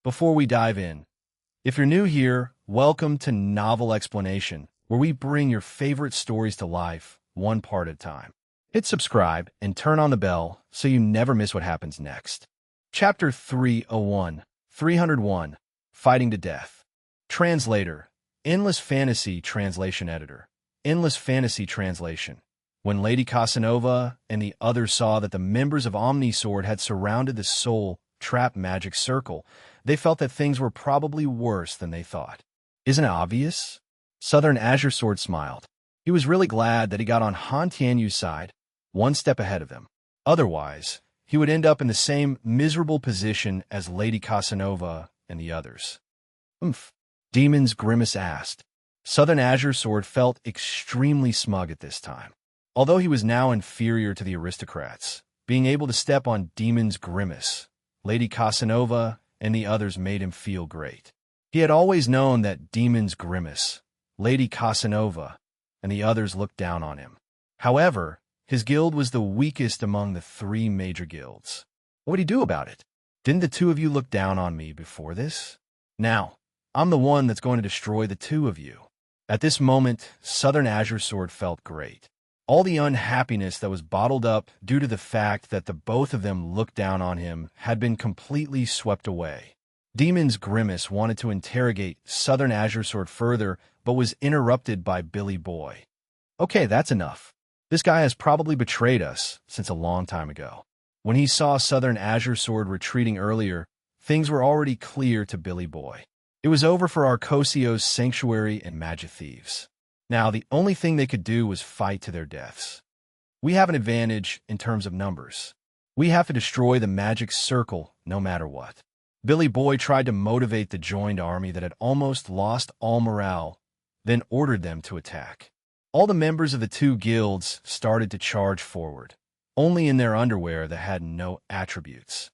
Before we dive in, if you're new here, welcome to Novel Explanation, where we bring your favorite stories to life, one part at a time. Hit subscribe and turn on the bell so you never miss what happens next. Chapter 301, 301, Fighting to Death. Translator, Endless Fantasy Translation Editor. Endless Fantasy Translation. When Lady Casanova and the others saw that the members of Omnisword had surrounded the soul trap magic circle, they felt that things were probably worse than they thought. Isn't it obvious? Southern Azure Sword smiled. He was really glad that he got on Han Tianyu's side, one step ahead of them. Otherwise, he would end up in the same miserable position as Lady Casanova and the others. Demon's Grimace asked. Southern Azure Sword felt extremely smug at this time. Although he was now inferior to the aristocrats, being able to step on Demon's Grimace, Lady Casanova and the others made him feel great. He had always known that Demon's Grimace, Lady Casanova, and the others looked down on him. However, his guild was the weakest among the three major guilds. What would he do about it? Didn't the two of you look down on me before this? Now, I'm the one that's going to destroy the two of you. At this moment, Southern Azure Sword felt great. All the unhappiness that was bottled up due to the fact that the both of them looked down on him had been completely swept away. Demon's Grimace wanted to interrogate Southern Azure Sword further, but was interrupted by Billy Boy. Okay, that's enough. This guy has probably betrayed us since a long time ago. When he saw Southern Azure Sword retreating earlier, things were already clear to Billy Boy. It was over for Arcosio's Sanctuary and Magic Thieves. Now, the only thing they could do was fight to their deaths. We have an advantage in terms of numbers. We have to destroy the magic circle no matter what. Billy Boy tried to motivate the joined army that had almost lost all morale, then ordered them to attack. All the members of the two guilds started to charge forward, only in their underwear that had no attributes.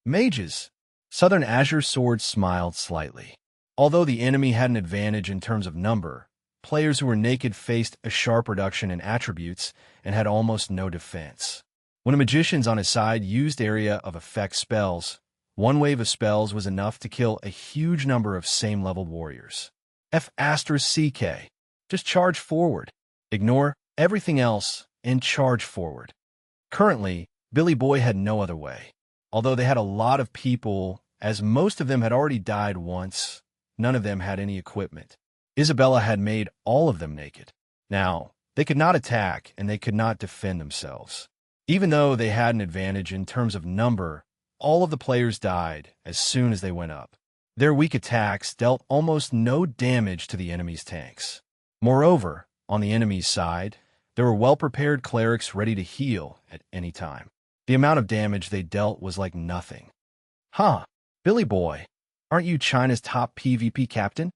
Mages! Southern Azure Sword smiled slightly. Although the enemy had an advantage in terms of number, players who were naked faced a sharp reduction in attributes and had almost no defense. When a magician's on his side used area of effect spells, one wave of spells was enough to kill a huge number of same-level warriors. F***CK. Just charge forward. Ignore everything else and charge forward. Currently, Billy Boy had no other way. Although they had a lot of people, as most of them had already died once, none of them had any equipment. Isabella had made all of them naked. Now, they could not attack and they could not defend themselves. Even though they had an advantage in terms of number, all of the players died as soon as they went up. Their weak attacks dealt almost no damage to the enemy's tanks. Moreover, on the enemy's side, there were well-prepared clerics ready to heal at any time. The amount of damage they dealt was like nothing. Billy Boy, aren't you China's top PvP captain?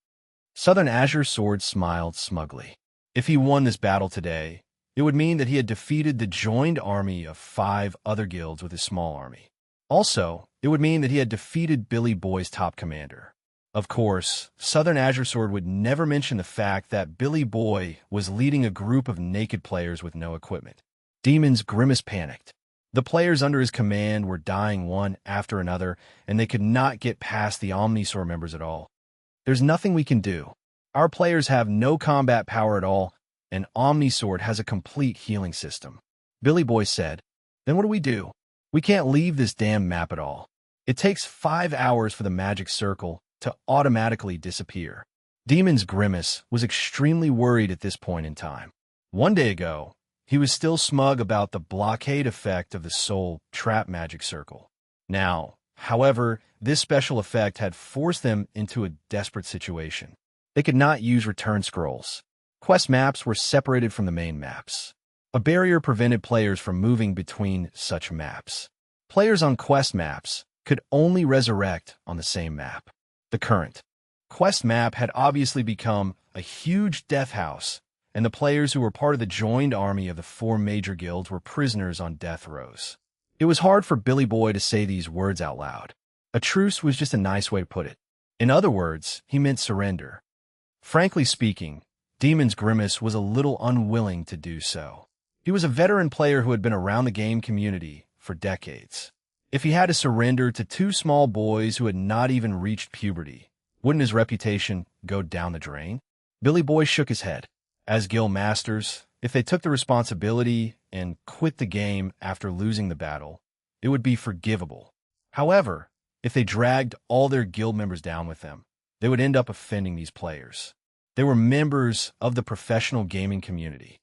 Southern Azure Sword smiled smugly. If he won this battle today, it would mean that he had defeated the joined army of 5 other guilds with his small army. Also, it would mean that he had defeated Billy Boy's top commander. Of course, Southern Azure Sword would never mention the fact that Billy Boy was leading a group of naked players with no equipment. Demon's Grimace panicked. The players under his command were dying one after another, and they could not get past the Omnisword members at all. There's nothing we can do. Our players have no combat power at all, and Omnisword has a complete healing system. Billy Boy said, Then what do we do? We can't leave this damn map at all. It takes 5 hours for the magic circle to automatically disappear. Demon's Grimace was extremely worried at this point in time. One day ago, he was still smug about the blockade effect of the soul trap magic circle. Now, however, this special effect had forced them into a desperate situation. They could not use return scrolls. Quest maps were separated from the main maps. A barrier prevented players from moving between such maps. Players on quest maps could only resurrect on the same map. The current quest map had obviously become a huge death house, and the players who were part of the joined army of the 4 major guilds were prisoners on death rows. It was hard for Billy Boy to say these words out loud. A truce was just a nice way to put it. In other words, he meant surrender. Frankly speaking, Demon's Grimace was a little unwilling to do so. He was a veteran player who had been around the game community for decades. If he had to surrender to two small boys who had not even reached puberty, wouldn't his reputation go down the drain? Billy Boy shook his head. As guild masters, if they took the responsibility and quit the game after losing the battle, it would be forgivable. However, if they dragged all their guild members down with them, they would end up offending these players. They were members of the professional gaming community.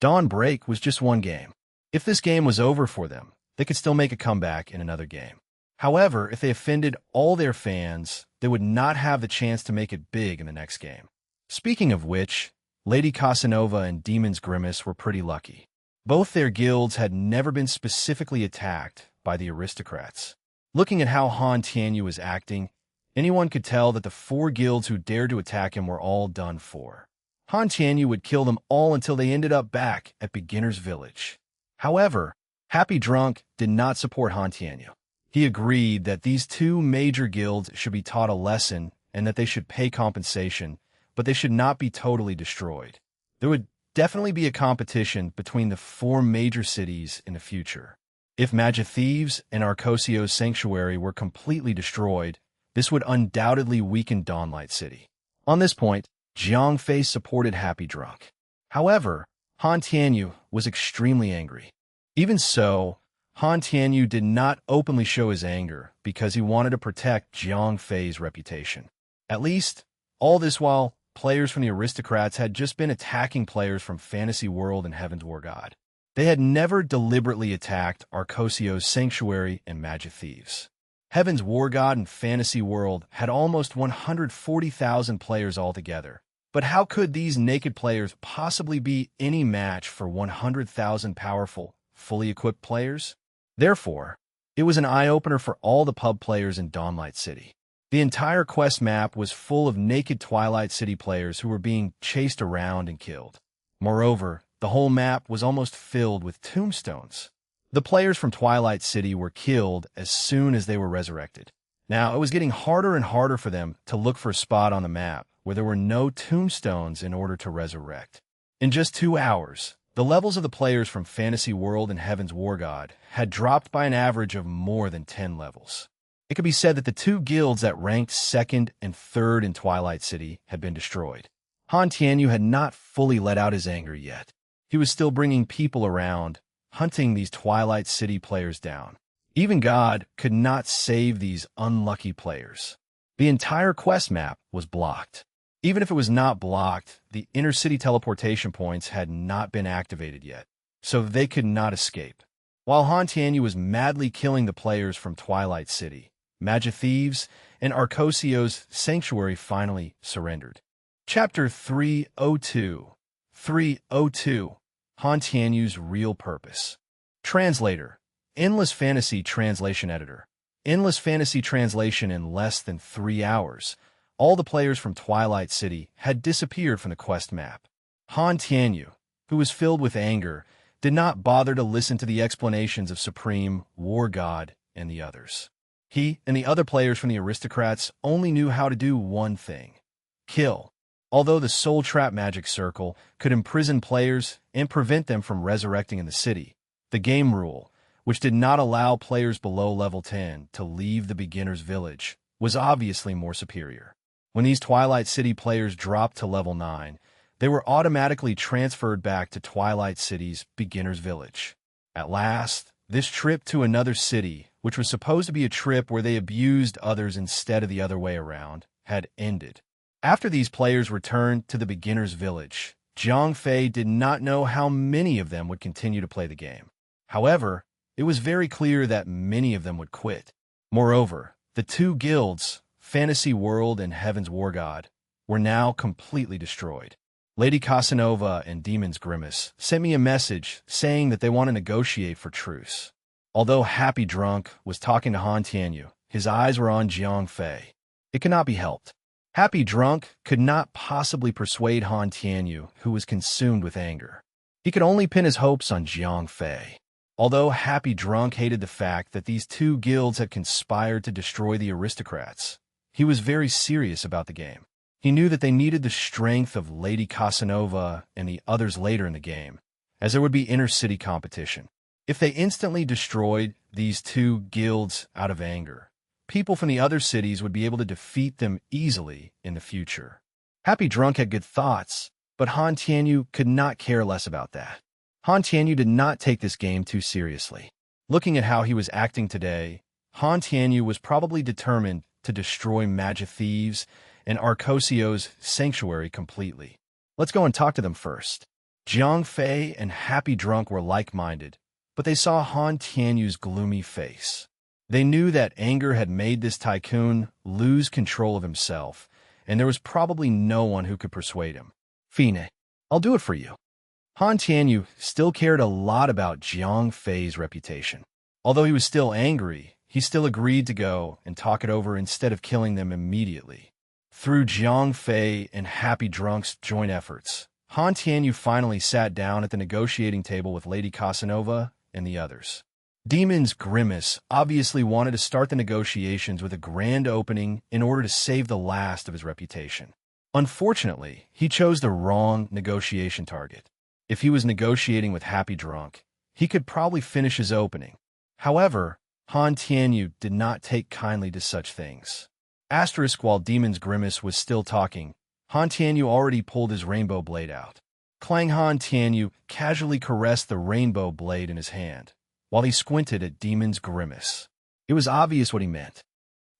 Dawn Break was just one game. If this game was over for them, they could still make a comeback in another game. However, if they offended all their fans, they would not have the chance to make it big in the next game. Speaking of which, Lady Casanova and Demon's Grimace were pretty lucky. Both their guilds had never been specifically attacked by the aristocrats. Looking at how Han Tianyu was acting, anyone could tell that the four guilds who dared to attack him were all done for. Han Tianyu would kill them all until they ended up back at Beginner's Village. However, Happy Drunk did not support Han Tianyu. He agreed that these two major guilds should be taught a lesson and that they should pay compensation, but they should not be totally destroyed. There would definitely be a competition between the four major cities in the future. If Magic Thieves and Arcosio's Sanctuary were completely destroyed, this would undoubtedly weaken Dawnlight City. On this point, Jiang Fei supported Happy Drunk. However, Han Tianyu was extremely angry. Even so, Han Tianyu did not openly show his anger because he wanted to protect Jiang Fei's reputation. At least, all this while, players from the aristocrats had just been attacking players from Fantasy World and Heaven's War God. They had never deliberately attacked Arcosio's Sanctuary and Magic Thieves. Heaven's War God and Fantasy World had almost 140,000 players altogether. But how could these naked players possibly be any match for 100,000 powerful, fully equipped players? Therefore, it was an eye-opener for all the pub players in Dawnlight City. The entire quest map was full of naked Twilight City players who were being chased around and killed. Moreover, the whole map was almost filled with tombstones. The players from Twilight City were killed as soon as they were resurrected. Now, it was getting harder and harder for them to look for a spot on the map where there were no tombstones in order to resurrect. In just 2 hours, the levels of the players from Fantasy World and Heaven's War God had dropped by an average of more than 10 levels. It could be said that the two guilds that ranked second and third in Twilight City had been destroyed. Han Tianyu had not fully let out his anger yet. He was still bringing people around, hunting these Twilight City players down. Even God could not save these unlucky players. The entire quest map was blocked. Even if it was not blocked, the inner-city teleportation points had not been activated yet, so they could not escape. While Han Tianyu was madly killing the players from Twilight City, Magic Thieves and Arcosio's Sanctuary finally surrendered. Chapter 302. 302. Han Tianyu's Real Purpose. Translator. Endless Fantasy Translation Editor. Endless Fantasy Translation in less than 3 hours. All the players from Twilight City had disappeared from the quest map. Han Tianyu, who was filled with anger, did not bother to listen to the explanations of Supreme, War God, and the others. He and the other players from the aristocrats only knew how to do one thing: kill. Although the Soul Trap Magic Circle could imprison players and prevent them from resurrecting in the city, the game rule, which did not allow players below level 10 to leave the Beginner's Village, was obviously more superior. When these Twilight City players dropped to level 9, they were automatically transferred back to Twilight City's Beginner's Village. At last, this trip to another city, which was supposed to be a trip where they abused others instead of the other way around, had ended. After these players returned to the Beginner's Village, Jiang Fei did not know how many of them would continue to play the game. However, it was very clear that many of them would quit. Moreover, the two guilds, Fantasy World and Heaven's War God, were now completely destroyed. Lady Casanova and Demon's Grimace sent me a message saying that they want to negotiate for truce. Although Happy Drunk was talking to Han Tianyu, his eyes were on Jiang Fei. It could not be helped. Happy Drunk could not possibly persuade Han Tianyu, who was consumed with anger. He could only pin his hopes on Jiang Fei. Although Happy Drunk hated the fact that these two guilds had conspired to destroy the aristocrats, he was very serious about the game. He knew that they needed the strength of Lady Casanova and the others later in the game, as there would be inter-city competition. If they instantly destroyed these two guilds out of anger. People from the other cities would be able to defeat them easily in the future. Happy Drunk had good thoughts, but Han Tianyu could not care less about that. Han Tianyu did not take this game too seriously. Looking at how he was acting today, Han Tianyu was probably determined to destroy Magic Thieves and Arcosio's sanctuary completely. Let's go and talk to them first. Jiang Fei and Happy Drunk were like-minded, but they saw Han Tianyu's gloomy face. They knew that anger had made this tycoon lose control of himself, and there was probably no one who could persuade him. Fine, I'll do it for you. Han Tianyu still cared a lot about Jiang Fei's reputation. Although he was still angry, he still agreed to go and talk it over instead of killing them immediately. Through Jiang Fei and Happy Drunk's joint efforts, Han Tianyu finally sat down at the negotiating table with Lady Casanova and the others. Demon's Grimace obviously wanted to start the negotiations with a grand opening in order to save the last of his reputation. Unfortunately, he chose the wrong negotiation target. If he was negotiating with Happy Drunk, he could probably finish his opening. However, Han Tianyu did not take kindly to such things. While Demon's Grimace was still talking, Han Tianyu already pulled his rainbow blade out. Clang Han Tianyu casually caressed the rainbow blade in his hand, while he squinted at Demon's Grimace. It was obvious what he meant.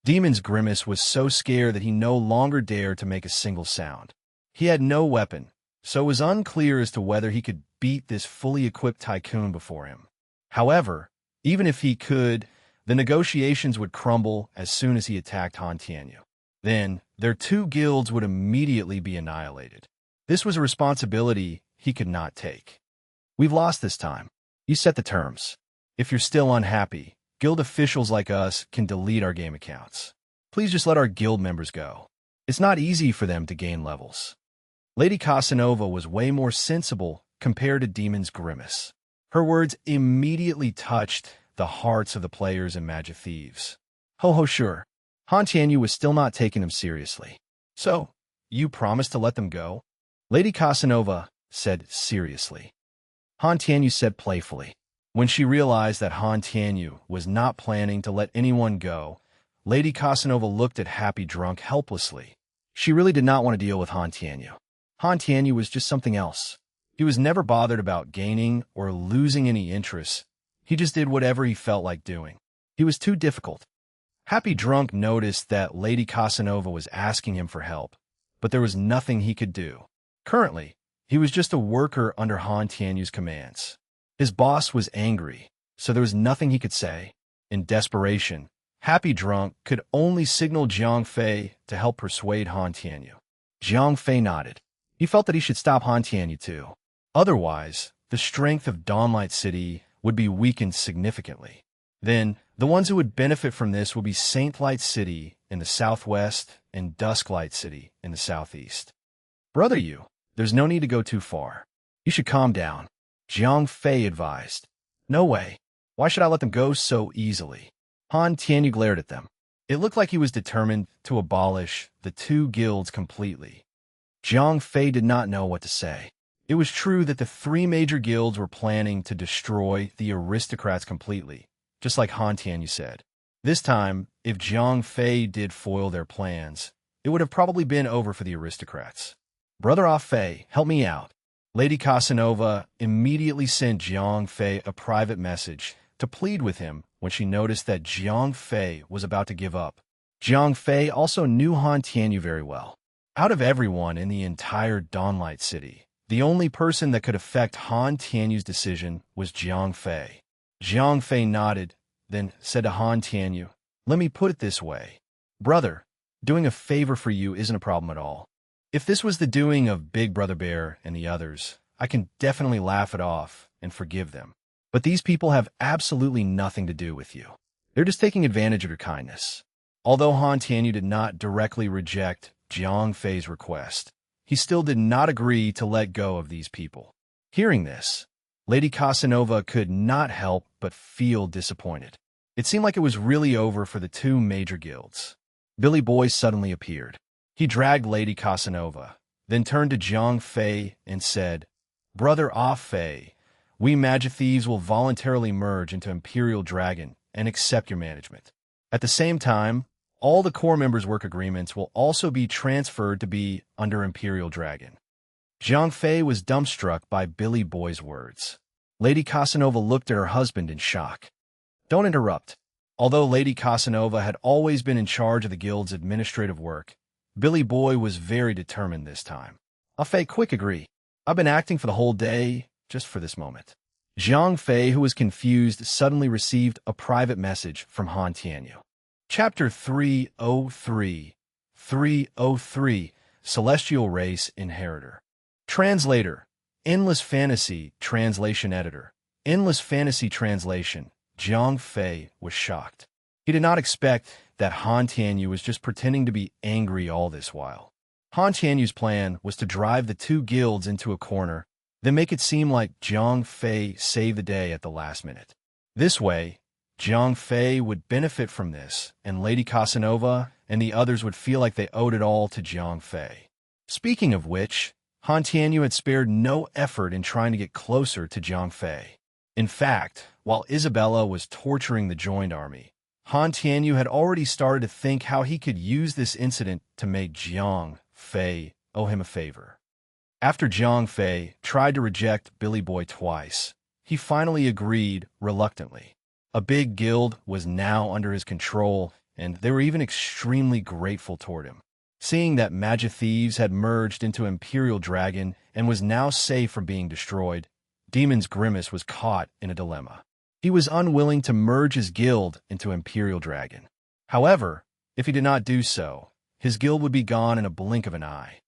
Demon's Grimace was so scared that he no longer dared to make a single sound. He had no weapon, so it was unclear as to whether he could beat this fully equipped tycoon before him. However, even if he could, the negotiations would crumble as soon as he attacked Han Tianyu. Then, their two guilds would immediately be annihilated. This was a responsibility he could not take. We've lost this time. You set the terms. If you're still unhappy, guild officials like us can delete our game accounts. Please just let our guild members go. It's not easy for them to gain levels. Lady Casanova was way more sensible compared to Demon's Grimace. Her words immediately touched the hearts of the players in Magic Thieves. Ho, sure. Han Tianyu was still not taking them seriously. So, you promised to let them go? Lady Casanova said seriously. Han Tianyu said playfully. When she realized that Han Tianyu was not planning to let anyone go, Lady Casanova looked at Happy Drunk helplessly. She really did not want to deal with Han Tianyu. Han Tianyu was just something else. He was never bothered about gaining or losing any interest. He just did whatever he felt like doing. He was too difficult. Happy Drunk noticed that Lady Casanova was asking him for help, but there was nothing he could do. Currently, he was just a worker under Han Tianyu's commands. His boss was angry, so there was nothing he could say. In desperation, Happy Drunk could only signal Jiang Fei to help persuade Han Tianyu. Jiang Fei nodded. He felt that he should stop Han Tianyu too. Otherwise, the strength of Dawnlight City would be weakened significantly. Then, the ones who would benefit from this would be Saintlight City in the southwest and Dusklight City in the southeast. Brother you, there's no need to go too far. You should calm down, Jiang Fei advised. No way. Why should I let them go so easily? Han Tianyu glared at them. It looked like he was determined to abolish the two guilds completely. Jiang Fei did not know what to say. It was true that the three major guilds were planning to destroy the aristocrats completely, just like Han Tianyu said. This time, if Jiang Fei did foil their plans, it would have probably been over for the aristocrats. Brother Ah Fei, help me out. Lady Casanova immediately sent Jiang Fei a private message to plead with him when she noticed that Jiang Fei was about to give up. Jiang Fei also knew Han Tianyu very well. Out of everyone in the entire Dawnlight City, the only person that could affect Han Tianyu's decision was Jiang Fei. Jiang Fei nodded, then said to Han Tianyu, "Let me put it this way. Brother, doing a favor for you isn't a problem at all. If this was the doing of Big Brother Bear and the others, I can definitely laugh it off and forgive them. But these people have absolutely nothing to do with you. They're just taking advantage of your kindness." Although Han Tianyu did not directly reject Jiang Fei's request, he still did not agree to let go of these people. Hearing this, Lady Casanova could not help but feel disappointed. It seemed like it was really over for the two major guilds. Billy Boy suddenly appeared. He dragged Lady Casanova, then turned to Jiang Fei and said, "Brother Ah Fei, we Magic Thieves will voluntarily merge into Imperial Dragon and accept your management. At the same time, all the core members' work agreements will also be transferred to be under Imperial Dragon. Zhang Fei was dumbstruck by Billy Boy's words. Lady Casanova looked at her husband in shock. Don't interrupt. Although Lady Casanova had always been in charge of the guild's administrative work, Billy Boy was very determined this time. Fei, quick agree. I've been acting for the whole day, just for this moment. Zhang Fei, who was confused, suddenly received a private message from Han Tianyu. Chapter 303. 303. Celestial Race Inheritor. Translator. Endless Fantasy Translation Editor. Endless Fantasy Translation. Zhang Fei was shocked. He did not expect that Han Tianyu was just pretending to be angry all this while. Han Tianyu's plan was to drive the two guilds into a corner, then make it seem like Zhang Fei saved the day at the last minute. This way, Zhang Fei would benefit from this, and Lady Casanova and the others would feel like they owed it all to Zhang Fei. Speaking of which, Han Tianyu had spared no effort in trying to get closer to Zhang Fei. In fact, while Isabella was torturing the joined army, Han Tianyu had already started to think how he could use this incident to make Zhang Fei owe him a favor. After Zhang Fei tried to reject Billy Boy twice, he finally agreed reluctantly. A big guild was now under his control, and they were even extremely grateful toward him. Seeing that Magic Thieves had merged into Imperial Dragon and was now safe from being destroyed, Demon's Grimace was caught in a dilemma. He was unwilling to merge his guild into Imperial Dragon. However, if he did not do so, his guild would be gone in a blink of an eye.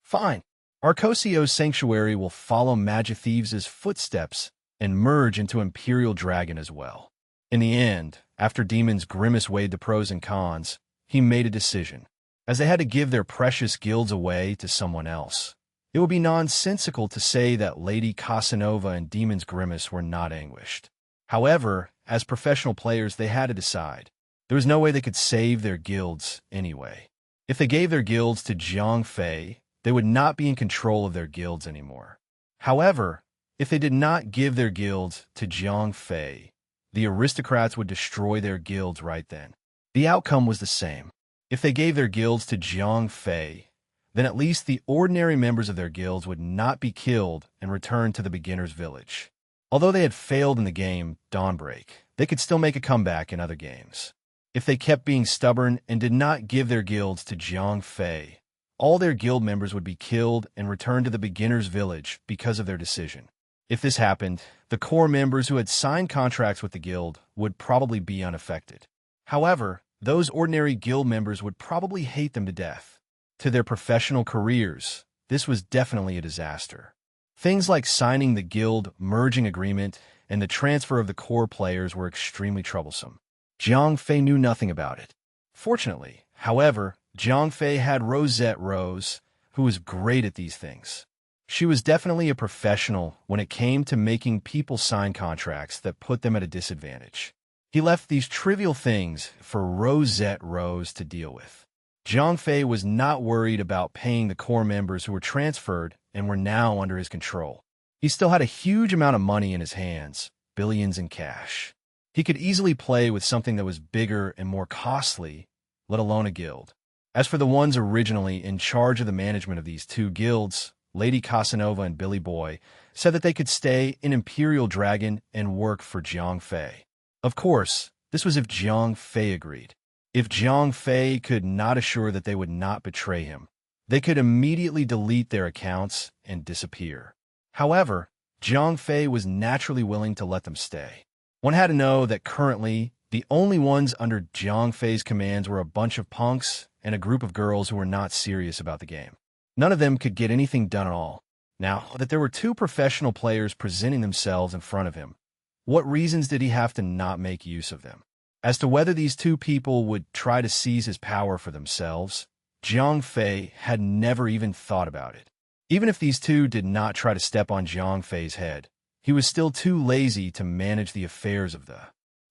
Fine. Arcosio's Sanctuary will follow Magic Thieves' footsteps and merge into Imperial Dragon as well. In the end, after Demon's Grimace weighed the pros and cons, he made a decision. As they had to give their precious guilds away to someone else, it would be nonsensical to say that Lady Casanova and Demon's Grimace were not anguished. However, as professional players, they had to decide. There was no way they could save their guilds anyway. If they gave their guilds to Zhang Fei, they would not be in control of their guilds anymore. However, if they did not give their guilds to Zhang Fei, the aristocrats would destroy their guilds right then. The outcome was the same. If they gave their guilds to Zhang Fei, then at least the ordinary members of their guilds would not be killed and returned to the beginner's village. Although they had failed in the game Dawnbreak, they could still make a comeback in other games. If they kept being stubborn and did not give their guilds to Zhang Fei, all their guild members would be killed and returned to the beginner's village because of their decision. If this happened, the core members who had signed contracts with the guild would probably be unaffected. However, those ordinary guild members would probably hate them to death. To their professional careers, this was definitely a disaster. Things like signing the guild merging agreement and the transfer of the core players were extremely troublesome. Zhang Fei knew nothing about it. Fortunately, however, Zhang Fei had Rosette Rose, who was great at these things. She was definitely a professional when it came to making people sign contracts that put them at a disadvantage. He left these trivial things for Rosette Rose to deal with. Zhang Fei was not worried about paying the core members who were transferred and were now under his control. He still had a huge amount of money in his hands, billions in cash. He could easily play with something that was bigger and more costly, let alone a guild. As for the ones originally in charge of the management of these two guilds, Lady Casanova and Billy Boy said that they could stay in Imperial Dragon and work for Zhang Fei. Of course, this was if Zhang Fei agreed. If Zhang Fei could not assure that they would not betray him, they could immediately delete their accounts and disappear. However, Zhang Fei was naturally willing to let them stay. One had to know that currently, the only ones under Zhang Fei's commands were a bunch of punks and a group of girls who were not serious about the game. None of them could get anything done at all. Now that there were two professional players presenting themselves in front of him, what reasons did he have to not make use of them? As to whether these two people would try to seize his power for themselves, Zhang Fei had never even thought about it. Even if these two did not try to step on Zhang Fei's head, he was still too lazy to manage the affairs of the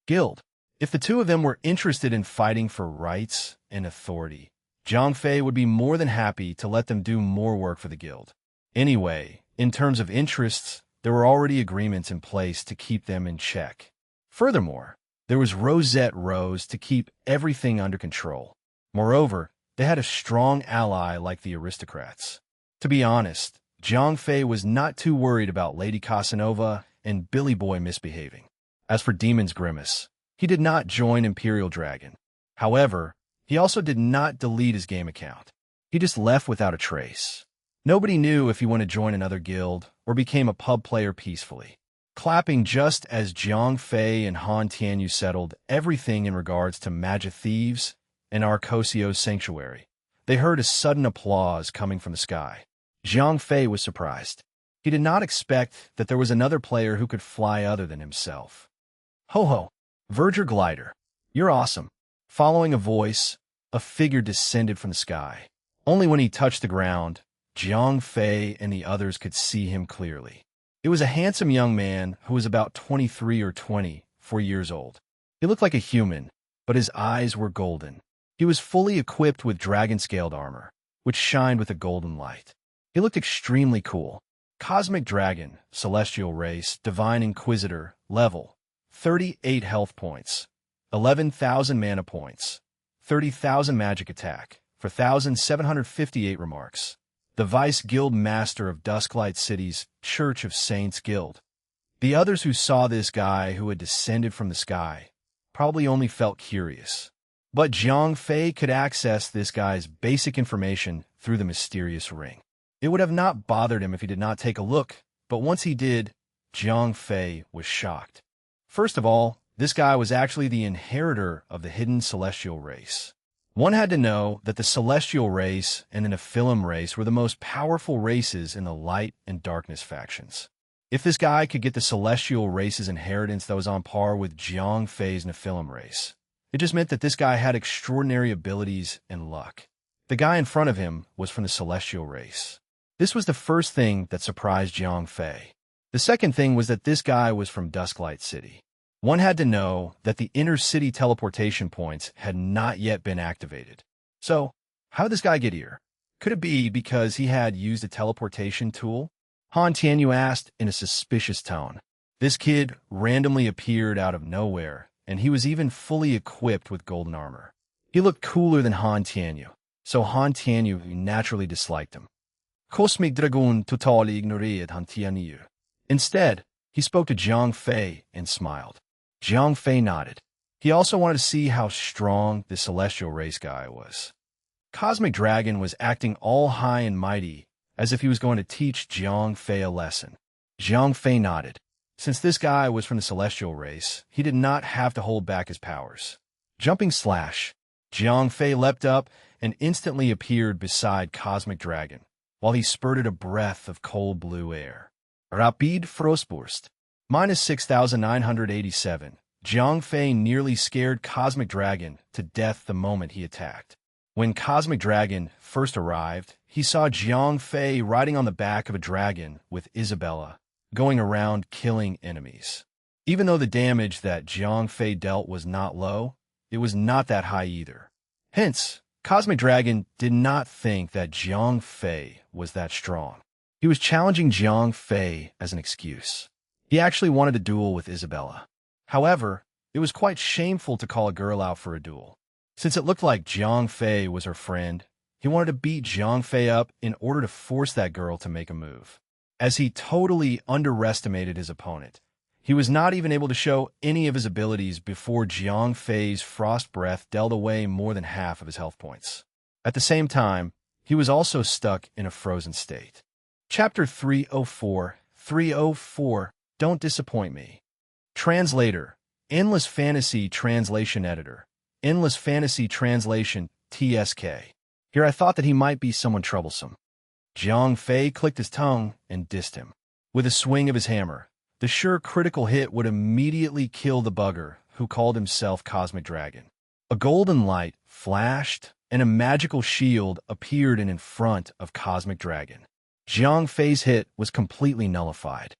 guild. If the two of them were interested in fighting for rights and authority, Zhang Fei would be more than happy to let them do more work for the guild. Anyway, in terms of interests, there were already agreements in place to keep them in check. Furthermore, There was rosette rows to keep everything under control. Moreover, they had a strong ally like the aristocrats. To be honest, Jiang Fei was not too worried about Lady Casanova and Billy Boy misbehaving. As for Demon's Grimace, he did not join Imperial Dragon. However, he also did not delete his game account. He just left without a trace. Nobody knew if he went to join another guild or became a pub player peacefully. Clapping just as Jiang Fei and Han Tianyu settled everything in regards to Magic Thieves and Arcosio's sanctuary, they heard a sudden applause coming from the sky. Jiang Fei was surprised. He did not expect that there was another player who could fly other than himself. Ho ho, Verger Glider, you're awesome. Following a voice, a figure descended from the sky. Only when he touched the ground, Jiang Fei and the others could see him clearly. It was a handsome young man who was about 23 or 24 years old. He looked like a human, but his eyes were golden. He was fully equipped with dragon-scaled armor, which shined with a golden light. He looked extremely cool. Cosmic Dragon, Celestial Race, Divine Inquisitor, level, 38 health points, 11,000 mana points, 30,000 magic attack, 4,758 remarks. The Vice Guild Master of Dusklight City's Church of Saints Guild. The others who saw this guy who had descended from the sky probably only felt curious. But Jiang Fei could access this guy's basic information through the mysterious ring. It would have not bothered him if he did not take a look, but once he did, Jiang Fei was shocked. First of all, this guy was actually the inheritor of the hidden celestial race. One had to know that the celestial race and the Nephilim race were the most powerful races in the light and darkness factions. If this guy could get the celestial race's inheritance that was on par with Jiang Fei's Nephilim race, it just meant that this guy had extraordinary abilities and luck. The guy in front of him was from the celestial race. This was the first thing that surprised Jiang Fei. The second thing was that this guy was from Dusklight City. One had to know that the inner city teleportation points had not yet been activated. So, how did this guy get here? Could it be because he had used a teleportation tool? Han Tianyu asked in a suspicious tone. This kid randomly appeared out of nowhere, and he was even fully equipped with golden armor. He looked cooler than Han Tianyu, so Han Tianyu naturally disliked him. Cosmic Dragon totally ignored Han Tianyu. Instead, he spoke to Jiang Fei and smiled. Jiang Fei nodded. He also wanted to see how strong the celestial race guy was. Cosmic Dragon was acting all high and mighty, as if he was going to teach Jiang Fei a lesson. Jiang Fei nodded. Since this guy was from the celestial race, he did not have to hold back his powers. Jumping slash, Jiang Fei leapt up and instantly appeared beside Cosmic Dragon, while he spurted a breath of cold blue air. Rapid Frostburst. Minus 6,987. Jiang Fei nearly scared Cosmic Dragon to death the moment he attacked. When Cosmic Dragon first arrived, he saw Jiang Fei riding on the back of a dragon with Isabella, going around killing enemies. Even though the damage that Jiang Fei dealt was not low, it was not that high either. Hence, Cosmic Dragon did not think that Jiang Fei was that strong. He was challenging Jiang Fei as an excuse. He actually wanted a duel with Isabella. However, it was quite shameful to call a girl out for a duel. Since it looked like Jiang Fei was her friend, he wanted to beat Jiang Fei up in order to force that girl to make a move. As he totally underestimated his opponent, he was not even able to show any of his abilities before Jiang Fei's frost breath dealt away more than half of his health points. At the same time, he was also stuck in a frozen state. Chapter 304, 304, Don't Disappoint Me. Translator, Endless Fantasy Translation Editor, Endless Fantasy Translation, TSK. Here I thought that he might be someone troublesome. Jiang Fei clicked his tongue and dissed him. With a swing of his hammer, the sure critical hit would immediately kill the bugger who called himself Cosmic Dragon. A golden light flashed, and a magical shield appeared in front of Cosmic Dragon. Jiang Fei's hit was completely nullified.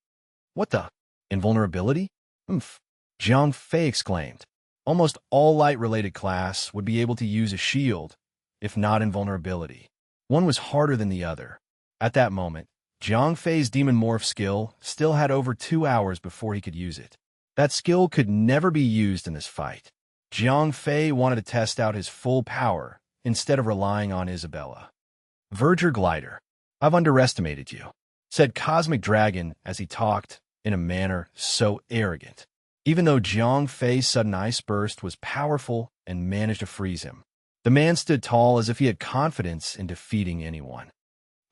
What the? Invulnerability? Oomph! Jiang Fei exclaimed. Almost all light-related class would be able to use a shield, if not invulnerability. One was harder than the other. At that moment, Jiang Fei's Demon Morph skill still had over 2 hours before he could use it. That skill could never be used in this fight. Jiang Fei wanted to test out his full power instead of relying on Isabella. Verger Glider, I've underestimated you, said Cosmic Dragon as he talked in a manner so arrogant. Even though Jiang Fei's sudden ice burst was powerful and managed to freeze him, the man stood tall as if he had confidence in defeating anyone.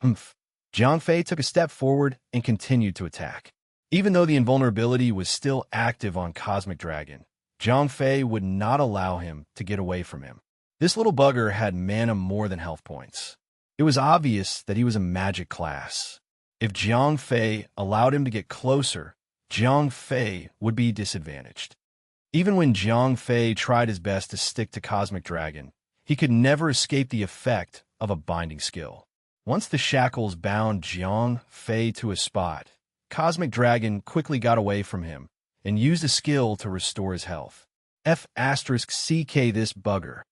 Jiang Fei took a step forward and continued to attack. Even though the invulnerability was still active on Cosmic Dragon, Jiang Fei would not allow him to get away from him. This little bugger had mana more than health points. It was obvious that he was a magic class. If Jiang Fei allowed him to get closer, Jiang Fei would be disadvantaged. Even when Jiang Fei tried his best to stick to Cosmic Dragon, he could never escape the effect of a binding skill. Once the shackles bound Jiang Fei to a spot, Cosmic Dragon quickly got away from him and used a skill to restore his health. F***CK this bugger.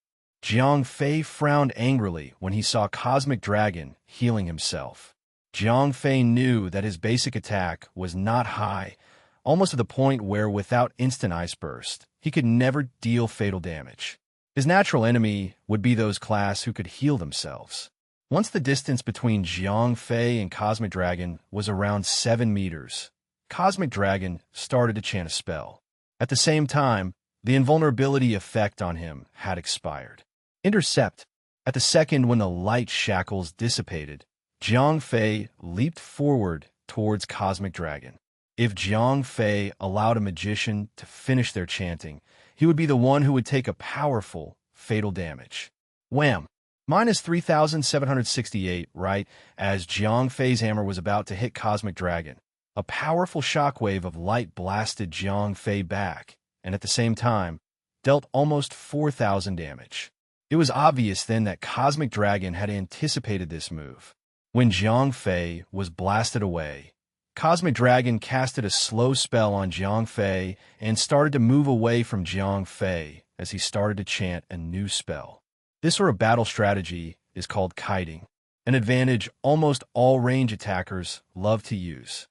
Jiang Fei frowned angrily when he saw Cosmic Dragon healing himself. Jiang Fei knew that his basic attack was not high, almost to the point where without instant ice burst, he could never deal fatal damage. His natural enemy would be those class who could heal themselves. Once the distance between Jiang Fei and Cosmic Dragon was around 7 meters, Cosmic Dragon started to chant a spell. At the same time, the invulnerability effect on him had expired. Intercept. At the second when the light shackles dissipated, Jiang Fei leaped forward towards Cosmic Dragon. If Jiang Fei allowed a magician to finish their chanting, he would be the one who would take a powerful, fatal damage. Wham! Minus 3,768, right as Jiang Fei's hammer was about to hit Cosmic Dragon. A powerful shockwave of light blasted Jiang Fei back, and at the same time, dealt almost 4,000 damage. It was obvious then that Cosmic Dragon had anticipated this move. When Jiang Fei was blasted away, Cosmic Dragon casted a slow spell on Jiang Fei and started to move away from Jiang Fei as he started to chant a new spell. This sort of battle strategy is called kiting, an advantage almost all range attackers love to use.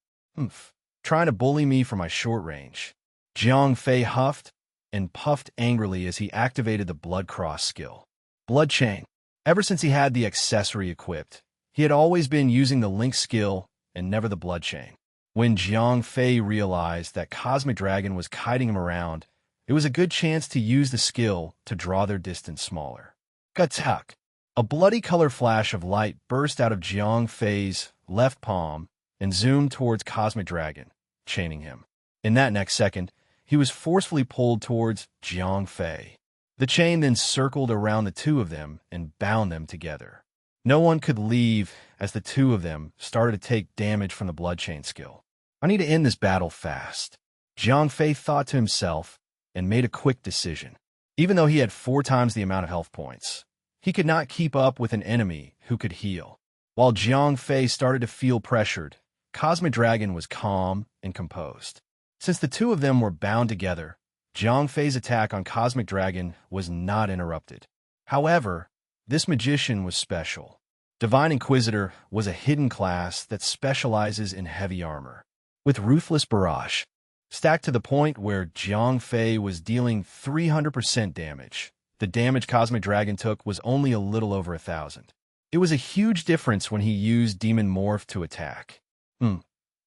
Trying to bully me for my short range. Jiang Fei huffed and puffed angrily as he activated the Blood Cross skill. Blood Chain. Ever since he had the accessory equipped, he had always been using the Link skill and never the Blood Chain. When Jiang Fei realized that Cosmic Dragon was kiting him around, it was a good chance to use the skill to draw their distance smaller. Gatak. A bloody color flash of light burst out of Jiang Fei's left palm and zoomed towards Cosmic Dragon, chaining him. In that next second, he was forcefully pulled towards Jiang Fei. The chain then circled around the two of them and bound them together. No one could leave as the two of them started to take damage from the Blood Chain skill. I need to end this battle fast. Jiang Fei thought to himself and made a quick decision. Even though he had 4 times the amount of health points, he could not keep up with an enemy who could heal. While Jiang Fei started to feel pressured, Cosmic Dragon was calm and composed. Since the two of them were bound together, Jiang Fei's attack on Cosmic Dragon was not interrupted. However, this magician was special. Divine Inquisitor was a hidden class that specializes in heavy armor. With Ruthless Barrage, stacked to the point where Jiang Fei was dealing 300% damage, the damage Cosmic Dragon took was only a little over 1,000. It was a huge difference when he used Demon Morph to attack.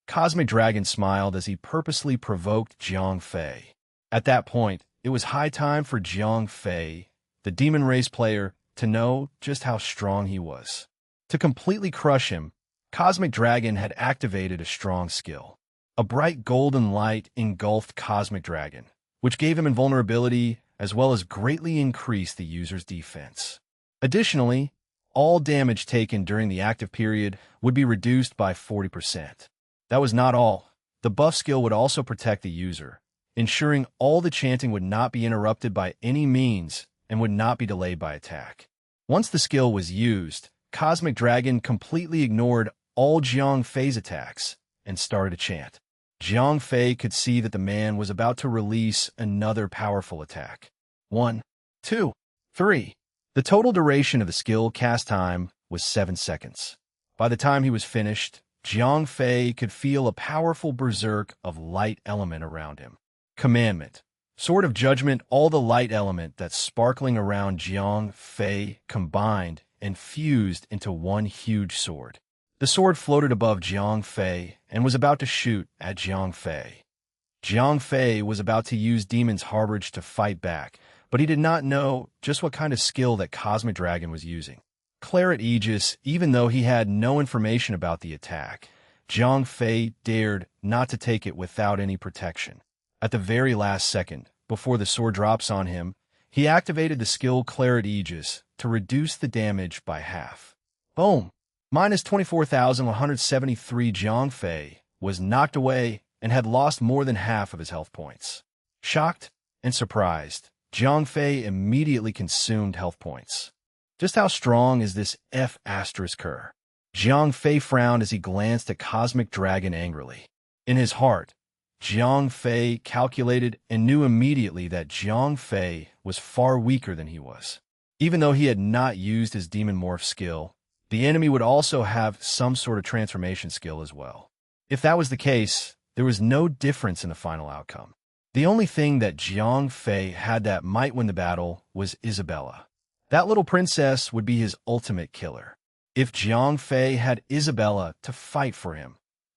Cosmic Dragon smiled as he purposely provoked Jiang Fei. At that point, it was high time for Jiang Fei, the Demon Race player, to know just how strong he was. To completely crush him, Cosmic Dragon had activated a strong skill. A bright golden light engulfed Cosmic Dragon, which gave him invulnerability as well as greatly increased the user's defense. Additionally, all damage taken during the active period would be reduced by 40%. That was not all. The buff skill would also protect the user, ensuring all the chanting would not be interrupted by any means and would not be delayed by attack. Once the skill was used, Cosmic Dragon completely ignored all Jiang Fei's attacks and started to chant. Jiang Fei could see that the man was about to release another powerful attack. 1, 2, 3. The total duration of the skill cast time was 7 seconds. By the time he was finished, Jiang Fei could feel a powerful berserk of light element around him. Commandment. Sword of Judgment, all the light element that's sparkling around Jiang Fei combined and fused into one huge sword. The sword floated above Jiang Fei and was about to shoot at Jiang Fei. Jiang Fei was about to use Demon's Harborage to fight back, but he did not know just what kind of skill that Cosmic Dragon was using. Claret Aegis, even though he had no information about the attack, Jiang Fei dared not to take it without any protection. At the very last second, before the sword drops on him, he activated the skill Claret Aegis to reduce the damage by half. Boom! Minus 24,173. Jiang Fei was knocked away and had lost more than half of his health points. Shocked and surprised, Jiang Fei immediately consumed health points. Just how strong is this F***er? Jiang Fei frowned as he glanced at Cosmic Dragon angrily. In his heart, Jiang Fei calculated and knew immediately that Jiang Fei was far weaker than he was. Even though he had not used his Demon Morph skill, the enemy would also have some sort of transformation skill as well. If that was the case, there was no difference in the final outcome. The only thing that Jiang Fei had that might win the battle was Isabella. That little princess would be his ultimate killer. If Jiang Fei had Isabella to fight for him,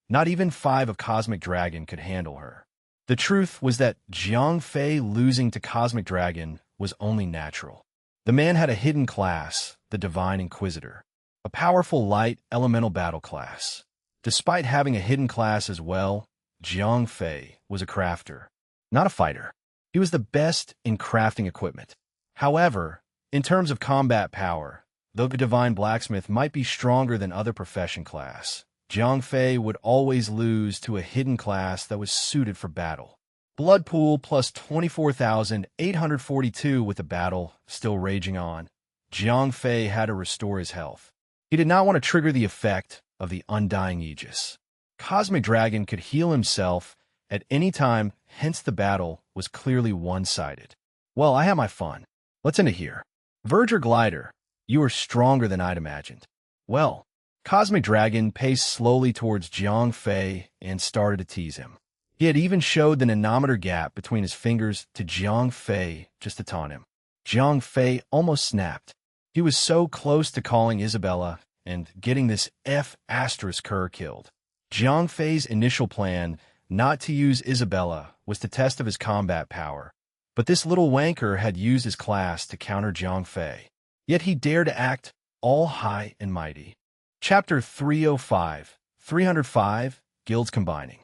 not even 5 of Cosmic Dragon could handle her. The truth was that Jiang Fei losing to Cosmic Dragon was only natural. The man had a hidden class, the Divine Inquisitor, a powerful light elemental battle class. Despite having a hidden class as well, Jiang Fei was a crafter, not a fighter. He was the best in crafting equipment. However, in terms of combat power, though the Divine Blacksmith might be stronger than other profession class, Jiang Fei would always lose to a hidden class that was suited for battle. Blood pool plus 24,842 with the battle still raging on. Jiang Fei had to restore his health. He did not want to trigger the effect of the Undying Aegis. Cosmic Dragon could heal himself at any time, hence the battle was clearly one-sided. Well, I had my fun. Let's end it here. Verger Glider, you are stronger than I'd imagined. Well, Cosmic Dragon paced slowly towards Jiang Fei and started to tease him. He had even showed the nanometer gap between his fingers to Jiang Fei just to taunt him. Jiang Fei almost snapped. He was so close to calling Isabella and getting this F***er killed. Jiang Fei's initial plan not to use Isabella was the test of his combat power, but this little wanker had used his class to counter Jiang Fei. Yet he dared to act all high and mighty. Chapter 305, 305, Guilds Combining.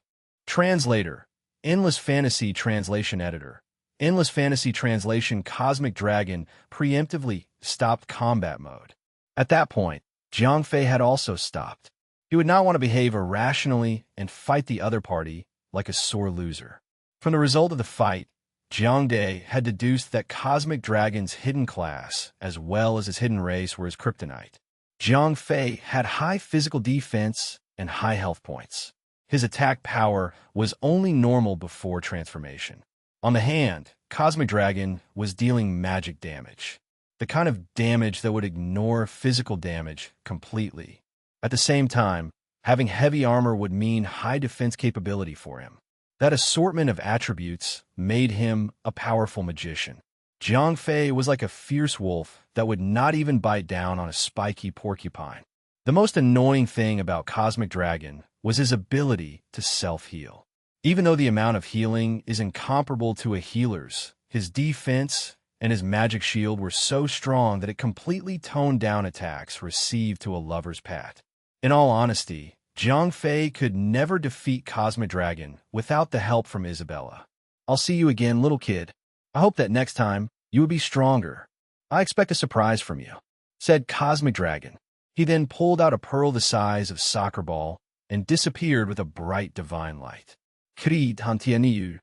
Translator, Endless Fantasy Translation Editor. Endless Fantasy Translation. Cosmic Dragon preemptively stopped combat mode. At that point, Jiang Fei had also stopped. He would not want to behave irrationally and fight the other party like a sore loser. From the result of the fight, Jiang Dai had deduced that Cosmic Dragon's hidden class, as well as his hidden race, were his kryptonite. Jiang Fei had high physical defense and high health points. His attack power was only normal before transformation. On the hand, Cosmic Dragon was dealing magic damage, the kind of damage that would ignore physical damage completely. At the same time, having heavy armor would mean high defense capability for him. That assortment of attributes made him a powerful magician. Jiang Fei was like a fierce wolf that would not even bite down on a spiky porcupine. The most annoying thing about Cosmic Dragon was his ability to self-heal. Even though the amount of healing is incomparable to a healer's, his defense and his magic shield were so strong that it completely toned down attacks received to a lover's pat. In all honesty, Jiang Fei could never defeat Cosmic Dragon without the help from Isabella. I'll see you again, little kid. I hope that next time you will be stronger. I expect a surprise from you, said Cosmic Dragon. He then pulled out a pearl the size of a soccer ball and disappeared with a bright divine light. Kri Tantianiu.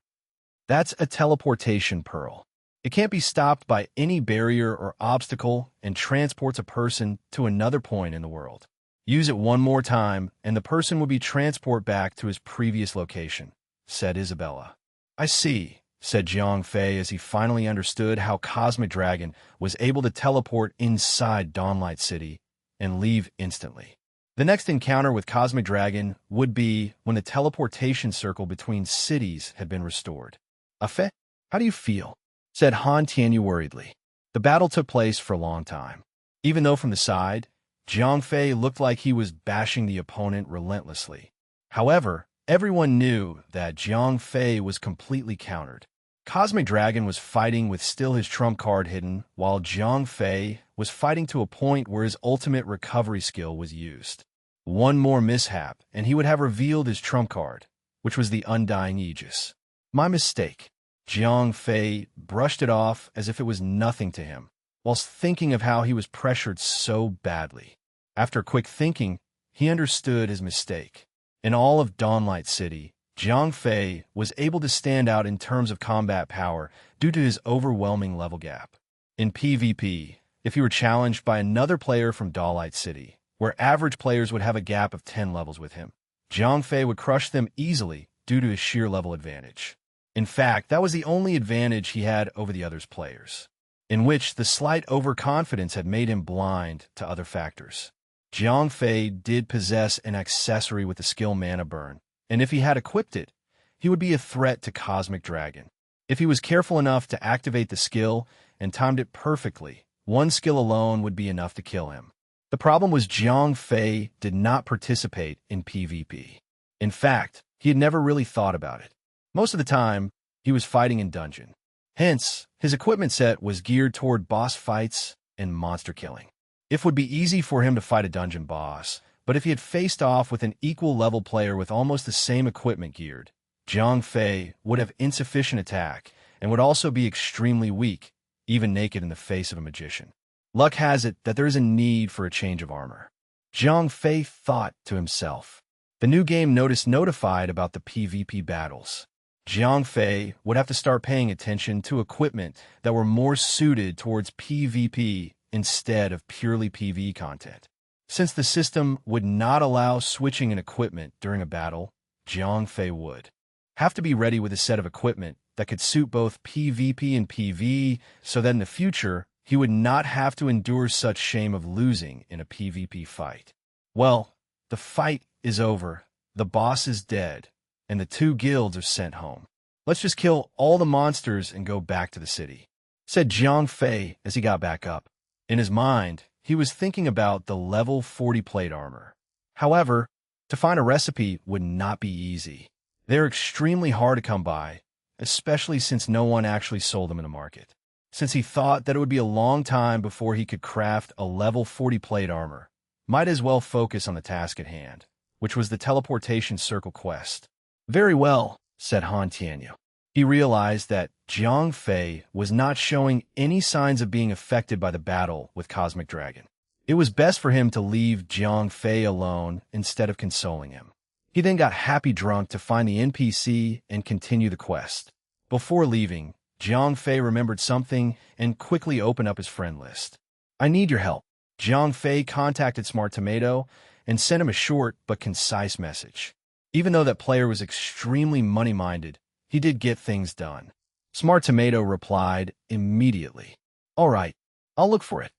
That's a teleportation pearl. It can't be stopped by any barrier or obstacle and transports a person to another point in the world. Use it one more time, and the person will be transported back to his previous location, said Isabella. I see, said Jiang Fei as he finally understood how Cosmic Dragon was able to teleport inside Dawnlight City and leave instantly. The next encounter with Cosmic Dragon would be when the teleportation circle between cities had been restored. Afe, how do you feel? Said Han Tianyu worriedly. The battle took place for a long time. Even though from the side, Jiang Fei looked like he was bashing the opponent relentlessly. However, everyone knew that Jiang Fei was completely countered. Cosmic Dragon was fighting with still his trump card hidden, while Jiang Fei was fighting to a point where his ultimate recovery skill was used. One more mishap, and he would have revealed his trump card, which was the Undying Aegis. My mistake. Jiang Fei brushed it off as if it was nothing to him, whilst thinking of how he was pressured so badly. After quick thinking, he understood his mistake. In all of Dawnlight City, Jiang Fei was able to stand out in terms of combat power due to his overwhelming level gap. In PvP, if he were challenged by another player from Dawnlight City, where average players would have a gap of 10 levels with him, Jiang Fei would crush them easily due to his sheer level advantage. In fact, that was the only advantage he had over the other's players, in which the slight overconfidence had made him blind to other factors. Jiang Fei did possess an accessory with the skill Mana Burn, and if he had equipped it, he would be a threat to Cosmic Dragon. If he was careful enough to activate the skill and timed it perfectly, one skill alone would be enough to kill him. The problem was Jiang Fei did not participate in PvP. In fact, he had never really thought about it. Most of the time, he was fighting in dungeon. Hence, his equipment set was geared toward boss fights and monster killing. It would be easy for him to fight a dungeon boss, but if he had faced off with an equal level player with almost the same equipment geared, Jiang Fei would have insufficient attack and would also be extremely weak, even naked in the face of a magician. Luck has it that there is a need for a change of armor. Jiang Fei thought to himself. The new game notified about the PvP battles. Jiang Fei would have to start paying attention to equipment that were more suited towards PvP instead of purely PvE content. Since the system would not allow switching in equipment during a battle, Jiang Fei would have to be ready with a set of equipment that could suit both PvP and PvE so that in the future, he would not have to endure such shame of losing in a PvP fight. Well, the fight is over, the boss is dead, and the two guilds are sent home. Let's just kill all the monsters and go back to the city, said Jiang Fei as he got back up. In his mind, he was thinking about the level 40 plate armor. However, to find a recipe would not be easy. They're extremely hard to come by, especially since no one actually sold them in the market. Since he thought that it would be a long time before he could craft a level 40 plate armor, might as well focus on the task at hand, which was the teleportation circle quest. Very well, said Han Tianyu. He realized that Jiang Fei was not showing any signs of being affected by the battle with Cosmic Dragon. It was best for him to leave Jiang Fei alone instead of consoling him. He then got happy drunk to find the NPC and continue the quest. Before leaving, Jiang Fei remembered something and quickly opened up his friend list. I need your help. Jiang Fei contacted Smart Tomato and sent him a short but concise message. Even though that player was extremely money-minded, he did get things done. Smart Tomato replied immediately. All right, I'll look for it.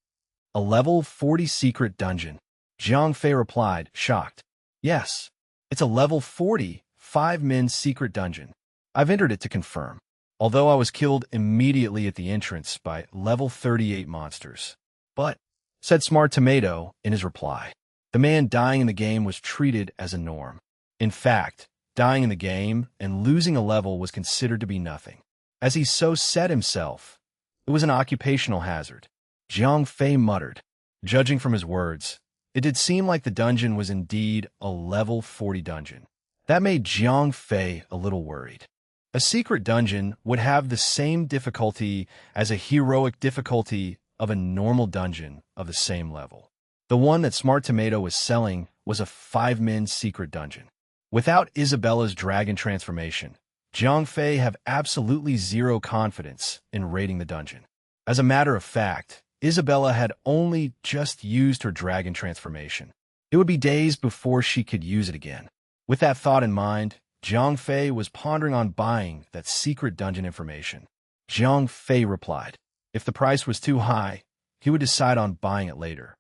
A level 40 secret dungeon. Jiang Fei replied, shocked. Yes, it's a level 40, 5-min secret dungeon. I've entered it to confirm, although I was killed immediately at the entrance by level 38 monsters. But, said Smart Tomato in his reply, the man dying in the game was treated as a norm. In fact, dying in the game and losing a level was considered to be nothing. As he so said himself, it was an occupational hazard. Jiang Fei muttered. Judging from his words, it did seem like the dungeon was indeed a level 40 dungeon. That made Jiang Fei a little worried. A secret dungeon would have the same difficulty as a heroic difficulty of a normal dungeon of the same level. The one that Smart Tomato was selling was a 5-min secret dungeon. Without Isabella's dragon transformation, Jiang Fei have absolutely zero confidence in raiding the dungeon. As a matter of fact, Isabella had only just used her dragon transformation. It would be days before she could use it again. With that thought in mind, Jiang Fei was pondering on buying that secret dungeon information. Jiang Fei replied, if the price was too high, he would decide on buying it later.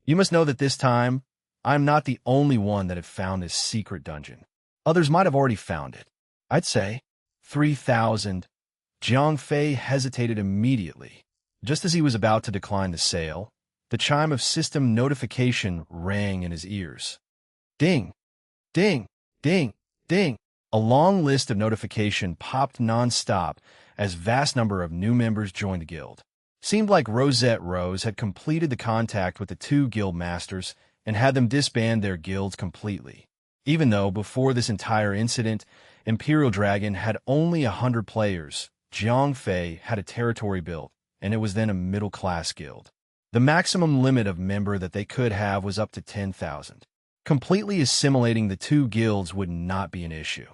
You must know that this time, I'm not the only one that had found this secret dungeon. Others might have already found it. I'd say 3,000 Jiang Fei hesitated immediately. Just as he was about to decline the sale, the chime of system notification rang in his ears. Ding! Ding! Ding! Ding! A long list of notification popped non-stop as vast number of new members joined the guild. Seemed like Rosette Rose had completed the contact with the two guild masters and had them disband their guilds completely. Even though before this entire incident, Imperial Dragon had only 100 players, Jiang Fei had a territory built, and it was then a middle-class guild. The maximum limit of member that they could have was up to 10,000. Completely assimilating the two guilds would not be an issue.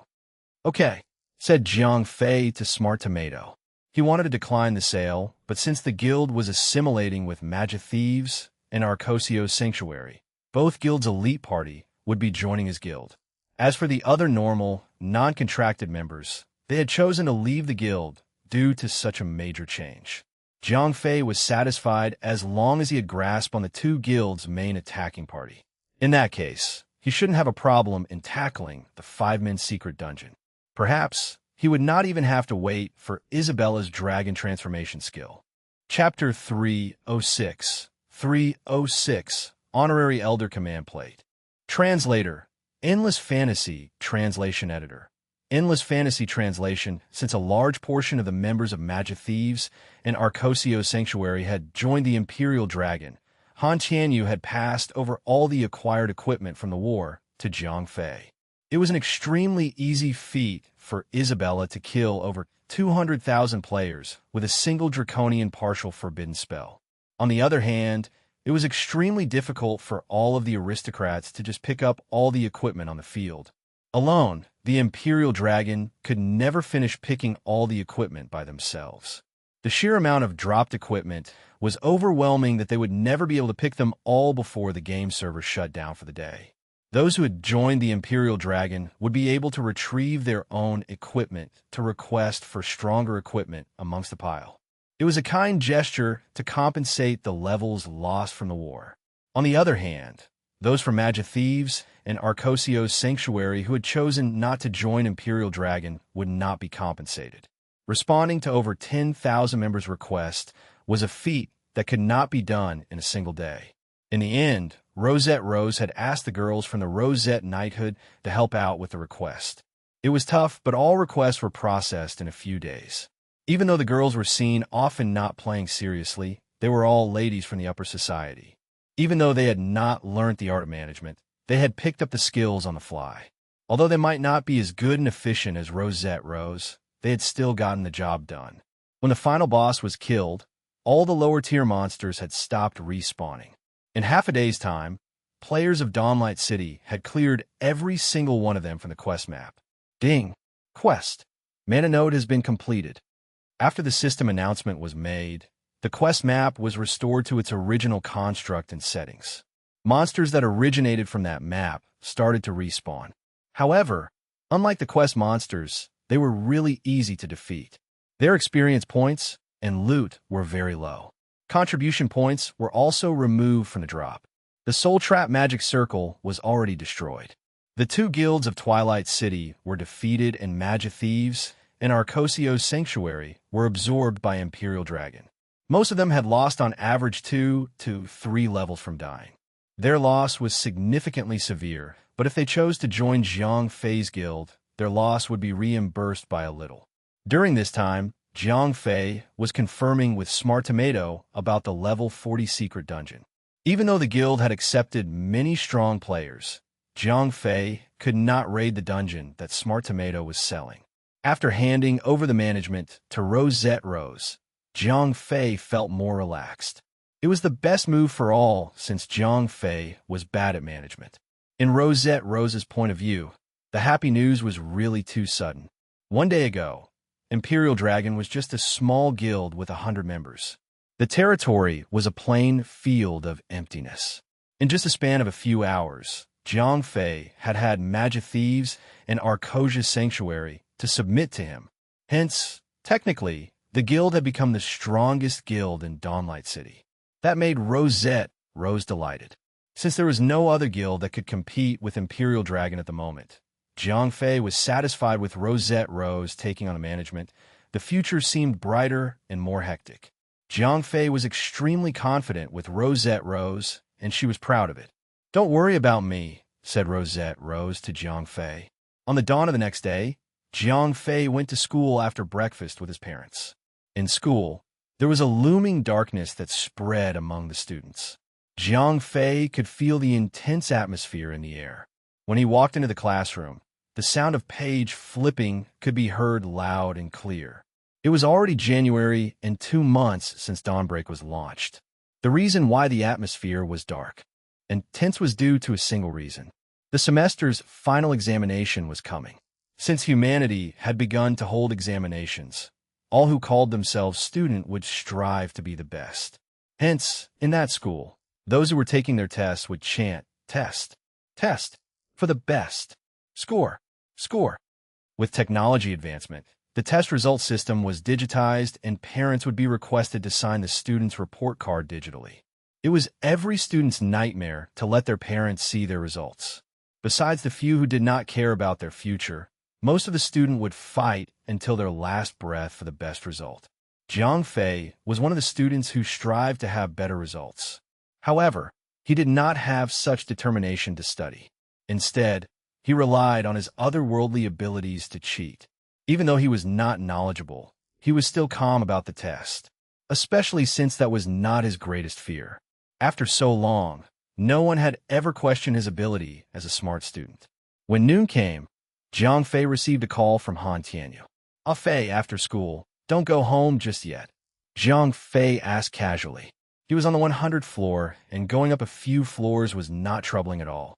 Okay, said Jiang Fei to Smart Tomato. He wanted to decline the sale, but since the guild was assimilating with Magic Thieves and Arcosio's Sanctuary, both guilds' elite party would be joining his guild. As for the other normal, non-contracted members, they had chosen to leave the guild due to such a major change. Jiang Fei was satisfied as long as he had grasp on the two guilds' main attacking party. In that case, he shouldn't have a problem in tackling the 5-man secret dungeon. Perhaps he would not even have to wait for Isabella's dragon transformation skill. Chapter 306. 306. Honorary Elder Command Plate. Translator. Endless Fantasy Translation Editor. Endless Fantasy Translation, since a large portion of the members of Magic Thieves and Arcosio's Sanctuary had joined the Imperial Dragon, Han Tianyu had passed over all the acquired equipment from the war to Jiang Fei. It was an extremely easy feat for Isabella to kill over 200,000 players with a single draconian partial forbidden spell. On the other hand, it was extremely difficult for all of the aristocrats to just pick up all the equipment on the field. Alone, the Imperial Dragon could never finish picking all the equipment by themselves. The sheer amount of dropped equipment was overwhelming that they would never be able to pick them all before the game server shut down for the day. Those who had joined the Imperial Dragon would be able to retrieve their own equipment to request for stronger equipment amongst the pile. It was a kind gesture to compensate the levels lost from the war. On the other hand, those from Magic Thieves and Arcosio's Sanctuary who had chosen not to join Imperial Dragon would not be compensated. Responding to over 10,000 members' request was a feat that could not be done in a single day. In the end, Rosette Rose had asked the girls from the Rosette Knighthood to help out with the request. It was tough, but all requests were processed in a few days. Even though the girls were seen often not playing seriously, they were all ladies from the upper society. Even though they had not learned the art of management, they had picked up the skills on the fly. Although they might not be as good and efficient as Rosette Rose, they had still gotten the job done. When the final boss was killed, all the lower-tier monsters had stopped respawning. In half a day's time, players of Dawnlight City had cleared every single one of them from the quest map. Ding! Quest. Mana node has been completed. After the system announcement was made, the quest map was restored to its original construct and settings. Monsters that originated from that map started to respawn. However, unlike the quest monsters, they were really easy to defeat. Their experience points and loot were very low. Contribution points were also removed from the drop. The Soul Trap Magic Circle was already destroyed. The two guilds of Twilight City were defeated and Magic Thieves and Arcosio's Sanctuary were absorbed by Imperial Dragon. Most of them had lost on average 2 to 3 levels from dying. Their loss was significantly severe, but if they chose to join Jiang Fei's guild, their loss would be reimbursed by a little. During this time, Jiang Fei was confirming with Smart Tomato about the level 40 secret dungeon. Even though the guild had accepted many strong players, Jiang Fei could not raid the dungeon that Smart Tomato was selling. After handing over the management to Rosette Rose, Jiang Fei felt more relaxed. It was the best move for all since Jiang Fei was bad at management. In Rosette Rose's point of view, the happy news was really too sudden. One day ago, Imperial Dragon was just a small guild with 100 members. The territory was a plain field of emptiness. In just a span of a few hours, Jiang Fei had had Magic Thieves and Arcosia's Sanctuary to submit to him. Hence, technically, the guild had become the strongest guild in Dawnlight City. That made Rosette Rose delighted. Since there was no other guild that could compete with Imperial Dragon at the moment, Jiang Fei was satisfied with Rosette Rose taking on the management. The future seemed brighter and more hectic. Jiang Fei was extremely confident with Rosette Rose, and she was proud of it. "Don't worry about me," said Rosette Rose to Jiang Fei. On the dawn of the next day, Jiang Fei went to school after breakfast with his parents. In school, there was a looming darkness that spread among the students. Jiang Fei could feel the intense atmosphere in the air. When he walked into the classroom, the sound of page flipping could be heard loud and clear. It was already January and 2 months since Dawnbreak was launched. The reason why the atmosphere was dark and tense was due to a single reason. The semester's final examination was coming. Since humanity had begun to hold examinations, all who called themselves student would strive to be the best. Hence, in that school, those who were taking their tests would chant, "Test, test, for the best. Score, score." With technology advancement, the test result system was digitized and parents would be requested to sign the student's report card digitally. It was every student's nightmare to let their parents see their results. Besides the few who did not care about their future, most of the student would fight until their last breath for the best result. Jiang Fei was one of the students who strived to have better results. However, he did not have such determination to study. Instead, he relied on his otherworldly abilities to cheat. Even though he was not knowledgeable, he was still calm about the test, especially since that was not his greatest fear. After so long, no one had ever questioned his ability as a smart student. When noon came, Jiang Fei received a call from Han Tianyu. "Ah Fei, after school, don't go home just yet," Jiang Fei asked casually. He was on the 100th floor, and going up a few floors was not troubling at all.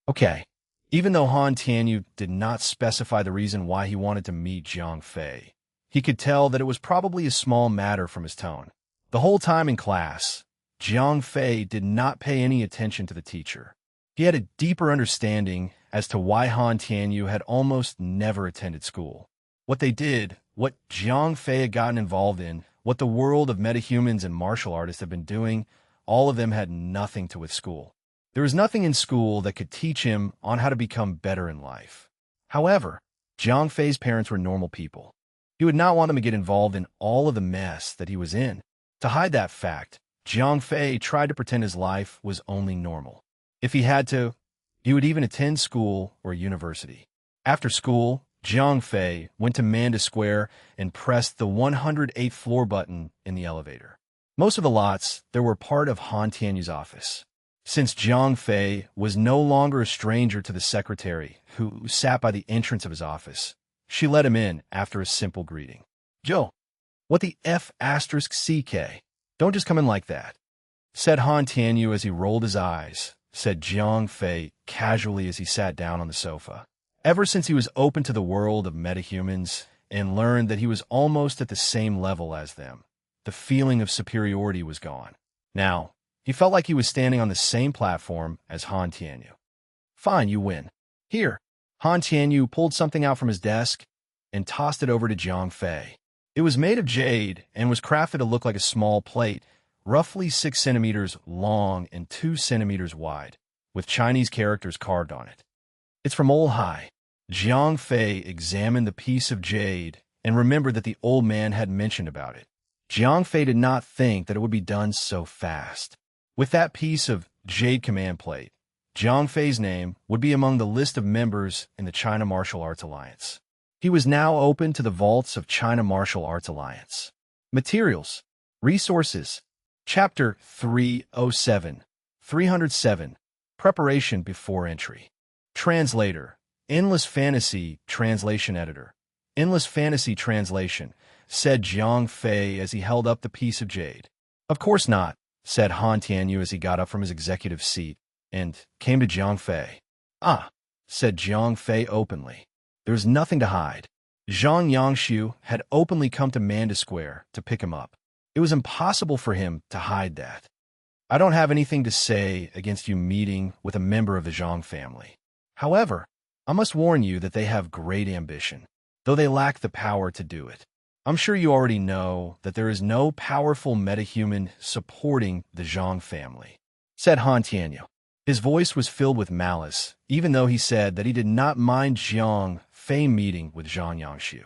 "Okay." Even though Han Tianyu did not specify the reason why he wanted to meet Jiang Fei, he could tell that it was probably a small matter from his tone. The whole time in class, Jiang Fei did not pay any attention to the teacher. He had a deeper understanding as to why Han Tianyu had almost never attended school. What they did, what Jiang Fei had gotten involved in, what the world of metahumans and martial artists have been doing, all of them had nothing to do with school. There was nothing in school that could teach him on how to become better in life. However, Jiang Fei's parents were normal people. He would not want him to get involved in all of the mess that he was in. To hide that fact, Jiang Fei tried to pretend his life was only normal. If he had to, he would even attend school or university. After school, Jiang Fei went to Manda Square and pressed the 108th floor button in the elevator. Most of the lots there were part of Han Tianyu's office. Since Jiang Fei was no longer a stranger to the secretary who sat by the entrance of his office, she let him in after a simple greeting. "Joe, what the F***CK? Don't just come in like that," said Han Tianyu as he rolled his eyes, said Jiang Fei casually as he sat down on the sofa. Ever since he was open to the world of metahumans and learned that he was almost at the same level as them, the feeling of superiority was gone. Now, he felt like he was standing on the same platform as Han Tianyu. "Fine, you win. Here." Han Tianyu pulled something out from his desk and tossed it over to Jiang Fei. It was made of jade and was crafted to look like a small plate, roughly 6 centimeters long and 2 centimeters wide, with Chinese characters carved on it. "It's from Old Hai." Jiang Fei examined the piece of jade and remembered that the old man had mentioned about it. Jiang Fei did not think that it would be done so fast. With that piece of jade command plate, Jiang Fei's name would be among the list of members in the China Martial Arts Alliance. He was now open to the vaults of China Martial Arts Alliance. Materials. Resources. Chapter 307. 307. Preparation before entry. Translator. Endless Fantasy Translation Editor. Endless Fantasy Translation, said Jiang Fei as he held up the piece of jade. "Of course not," said Han Tianyu as he got up from his executive seat and came to Jiang Fei. "Ah," said Jiang Fei openly. There was nothing to hide. Zhang Yangshu had openly come to Manda Square to pick him up. It was impossible for him to hide that. "I don't have anything to say against you meeting with a member of the Zhang family. However, I must warn you that they have great ambition, though they lack the power to do it. I'm sure you already know that there is no powerful metahuman supporting the Zhang family," said Han Tianyu. His voice was filled with malice, even though he said that he did not mind Jiang Fei meeting with Zhang Yangshu.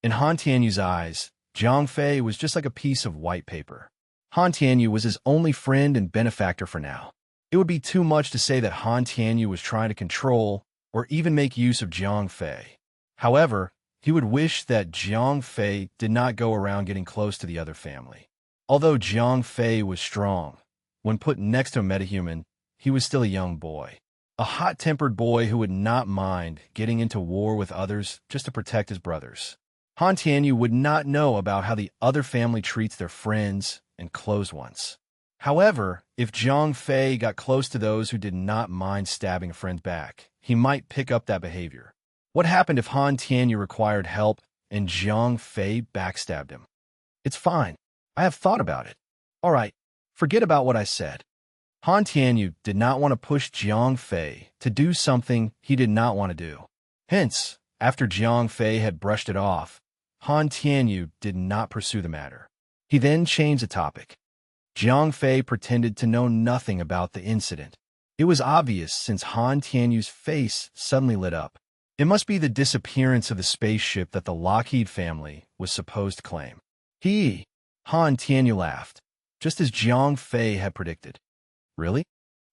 In Han Tianyu's eyes, Jiang Fei was just like a piece of white paper. Han Tianyu was his only friend and benefactor for now. It would be too much to say that Han Tianyu was trying to control or even make use of Jiang Fei. However, he would wish that Jiang Fei did not go around getting close to the other family. Although Jiang Fei was strong, when put next to a metahuman, he was still a young boy. A hot-tempered boy who would not mind getting into war with others just to protect his brothers. Han Tianyu would not know about how the other family treats their friends and close ones. However, if Jiang Fei got close to those who did not mind stabbing a friend's back, he might pick up that behavior. What happened if Han Tianyu required help and Jiang Fei backstabbed him? It's fine. I have thought about it. All right, forget about what I said. Han Tianyu did not want to push Jiang Fei to do something he did not want to do. Hence, after Jiang Fei had brushed it off, Han Tianyu did not pursue the matter. He then changed the topic. Jiang Fei pretended to know nothing about the incident. It was obvious since Han Tianyu's face suddenly lit up. It must be the disappearance of the spaceship that the Lockheed family was supposed to claim. Han Tianyu laughed, just as Jiang Fei had predicted. Really?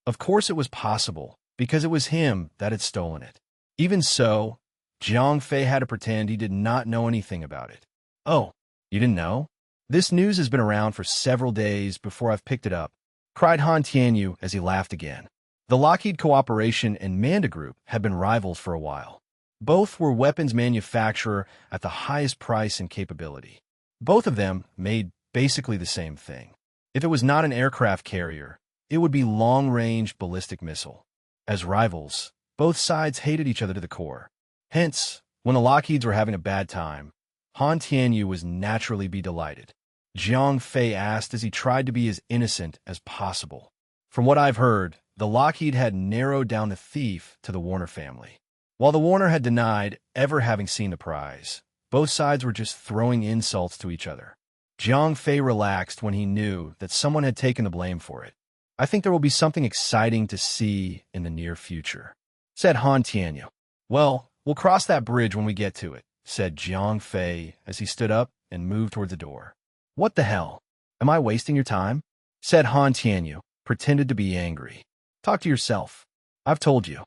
Of course it was possible, because it was him that had stolen it. Even so, Jiang Fei had to pretend he did not know anything about it. Oh, you didn't know? This news has been around for several days before I've picked it up, cried Han Tianyu as he laughed again. The Lockheed Cooperation and Manda Group had been rivals for a while. Both were weapons manufacturer at the highest price and capability. Both of them made basically the same thing. If it was not an aircraft carrier, it would be long-range ballistic missile. As rivals, both sides hated each other to the core. Hence, when the Lockheeds were having a bad time, Han Tianyu was naturally be delighted. Jiang Fei asked as he tried to be as innocent as possible. From what I've heard, the Lockheed had narrowed down the thief to the Warner family. While the Warner had denied ever having seen the prize, both sides were just throwing insults to each other. Jiang Fei relaxed when he knew that someone had taken the blame for it. I think there will be something exciting to see in the near future, said Han Tianyu. Well, we'll cross that bridge when we get to it, said Jiang Fei as he stood up and moved toward the door. What the hell? Am I wasting your time? Said Han Tianyu, pretended to be angry. Talk to yourself. I've told you,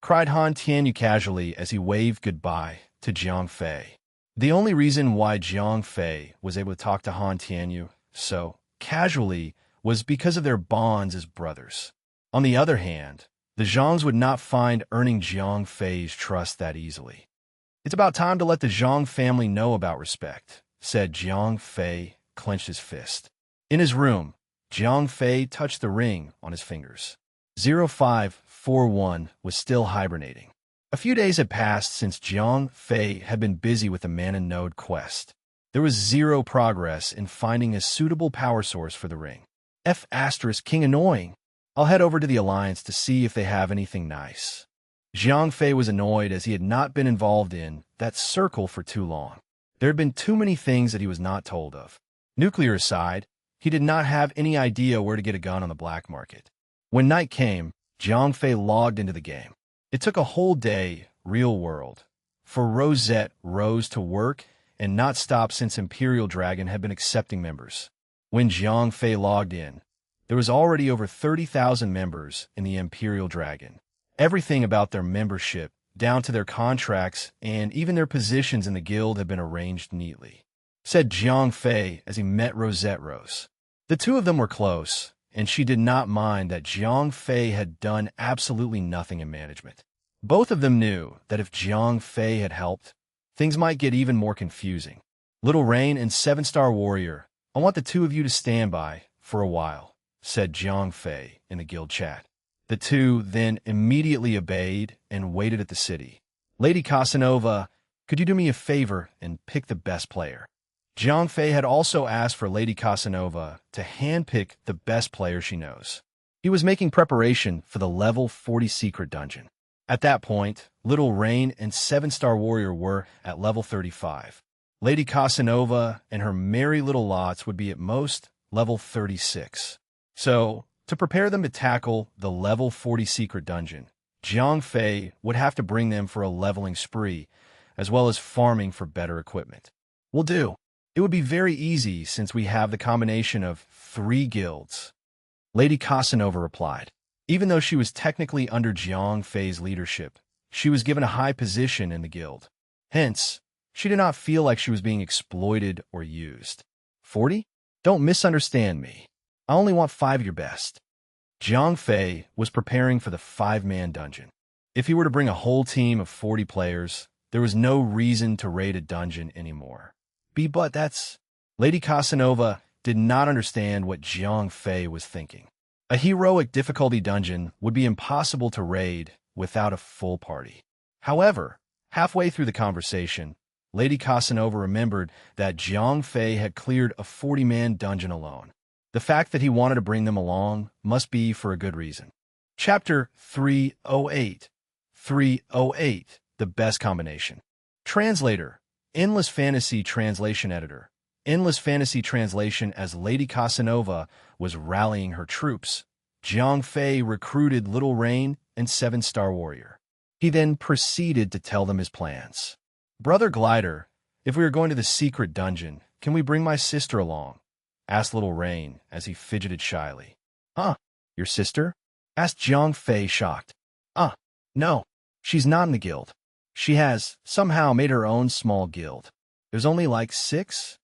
cried Han Tianyu casually as he waved goodbye to Jiang Fei. The only reason why Jiang Fei was able to talk to Han Tianyu so casually was because of their bonds as brothers. On the other hand, the Zhangs would not find earning Jiang Fei's trust that easily. It's about time to let the Zhang family know about respect, said Jiang Fei, clenched his fist. In his room, Jiang Fei touched the ring on his fingers. 0541 was still hibernating. A few days had passed since Jiang Fei had been busy with the Mana Node quest. There was zero progress in finding a suitable power source for the ring. King annoying. I'll head over to the Alliance to see if they have anything nice. Jiang Fei was annoyed as he had not been involved in that circle for too long. There had been too many things that he was not told of. Nuclear aside, he did not have any idea where to get a gun on the black market. When night came, Jiang Fei logged into the game. It took a whole day, real world, for Rosette Rose to work and not stop since Imperial Dragon had been accepting members. When Jiang Fei logged in, there was already over 30,000 members in the Imperial Dragon. Everything about their membership, down to their contracts and even their positions in the guild had been arranged neatly, said Jiang Fei as he met Rosette Rose. The two of them were close, and she did not mind that Jiang Fei had done absolutely nothing in management. Both of them knew that if Jiang Fei had helped, things might get even more confusing. Little Rain and 7-Star Warrior, I want the two of you to stand by for a while, said Jiang Fei in the guild chat. The two then immediately obeyed and waited at the city. Lady Casanova, could you do me a favor and pick the best player? Jiang Fei had also asked for Lady Casanova to handpick the best player she knows. He was making preparation for the level 40 secret dungeon. At that point, Little Rain and 7-Star Warrior were at level 35. Lady Casanova and her merry little lots would be at most level 36. So, to prepare them to tackle the level 40 secret dungeon, Jiang Fei would have to bring them for a leveling spree, as well as farming for better equipment. Will do. It would be very easy since we have the combination of 3 guilds. Lady Casanova replied. Even though she was technically under Jiang Fei's leadership, she was given a high position in the guild. Hence, she did not feel like she was being exploited or used. 40? Don't misunderstand me. I only want 5 of your best. Jiang Fei was preparing for the 5-man dungeon. If he were to bring a whole team of 40 players, there was no reason to raid a dungeon anymore. But that's... Lady Casanova did not understand what Jiang Fei was thinking. A heroic difficulty dungeon would be impossible to raid without a full party. However, halfway through the conversation, Lady Casanova remembered that Jiang Fei had cleared a 40-man dungeon alone. The fact that he wanted to bring them along must be for a good reason. Chapter 308. 308. The best combination. Translator. Endless Fantasy Translation Editor. Endless Fantasy Translation. As Lady Casanova was rallying her troops, Jiang Fei recruited Little Rain and 7-Star Warrior. He then proceeded to tell them his plans. Brother Glider, if we are going to the secret dungeon, can we bring my sister along? Asked Little Rain as he fidgeted shyly. Huh? Your sister? Asked Jiang Fei, shocked. No. She's not in the guild. She has somehow made her own small guild. There's only like 6?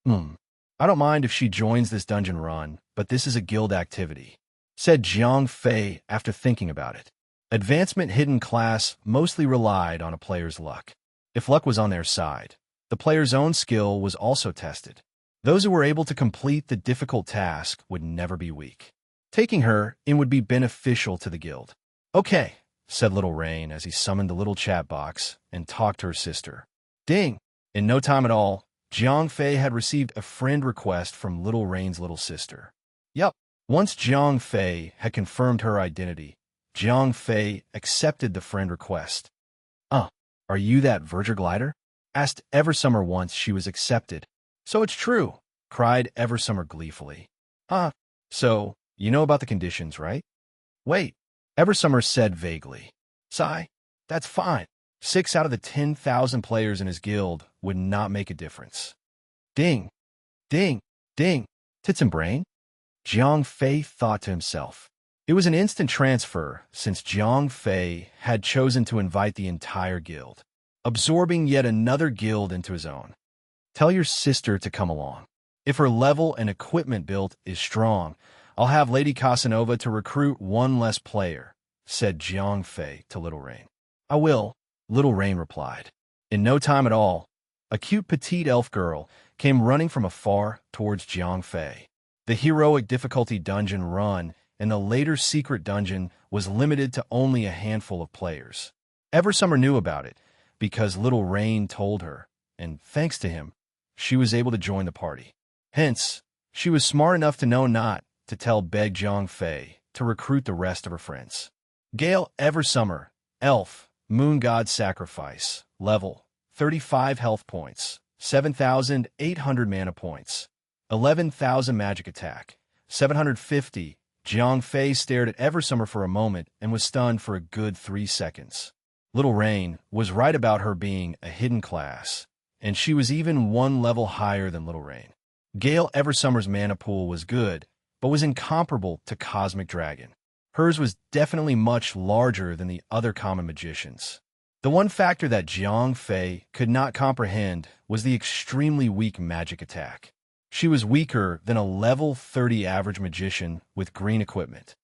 I don't mind if she joins this dungeon run, but this is a guild activity, said Jiang Fei after thinking about it. Advancement hidden class mostly relied on a player's luck. If luck was on their side, the player's own skill was also tested. Those who were able to complete the difficult task would never be weak. Taking her in would be beneficial to the guild. Okay, said Little Rain as he summoned the little chat box and talked to her sister. Ding! In no time at all, Jiang Fei had received a friend request from Little Rain's little sister. Yup. Once Jiang Fei had confirmed her identity, Jiang Fei accepted the friend request. Are you that Verger Glider? Asked Eversummer once she was accepted. So it's true, cried Eversummer gleefully. So, you know about the conditions, right? Wait, Eversummer said vaguely. Sigh, that's fine. 6 out of the 10,000 players in his guild would not make a difference. Ding, ding, ding, tits and brain? Jiang Fei thought to himself. It was an instant transfer since Jiang Fei had chosen to invite the entire guild, absorbing yet another guild into his own. Tell your sister to come along. If her level and equipment build is strong, I'll have Lady Casanova to recruit 1 less player, said Jiang Fei to Little Rain. I will, Little Rain replied. In no time at all, a cute petite elf girl came running from afar towards Jiang Fei. The heroic difficulty dungeon run and the later secret dungeon was limited to only a handful of players. Eversummer knew about it because Little Rain told her, and thanks to him, she was able to join the party. Hence, she was smart enough to know not to tell Beg Jiang Fei to recruit the rest of her friends. Gale Eversummer, Elf, Moon God Sacrifice, level, 35 health points, 7,800 mana points, 11,000 magic attack, 750. Jiang Fei stared at Eversummer for a moment and was stunned for a good 3 seconds. Little Rain was right about her being a hidden class, and she was even 1 level higher than Little Rain. Gale Eversummer's mana pool was good, but was incomparable to Cosmic Dragon. Hers was definitely much larger than the other common magicians. The one factor that Jiang Fei could not comprehend was the extremely weak magic attack. She was weaker than a level 30 average magician with green equipment.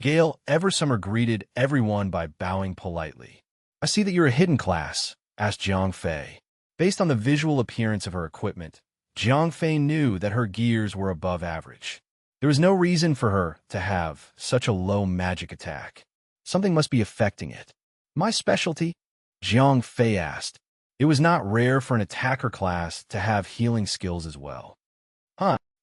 Gale Eversummer greeted everyone by bowing politely. I see that you're a hidden class, asked Jiang Fei. Based on the visual appearance of her equipment, Jiang Fei knew that her gears were above average. There was no reason for her to have such a low magic attack. Something must be affecting it. My specialty? Jiang Fei asked. It was not rare for an attacker class to have healing skills as well.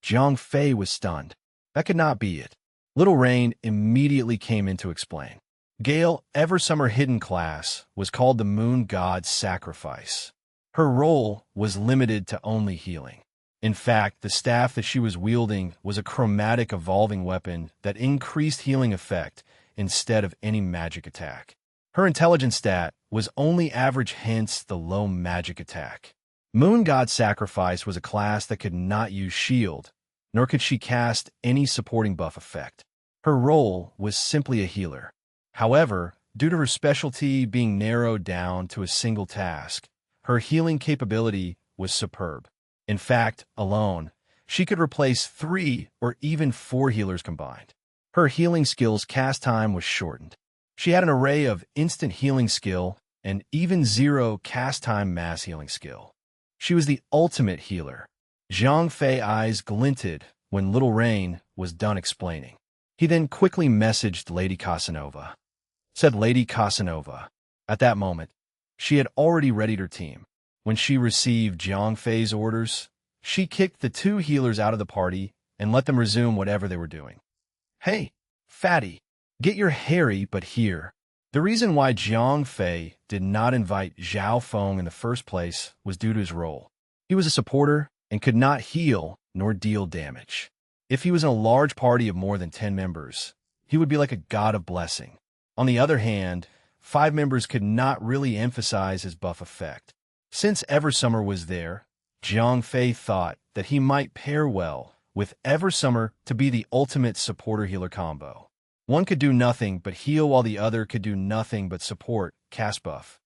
Jiang Fei was stunned. That could not be it. Little Rain immediately came in to explain. Gale Eversummer hidden class was called the Moon God Sacrifice. Her role was limited to only healing. In fact, the staff that she was wielding was a chromatic evolving weapon that increased healing effect instead of any magic attack. Her intelligence stat was only average, hence the low magic attack. Moon God Sacrifice was a class that could not use shield, nor could she cast any supporting buff effect. Her role was simply a healer. However, due to her specialty being narrowed down to a single task, her healing capability was superb. In fact, alone, she could replace 3 or even 4 healers combined. Her healing skill's cast time was shortened. She had an array of instant healing skill and even 0 cast time mass healing skill. She was the ultimate healer. Zhang Fei's eyes glinted when Little Rain was done explaining. He then quickly messaged Lady Casanova. Said Lady Casanova. At that moment, she had already readied her team. When she received Zhang Fei's orders, she kicked the 2 healers out of the party and let them resume whatever they were doing. Hey, fatty, get your hairy butt here. The reason why Zhang Fei did not invite Zhao Feng in the first place was due to his role. He was a supporter and could not heal nor deal damage. If he was in a large party of more than 10 members, he would be like a god of blessing. On the other hand, 5 members could not really emphasize his buff effect. Since Eversummer was there, Zhang Fei thought that he might pair well with Eversummer to be the ultimate supporter-healer combo. One could do nothing but heal while the other could do nothing but support, cast buff.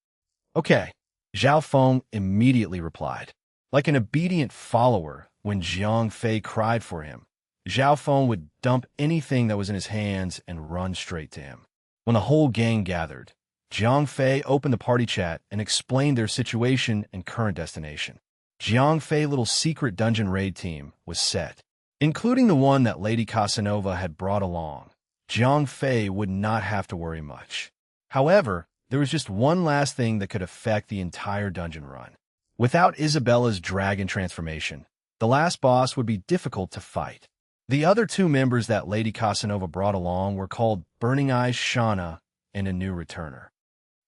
Okay, Zhao Feng immediately replied. Like an obedient follower, when Zhang Fei cried for him, Zhao Feng would dump anything that was in his hands and run straight to him. When the whole gang gathered, Zhang Fei opened the party chat and explained their situation and current destination. Zhang Fei's little secret dungeon raid team was set, including the one that Lady Casanova had brought along. Zhang Fei would not have to worry much. However, there was just one last thing that could affect the entire dungeon run. Without Isabella's dragon transformation, the last boss would be difficult to fight. The other 2 members that Lady Casanova brought along were called Burning Eyes Shauna and a new returner.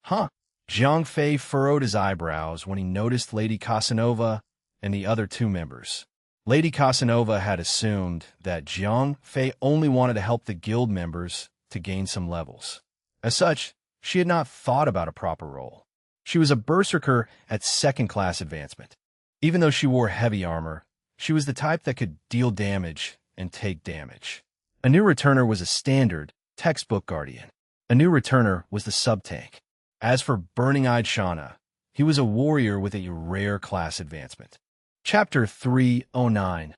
Huh? Zhang Fei furrowed his eyebrows when he noticed Lady Casanova and the other 2 members. Lady Casanova had assumed that Zhang Fei only wanted to help the guild members to gain some levels. As such, she had not thought about a proper role. She was a berserker at 2nd class advancement. Even though she wore heavy armor, she was the type that could deal damage and take damage. A new returner was a standard, textbook guardian. A new returner was the sub-tank. As for Burning-Eyed Shauna, he was a warrior with a rare class advancement. Chapter 309.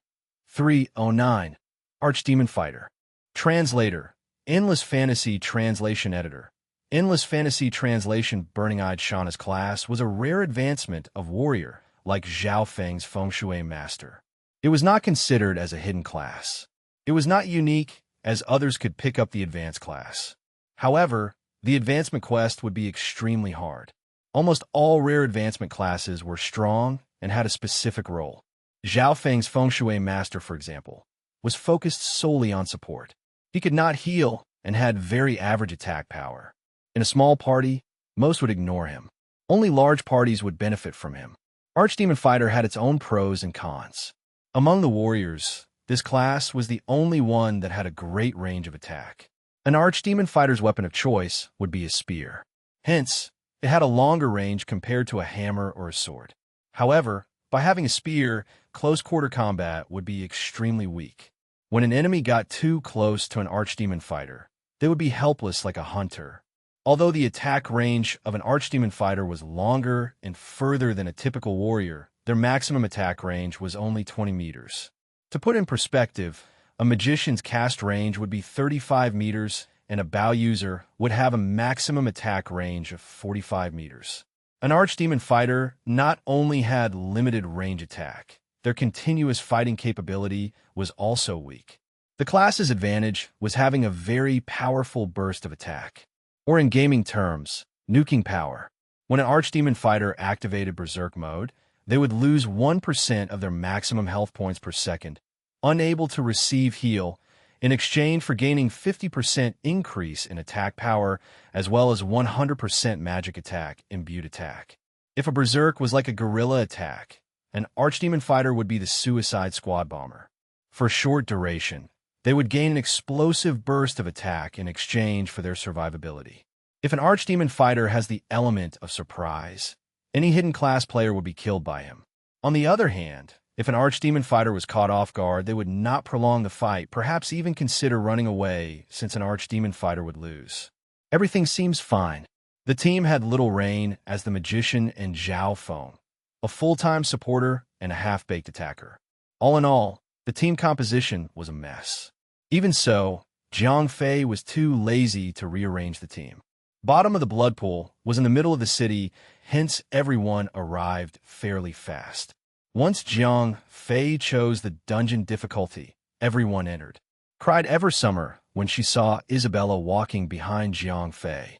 309. Archdemon Fighter. Translator. Endless Fantasy Translation Editor. Endless Fantasy Translation. Burning-Eyed Shauna's class was a rare advancement of warrior, like Zhao Feng's Feng Shui Master. It was not considered as a hidden class. It was not unique, as others could pick up the advanced class. However, the advancement quest would be extremely hard. Almost all rare advancement classes were strong and had a specific role. Zhao Feng's Feng Shui Master, for example, was focused solely on support. He could not heal and had very average attack power. In a small party, most would ignore him. Only large parties would benefit from him. Archdemon Fighter had its own pros and cons. Among the warriors, this class was the only one that had a great range of attack. An Archdemon Fighter's weapon of choice would be a spear. Hence, it had a longer range compared to a hammer or a sword. However, by having a spear, close-quarter combat would be extremely weak. When an enemy got too close to an Archdemon Fighter, they would be helpless like a hunter. Although the attack range of an Archdemon Fighter was longer and further than a typical warrior, their maximum attack range was only 20 meters. To put in perspective, a magician's cast range would be 35 meters, and a bow user would have a maximum attack range of 45 meters. An Archdemon Fighter not only had limited range attack, their continuous fighting capability was also weak. The class's advantage was having a very powerful burst of attack, or in gaming terms, nuking power. When an Archdemon Fighter activated Berserk mode, they would lose 1% of their maximum health points per second, unable to receive heal, in exchange for gaining 50% increase in attack power as well as 100% magic attack imbued attack. If a Berserk was like a guerrilla attack, an Archdemon Fighter would be the Suicide Squad Bomber. For a short duration, they would gain an explosive burst of attack in exchange for their survivability. If an archdemon fighter has the element of surprise, any hidden class player would be killed by him. On the other hand, if an archdemon fighter was caught off guard, they would not prolong the fight, perhaps even consider running away, since an archdemon fighter would lose. Everything seems fine. The team had Little Rain as the magician and Zhao Feng, a full-time supporter and a half-baked attacker. All in all, the team composition was a mess. Even so, Jiang Fei was too lazy to rearrange the team. Bottom of the blood pool was in the middle of the city, hence everyone arrived fairly fast. Once Jiang Fei chose the dungeon difficulty, everyone entered. Cried Eversummer when she saw Isabella walking behind Jiang Fei.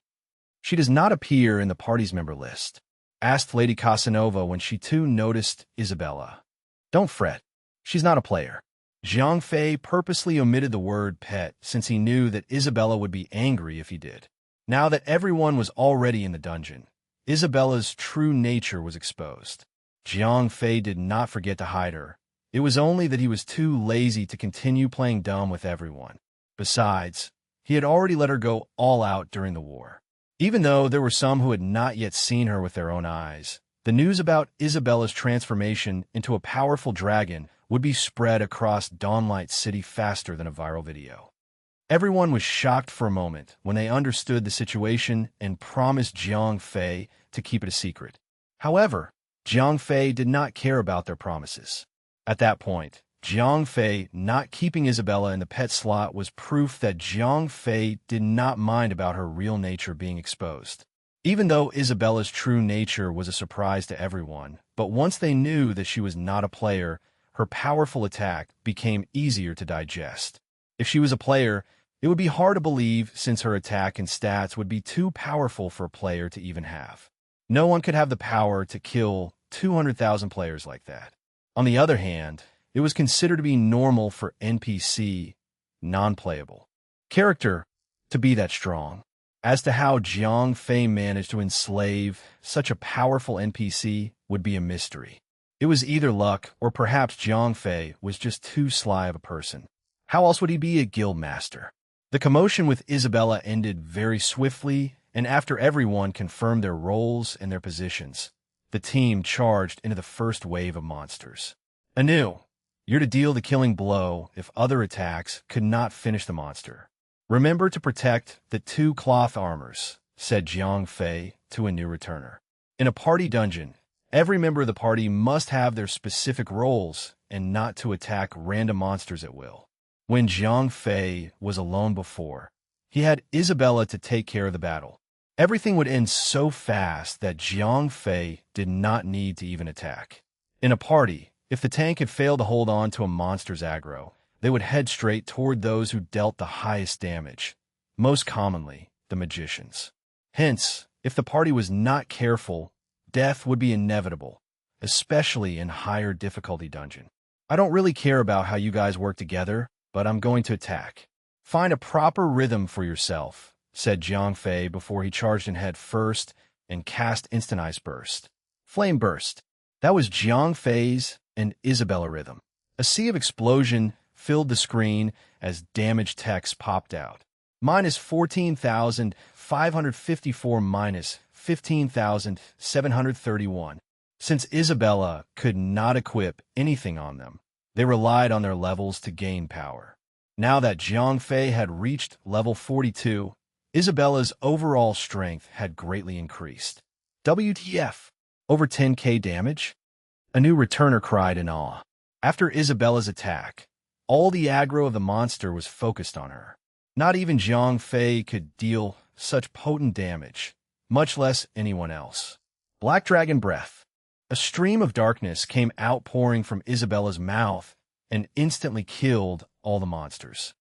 She does not appear in the party's member list, asked Lady Casanova when she too noticed Isabella. Don't fret, she's not a player. Jiang Fei purposely omitted the word pet since he knew that Isabella would be angry if he did. Now that everyone was already in the dungeon, Isabella's true nature was exposed. Jiang Fei did not forget to hide her. It was only that he was too lazy to continue playing dumb with everyone. Besides, he had already let her go all out during the war. Even though there were some who had not yet seen her with their own eyes, the news about Isabella's transformation into a powerful dragon would be spread across Dawnlight City faster than a viral video. Everyone was shocked for a moment when they understood the situation and promised Jiang Fei to keep it a secret. However, Jiang Fei did not care about their promises. At that point, Jiang Fei not keeping Isabella in the pet slot was proof that Jiang Fei did not mind about her real nature being exposed. Even though Isabella's true nature was a surprise to everyone, but once they knew that she was not a player, her powerful attack became easier to digest. If she was a player, it would be hard to believe since her attack and stats would be too powerful for a player to even have. No one could have the power to kill 200,000 players like that. On the other hand, it was considered to be normal for NPC, non-playable character, to be that strong. As to how Jiang Fei managed to enslave such a powerful NPC would be a mystery. It was either luck or perhaps Jiang Fei was just too sly of a person. How else would he be a guild master? The commotion with Isabella ended very swiftly, and after everyone confirmed their roles and their positions, the team charged into the first wave of monsters. Anu, you're to deal the killing blow if other attacks could not finish the monster. Remember to protect the 2 cloth armors, said Jiang Fei to a new returner. In a party dungeon, every member of the party must have their specific roles and not to attack random monsters at will. When Jiang Fei was alone before, he had Isabella to take care of the battle. Everything would end so fast that Jiang Fei did not need to even attack. In a party, if the tank had failed to hold on to a monster's aggro, they would head straight toward those who dealt the highest damage, most commonly the magicians. Hence, if the party was not careful, death would be inevitable, especially in higher difficulty dungeon. I don't really care about how you guys work together, but I'm going to attack. Find a proper rhythm for yourself, said Jiang Fei before he charged in head first and cast Instant Ice Burst. Flame Burst. That was Jiang Fei's and Isabella rhythm. A sea of explosion filled the screen as damage text popped out. Minus 14,554 minus 15,731. Since Isabella could not equip anything on them, they relied on their levels to gain power. Now that Jiang Fei had reached level 42, Isabella's overall strength had greatly increased. WTF? Over 10k damage? A new returner cried in awe. After Isabella's attack, all the aggro of the monster was focused on her. Not even Jiang Fei could deal such potent damage, much less anyone else. Black Dragon Breath. A stream of darkness came outpouring from Isabella's mouth and instantly killed all the monsters.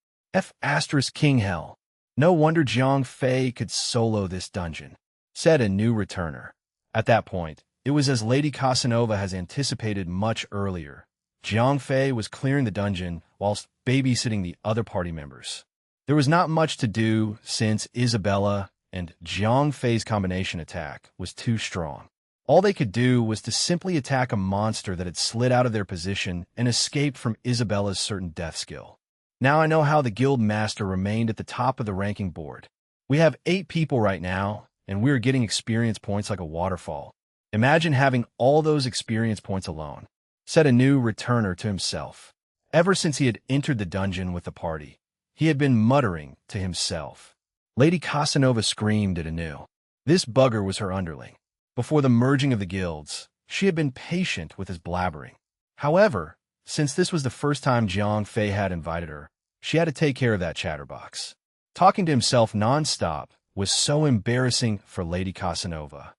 King Hell. No wonder Jiang Fei could solo this dungeon, said a new returner. At that point, it was as Lady Casanova has anticipated much earlier. Jiang Fei was clearing the dungeon whilst babysitting the other party members. There was not much to do since Isabella and Jiang Fei's combination attack was too strong. All they could do was to simply attack a monster that had slid out of their position and escaped from Isabella's certain death skill. Now I know how the guild master remained at the top of the ranking board. We have 8 people right now, and we're getting experience points like a waterfall. Imagine having all those experience points alone," said a new returner to himself. Ever since he had entered the dungeon with the party, he had been muttering to himself. Lady Casanova screamed at Anu. This bugger was her underling. Before the merging of the guilds, she had been patient with his blabbering. However, since this was the first time Jiang Fei had invited her, she had to take care of that chatterbox. Talking to himself non-stop was so embarrassing for Lady Casanova.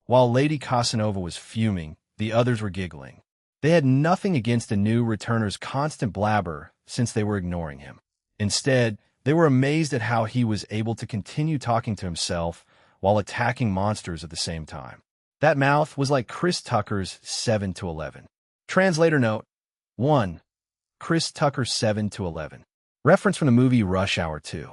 While Lady Casanova was fuming, the others were giggling. They had nothing against the new returner's constant blabber since they were ignoring him. Instead, they were amazed at how he was able to continue talking to himself while attacking monsters at the same time. That mouth was like Chris Tucker's 7 to 11. Translator note: 1. Chris Tucker 7 to 11. Reference from the movie Rush Hour 2.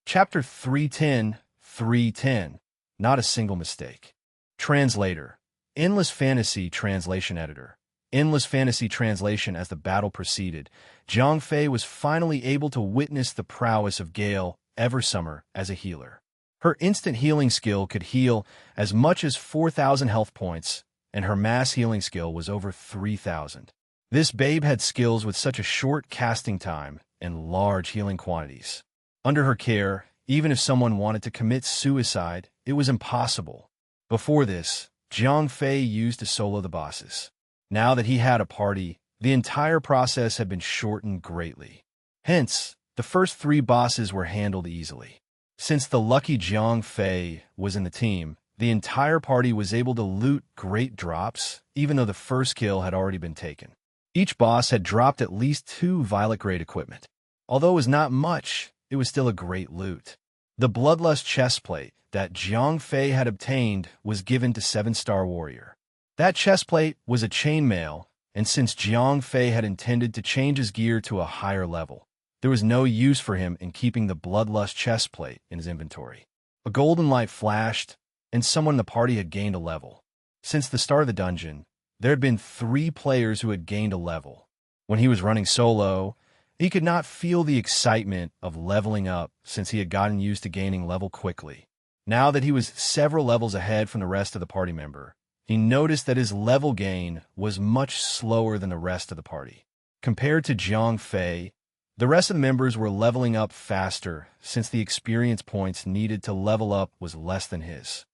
Chapter 310, 310. Not a single mistake. Translator: Endless Fantasy Translation Editor. Endless Fantasy Translation. As the battle proceeded, Jiang Fei was finally able to witness the prowess of Gale Eversummer as a healer. Her instant healing skill could heal as much as 4,000 health points, and her mass healing skill was over 3,000. This babe had skills with such a short casting time and large healing quantities. Under her care, even if someone wanted to commit suicide, it was impossible. Before this, Jiang Fei used to solo the bosses. Now that he had a party, the entire process had been shortened greatly. Hence, the first 3 bosses were handled easily. Since the lucky Jiang Fei was in the team, the entire party was able to loot great drops, even though the first kill had already been taken. Each boss had dropped at least 2 violet-grade equipment. Although it was not much, it was still a great loot. The Bloodlust chestplate that Jiang Fei had obtained was given to 7-star warrior. That chestplate was a chainmail, and since Jiang Fei had intended to change his gear to a higher level, there was no use for him in keeping the Bloodlust chestplate in his inventory. A golden light flashed, and someone in the party had gained a level. Since the start of the dungeon, there had been 3 players who had gained a level. When he was running solo, he could not feel the excitement of leveling up since he had gotten used to gaining level quickly. Now that he was several levels ahead from the rest of the party member, he noticed that his level gain was much slower than the rest of the party. Compared to Jiang Fei, the rest of the members were leveling up faster since the experience points needed to level up was less than his.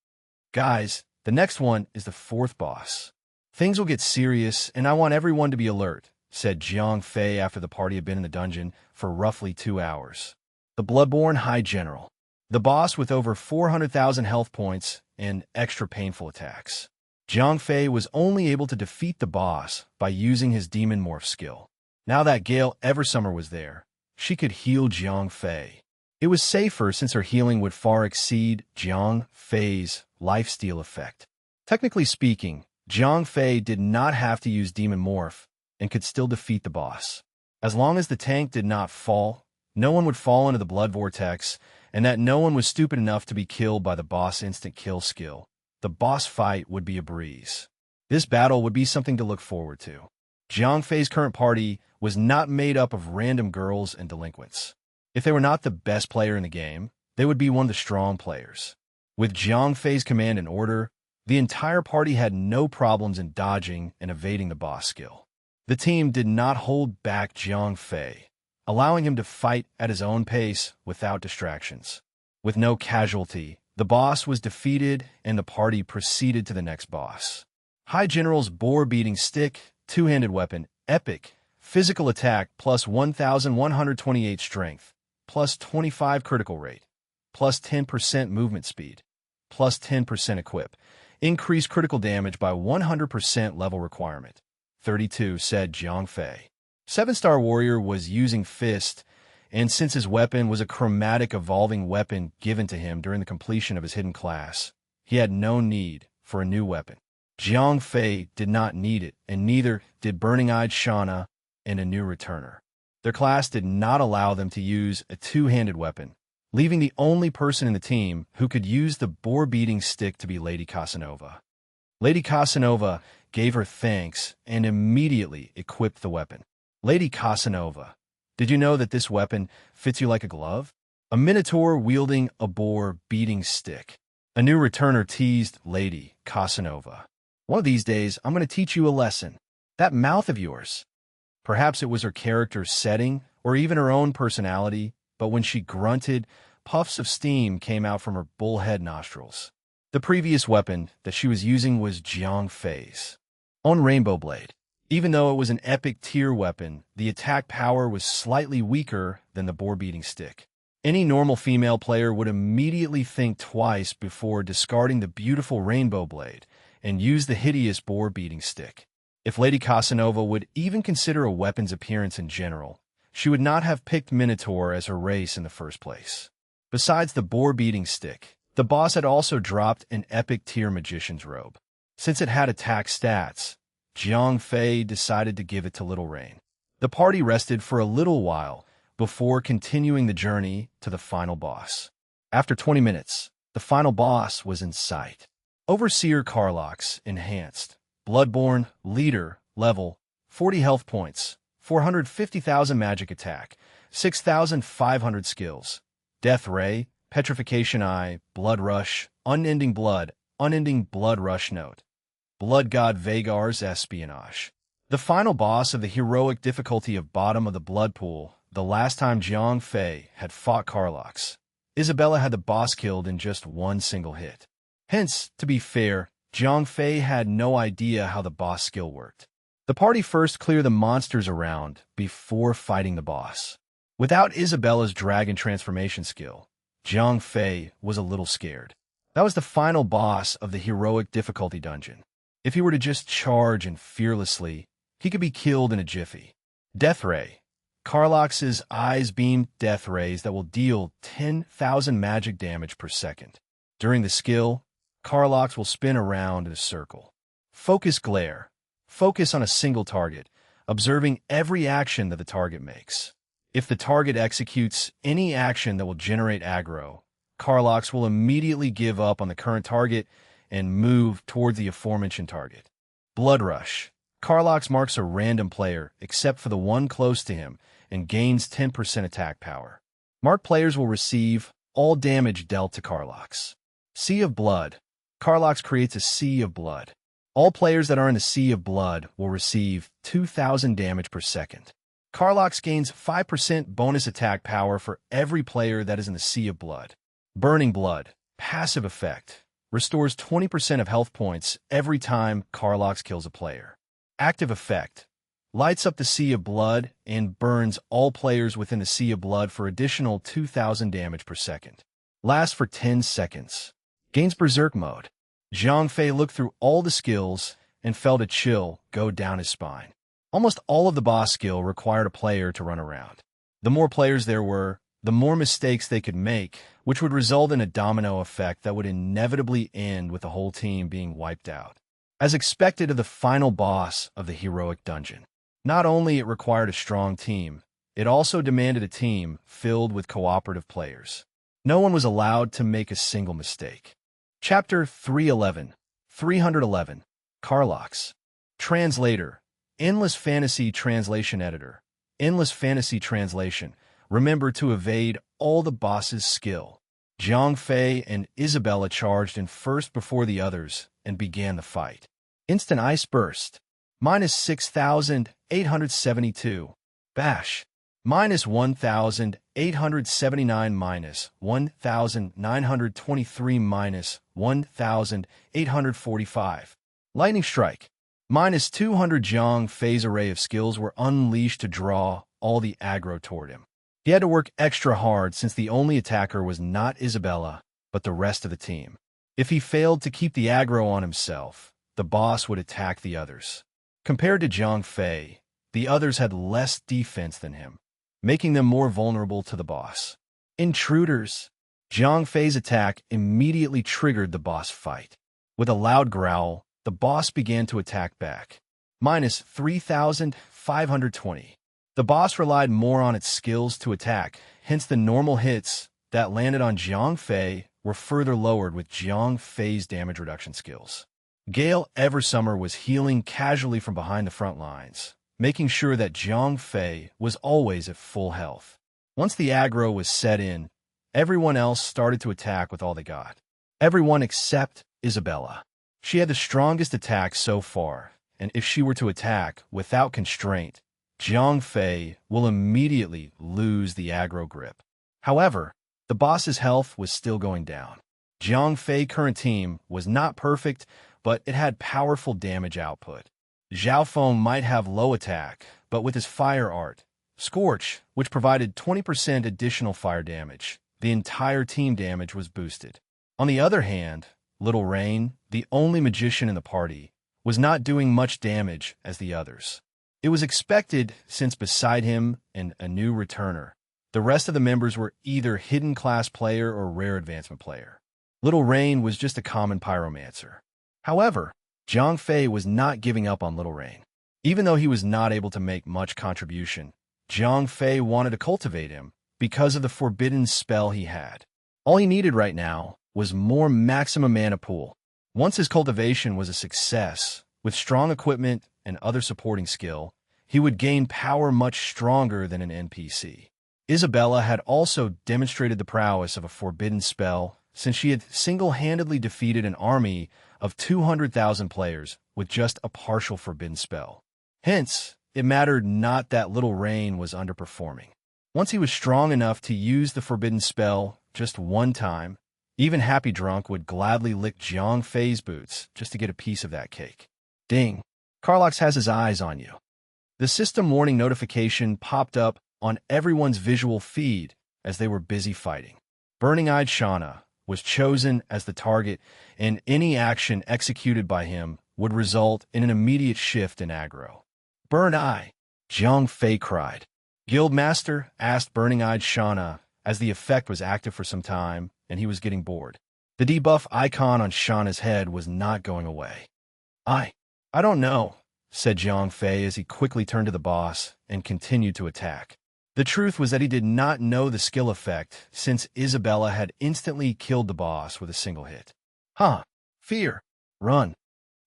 Guys, the next one is the 4th boss. Things will get serious, and I want everyone to be alert, said Jiang Fei after the party had been in the dungeon for roughly 2 hours. The Bloodborne High General. The boss with over 400,000 health points and extra painful attacks. Jiang Fei was only able to defeat the boss by using his Demon Morph skill. Now that Gale Eversummer was there, she could heal Jiang Fei. It was safer since her healing would far exceed Jiang Fei's lifesteal effect. Technically speaking, Jiang Fei did not have to use Demon Morph and could still defeat the boss. As long as the tank did not fall, no one would fall into the blood vortex, and that no one was stupid enough to be killed by the boss instant kill skill, the boss fight would be a breeze. This battle would be something to look forward to. Jiang Fei's current party was not made up of random girls and delinquents. If they were not the best player in the game, they would be one of the strong players. With Jiang Fei's command and order, the entire party had no problems in dodging and evading the boss skill. The team did not hold back Jiang Fei, allowing him to fight at his own pace without distractions. With no casualty, the boss was defeated and the party proceeded to the next boss. High General's Boar-Beating Stick, 2-handed weapon, epic, physical attack plus 1,128 strength, plus 25 critical rate, plus 10% movement speed, plus 10% equip, increase critical damage by 100% level requirement. 32, said Jiang Fei. 7-star warrior was using fist, and since his weapon was a chromatic evolving weapon given to him during the completion of his hidden class, he had no need for a new weapon. Jiang Fei did not need it, and neither did Burning-Eyed Shauna and a new returner. Their class did not allow them to use a 2-handed weapon, leaving the only person in the team who could use the boar-beating stick to be Lady Casanova. Lady Casanova gave her thanks and immediately equipped the weapon. Lady Casanova, did you know that this weapon fits you like a glove? A minotaur wielding a boar beating stick. A new returner teased Lady Casanova. One of these days, I'm going to teach you a lesson. That mouth of yours. Perhaps it was her character's setting, or even her own personality, but when she grunted, puffs of steam came out from her bullhead nostrils. The previous weapon that she was using was Jiang Fei's own Rainbow Blade. Even though it was an epic tier weapon, the attack power was slightly weaker than the boar-beating stick. Any normal female player would immediately think twice before discarding the beautiful Rainbow Blade and use the hideous boar-beating stick. If Lady Casanova would even consider a weapon's appearance in general, she would not have picked Minotaur as her race in the first place. Besides the boar-beating stick, the boss had also dropped an epic tier magician's robe. Since it had attack stats, Jiang Fei decided to give it to Little Rain. The party rested for a little while before continuing the journey to the final boss. After 20 minutes, the final boss was in sight. Overseer Carlox Enhanced. Bloodborne, Leader, Level, 40 health points, 450,000 magic attack, 6,500 skills. Death Ray, Petrification Eye, Blood Rush, Unending Blood Rush Note. Blood God Vagar's Espionage. The final boss of the heroic difficulty of Bottom of the Blood Pool. The last time Jiang Fei had fought Carlox, Isabella had the boss killed in just one single hit. Hence, to be fair, Jiang Fei had no idea how the boss skill worked. The party first cleared the monsters around before fighting the boss. Without Isabella's dragon transformation skill, Jiang Fei was a little scared. That was the final boss of the heroic difficulty dungeon. If he were to just charge and fearlessly, he could be killed in a jiffy. Death Ray. Carlox's eyes beam death rays that will deal 10,000 magic damage per second. During the skill, Carlox will spin around in a circle. Focus Glare. Focus on a single target, observing every action that the target makes. If the target executes any action that will generate aggro, Carlox will immediately give up on the current target and move towards the aforementioned target. Blood Rush. Carlox marks a random player, except for the one close to him, and gains 10% attack power. Marked players will receive all damage dealt to Carlox. Sea of Blood. Carlox creates a Sea of Blood. All players that are in the Sea of Blood will receive 2,000 damage per second. Carlox gains 5% bonus attack power for every player that is in the Sea of Blood. Burning Blood. Passive effect. Restores 20% of health points every time Carlox kills a player. Active effect. Lights up the Sea of Blood and burns all players within the Sea of Blood for additional 2,000 damage per second. Lasts for 10 seconds. Gains Berserk Mode. Jiang Fei looked through all the skills and felt a chill go down his spine. Almost all of the boss skill required a player to run around. The more players there were, the more mistakes they could make, which would result in a domino effect that would inevitably end with the whole team being wiped out. As expected of the final boss of the heroic dungeon, not only it required a strong team, it also demanded a team filled with cooperative players. No one was allowed to make a single mistake. Chapter 311. Carlox. Translator. Endless Fantasy Translation Editor. Endless Fantasy Translation. Remember to evade all the boss's skill. Jiang Fei and Isabella charged in first before the others and began the fight. Instant Ice Burst. Minus 6,872. Bash. Minus 1,879 minus 1,923 minus 1,845. Lightning Strike. Minus 200. Jiang Fei's array of skills were unleashed to draw all the aggro toward him. He had to work extra hard since the only attacker was not Isabella, but the rest of the team. If he failed to keep the aggro on himself, the boss would attack the others. Compared to Jiang Fei, the others had less defense than him, making them more vulnerable to the boss. Intruders. Jiang Fei's attack immediately triggered the boss fight. With a loud growl, the boss began to attack back. Minus 3,520. The boss relied more on its skills to attack, hence the normal hits that landed on Jiang Fei were further lowered with Jiang Fei's damage reduction skills. Gale Eversummer was healing casually from behind the front lines, making sure that Jiang Fei was always at full health. Once the aggro was set in, everyone else started to attack with all they got. Everyone except Isabella. She had the strongest attack so far, and if she were to attack without constraint, Jiang Fei will immediately lose the aggro grip. However, the boss's health was still going down. Jiang Fei's current team was not perfect, but it had powerful damage output. Zhao Feng might have low attack, but with his fire art, Scorch, which provided 20% additional fire damage, the entire team damage was boosted. On the other hand, Little Rain, the only magician in the party, was not doing much damage as the others. It was expected since beside him and a new returner, the rest of the members were either hidden class player or rare advancement player. Little Rain was just a common pyromancer. However, Jiang Fei was not giving up on Little Rain. Even though he was not able to make much contribution, Jiang Fei wanted to cultivate him because of the forbidden spell he had. All he needed right now was more maximum mana pool. Once his cultivation was a success, with strong equipment and other supporting skill, he would gain power much stronger than an NPC. Isabella had also demonstrated the prowess of a forbidden spell since she had single-handedly defeated an army of 200,000 players with just a partial forbidden spell. Hence, it mattered not that Little Rain was underperforming. Once he was strong enough to use the forbidden spell just one time, even Happy Drunk would gladly lick Jiang Fei's boots just to get a piece of that cake. Ding! Carlox has his eyes on you. The system warning notification popped up on everyone's visual feed as they were busy fighting. Burning-Eyed Shauna was chosen as the target, and any action executed by him would result in an immediate shift in aggro. Burn Eye! Jiang Fei cried. Guildmaster asked Burning-Eyed Shauna as the effect was active for some time and he was getting bored. The debuff icon on Shauna's head was not going away. I don't know, said Jiang Fei as he quickly turned to the boss and continued to attack. The truth was that he did not know the skill effect since Isabella had instantly killed the boss with a single hit. Fear. Run.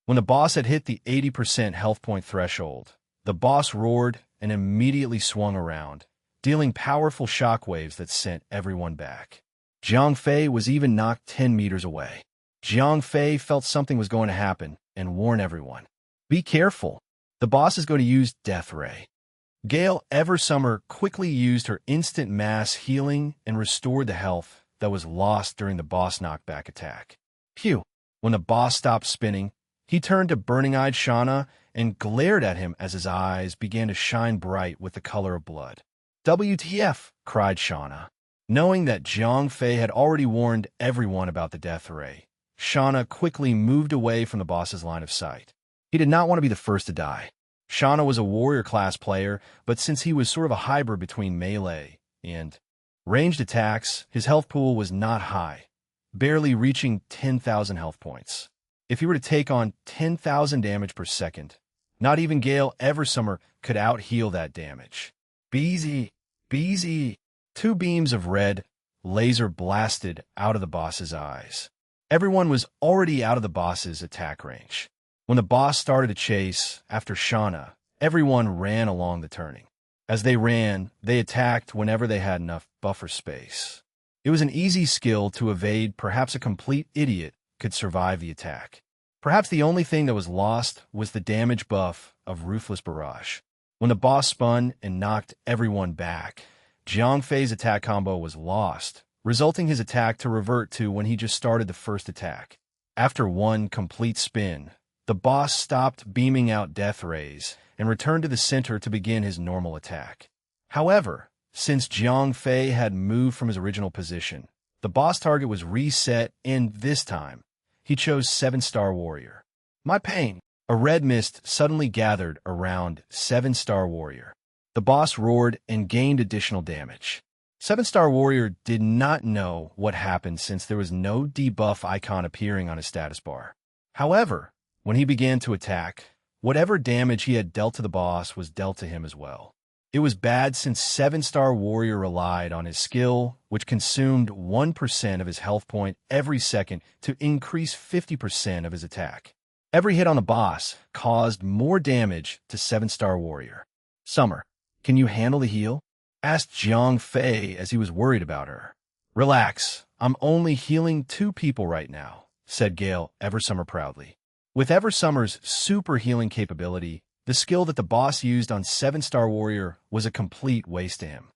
When the boss had hit the 80% health point threshold, the boss roared and immediately swung around, dealing powerful shockwaves that sent everyone back. Jiang Fei was even knocked 10 meters away. Jiang Fei felt something was going to happen and warned everyone. Be careful. The boss is going to use Death Ray. Gale Eversummer quickly used her instant mass healing and restored the health that was lost during the boss knockback attack. Phew! When the boss stopped spinning, he turned to Burning-Eyed Shauna and glared at him as his eyes began to shine bright with the color of blood. WTF! Cried Shauna. Knowing that Jiang Fei had already warned everyone about the Death Ray, Shauna quickly moved away from the boss's line of sight. He did not want to be the first to die. Shauna was a warrior class player, but since he was sort of a hybrid between melee and ranged attacks, his health pool was not high, barely reaching 10,000 health points. If he were to take on 10,000 damage per second, not even Gale Eversummer could out-heal that damage. Beezy! Beezy! 2 beams of red laser blasted out of the boss's eyes. Everyone was already out of the boss's attack range. When the boss started a chase after Shauna, everyone ran along the turning. As they ran, they attacked whenever they had enough buffer space. It was an easy skill to evade. Perhaps a complete idiot could survive the attack. Perhaps the only thing that was lost was the damage buff of Ruthless Barrage. When the boss spun and knocked everyone back, Jiang Fei's attack combo was lost, resulting his attack to revert to when he just started the first attack. After one complete spin, the boss stopped beaming out death rays and returned to the center to begin his normal attack. However, since Jiang Fei had moved from his original position, the boss target was reset, and this time, he chose 7-Star Warrior. My pain! A red mist suddenly gathered around 7-Star Warrior. The boss roared and gained additional damage. 7-Star Warrior did not know what happened since there was no debuff icon appearing on his status bar. However, when he began to attack, whatever damage he had dealt to the boss was dealt to him as well. It was bad since 7-Star Warrior relied on his skill, which consumed 1% of his health point every second to increase 50% of his attack. Every hit on the boss caused more damage to 7-Star Warrior. Summer, can you handle the heal? Asked Jiang Fei as he was worried about her. Relax, I'm only healing 2 people right now, said Gale Eversummer proudly. With Eversummer's super healing capability, the skill that the boss used on 7-star warrior was a complete waste to him.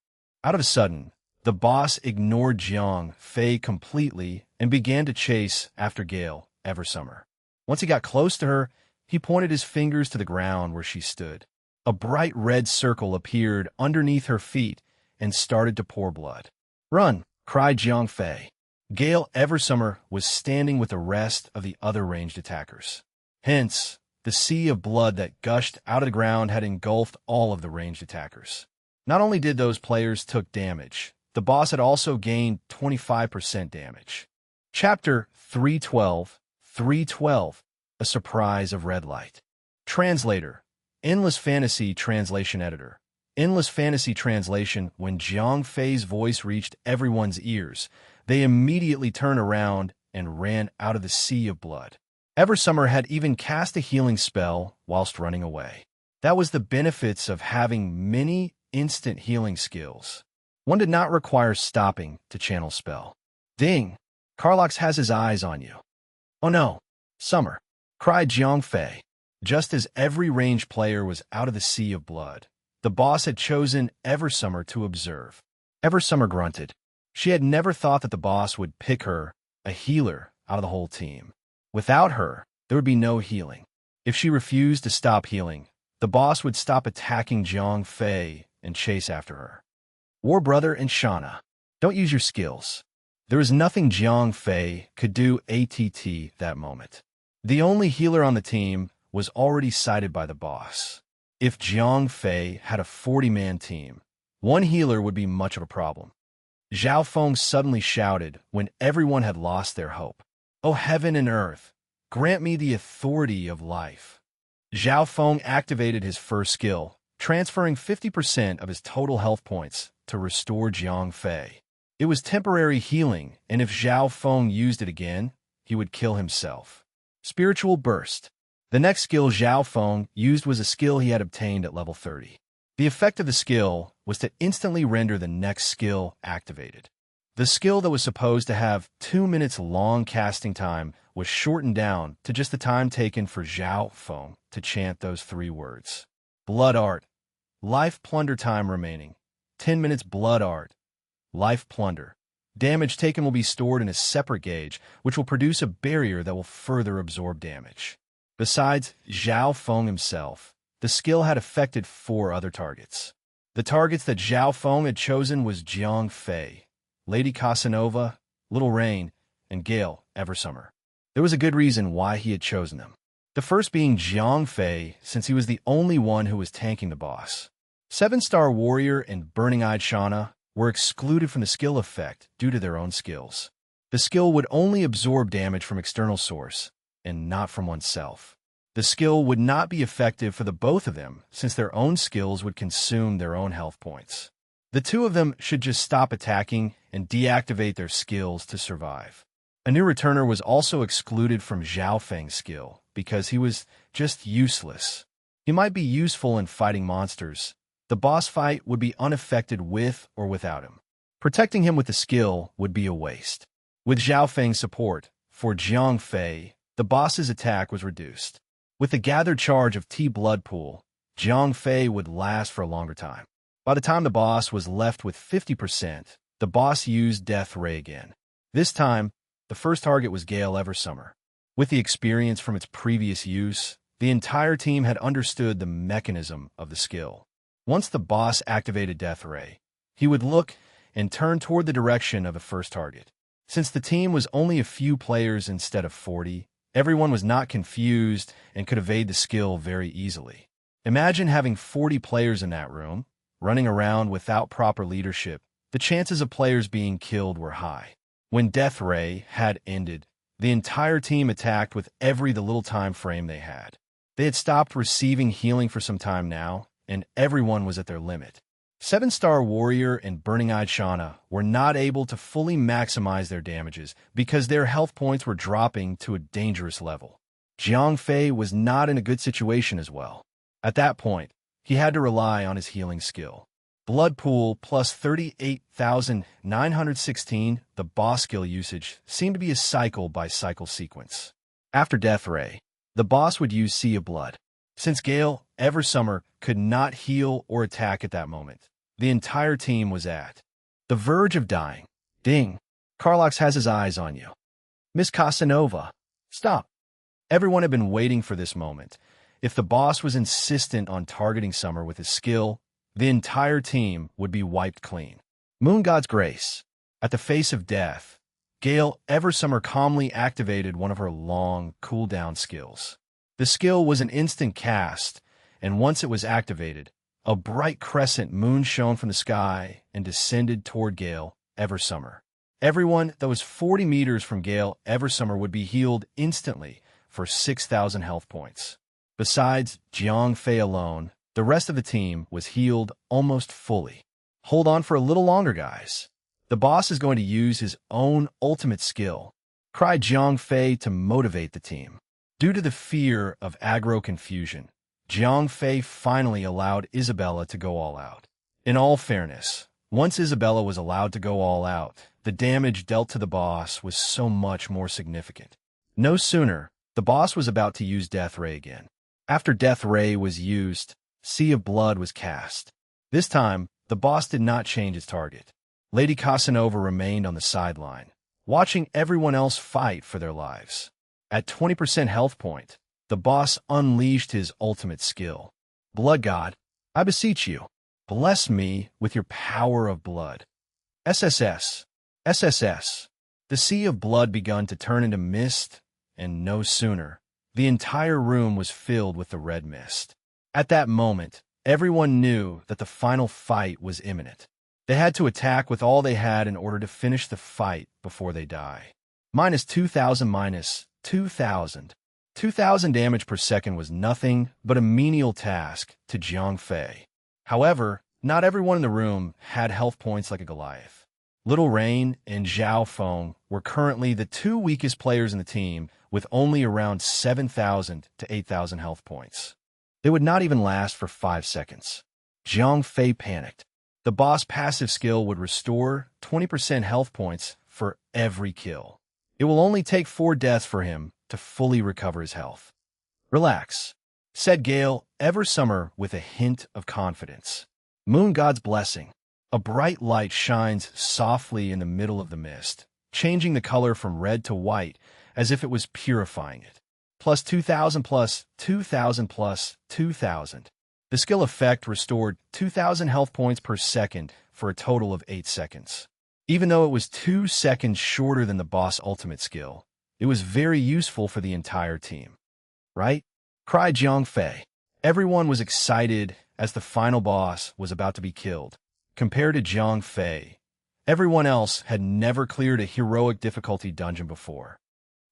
Out of a sudden, the boss ignored Jiang Fei completely and began to chase after Gale Eversummer. Once he got close to her, he pointed his fingers to the ground where she stood. A bright red circle appeared underneath her feet and started to pour blood. Run, cried Jiang Fei. Gale Eversummer was standing with the rest of the other ranged attackers. Hence, the sea of blood that gushed out of the ground had engulfed all of the ranged attackers. Not only did those players took damage, the boss had also gained 25% damage. Chapter 312, A Surprise of Red Light. Translator, Endless Fantasy Translation Editor. Endless Fantasy Translation. When Jiang Fei's voice reached everyone's ears, they immediately turned around and ran out of the sea of blood. Eversummer had even cast a healing spell whilst running away. That was the benefits of having many instant healing skills. One did not require stopping to channel spell. Ding! Carlox has his eyes on you. Oh no, Summer, cried Jiang Fei. Just as every ranged player was out of the sea of blood, the boss had chosen Eversummer to observe. Eversummer grunted. She had never thought that the boss would pick her, a healer, out of the whole team. Without her, there would be no healing. If she refused to stop healing, the boss would stop attacking Jiang Fei and chase after her. War Brother and Shauna, don't use your skills. There was nothing Jiang Fei could do that moment. The only healer on the team was already sighted by the boss. If Jiang Fei had a 40-man team, one healer would be much of a problem. Zhao Feng suddenly shouted when everyone had lost their hope. "O heaven and earth, grant me the authority of life." Zhao Feng activated his first skill, transferring 50% of his total health points to restore Jiang Fei. It was temporary healing, and if Zhao Feng used it again, he would kill himself. Spiritual Burst. The next skill Zhao Feng used was a skill he had obtained at level 30. The effect of the skill was to instantly render the next skill activated. The skill that was supposed to have 2 minutes long casting time was shortened down to just the time taken for Zhao Feng to chant those 3 words. Blood Art. Life Plunder time remaining. 10 minutes Blood Art. Life Plunder. Damage taken will be stored in a separate gauge, which will produce a barrier that will further absorb damage. Besides Zhao Feng himself, the skill had affected 4 other targets. The targets that Zhao Feng had chosen was Jiang Fei, Lady Casanova, Little Rain, and Gale Eversummer. There was a good reason why he had chosen them. The first being Jiang Fei, since he was the only one who was tanking the boss. 7-star warrior and burning-eyed Shauna were excluded from the skill effect due to their own skills. The skill would only absorb damage from external source, and not from oneself. The skill would not be effective for the both of them, since their own skills would consume their own health points. The 2 of them should just stop attacking and deactivate their skills to survive. A new returner was also excluded from Zhao Feng's skill, because he was just useless. He might be useful in fighting monsters. The boss fight would be unaffected with or without him. Protecting him with the skill would be a waste. With Zhao Feng's support, for Jiang Fei, the boss's attack was reduced. With the gathered charge of Blood Pool, Jiang Fei would last for a longer time. By the time the boss was left with 50%, the boss used Death Ray again. This time, the first target was Gale Eversummer. With the experience from its previous use, the entire team had understood the mechanism of the skill. Once the boss activated Death Ray, he would look and turn toward the direction of the first target. Since the team was only a few players instead of 40, everyone was not confused and could evade the skill very easily. Imagine having 40 players in that room, running around without proper leadership. The chances of players being killed were high. When Death Ray had ended, the entire team attacked with the little time frame they had. They had stopped receiving healing for some time now, and everyone was at their limit. 7-star warrior and burning-eyed Shauna were not able to fully maximize their damages because their health points were dropping to a dangerous level. Jiang Fei was not in a good situation as well. At that point, he had to rely on his healing skill. Blood Pool plus 38,916. The boss skill usage seemed to be a cycle-by-cycle sequence. After Death Ray, the boss would use Sea of Blood. Since Gale Eversummer could not heal or attack at that moment, the entire team was at the verge of dying. Ding! Carlox has his eyes on you. Miss Casanova, stop! Everyone had been waiting for this moment. If the boss was insistent on targeting Summer with his skill, the entire team would be wiped clean. Moon God's Grace. At the face of death, Gale Eversummer calmly activated one of her long cooldown skills. The skill was an instant cast, and once it was activated, a bright crescent moon shone from the sky and descended toward Gale Eversummer. Everyone that was 40 meters from Gale Eversummer would be healed instantly for 6,000 health points. Besides Jiang Fei alone, the rest of the team was healed almost fully. Hold on for a little longer, guys. The boss is going to use his own ultimate skill, cried Jiang Fei to motivate the team. Due to the fear of aggro confusion, Jiang Fei finally allowed Isabella to go all out. In all fairness, once Isabella was allowed to go all out, the damage dealt to the boss was so much more significant. No sooner, the boss was about to use Death Ray again. After Death Ray was used, Sea of Blood was cast. This time, the boss did not change its target. Lady Casanova remained on the sideline, watching everyone else fight for their lives. At 20% health point, the boss unleashed his ultimate skill. Blood God, I beseech you, bless me with your power of blood. SSS. SSS. The Sea of Blood begun to turn into mist, and no sooner, the entire room was filled with the red mist. At that moment, everyone knew that the final fight was imminent. They had to attack with all they had in order to finish the fight before they die. Minus 2,000 minus 2,000. 2,000 damage per second was nothing but a menial task to Jiang Fei. However, not everyone in the room had health points like a Goliath. Little Rain and Zhao Feng were currently the two weakest players in the team with only around 7,000 to 8,000 health points. They would not even last for 5 seconds. Jiang Fei panicked. The boss passive skill would restore 20% health points for every kill. It will only take 4 deaths for him to fully recover his health. Relax, said Gale Eversummer with a hint of confidence. Moon God's Blessing. A bright light shines softly in the middle of the mist, changing the color from red to white as if it was purifying it. Plus 2,000 plus 2,000 plus 2,000. The skill effect restored 2,000 health points per second for a total of 8 seconds. Even though it was 2 seconds shorter than the boss ultimate skill, it was very useful for the entire team. Right? Cried Jiang Fei. Everyone was excited as the final boss was about to be killed. Compared to Jiang Fei, everyone else had never cleared a heroic difficulty dungeon before.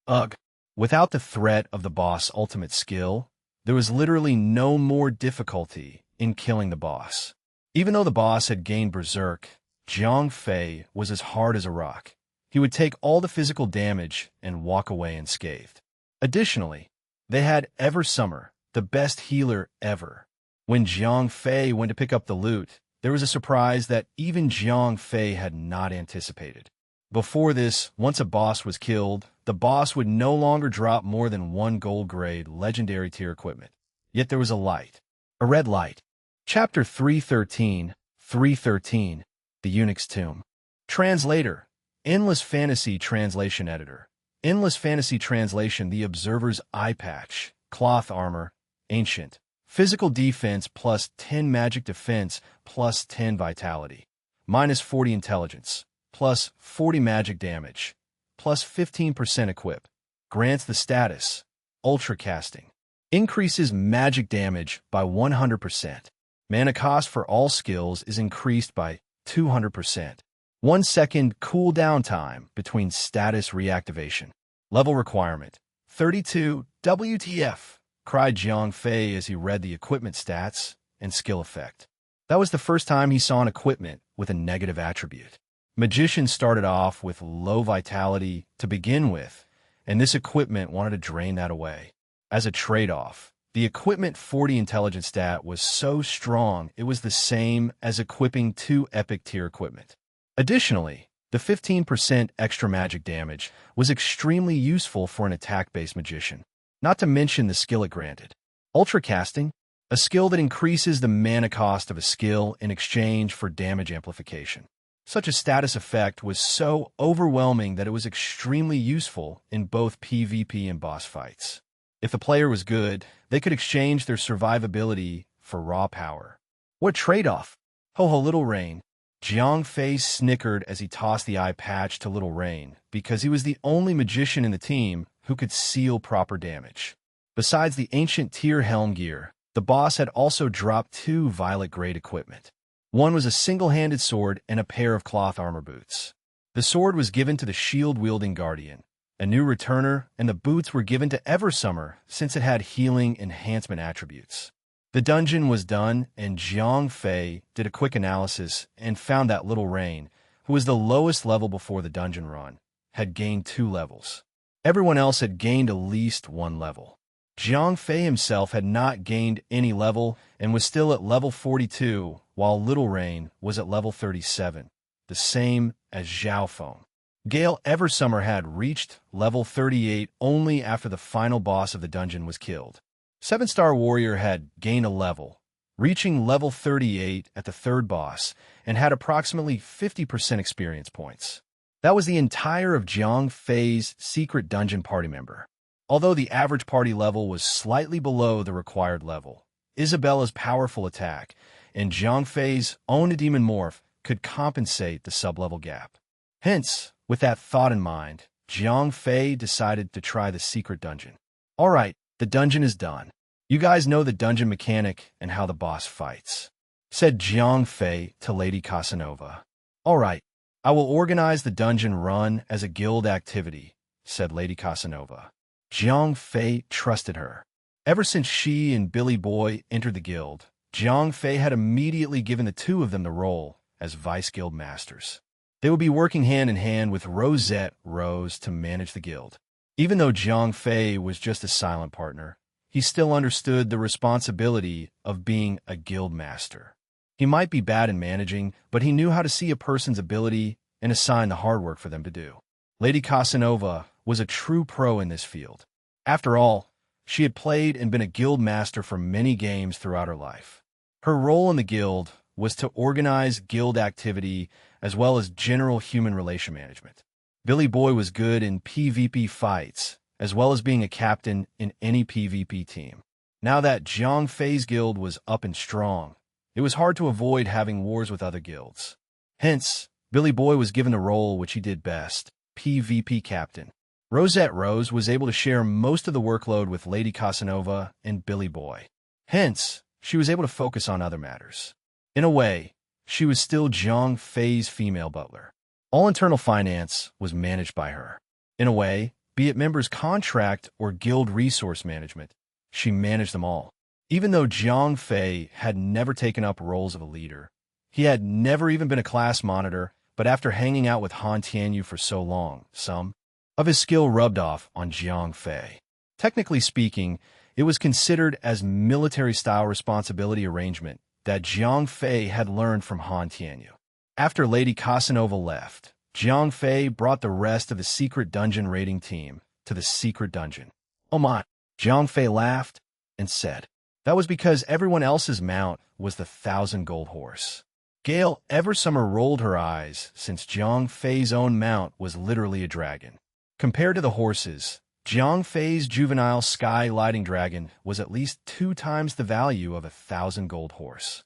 Ugh. Without the threat of the boss ultimate skill, there was literally no more difficulty in killing the boss. Even though the boss had gained Berserk, Jiang Fei was as hard as a rock. He would take all the physical damage and walk away unscathed. Additionally, they had Eversummer, the best healer ever. When Jiang Fei went to pick up the loot, there was a surprise that even Jiang Fei had not anticipated. Before this, once a boss was killed, the boss would no longer drop more than 1 gold-grade legendary tier equipment. Yet there was a light. A red light. Chapter 313, 313, The Eunuch's Tomb. Translator. Endless Fantasy Translation Editor. Endless Fantasy Translation. The Observer's Eye Patch. Cloth Armor. Ancient. Physical defense plus 10 magic defense plus 10 vitality. Minus 40 intelligence. Plus 40 magic damage. Plus 15% equip. Grants the status. Ultra Casting. Increases magic damage by 100%. Mana cost for all skills is increased by 200%. 1 second cooldown time between status reactivation. Level requirement. 32 WTF. Cried Jiang Fei as he read the equipment stats and skill effect. That was the first time he saw an equipment with a negative attribute. Magician started off with low vitality to begin with, and this equipment wanted to drain that away. As a trade-off, The equipment 40 intelligence stat was so strong it was the same as equipping 2 epic tier equipment. Additionally, the 15% extra magic damage was extremely useful for an attack-based magician, not to mention the skill it granted. Ultra casting, a skill that increases the mana cost of a skill in exchange for damage amplification. Such a status effect was so overwhelming that it was extremely useful in both PvP and boss fights. If the player was good, they could exchange their survivability for raw power. What trade-off? Ho ho, Little Rain. Jiang Fei snickered as he tossed the eye patch to Little Rain, because he was the only magician in the team who could seal proper damage. Besides the ancient tier helm gear, the boss had also dropped 2 violet-grade equipment. One was a single-handed sword and a pair of cloth armor boots. The sword was given to the shield-wielding guardian, a new returner, and the boots were given to Eversummer since it had healing enhancement attributes. The dungeon was done, and Jiang Fei did a quick analysis and found that Little Rain, who was the lowest level before the dungeon run, had gained 2 levels. Everyone else had gained at least 1 level. Jiang Fei himself had not gained any level and was still at level 42, while Little Rain was at level 37, the same as Zhao Feng. Gale Eversummer had reached level 38 only after the final boss of the dungeon was killed. 7-star Warrior had gained a level, reaching level 38 at the 3rd boss, and had approximately 50% experience points. That was the entire of Jiang Fei's secret dungeon party member. Although the average party level was slightly below the required level, Isabella's powerful attack and Jiang Fei's own demon morph could compensate the sub-level gap. Hence, with that thought in mind, Jiang Fei decided to try the secret dungeon. Alright, the dungeon is done. You guys know the dungeon mechanic and how the boss fights, said Jiang Fei to Lady Casanova. Alright, I will organize the dungeon run as a guild activity, said Lady Casanova. Jiang Fei trusted her. Ever since she and Billy Boy entered the guild, Jiang Fei had immediately given the 2 of them the role as vice guild masters. They would be working hand in hand with Rosette Rose to manage the guild. Even though Jiang Fei was just a silent partner, he still understood the responsibility of being a guild master. He might be bad in managing, but he knew how to see a person's ability and assign the hard work for them to do. Lady Casanova was a true pro in this field. After all, she had played and been a guild master for many games throughout her life. Her role in the guild was to organize guild activity as well as general human relation management. Billy Boy was good in PvP fights, as well as being a captain in any PvP team. Now that Jiang Fei's guild was up and strong, it was hard to avoid having wars with other guilds. Hence, Billy Boy was given the role which he did best, PvP captain. Rosette Rose was able to share most of the workload with Lady Casanova and Billy Boy. Hence, she was able to focus on other matters. In a way, she was still Jiang Fei's female butler. All internal finance was managed by her. In a way, be it members' contract or guild resource management, she managed them all. Even though Jiang Fei had never taken up roles of a leader, he had never even been a class monitor, but after hanging out with Han Tianyu for so long, some of his skill rubbed off on Jiang Fei. Technically speaking, it was considered as military-style responsibility arrangement that Jiang Fei had learned from Han Tianyu. After Lady Casanova left, Jiang Fei brought the rest of the secret dungeon raiding team to the secret dungeon. Oh my, Jiang Fei laughed and said. That was because everyone else's mount was the 1,000 gold horse. Gale Eversummer rolled her eyes since Jiang Fei's own mount was literally a dragon. Compared to the horses, Jiang Fei's juvenile sky-lighting dragon was at least 2 times the value of a 1,000 gold horse.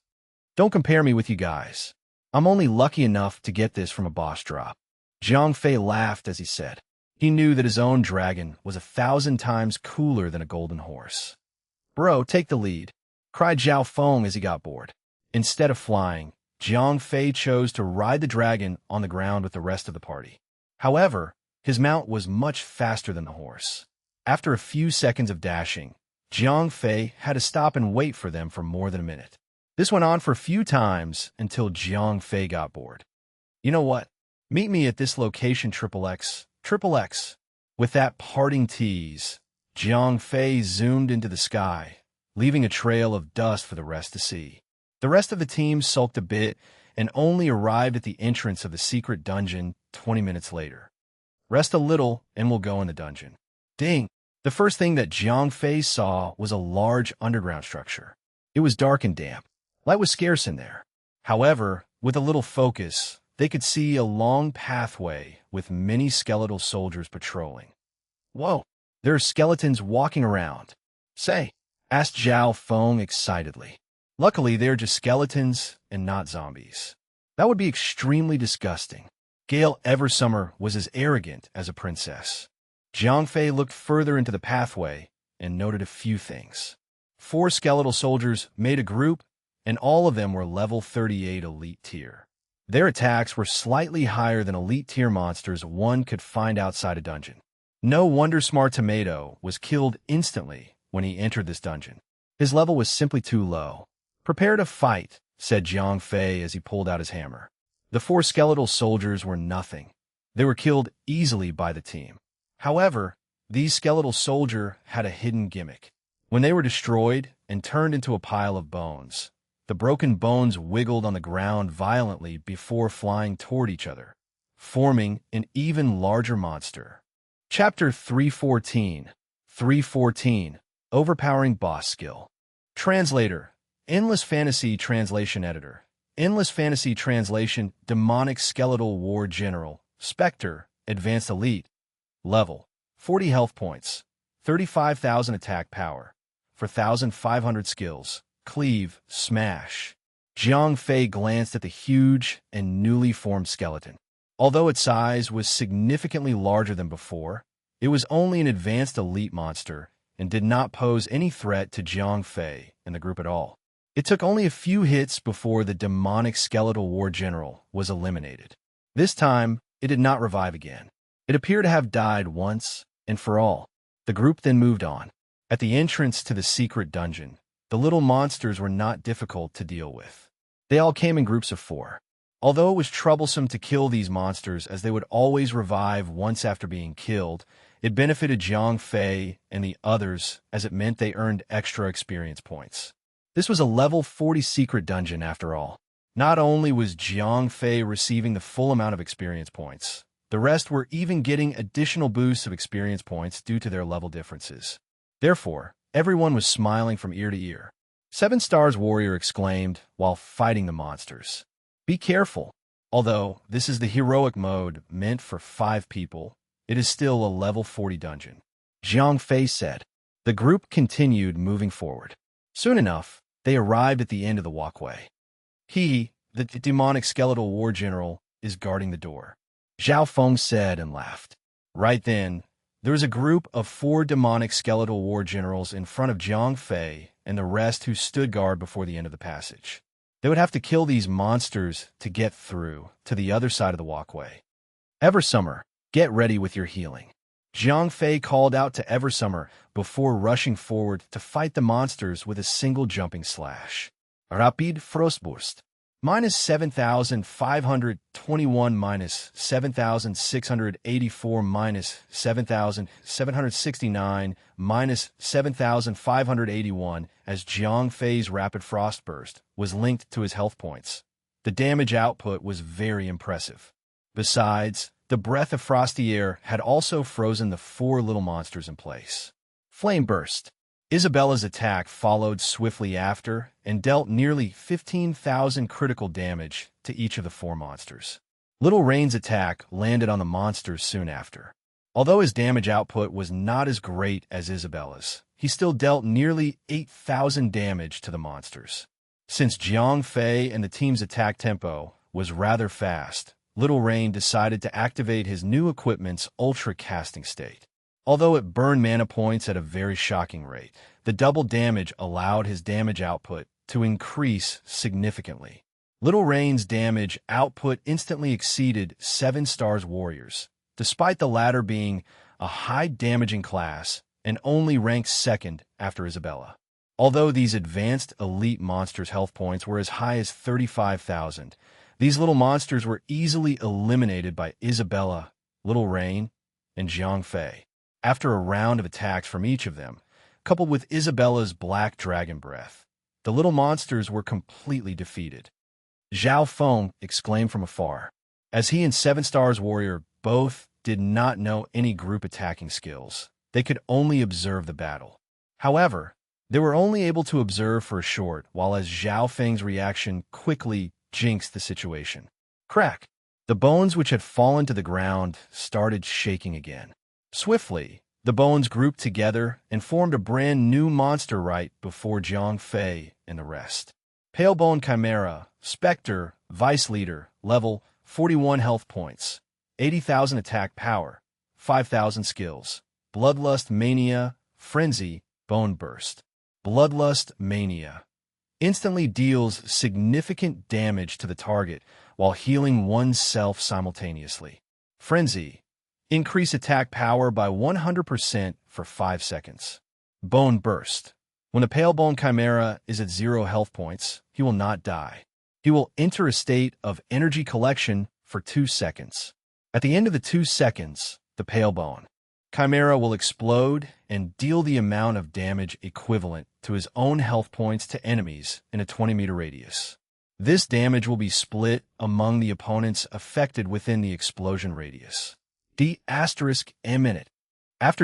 Don't compare me with you guys. I'm only lucky enough to get this from a boss drop. Jiang Fei laughed as he said. He knew that his own dragon was 1,000 times cooler than a golden horse. Bro, take the lead, cried Zhao Feng as he got bored. Instead of flying, Jiang Fei chose to ride the dragon on the ground with the rest of the party. However, his mount was much faster than the horse. After a few seconds of dashing, Jiang Fei had to stop and wait for them for more than a minute. This went on for a few times until Jiang Fei got bored. You know what? Meet me at this location, XXX. With that parting tease, Jiang Fei zoomed into the sky, leaving a trail of dust for the rest to see. The rest of the team sulked a bit and only arrived at the entrance of the secret dungeon 20 minutes later. Rest a little and we'll go in the dungeon. Ding! The first thing that Jiang Fei saw was a large underground structure. It was dark and damp. Light was scarce in there. However, with a little focus, they could see a long pathway with many skeletal soldiers patrolling. Whoa! There are skeletons walking around. Say, asked Zhao Feng excitedly. Luckily, they're just skeletons and not zombies. That would be extremely disgusting. Gale Eversummer was as arrogant as a princess. Jiang Fei looked further into the pathway and noted a few things. 4 skeletal soldiers made a group, and all of them were level 38 elite tier. Their attacks were slightly higher than elite tier monsters one could find outside a dungeon. No wonder Smart Tomato was killed instantly when he entered this dungeon. His level was simply too low. Prepare to fight, said Jiang Fei as he pulled out his hammer. The 4 skeletal soldiers were nothing. They were killed easily by the team. However, these skeletal soldiers had a hidden gimmick. When they were destroyed and turned into a pile of bones, the broken bones wiggled on the ground violently before flying toward each other, forming an even larger monster. Chapter 314. 314. Overpowering Boss Skill. Translator. Endless Fantasy Translation Editor. Endless Fantasy Translation. Demonic Skeletal War General. Spectre. Advanced Elite. Level. 40 health points. 35,000 attack power. 4,500 skills. Cleave. Smash. Jiang Fei glanced at the huge and newly formed skeleton. Although its size was significantly larger than before, it was only an advanced elite monster and did not pose any threat to Jiang Fei and the group at all. It took only a few hits before the demonic skeletal war general was eliminated. This time, it did not revive again. It appeared to have died once and for all. The group then moved on. At the entrance to the secret dungeon, the little monsters were not difficult to deal with. They all came in groups of 4. Although it was troublesome to kill these monsters as they would always revive once after being killed, it benefited Jiang Fei and the others as it meant they earned extra experience points. This was a level 40 secret dungeon after all. Not only was Jiang Fei receiving the full amount of experience points, the rest were even getting additional boosts of experience points due to their level differences. Therefore, everyone was smiling from ear to ear. 7 Stars Warrior exclaimed while fighting the monsters. Be careful. Although this is the heroic mode meant for 5 people, it is still a level 40 dungeon. Jiang Fei said. The group continued moving forward. Soon enough, they arrived at the end of the walkway. He, the demonic skeletal war general, is guarding the door. Zhao Feng said and laughed. Right then, there was a group of 4 demonic skeletal war generals in front of Jiang Fei and the rest who stood guard before the end of the passage. They would have to kill these monsters to get through to the other side of the walkway. Eversummer, get ready with your healing. Jiang Fei called out to Eversummer before rushing forward to fight the monsters with a single jumping slash. Rapid Frostburst. Minus 7,521 minus 7,684 minus 7,769 minus 7,581 as Jiang Fei's rapid frost burst was linked to his health points. The damage output was very impressive. Besides, the breath of frosty air had also frozen the 4 little monsters in place. Flame Burst. Isabella's attack followed swiftly after and dealt nearly 15,000 critical damage to each of the 4 monsters. Little Rain's attack landed on the monsters soon after. Although his damage output was not as great as Isabella's, he still dealt nearly 8,000 damage to the monsters. Since Jiang Fei and the team's attack tempo was rather fast, Little Rain decided to activate his new equipment's ultra casting state. Although it burned mana points at a very shocking rate, the double damage allowed his damage output to increase significantly. Little Rain's damage output instantly exceeded 7 Stars Warriors, despite the latter being a high-damaging class and only ranked 2nd after Isabella. Although these advanced elite monsters' health points were as high as 35,000, these little monsters were easily eliminated by Isabella, Little Rain, and Jiang Fei. After a round of attacks from each of them, coupled with Isabella's black dragon breath, the little monsters were completely defeated. Zhao Feng exclaimed from afar, as he and Seven Stars Warrior both did not know any group attacking skills. They could only observe the battle. However, they were only able to observe for a short while as Zhao Feng's reaction quickly jinxed the situation. Crack! The bones which had fallen to the ground started shaking again. Swiftly, the bones grouped together and formed a brand new monster right before Jiang Fei and the rest. Pale Bone Chimera, Spectre, Vice Leader, level 41 health points, 80,000 attack power, 5,000 skills. Bloodlust Mania, Frenzy, Bone Burst. Bloodlust Mania. Instantly deals significant damage to the target while healing oneself simultaneously. Frenzy. Increase attack power by 100% for 5 seconds. Bone Burst. When a Pale Bone Chimera is at 0 health points, he will not die. He will enter a state of energy collection for 2 seconds. At the end of the 2 seconds, the Pale Bone Chimera will explode and deal the amount of damage equivalent to his own health points to enemies in a 20-meter radius. This damage will be split among the opponents affected within the explosion radius. D***. After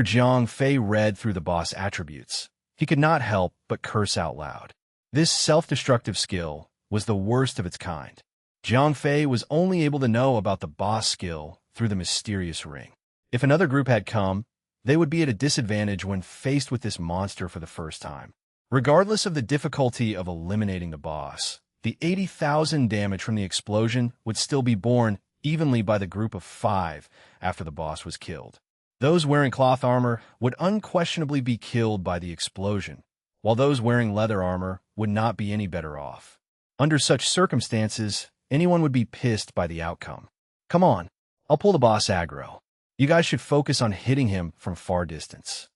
Jiang Fei read through the boss attributes, he could not help but curse out loud. This self-destructive skill was the worst of its kind. Jiang Fei was only able to know about the boss skill through the mysterious ring. If another group had come, they would be at a disadvantage when faced with this monster for the first time. Regardless of the difficulty of eliminating the boss, the 80,000 damage from the explosion would still be borne evenly by the group of 5 after the boss was killed. Those wearing cloth armor would unquestionably be killed by the explosion, while those wearing leather armor would not be any better off. Under such circumstances, anyone would be pissed by the outcome. Come on, I'll pull the boss aggro. You guys should focus on hitting him from far distance.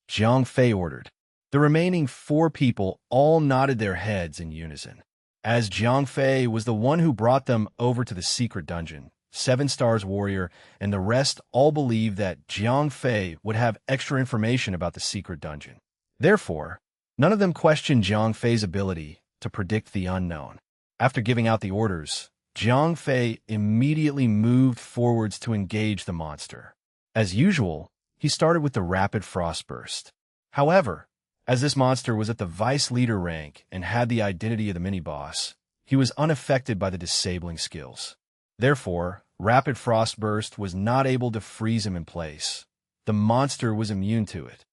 Jiang Fei ordered. The remaining 4 people all nodded their heads in unison. As Jiang Fei was the one who brought them over to the secret dungeon, 7 Stars Warrior and the rest all believed that Jiang Fei would have extra information about the secret dungeon. Therefore, none of them questioned Jiang Fei's ability to predict the unknown. After giving out the orders, Jiang Fei immediately moved forwards to engage the monster. As usual, he started with the Rapid Frost Burst. However, as this monster was at the Vice Leader rank and had the identity of the mini-boss, he was unaffected by the disabling skills. Therefore, Rapid Frost Burst was not able to freeze him in place. The monster was immune to it.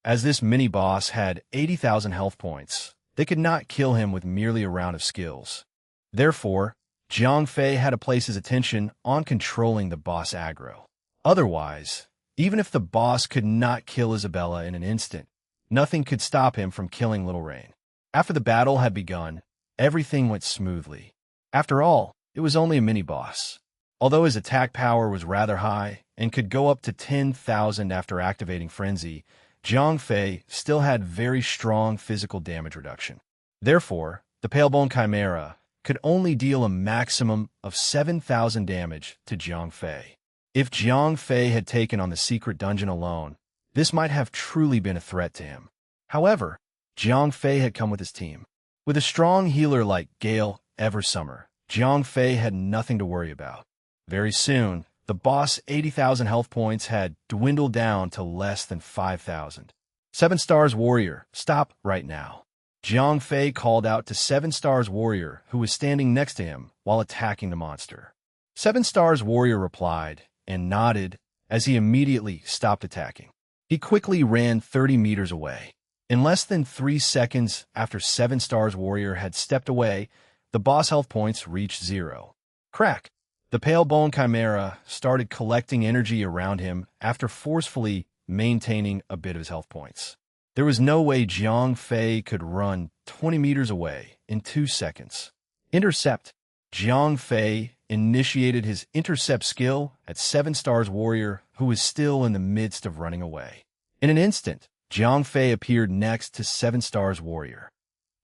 As this mini-boss had 80,000 health points, they could not kill him with merely a round of skills. Therefore, Jiang Fei had to place his attention on controlling the boss aggro. Otherwise, even if the boss could not kill Isabella in an instant, nothing could stop him from killing Little Rain. After the battle had begun, everything went smoothly. After all, it was only a mini-boss. Although his attack power was rather high and could go up to 10,000 after activating Frenzy, Jiang Fei still had very strong physical damage reduction. Therefore, the Pale Bone Chimera could only deal a maximum of 7,000 damage to Jiang Fei. If Jiang Fei had taken on the secret dungeon alone, this might have truly been a threat to him. However, Jiang Fei had come with his team. With a strong healer like Gale Eversummer, Jiang Fei had nothing to worry about. Very soon, the boss' 80,000 health points had dwindled down to less than 5,000. 7 Stars Warrior, stop right now. Jiang Fei called out to 7 Stars Warrior, who was standing next to him while attacking the monster. 7 Stars Warrior replied and nodded as he immediately stopped attacking. He quickly ran 30 meters away. In less than 3 seconds after 7 Stars Warrior had stepped away, the boss health points reached 0. Crack! The Pale Bone Chimera started collecting energy around him after forcefully maintaining a bit of his health points. There was no way Jiang Fei could run 20 meters away in 2 seconds. Intercept. Jiang Fei initiated his intercept skill at 7 Stars Warrior, who was still in the midst of running away. In an instant, Jiang Fei appeared next to 7 Stars Warrior.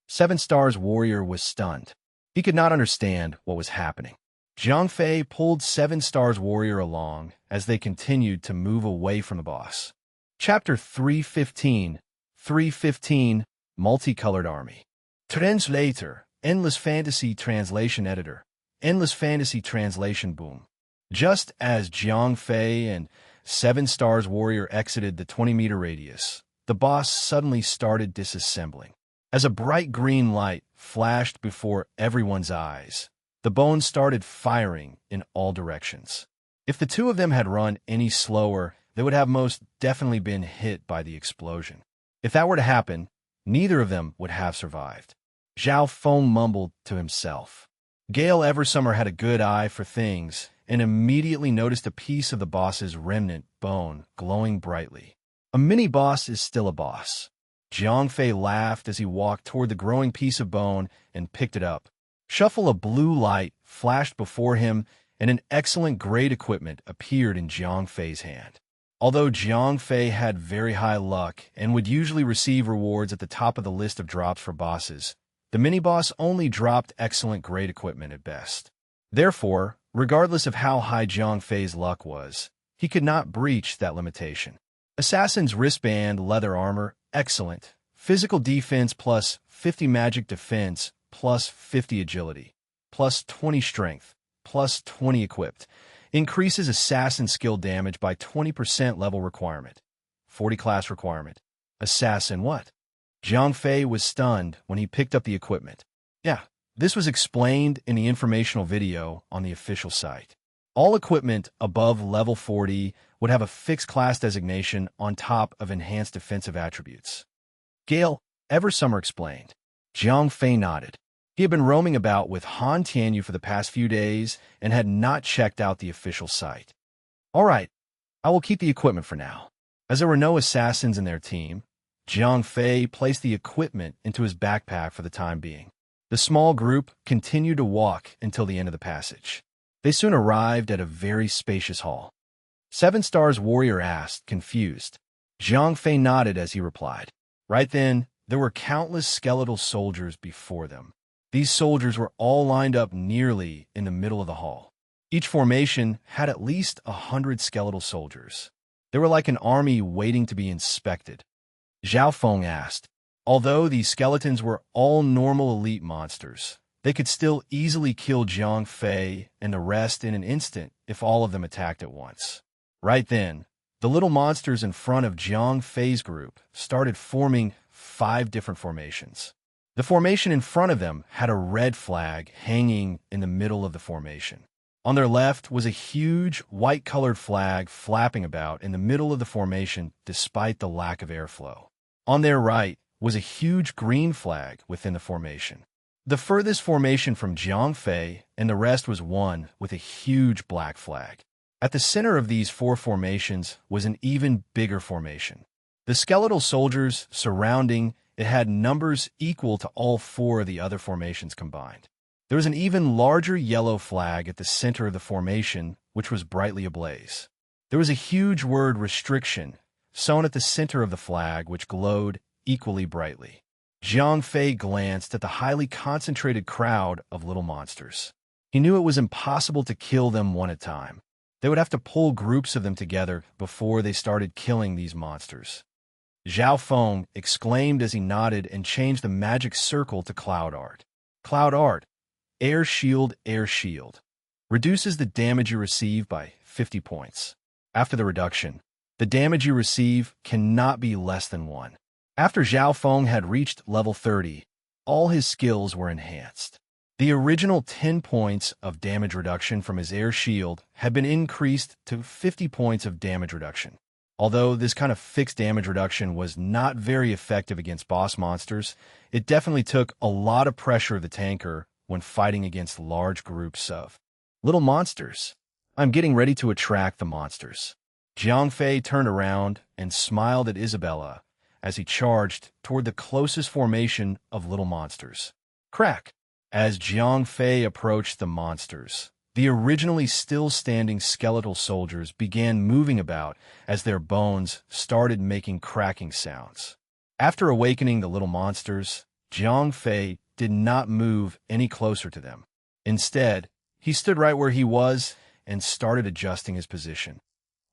7 Stars Warrior was stunned. He could not understand what was happening. Jiang Fei pulled 7 Stars Warrior along as they continued to move away from the boss. Chapter 315, 315 Multicolored Army. Translator, Endless Fantasy Translation Editor, Endless Fantasy Translation Boom. Just as Jiang Fei and 7 Stars Warrior exited the 20-meter radius, the boss suddenly started disassembling. As a bright green light flashed before everyone's eyes, the bones started firing in all directions. If the two of them had run any slower, they would have most definitely been hit by the explosion. If that were to happen, neither of them would have survived. Zhao Feng mumbled to himself. Gale Eversummer had a good eye for things and immediately noticed a piece of the boss's remnant bone glowing brightly. A mini-boss is still a boss. Jiang Fei laughed as he walked toward the glowing piece of bone and picked it up. Shuffle of blue light flashed before him, and an excellent grade equipment appeared in Jiang Fei's hand. Although Jiang Fei had very high luck and would usually receive rewards at the top of the list of drops for bosses, the mini-boss only dropped excellent grade equipment at best. Therefore, regardless of how high Jiang Fei's luck was, he could not breach that limitation. Assassin's Wristband Leather Armor, excellent. Physical defense plus 50 magic defense plus 50 agility, plus 20 strength, plus 20 equipped. Increases assassin skill damage by 20% level requirement. 40 class requirement. Assassin what? Jiang Fei was stunned when he picked up the equipment. Yeah, this was explained in the informational video on the official site. All equipment above level 40 would have a fixed class designation on top of enhanced defensive attributes. Gale Eversummer explained. Jiang Fei nodded. He had been roaming about with Han Tianyu for the past few days and had not checked out the official site. All right, I will keep the equipment for now. As there were no assassins in their team, Jiang Fei placed the equipment into his backpack for the time being. The small group continued to walk until the end of the passage. They soon arrived at a very spacious hall. 7 Stars Warrior asked, confused. Jiang Fei nodded as he replied. Right then, there were countless skeletal soldiers before them. These soldiers were all lined up nearly in the middle of the hall. Each formation had at least 100 skeletal soldiers. They were like an army waiting to be inspected. Zhao Feng asked, although these skeletons were all normal elite monsters, they could still easily kill Jiang Fei and the rest in an instant if all of them attacked at once. Right then, the little monsters in front of Jiang Fei's group started forming 5 different formations. The formation in front of them had a red flag hanging in the middle of the formation. On their left was a huge white-colored flag flapping about in the middle of the formation despite the lack of airflow. On their right was a huge green flag within the formation. The furthest formation from Jiang Fei and the rest was one with a huge black flag. At the center of these 4 formations was an even bigger formation. The skeletal soldiers surrounding it had numbers equal to all 4 of the other formations combined. There was an even larger yellow flag at the center of the formation, which was brightly ablaze. There was a huge word restriction sewn at the center of the flag, which glowed equally brightly. Jiang Fei glanced at the highly concentrated crowd of little monsters. He knew it was impossible to kill them one at a time. They would have to pull groups of them together before they started killing these monsters. Zhao Feng exclaimed as he nodded and changed the magic circle to Cloud Art. Cloud Art, Air Shield, Air Shield. Reduces the damage you receive by 50 points. After the reduction, the damage you receive cannot be less than 1. After Zhao Feng had reached level 30, all his skills were enhanced. The original 10 points of damage reduction from his air shield had been increased to 50 points of damage reduction. Although this kind of fixed damage reduction was not very effective against boss monsters, it definitely took a lot of pressure of the tanker when fighting against large groups of little monsters. I'm getting ready to attract the monsters. Jiang Fei turned around and smiled at Isabella as he charged toward the closest formation of little monsters. Crack! As Jiang Fei approached the monsters, the originally still standing skeletal soldiers began moving about as their bones started making cracking sounds. After awakening the little monsters, Jiang Fei did not move any closer to them. Instead, he stood right where he was and started adjusting his position.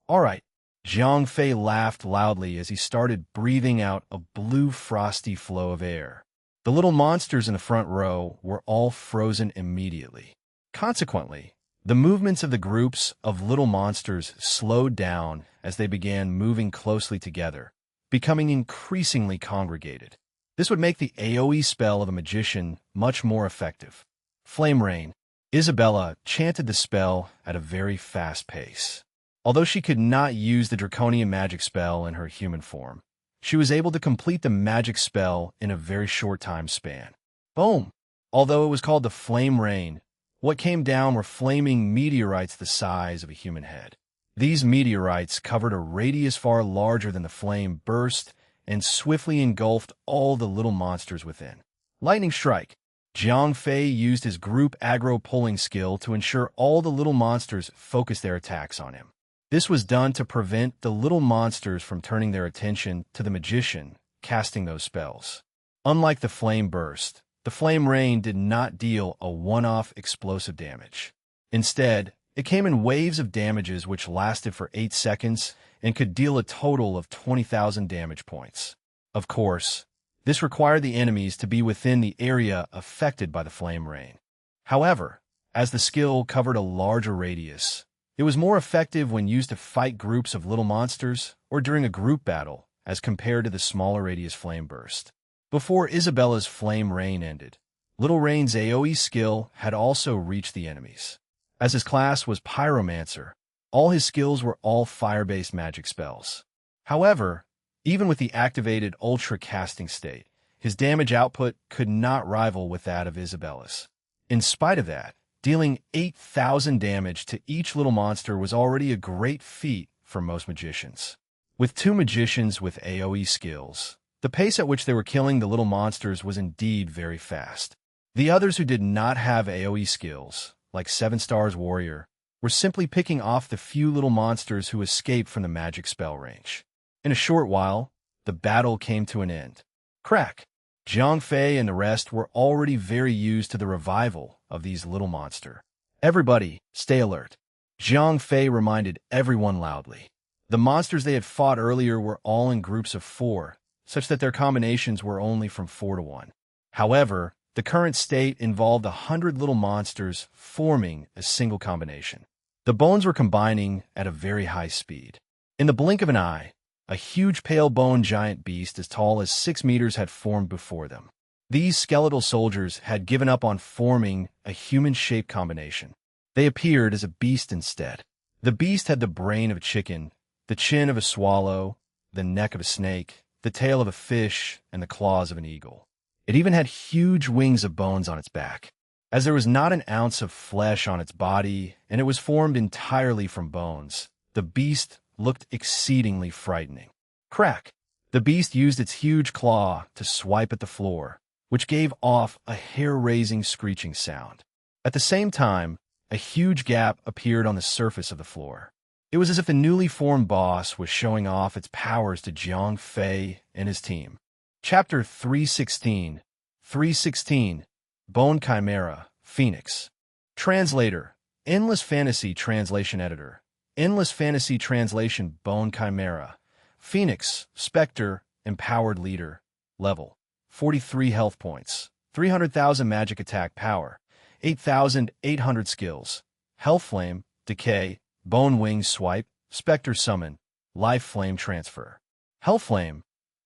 All right, Jiang Fei laughed loudly as he started breathing out a blue frosty flow of air. The little monsters in the front row were all frozen immediately. Consequently, the movements of the groups of little monsters slowed down as they began moving closely together, becoming increasingly congregated. This would make the AoE spell of a magician much more effective. Flame Rain. Isabella chanted the spell at a very fast pace. Although she could not use the draconian magic spell in her human form, she was able to complete the magic spell in a very short time span. Boom! Although it was called the Flame Rain, what came down were flaming meteorites the size of a human head. These meteorites covered a radius far larger than the flame burst and swiftly engulfed all the little monsters within. Lightning Strike. Jiang Fei used his group aggro pulling skill to ensure all the little monsters focused their attacks on him. This was done to prevent the little monsters from turning their attention to the magician casting those spells. Unlike the Flame Burst, the Flame Rain did not deal a one-off explosive damage. Instead, it came in waves of damages which lasted for 8 seconds and could deal a total of 20,000 damage points. Of course, this required the enemies to be within the area affected by the Flame Rain. However, as the skill covered a larger radius, it was more effective when used to fight groups of little monsters or during a group battle as compared to the smaller radius Flame Burst. Before Isabella's Flame Rain ended, Little Rain's AoE skill had also reached the enemies. As his class was Pyromancer, all his skills were all fire-based magic spells. However, even with the activated Ultra casting state, his damage output could not rival with that of Isabella's. In spite of that, dealing 8,000 damage to each little monster was already a great feat for most magicians. With 2 magicians with AoE skills, the pace at which they were killing the little monsters was indeed very fast. The others who did not have AoE skills, like 7 Stars Warrior, were simply picking off the few little monsters who escaped from the magic spell range. In a short while, the battle came to an end. Crack! Jiang Fei and the rest were already very used to the revival of these little monsters. Everybody, stay alert. Jiang Fei reminded everyone loudly. The monsters they had fought earlier were all in groups of 4, such that their combinations were only from 4 to 1. However, the current state involved 100 little monsters forming a single combination. The bones were combining at a very high speed. In the blink of an eye, a huge pale bone giant beast as tall as 6 meters had formed before them. These skeletal soldiers had given up on forming a human-shaped combination. They appeared as a beast instead. The beast had the brain of a chicken, the chin of a swallow, the neck of a snake, the tail of a fish, and the claws of an eagle. It even had huge wings of bones on its back. As there was not an ounce of flesh on its body, and it was formed entirely from bones, the beast looked exceedingly frightening. Crack! The beast used its huge claw to swipe at the floor, which gave off a hair-raising screeching sound. At the same time, a huge gap appeared on the surface of the floor. It was as if the newly formed boss was showing off its powers to Jiang Fei and his team. Chapter 316. 316. Bone Chimera, Phoenix. Translator, Endless Fantasy Translation Editor. Endless Fantasy Translation Bone Chimera. Phoenix, Spectre, Empowered Leader. Level. 43 health points. 300,000 magic attack power. 8,800 skills. Health Flame, Decay, Bone Wing Swipe, Spectre Summon, Life Flame Transfer. Health Flame,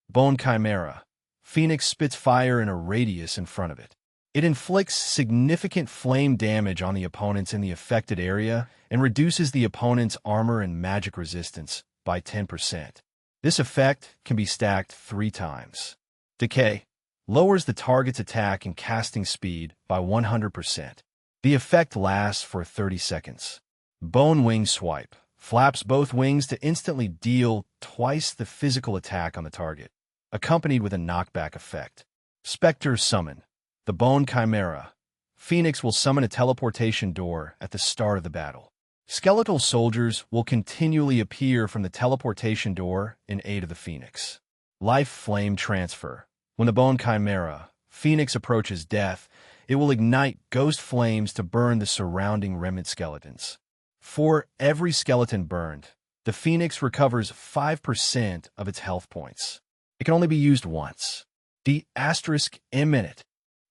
Bone Chimera. Phoenix spits fire in a radius in front of it. It inflicts significant flame damage on the opponents in the affected area and reduces the opponent's armor and magic resistance by 10%. This effect can be stacked 3 times. Decay lowers the target's attack and casting speed by 100%. The effect lasts for 30 seconds. Bone Wing Swipe flaps both wings to instantly deal twice the physical attack on the target, accompanied with a knockback effect. Spectre Summon. The Bone Chimera. Phoenix will summon a teleportation door at the start of the battle. Skeletal soldiers will continually appear from the teleportation door in aid of the Phoenix. Life Flame Transfer. When the Bone Chimera, Phoenix, approaches death, it will ignite ghost flames to burn the surrounding remnant skeletons. For every skeleton burned, The Phoenix recovers 5% of its health points. It can only be used once. The asterisk in minute.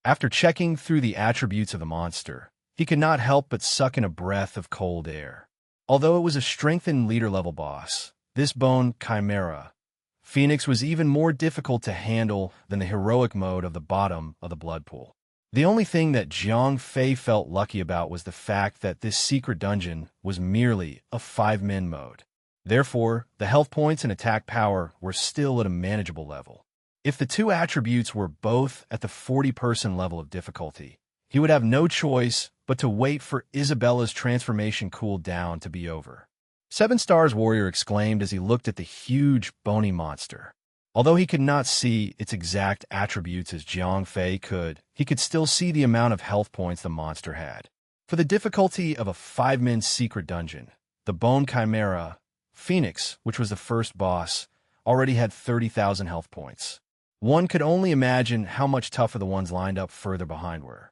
After checking through the attributes of the monster, he could not help but suck in a breath of cold air. Although it was a strengthened leader-level boss, this bone chimera, Phoenix was even more difficult to handle than the heroic mode of the bottom of the blood pool. The only thing that Jiang Fei felt lucky about was the fact that this secret dungeon was merely a 5-min mode. Therefore, the health points and attack power were still at a manageable level. If the two attributes were both at the 40-person level of difficulty, he would have no choice but to wait for Isabella's transformation cooldown to be over. 7 Stars Warrior exclaimed as he looked at the huge, bony monster. Although he could not see its exact attributes as Jiang Fei could, he could still see the amount of health points the monster had. For the difficulty of a 5-min secret dungeon, the Bone Chimera, Phoenix, which was the first boss, already had 30,000 health points. One could only imagine how much tougher the ones lined up further behind were.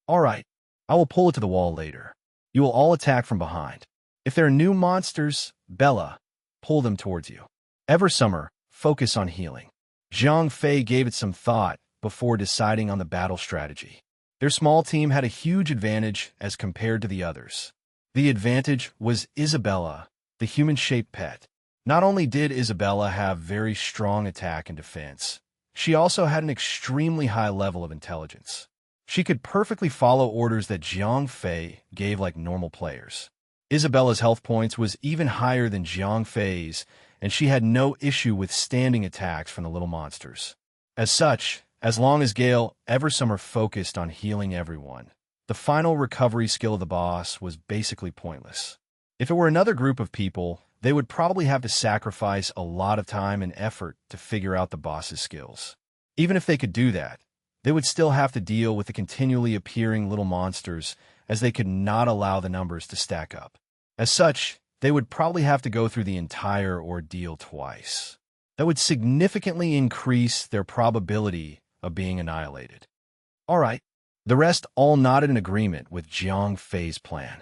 All right, I will pull it to the wall later. You will all attack from behind. If there are new monsters, Bella, pull them towards you. Eversummer, focus on healing. Jiang Fei gave it some thought before deciding on the battle strategy. Their small team had a huge advantage as compared to the others. The advantage was Isabella, the human-shaped pet. Not only did Isabella have very strong attack and defense, she also had an extremely high level of intelligence. She could perfectly follow orders that Jiang Fei gave like normal players. Isabella's health points was even higher than Jiang Fei's, and she had no issue withstanding attacks from the little monsters. As such, as long as Gale Eversummer focused on healing everyone, the final recovery skill of the boss was basically pointless. If it were another group of people, they would probably have to sacrifice a lot of time and effort to figure out the boss's skills. Even if they could do that, they would still have to deal with the continually appearing little monsters, as they could not allow the numbers to stack up. As such, they would probably have to go through the entire ordeal twice. That would significantly increase their probability of being annihilated. All right, the rest all nodded in agreement with Jiang Fei's plan.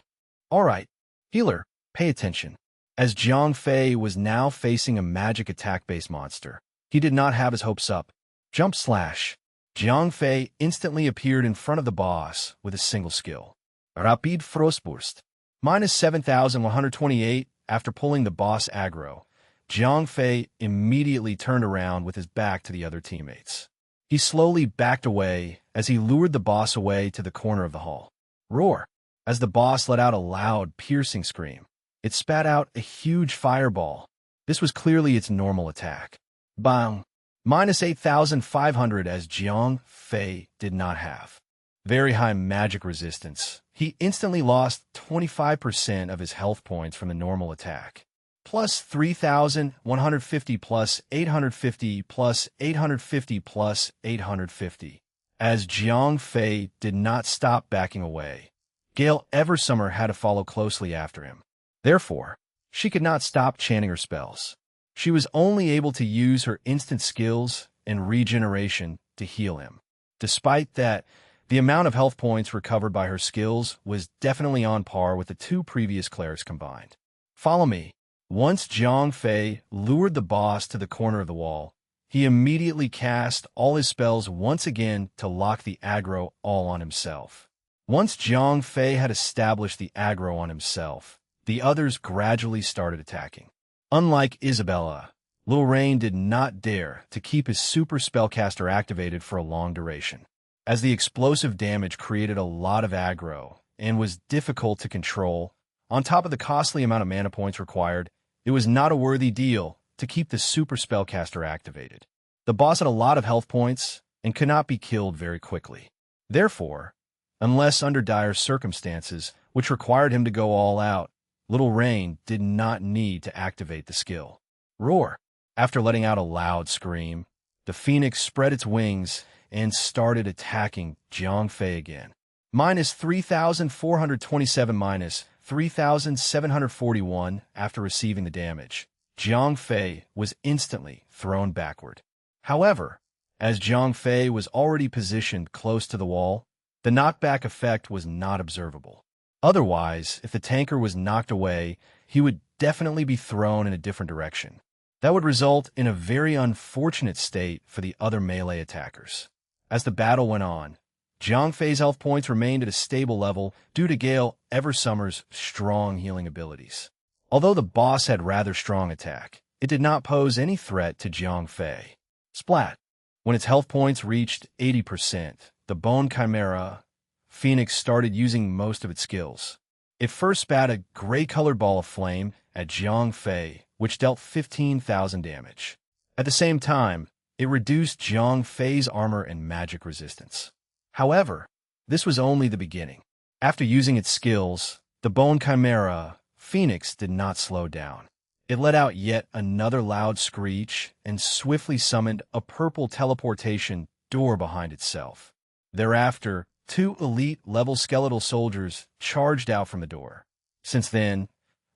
All right, healer, pay attention. As Jiang Fei was now facing a magic attack-based monster, he did not have his hopes up. Jump slash. Jiang Fei instantly appeared in front of the boss with a single skill. Rapid Frostburst. Minus 7,128 after pulling the boss aggro. Jiang Fei immediately turned around with his back to the other teammates. He slowly backed away as he lured the boss away to the corner of the hall. Roar! As the boss let out a loud, piercing scream, it spat out a huge fireball. This was clearly its normal attack. Bang! Minus 8,500 as Jiang Fei did not have very high magic resistance. He instantly lost 25% of his health points from the normal attack. Plus 3,150 plus 850 plus 850 plus 850. As Jiang Fei did not stop backing away, Gale Eversummer had to follow closely after him. Therefore, she could not stop chanting her spells. She was only able to use her instant skills and regeneration to heal him. Despite that, the amount of health points recovered by her skills was definitely on par with the two previous clerics combined. Follow me. Once Jiang Fei lured the boss to the corner of the wall, he immediately cast all his spells once again to lock the aggro all on himself. Once Jiang Fei had established the aggro on himself, the others gradually started attacking. Unlike Isabella, Lil Rain did not dare to keep his super spellcaster activated for a long duration, as the explosive damage created a lot of aggro and was difficult to control. On top of the costly amount of mana points required, it was not a worthy deal to keep the super spellcaster activated. The boss had a lot of health points and could not be killed very quickly. Therefore, unless under dire circumstances, which required him to go all out, Little Rain did not need to activate the skill. Roar! After letting out a loud scream, the Phoenix spread its wings and started attacking Jiang Fei again. Minus 3,427 minus 3,741 after receiving the damage. Jiang Fei was instantly thrown backward. However, as Jiang Fei was already positioned close to the wall, the knockback effect was not observable. Otherwise, if the tanker was knocked away, he would definitely be thrown in a different direction. That would result in a very unfortunate state for the other melee attackers. As the battle went on, Jiang Fei's health points remained at a stable level due to Gale Eversummer's strong healing abilities. Although the boss had rather strong attack, it did not pose any threat to Jiang Fei. Splat! When its health points reached 80%, the Bone Chimera Phoenix started using most of its skills. It first spat a gray-colored ball of flame at Jiang Fei, which dealt 15,000 damage. At the same time, it reduced Jiang Fei's armor and magic resistance. However, this was only the beginning. After using its skills, the Bone Chimera Phoenix did not slow down. It let out yet another loud screech and swiftly summoned a purple teleportation door behind itself. Thereafter, 2 elite-level skeletal soldiers charged out from the door. Since then,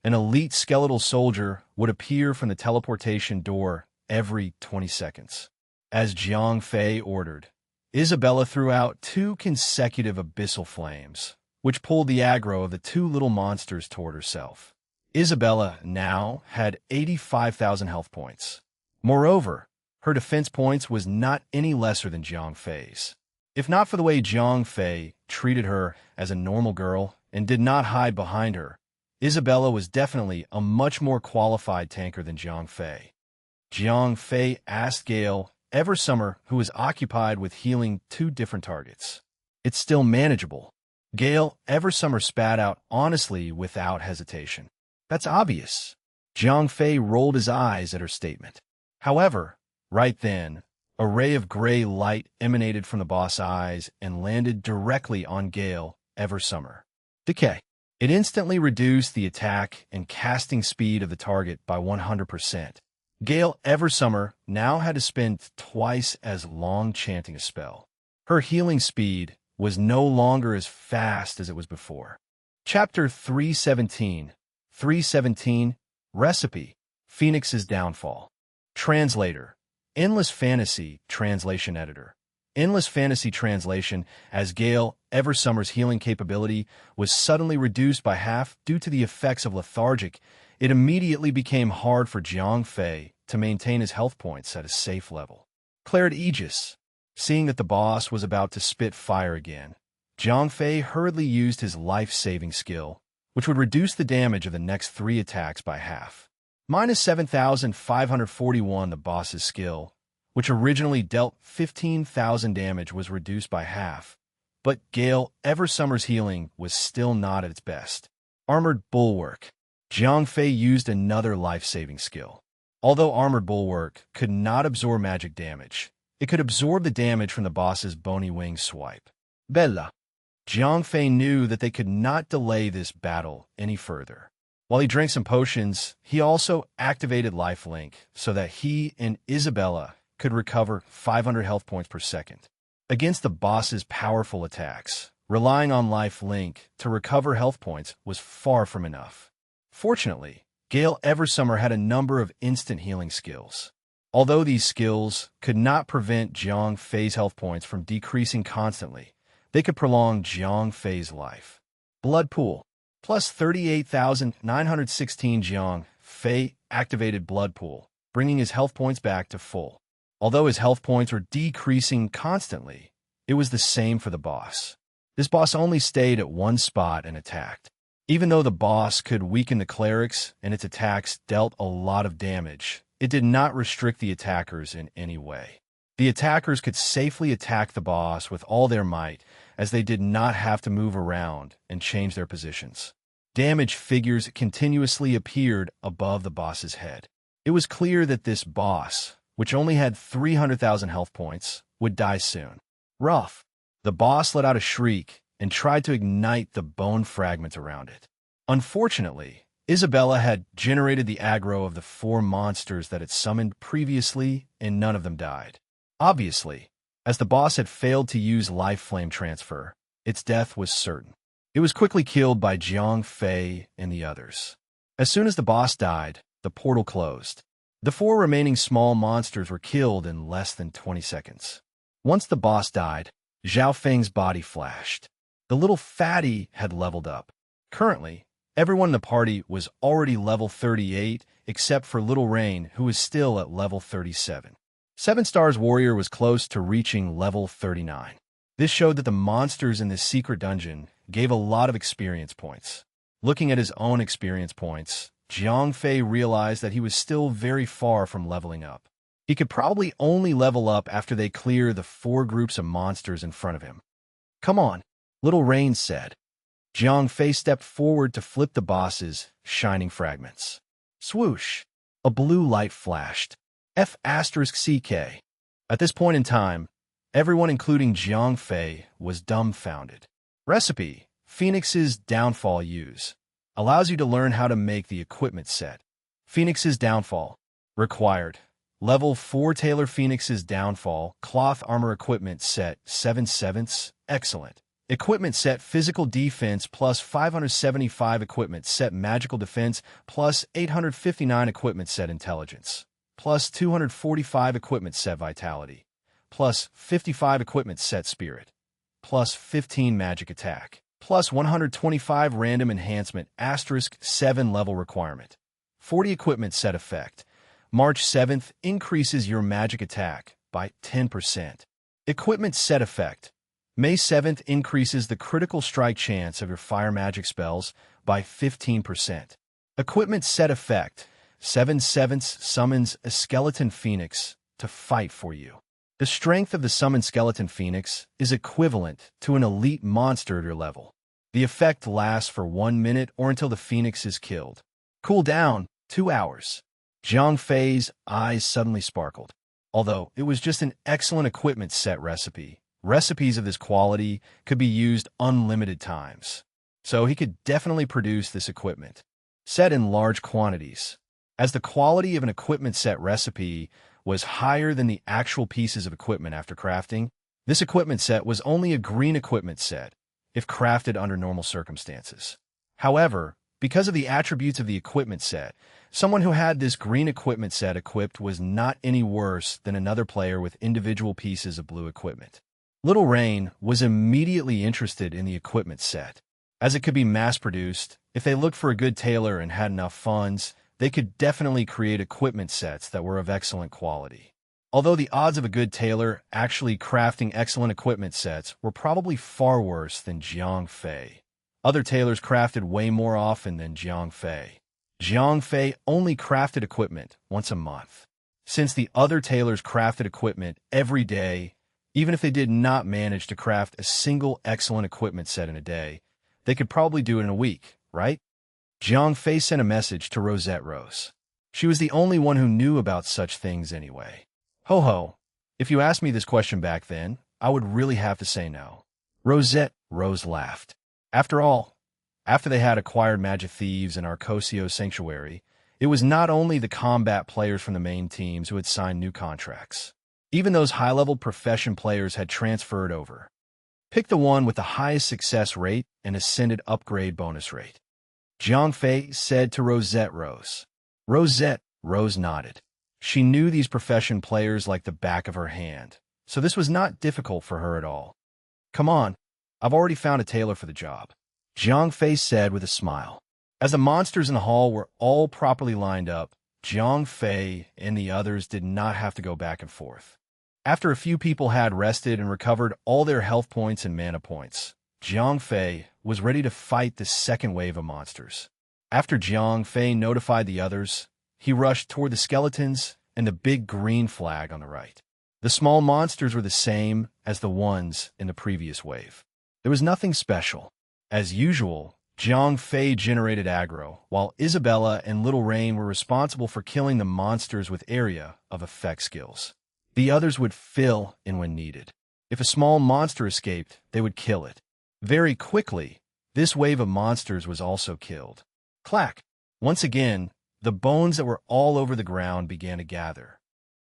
an elite skeletal soldier would appear from the teleportation door every 20 seconds. As Jiang Fei ordered, Isabella threw out 2 consecutive abyssal flames, which pulled the aggro of the 2 little monsters toward herself. Isabella now had 85,000 health points. Moreover, her defense points was not any lesser than Jiang Fei's. If not for the way Jiang Fei treated her as a normal girl and did not hide behind her, Isabella was definitely a much more qualified tanker than Jiang Fei. Jiang Fei asked Gale Eversummer, who was occupied with healing 2 different targets. It's still manageable. Gale Eversummer spat out honestly without hesitation. That's obvious. Jiang Fei rolled his eyes at her statement. However, right then, a ray of gray light emanated from the boss' eyes and landed directly on Gale Eversummer. Decay. It instantly reduced the attack and casting speed of the target by 100%. Gale Eversummer now had to spend twice as long chanting a spell. Her healing speed was no longer as fast as it was before. Chapter 317. 317. Recipe. Phoenix's Downfall. Translator. Endless Fantasy Translation Editor. Endless Fantasy Translation, as Gale Eversummer's healing capability was suddenly reduced by half due to the effects of lethargic, it immediately became hard for Jiang Fei to maintain his health points at a safe level. Declared Aegis. Seeing that the boss was about to spit fire again, Jiang Fei hurriedly used his life-saving skill, which would reduce the damage of the next 3 attacks by half. Minus 7,541, the boss's skill, which originally dealt 15,000 damage, was reduced by half, but Gale Eversummer's healing was still not at its best. Armored Bulwark. Jiang Fei used another life-saving skill. Although Armored Bulwark could not absorb magic damage, it could absorb the damage from the boss's bony wing swipe. Bella. Jiang Fei knew that they could not delay this battle any further. While he drank some potions, he also activated Lifelink so that he and Isabella could recover 500 health points per second. Against the boss's powerful attacks, relying on Lifelink to recover health points was far from enough. Fortunately, Gale Eversummer had a number of instant healing skills. Although these skills could not prevent Jiang Fei's health points from decreasing constantly, they could prolong Jiang Fei's life. Blood Pool. Plus 38,916. Jiang Fei activated Blood Pool, bringing his health points back to full. Although his health points were decreasing constantly, it was the same for the boss. This boss only stayed at one spot and attacked. Even though the boss could weaken the clerics and its attacks dealt a lot of damage, it did not restrict the attackers in any way. The attackers could safely attack the boss with all their might, as they did not have to move around and change their positions. Damage figures continuously appeared above the boss's head. It was clear that this boss, which only had 300,000 health points, would die soon. Rough. The boss let out a shriek and tried to ignite the bone fragments around it. Unfortunately, Isabella had generated the aggro of the 4 monsters that it summoned previously, and none of them died. Obviously, as the boss had failed to use life flame transfer, its death was certain. It was quickly killed by Jiang Fei and the others. As soon as the boss died, the portal closed. The 4 remaining small monsters were killed in less than 20 seconds. Once the boss died, Zhao Feng's body flashed. The little fatty had leveled up. Currently, Everyone in the party was already level 38, except for Little Rain, who was still at level 37. 7 Stars Warrior was close to reaching level 39. This showed that the monsters in this secret dungeon gave a lot of experience points. Looking at his own experience points, Jiang Fei realized that he was still very far from leveling up. He could probably only level up after they clear the 4 groups of monsters in front of him. "Come on," Little Rain said. Jiang Fei stepped forward to flip the boss's shining fragments. Swoosh! A blue light flashed. F***CK. At this point in time, everyone including Jiang Fei was dumbfounded. Recipe: Phoenix's Downfall Use. Allows you to learn how to make the equipment set. Phoenix's Downfall. Required. Level 4 Taylor Phoenix's Downfall Cloth Armor Equipment Set 7/7. Excellent. Equipment Set Physical Defense plus 575 Equipment Set Magical Defense plus 859 Equipment Set Intelligence plus 245 Equipment Set Vitality plus 55 Equipment Set Spirit plus 15 Magic Attack plus 125 Random Enhancement *7 Level Requirement. 40 Equipment Set Effect. March 7th increases your magic attack by 10%. Equipment Set Effect. May 7th increases the critical strike chance of your fire magic spells by 15%. Equipment Set Effect. 7/7 summons a skeleton phoenix to fight for you. The strength of the summoned skeleton phoenix is equivalent to an elite monster at your level. The effect lasts for 1 minute or until the phoenix is killed. Cooldown, 2 hours. Jiang Fei's eyes suddenly sparkled. Although it was just an excellent equipment set recipe, recipes of this quality could be used unlimited times. So he could definitely produce this equipment, set in large quantities. As the quality of an equipment set recipe was higher than the actual pieces of equipment after crafting, this equipment set was only a green equipment set if crafted under normal circumstances. However, because of the attributes of the equipment set, someone who had this green equipment set equipped was not any worse than another player with individual pieces of blue equipment. Little Rain was immediately interested in the equipment set. As it could be mass-produced, if they looked for a good tailor and had enough funds, they could definitely create equipment sets that were of excellent quality. Although the odds of a good tailor actually crafting excellent equipment sets were probably far worse than Jiang Fei. Other tailors crafted way more often than Jiang Fei. Jiang Fei only crafted equipment once a month. Since the other tailors crafted equipment every day, even if they did not manage to craft a single excellent equipment set in a day, they could probably do it in a week, right? Jiang Fei sent a message to Rosette Rose. She was the only one who knew about such things anyway. Ho ho, if you asked me this question back then, I would really have to say no. Rosette Rose laughed. After all, after they had acquired Magic Thieves and Arcosio Sanctuary, it was not only the combat players from the main teams who had signed new contracts. Even those high-level profession players had transferred over. Pick the one with the highest success rate and ascended upgrade bonus rate. Jiang Fei said to Rosette Rose. Rosette Rose nodded. She knew these profession players like the back of her hand, so this was not difficult for her at all. Come on, I've already found a tailor for the job, Jiang Fei said with a smile. As the monsters in the hall were all properly lined up, Jiang Fei and the others did not have to go back and forth. After a few people had rested and recovered all their health points and mana points, Jiang Fei was ready to fight the second wave of monsters. After Jiang Fei notified the others, he rushed toward the skeletons and the big green flag on the right. The small monsters were the same as the ones in the previous wave. There was nothing special. As usual, Jiang Fei generated aggro, while Isabella and Little Rain were responsible for killing the monsters with area of effect skills. The others would fill in when needed. If a small monster escaped, they would kill it. Very quickly, this wave of monsters was also killed. Clack! Once again, the bones that were all over the ground began to gather.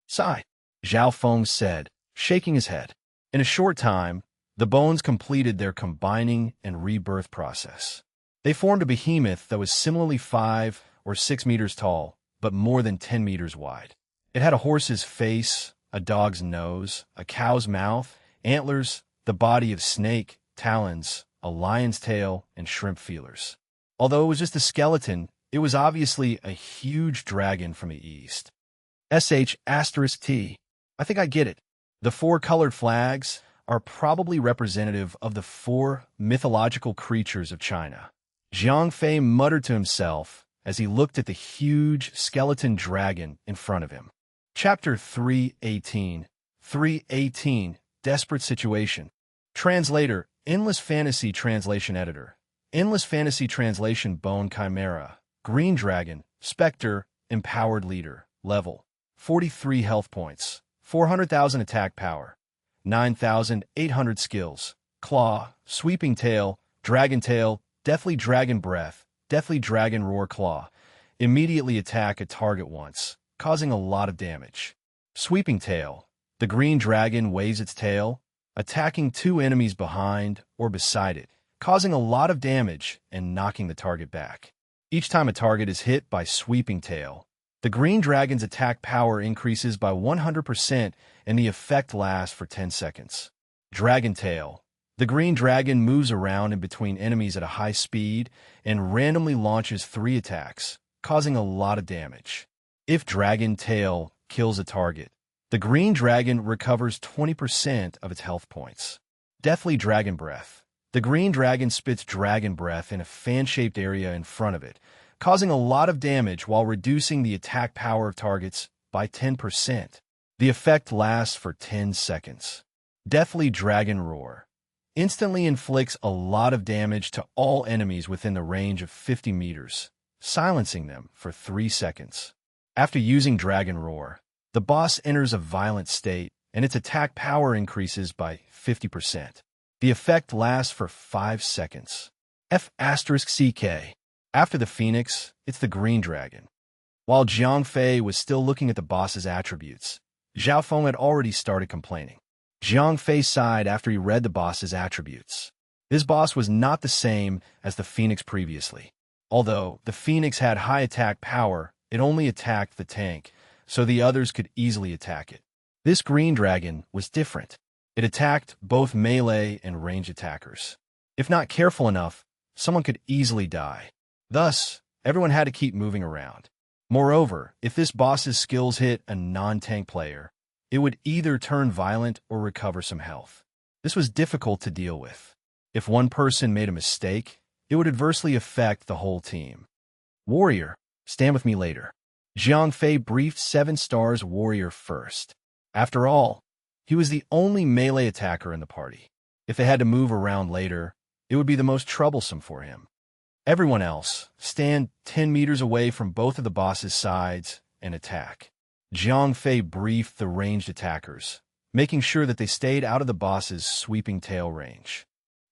Sigh, Zhao Feng said, shaking his head. In a short time, the bones completed their combining and rebirth process. They formed a behemoth that was similarly 5 or 6 meters tall, but more than 10 meters wide. It had a horse's face, a dog's nose, a cow's mouth, antlers, the body of snake, talons, a lion's tail, and shrimp feelers. Although it was just a skeleton, it was obviously a huge dragon from the east. *T. I think I get it. The four colored flags are probably representative of the four mythological creatures of China. Jiang Fei muttered to himself as he looked at the huge skeleton dragon in front of him. Chapter 318. 318. Desperate Situation. Translator, Endless Fantasy Translation Editor. Endless Fantasy Translation Bone Chimera. Green Dragon. Spectre. Empowered Leader. Level. 43 health points. 400,000 attack power. 9,800 skills. Claw. Sweeping Tail. Dragon Tail. Deathly Dragon Breath. Deathly Dragon Roar Claw. Immediately attack a target once, causing a lot of damage. Sweeping Tail. The green dragon waves its tail, attacking two enemies behind or beside it, causing a lot of damage and knocking the target back. Each time a target is hit by Sweeping Tail, the green dragon's attack power increases by 100% and the effect lasts for 10 seconds. Dragon Tail. The green dragon moves around in between enemies at a high speed and randomly launches 3 attacks, causing a lot of damage. If Dragon Tail kills a target, the green dragon recovers 20% of its health points. Deathly Dragon Breath. The green dragon spits dragon breath in a fan-shaped area in front of it, causing a lot of damage while reducing the attack power of targets by 10%. The effect lasts for 10 seconds. Deathly Dragon Roar. Instantly inflicts a lot of damage to all enemies within the range of 50 meters, silencing them for 3 seconds. After using Dragon Roar, the boss enters a violent state and its attack power increases by 50%. The effect lasts for 5 seconds. *CK. After the Phoenix, it's the Green Dragon. While Jiang Fei was still looking at the boss's attributes, Zhao Feng had already started complaining. Jiang Fei sighed after he read the boss's attributes. This boss was not the same as the Phoenix previously. Although the Phoenix had high attack power, it only attacked the tank, so the others could easily attack it. This green dragon was different. It attacked both melee and ranged attackers. If not careful enough, someone could easily die. Thus, everyone had to keep moving around. Moreover, if this boss's skills hit a non-tank player, it would either turn violent or recover some health. This was difficult to deal with. If one person made a mistake, it would adversely affect the whole team. Warrior, stand with me later. Jiang Fei briefed 7 Stars Warrior first. After all, he was the only melee attacker in the party. If they had to move around later, it would be the most troublesome for him. Everyone else, stand 10 meters away from both of the boss's sides and attack. Jiang Fei briefed the ranged attackers, making sure that they stayed out of the boss's sweeping tail range.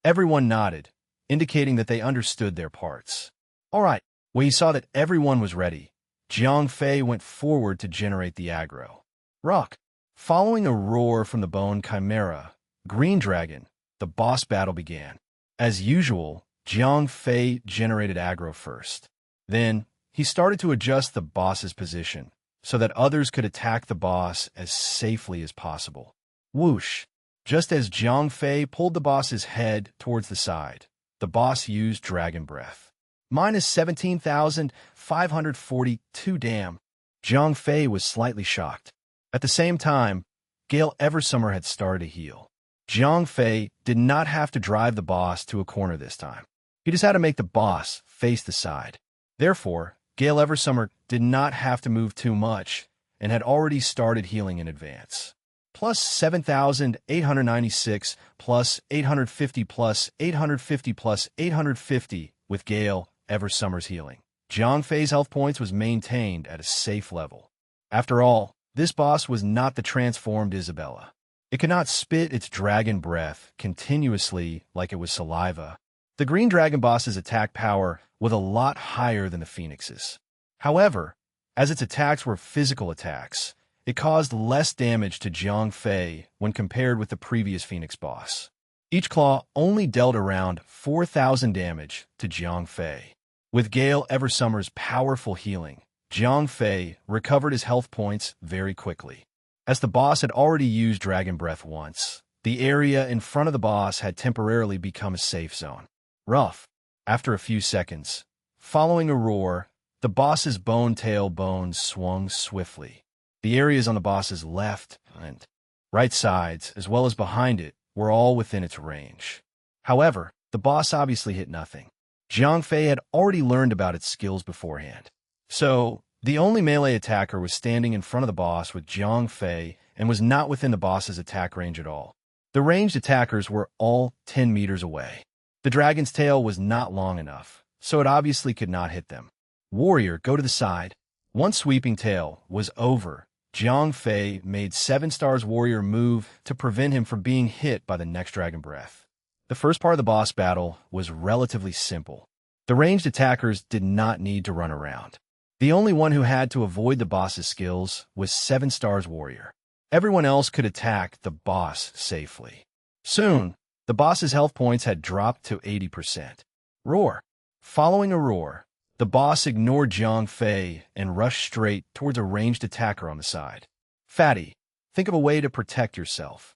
Everyone nodded, indicating that they understood their parts. All right, when he saw that everyone was ready, Jiang Fei went forward to generate the aggro. Rock. Following a roar from the Bone Chimera, Green Dragon, the boss battle began. As usual, Jiang Fei generated aggro first. Then, he started to adjust the boss's position, so that others could attack the boss as safely as possible. Whoosh! Just as Jiang Fei pulled the boss's head towards the side, the boss used Dragon Breath. Minus 17,542 damn. Jiang Fei was slightly shocked. At the same time, Gale Eversummer had started to heal. Jiang Fei did not have to drive the boss to a corner this time. He just had to make the boss face the side. Therefore, Gale Eversummer did not have to move too much and had already started healing in advance. Plus 7,896, plus 850, plus 850, plus 850 with Gale Eversummer's healing. Jiang Fei's health points was maintained at a safe level. After all, this boss was not the transformed Isabella. It could not spit its dragon breath continuously like it was saliva. The Green Dragon boss's attack power was a lot higher than the Phoenix's. However, as its attacks were physical attacks, it caused less damage to Jiang Fei when compared with the previous Phoenix boss. Each claw only dealt around 4,000 damage to Jiang Fei. With Gale Eversummer's powerful healing, Jiang Fei recovered his health points very quickly. As the boss had already used Dragon Breath once, the area in front of the boss had temporarily become a safe zone. Rough. After a few seconds, Following a roar, the boss's bone tail bones swung swiftly. The areas on the boss's left and right sides, as well as behind it, were all within its range. However, the boss obviously hit nothing. Jiang Fei had already learned about its skills beforehand. So, the only melee attacker was standing in front of the boss with Jiang Fei and was not within the boss's attack range at all. The ranged attackers were all 10 meters away. The dragon's tail was not long enough, so it obviously could not hit them. Warrior, go to the side. Once sweeping tail was over, Jiang Fei made 7 Stars Warrior move to prevent him from being hit by the next dragon breath. The first part of the boss battle was relatively simple. The ranged attackers did not need to run around. The only one who had to avoid the boss's skills was 7 Stars Warrior. Everyone else could attack the boss safely. Soon, the boss's health points had dropped to 80%. Roar. Following a roar, the boss ignored Jiang Fei and rushed straight towards a ranged attacker on the side. Fatty, think of a way to protect yourself.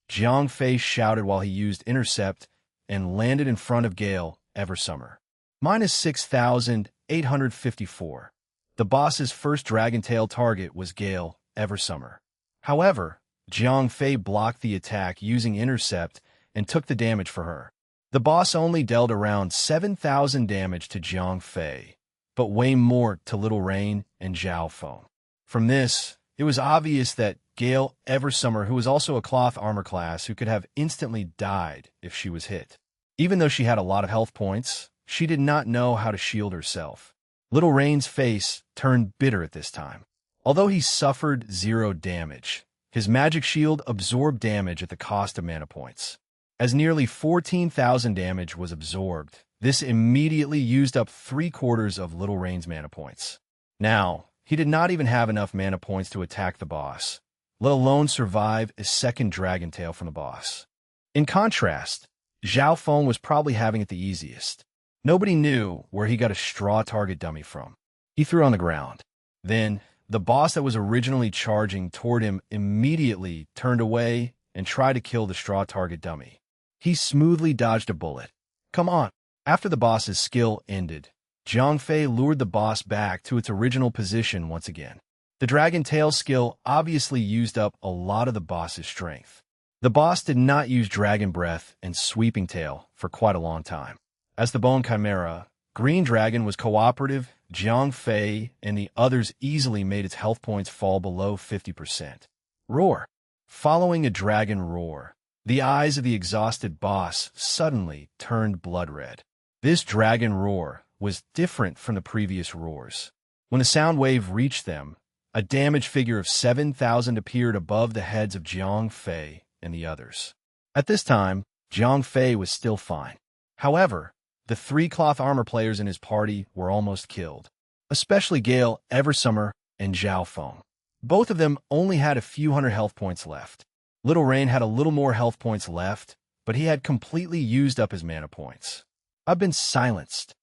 Jiang Fei shouted while he used intercept and landed in front of Gale Eversummer. Minus 6,854. The boss's first dragon tail target was Gale Eversummer. However, Jiang Fei blocked the attack using intercept and took the damage for her. The boss only dealt around 7,000 damage to Jiang Fei, but way more to Little Rain and Zhao Feng. From this, it was obvious that Gale Eversummer, who was also a cloth armor class who could have instantly died if she was hit. Even though she had a lot of health points, she did not know how to shield herself. Little Rain's face turned bitter at this time. Although he suffered 0 damage, his magic shield absorbed damage at the cost of mana points. As nearly 14,000 damage was absorbed, this immediately used up 3/4 of Little Rain's mana points. Now, he did not even have enough mana points to attack the boss, let alone survive a second dragon tail from the boss. In contrast, Zhao Feng was probably having it the easiest. Nobody knew where he got a straw target dummy from. He threw on the ground. Then, the boss that was originally charging toward him immediately turned away and tried to kill the straw target dummy. He smoothly dodged a bullet. Come on. After the boss's skill ended, Jiang Fei lured the boss back to its original position once again. The dragon tail skill obviously used up a lot of the boss's strength. The boss did not use dragon breath and sweeping tail for quite a long time. As the bone chimera, Green Dragon was cooperative. Jiang Fei and the others easily made its health points fall below 50%. Roar. Following a dragon roar, the eyes of the exhausted boss suddenly turned blood red. This dragon roar was different from the previous roars. When the sound wave reached them, a damage figure of 7,000 appeared above the heads of Jiang Fei and the others. At this time, Jiang Fei was still fine. However, the 3 cloth armor players in his party were almost killed, especially Gale Eversummer and Zhao Feng. Both of them only had a few hundred health points left. Little Rain had a little more health points left, but he had completely used up his mana points. I've been silenced,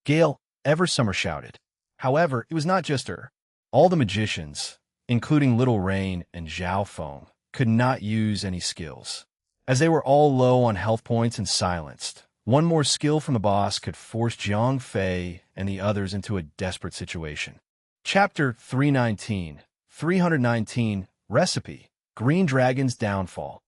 Gale Eversummer shouted. However, it was not just her. All the magicians, including Little Rain and Zhao Feng, could not use any skills. As they were all low on health points and silenced, one more skill from the boss could force Jiang Fei and the others into a desperate situation. Chapter 319 Recipe, Green Dragon's Downfall.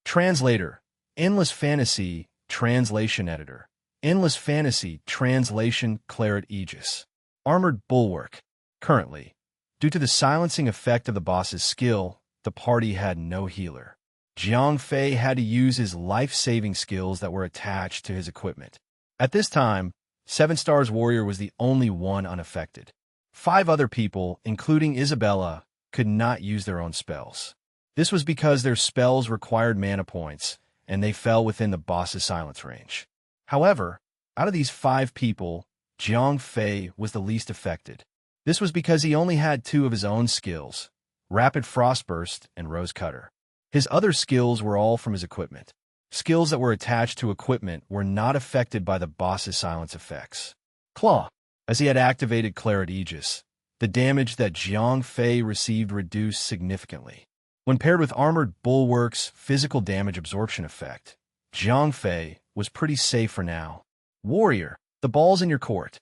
Translator, Endless Fantasy, Translation Editor. Endless Fantasy, Translation, Claret Aegis. Armored Bulwark. Currently, due to the silencing effect of the boss's skill, the party had no healer. Jiang Fei had to use his life-saving skills that were attached to his equipment. At this time, 7 Stars Warrior was the only one unaffected. 5 other people, including Isabella, could not use their own spells. This was because their spells required mana points, and they fell within the boss's silence range. However, out of these 5 people, Jiang Fei was the least affected. This was because he only had 2 of his own skills, Rapid Frostburst and Rose Cutter. His other skills were all from his equipment. Skills that were attached to equipment were not affected by the boss's silence effects. Claw. As he had activated Claret Aegis, the damage that Jiang Fei received reduced significantly. When paired with Armored Bulwark's physical damage absorption effect, Jiang Fei was pretty safe for now. Warrior, the ball's in your court.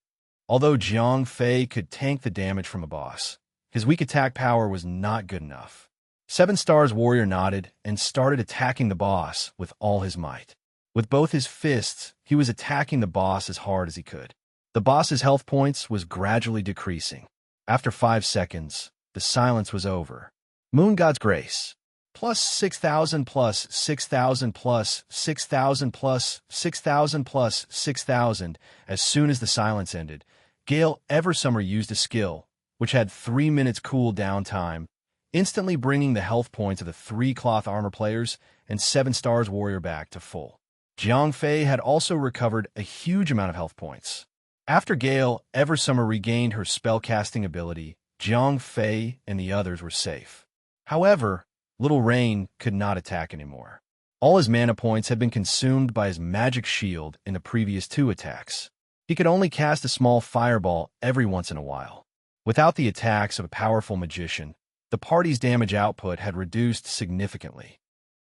Although Jiang Fei could tank the damage from a boss, his weak attack power was not good enough. 7 Stars Warrior nodded and started attacking the boss with all his might. With both his fists, he was attacking the boss as hard as he could. The boss's health points was gradually decreasing. After 5 seconds, the silence was over. Moon God's Grace. Plus 6,000 plus 6,000 plus 6,000 plus 6,000 plus 6,000. As soon as the silence ended, Gale Eversummer used a skill, which had 3 minutes cooldown time, instantly bringing the health points of the 3 cloth armor players and 7 Stars Warrior back to full. Jiang Fei had also recovered a huge amount of health points. After Gale Eversummer regained her spellcasting ability, Jiang Fei and the others were safe. However, Little Rain could not attack anymore. All his mana points had been consumed by his magic shield in the previous 2 attacks. He could only cast a small fireball every once in a while. Without the attacks of a powerful magician, the party's damage output had reduced significantly.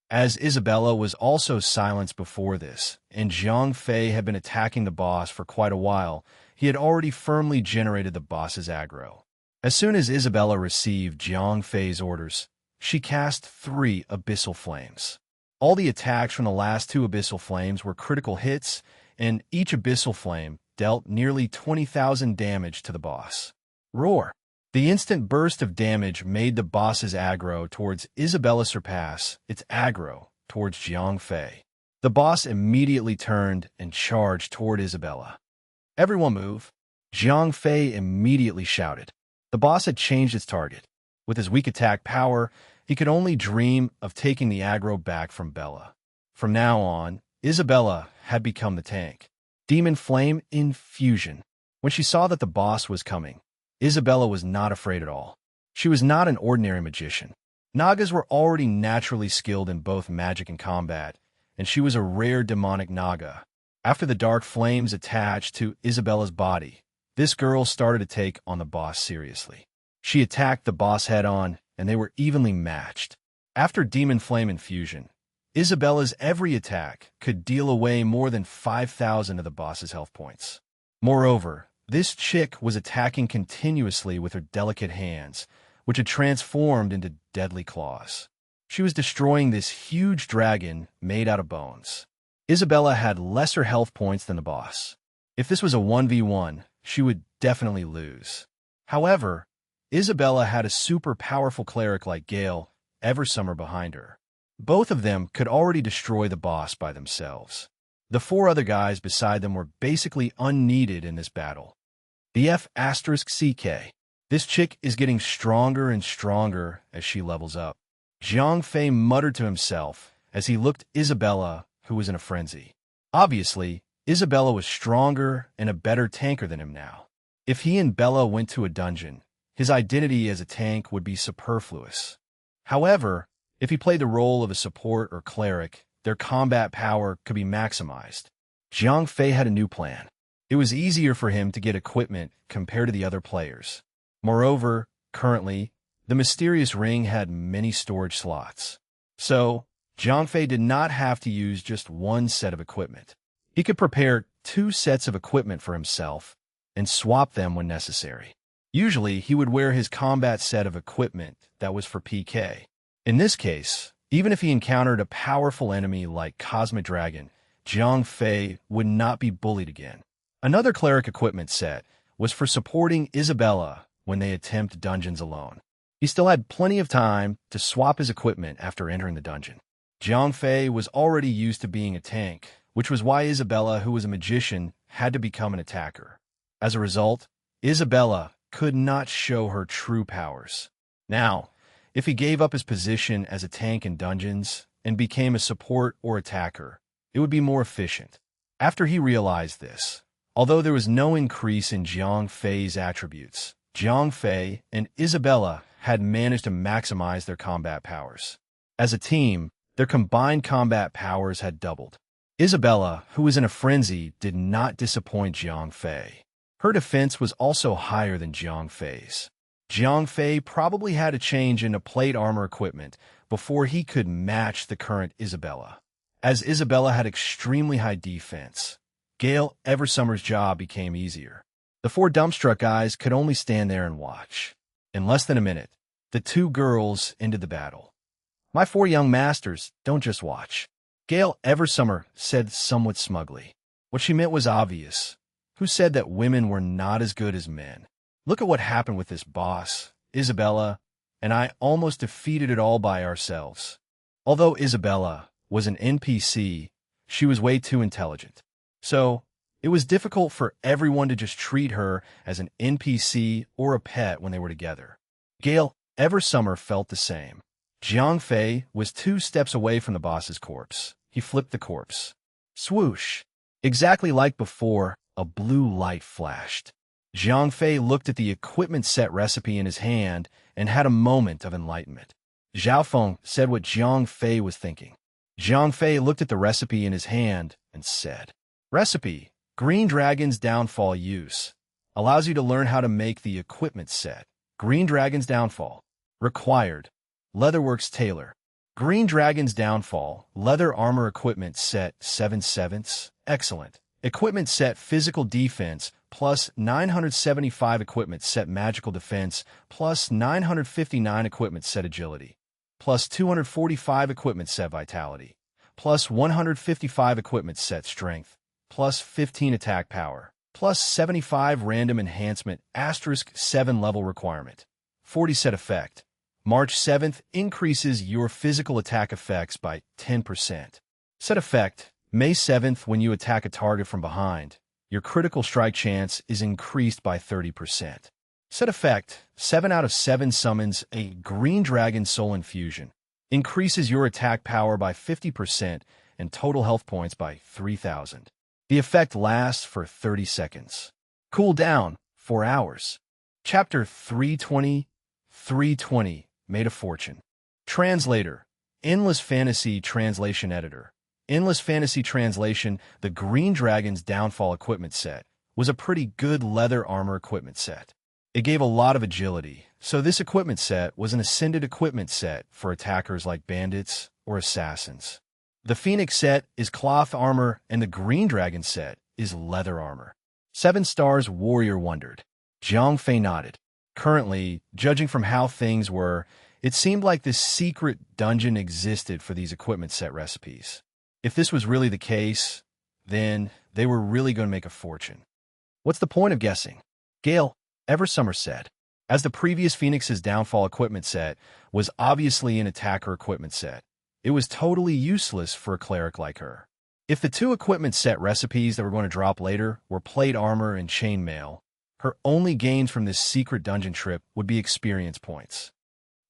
As Isabella was also silenced before this, and Jiang Fei had been attacking the boss for quite a while, he had already firmly generated the boss's aggro. As soon as Isabella received Jiang Fei's orders, she cast 3 Abyssal Flames. All the attacks from the last 2 Abyssal Flames were critical hits, and each Abyssal Flame dealt nearly 20,000 damage to the boss. Roar! The instant burst of damage made the boss's aggro towards Isabella surpass its aggro towards Jiang Fei. The boss immediately turned and charged toward Isabella. "Everyone move!" Jiang Fei immediately shouted. The boss had changed its target. With his weak attack power, he could only dream of taking the aggro back from Bella. From now on, Isabella had become the tank. Demon Flame Infusion. When she saw that the boss was coming, Isabella was not afraid at all. She was not an ordinary magician. Nagas were already naturally skilled in both magic and combat, and she was a rare demonic Naga. After the dark flames attached to Isabella's body, this girl started to take on the boss seriously. She attacked the boss head-on, and they were evenly matched. After Demon Flame Infusion, Isabella's every attack could deal away more than 5,000 of the boss's health points. Moreover, this chick was attacking continuously with her delicate hands, which had transformed into deadly claws. She was destroying this huge dragon made out of bones. Isabella had lesser health points than the boss. If this was a 1v1, she would definitely lose. However, Isabella had a super powerful cleric like Gale Eversummer behind her. Both of them could already destroy the boss by themselves. The 4 other guys beside them were basically unneeded in this battle. The F***CK. This chick is getting stronger and stronger as she levels up. Jiang Fei muttered to himself as he looked at Isabella, who was in a frenzy. Obviously, Isabella was stronger and a better tanker than him now. If he and Bella went to a dungeon, his identity as a tank would be superfluous. However, if he played the role of a support or cleric, their combat power could be maximized. Jiang Fei had a new plan. It was easier for him to get equipment compared to the other players. Moreover, currently, the mysterious ring had many storage slots. So, Jiang Fei did not have to use just 1 set of equipment. He could prepare 2 sets of equipment for himself and swap them when necessary. Usually, he would wear his combat set of equipment that was for PK. In this case, even if he encountered a powerful enemy like Cosmic Dragon, Jiang Fei would not be bullied again. Another cleric equipment set was for supporting Isabella when they attempt dungeons alone. He still had plenty of time to swap his equipment after entering the dungeon. Jiang Fei was already used to being a tank, which was why Isabella, who was a magician, had to become an attacker. As a result, Isabella could not show her true powers. Now, if he gave up his position as a tank in dungeons and became a support or attacker, it would be more efficient. After he realized this, although there was no increase in Jiang Fei's attributes, Jiang Fei and Isabella had managed to maximize their combat powers. As a team, their combined combat powers had doubled. Isabella, who was in a frenzy, did not disappoint Jiang Fei. Her defense was also higher than Jiang Fei's. Jiang Fei probably had to change into plate armor equipment before he could match the current Isabella. As Isabella had extremely high defense, Gale Eversummer's job became easier. The four dumbstruck guys could only stand there and watch. In less than a minute, the two girls ended the battle. My four young masters, don't just watch. Gail Eversummer said somewhat smugly. What she meant was obvious. Who said that women were not as good as men? Look at what happened with this boss, Isabella, and I almost defeated it all by ourselves. Although Isabella was an NPC, she was way too intelligent. So, it was difficult for everyone to just treat her as an NPC or a pet when they were together. Gail Eversummer felt the same. Jiang Fei was 2 steps away from the boss's corpse. He flipped the corpse. Swoosh! Exactly like before, a blue light flashed. Jiang Fei looked at the equipment set recipe in his hand and had a moment of enlightenment. Zhao Feng said what Jiang Fei was thinking. Jiang Fei looked at the recipe in his hand and said, Recipe, Green Dragon's Downfall use. Allows you to learn how to make the equipment set. Green Dragon's Downfall. Required. Leatherworks Tailor. Green Dragon's Downfall. Leather Armor Equipment Set 7/7. Excellent. Equipment Set Physical Defense plus 975 Equipment Set Magical Defense plus 959 Equipment Set Agility plus 245 Equipment Set Vitality plus 155 Equipment Set Strength plus 15 Attack Power plus 75 Random Enhancement *7 level requirement. 40 Set Effect. March 7th increases your physical attack effects by 10%. Set Effect. May 7th, when you attack a target from behind, your critical strike chance is increased by 30%. Set Effect. 7 out of 7 summons a Green Dragon Soul Infusion. Increases your attack power by 50% and total health points by 3,000. The effect lasts for 30 seconds. Cooldown, 4 hours. Chapter 320. 320. Made a Fortune. Translator. Endless Fantasy Translation Editor. Endless Fantasy Translation, the Green Dragon's Downfall equipment set, was a pretty good leather armor equipment set. It gave a lot of agility, so this equipment set was an ascended equipment set for attackers like bandits or assassins. The Phoenix set is cloth armor and the Green Dragon set is leather armor. 7 Stars Warrior wondered. Jiang Fei nodded. Currently, judging from how things were, it seemed like this secret dungeon existed for these equipment set recipes. If this was really the case, then they were really going to make a fortune. What's the point of guessing? Gail Eversummer said. As the previous Phoenix's Downfall equipment set was obviously an attacker equipment set, it was totally useless for a cleric like her. If the 2 equipment set recipes that were going to drop later were plate armor and chainmail, her only gains from this secret dungeon trip would be experience points.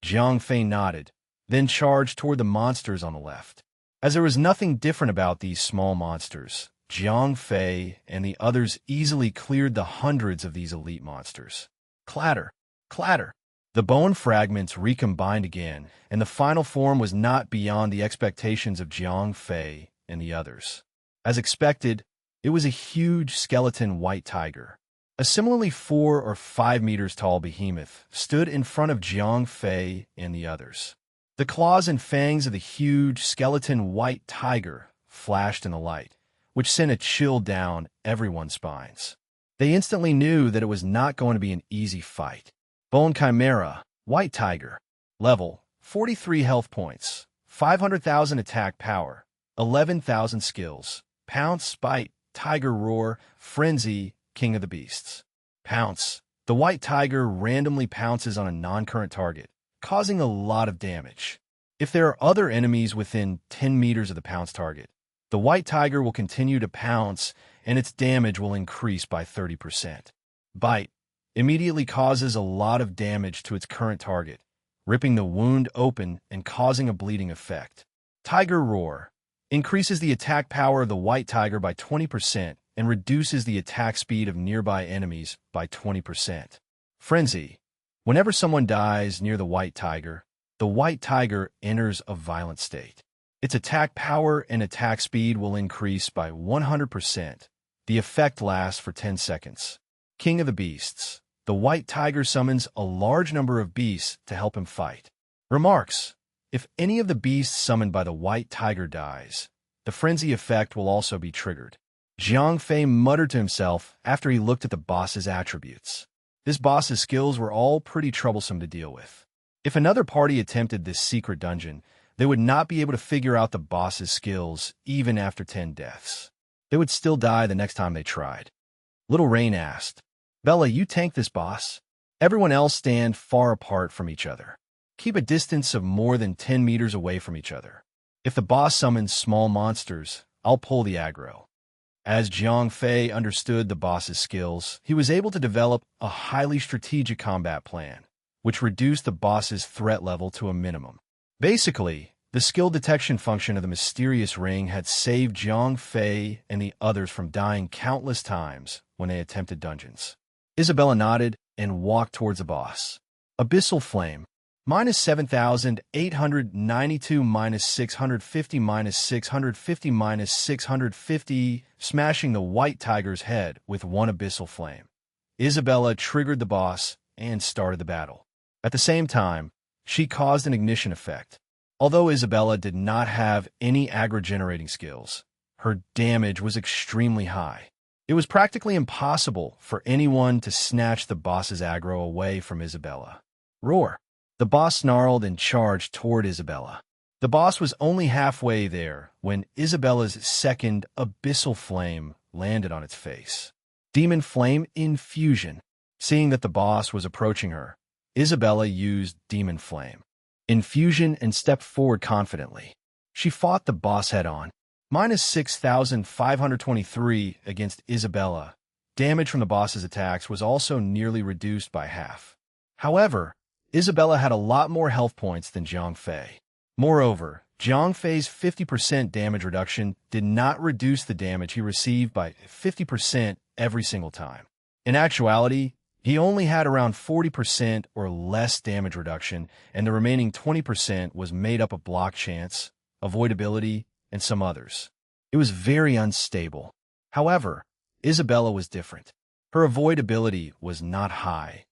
Jiang Fei nodded, then charged toward the monsters on the left. As there was nothing different about these small monsters, Jiang Fei and the others easily cleared the hundreds of these elite monsters. Clatter, clatter. The bone fragments recombined again, and the final form was not beyond the expectations of Jiang Fei and the others. As expected, it was a huge skeleton white tiger. A similarly 4 or 5 meters tall behemoth stood in front of Jiang Fei and the others. The claws and fangs of the huge skeleton white tiger flashed in the light, which sent a chill down everyone's spines. They instantly knew that it was not going to be an easy fight. Bone Chimera, White Tiger. Level, 43 health points, 500,000 attack power, 11,000 skills. Pounce, Bite, Tiger Roar, Frenzy, King of the Beasts. Pounce. The white tiger randomly pounces on a non-current target, causing a lot of damage. If there are other enemies within 10 meters of the pounce target, the white tiger will continue to pounce and its damage will increase by 30%. Bite. Immediately causes a lot of damage to its current target, ripping the wound open and causing a bleeding effect. Tiger Roar. Increases the attack power of the white tiger by 20% and reduces the attack speed of nearby enemies by 20%. Frenzy. Whenever someone dies near the white tiger enters a violent state. Its attack power and attack speed will increase by 100%. The effect lasts for 10 seconds. King of the Beasts. The white tiger summons a large number of beasts to help him fight. Remarks. If any of the beasts summoned by the white tiger dies, the frenzy effect will also be triggered. Jiang Fei muttered to himself after he looked at the boss's attributes. This boss's skills were all pretty troublesome to deal with. If another party attempted this secret dungeon, they would not be able to figure out the boss's skills even after 10 deaths. They would still die the next time they tried. Little Rain asked, "Bella, you tank this boss? Everyone else stand far apart from each other. Keep a distance of more than 10 meters away from each other. If the boss summons small monsters, I'll pull the aggro." As Jiang Fei understood the boss's skills, he was able to develop a highly strategic combat plan, which reduced the boss's threat level to a minimum. Basically, the skill detection function of the mysterious ring had saved Jiang Fei and the others from dying countless times when they attempted dungeons. Isabella nodded and walked towards the boss. Abyssal Flame, -7,892, -650, -650, -650, smashing the white tiger's head with one abyssal flame. Isabella triggered the boss and started the battle. At the same time, she caused an ignition effect. Although Isabella did not have any aggro-generating skills, her damage was extremely high. It was practically impossible for anyone to snatch the boss's aggro away from Isabella. Roar! The boss snarled and charged toward Isabella. The boss was only halfway there when Isabella's second abyssal flame landed on its face. Demon Flame Infusion. Seeing that the boss was approaching her, Isabella used Demon Flame Infusion and stepped forward confidently. She fought the boss head-on. -6,523 against Isabella. Damage from the boss's attacks was also nearly reduced by half. However, Isabella had a lot more health points than Jiang Fei. Moreover, Jiang Fei's 50% damage reduction did not reduce the damage he received by 50% every single time. In actuality, he only had around 40% or less damage reduction, and the remaining 20% was made up of block chance, avoidability, and some others. It was very unstable. However, Isabella was different. Her avoidability was not high,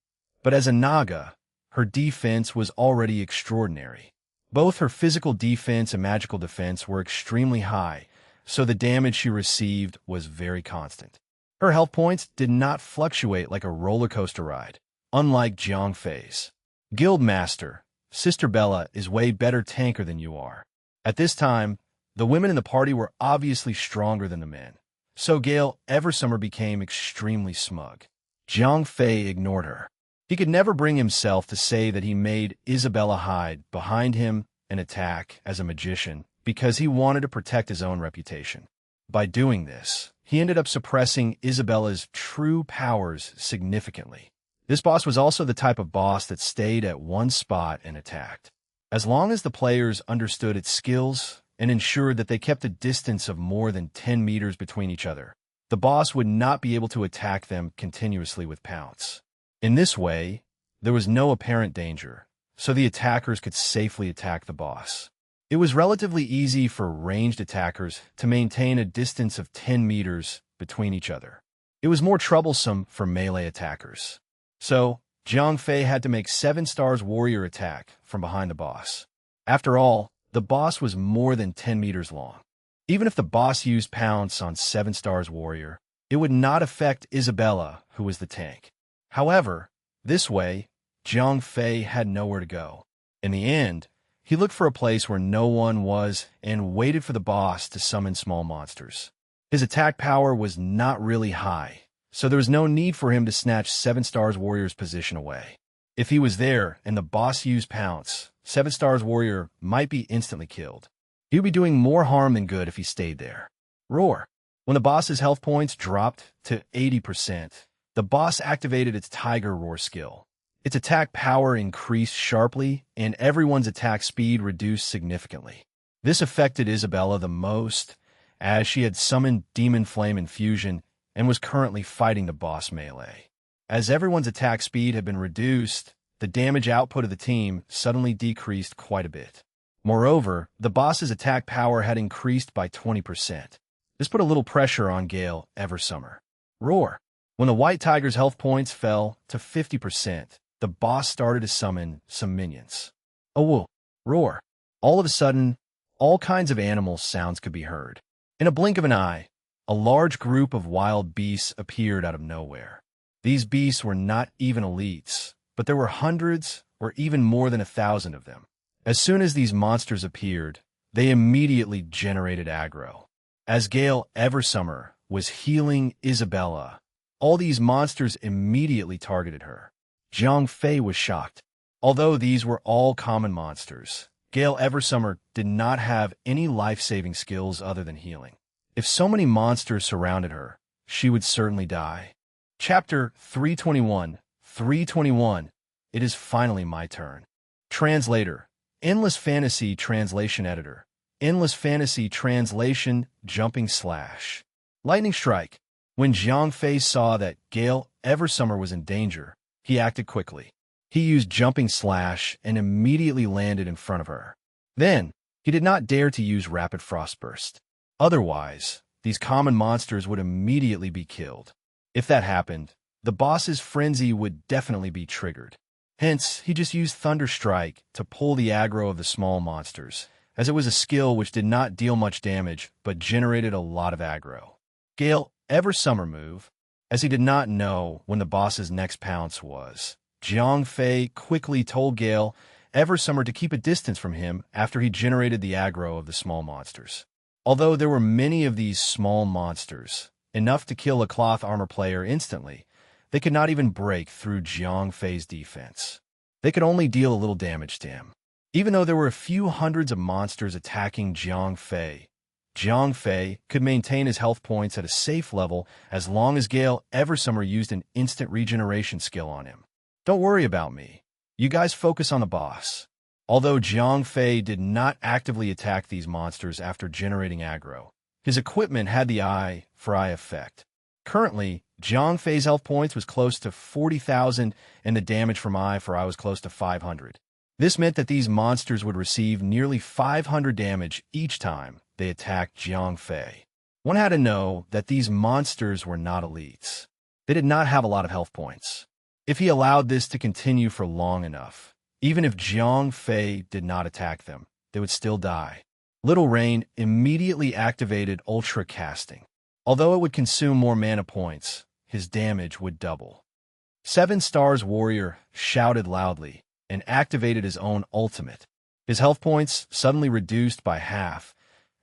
but as a Naga, her defense was already extraordinary. Both her physical defense and magical defense were extremely high, so the damage she received was very constant. Her health points did not fluctuate like a roller coaster ride, unlike Jiang Fei's. Guildmaster, Sister Bella is way better tanker than you are. At this time, the women in the party were obviously stronger than the men, so Gale Eversummer became extremely smug. Jiang Fei ignored her. He could never bring himself to say that he made Isabella hide behind him and attack as a magician because he wanted to protect his own reputation. By doing this, he ended up suppressing Isabella's true powers significantly. This boss was also the type of boss that stayed at one spot and attacked. As long as the players understood its skills and ensured that they kept a distance of more than 10 meters between each other, the boss would not be able to attack them continuously with pounce. In this way, there was no apparent danger, so the attackers could safely attack the boss. It was relatively easy for ranged attackers to maintain a distance of 10 meters between each other. It was more troublesome for melee attackers. So, Jiang Fei had to make 7 Stars Warrior attack from behind the boss. After all, the boss was more than 10 meters long. Even if the boss used pounce on 7 Stars Warrior, it would not affect Isabella, who was the tank. However, this way, Jiang Fei had nowhere to go. In the end, he looked for a place where no one was and waited for the boss to summon small monsters. His attack power was not really high, so there was no need for him to snatch 7 Stars Warrior's position away. If he was there and the boss used pounce, 7 Stars Warrior might be instantly killed. He would be doing more harm than good if he stayed there. Roar! When the boss's health points dropped to 80%, the boss activated its Tiger Roar skill. Its attack power increased sharply, and everyone's attack speed reduced significantly. This affected Isabella the most, as she had summoned Demon Flame Infusion and was currently fighting the boss melee. As everyone's attack speed had been reduced, the damage output of the team suddenly decreased quite a bit. Moreover, the boss's attack power had increased by 20%. This put a little pressure on Gale Eversummer. Roar! When the White Tiger's health points fell to 50%, the boss started to summon some minions. Oh, whoa! Roar! All of a sudden, all kinds of animal sounds could be heard. In a blink of an eye, a large group of wild beasts appeared out of nowhere. These beasts were not even elites, but there were hundreds or even more than 1,000 of them. As soon as these monsters appeared, they immediately generated aggro. As Gale Eversummer was healing Isabella, all these monsters immediately targeted her. Jiang Fei was shocked. Although these were all common monsters, Gale Eversummer did not have any life-saving skills other than healing. If so many monsters surrounded her, she would certainly die. Chapter 321. 321. It is finally my turn. Translator. Endless Fantasy Translation Editor. Endless Fantasy Translation Jumping Slash. Lightning Strike. When Jiang Fei saw that Gale Eversummer was in danger, he acted quickly. He used Jumping Slash and immediately landed in front of her. Then, he did not dare to use Rapid Frostburst. Otherwise, these common monsters would immediately be killed. If that happened, the boss's frenzy would definitely be triggered. Hence, he just used Thunder Strike to pull the aggro of the small monsters, as it was a skill which did not deal much damage but generated a lot of aggro. Gale Eversummer move. As he did not know when the boss's next pounce was, Jiang Fei quickly told Gale Eversummer to keep a distance from him after he generated the aggro of the small monsters. Although there were many of these small monsters, enough to kill a cloth armor player instantly, they could not even break through Jiang Fei's defense. They could only deal a little damage to him. Even though there were a few hundreds of monsters attacking Jiang Fei could maintain his health points at a safe level as long as Gale Eversummer used an instant regeneration skill on him. Don't worry about me. You guys focus on the boss. Although Jiang Fei did not actively attack these monsters after generating aggro, his equipment had the eye for eye effect. Currently, Jiang Fei's health points was close to 40,000 and the damage from eye for eye was close to 500. This meant that these monsters would receive nearly 500 damage each time they attacked Jiang Fei. One had to know that these monsters were not elites. They did not have a lot of health points. If he allowed this to continue for long enough, even if Jiang Fei did not attack them, they would still die. Little Rain immediately activated Ultra Casting. Although it would consume more mana points, his damage would double. 7 Stars Warrior shouted loudly and activated his own ultimate. His health points suddenly reduced by half,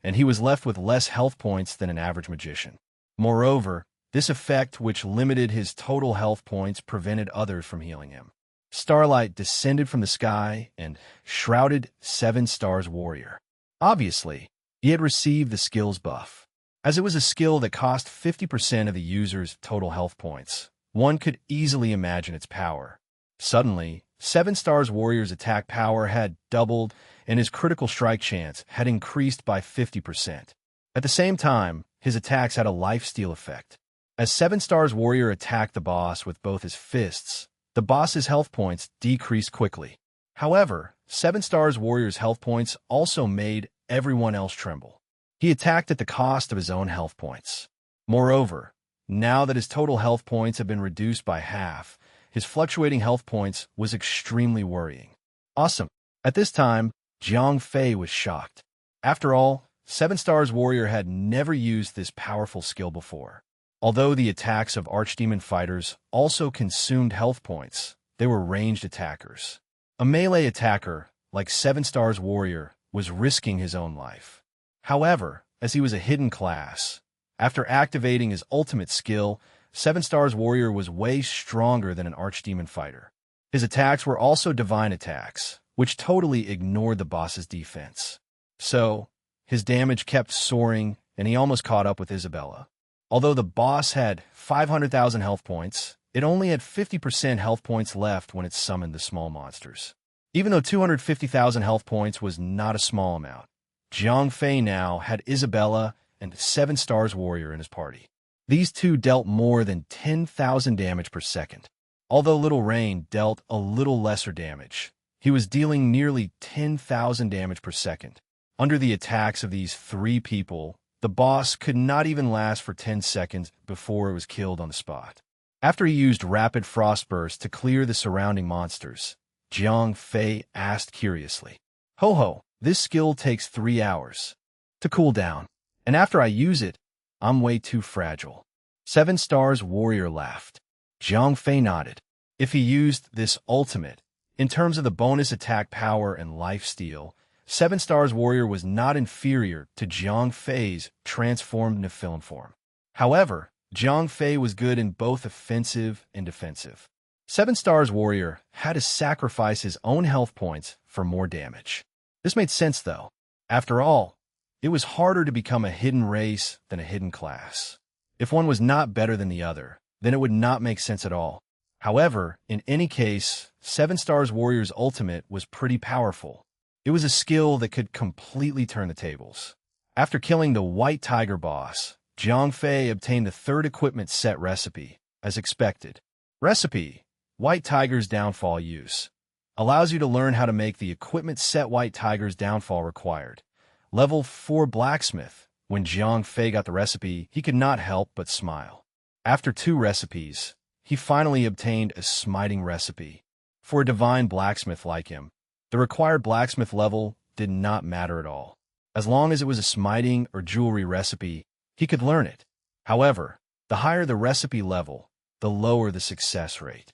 and he was left with less health points than an average magician. Moreover, this effect, which limited his total health points, prevented others from healing him. Starlight descended from the sky and shrouded 7 Stars Warrior. Obviously, he had received the skills buff. As it was a skill that cost 50% of the user's total health points, one could easily imagine its power. Suddenly, 7 Stars Warrior's attack power had doubled and his critical strike chance had increased by 50%. At the same time, his attacks had a lifesteal effect. As 7 Stars Warrior attacked the boss with both his fists, the boss's health points decreased quickly. However, 7 Stars Warrior's health points also made everyone else tremble. He attacked at the cost of his own health points. Moreover, now that his total health points have been reduced by half, his fluctuating health points was extremely worrying. Awesome. At this time, Jiang Fei was shocked. After all, 7 Stars Warrior had never used this powerful skill before. Although the attacks of Archdemon fighters also consumed health points, they were ranged attackers. A melee attacker, like 7 Stars Warrior, was risking his own life. However, as he was a hidden class, after activating his ultimate skill, 7 Stars Warrior was way stronger than an Archdemon fighter. His attacks were also divine attacks, which totally ignored the boss's defense. So, his damage kept soaring, and he almost caught up with Isabella. Although the boss had 500,000 health points, it only had 50% health points left when it summoned the small monsters. Even though 250,000 health points was not a small amount, Jiang Fei now had Isabella and 7 Stars Warrior in his party. These two dealt more than 10,000 damage per second. Although Little Rain dealt a little lesser damage, he was dealing nearly 10,000 damage per second. Under the attacks of these 3 people, the boss could not even last for 10 seconds before it was killed on the spot. After he used Rapid Frostburst to clear the surrounding monsters, Jiang Fei asked curiously, "Ho ho, this skill takes 3 hours to cool down, and after I use it, I'm way too fragile. 7 Stars Warrior laughed. Zhang Fei nodded. If he used this ultimate, in terms of the bonus attack power and lifesteal, 7 Stars Warrior was not inferior to Zhang Fei's transformed Nephilim form. However, Zhang Fei was good in both offensive and defensive. 7 Stars Warrior had to sacrifice his own health points for more damage. This made sense, though. After all, it was harder to become a hidden race than a hidden class. If one was not better than the other, then it would not make sense at all. However, in any case, 7 Stars Warrior's ultimate was pretty powerful. It was a skill that could completely turn the tables. After killing the White Tiger boss, Zhang Fei obtained the 3rd equipment set recipe, as expected. Recipe: White Tiger's Downfall use. Allows you to learn how to make the equipment set White Tiger's Downfall required. Level 4 Blacksmith. When Zhang Fei got the recipe, he could not help but smile. After 2 recipes, he finally obtained a smiting recipe. For a divine blacksmith like him, the required blacksmith level did not matter at all. As long as it was a smiting or jewelry recipe, he could learn it. However, the higher the recipe level, the lower the success rate.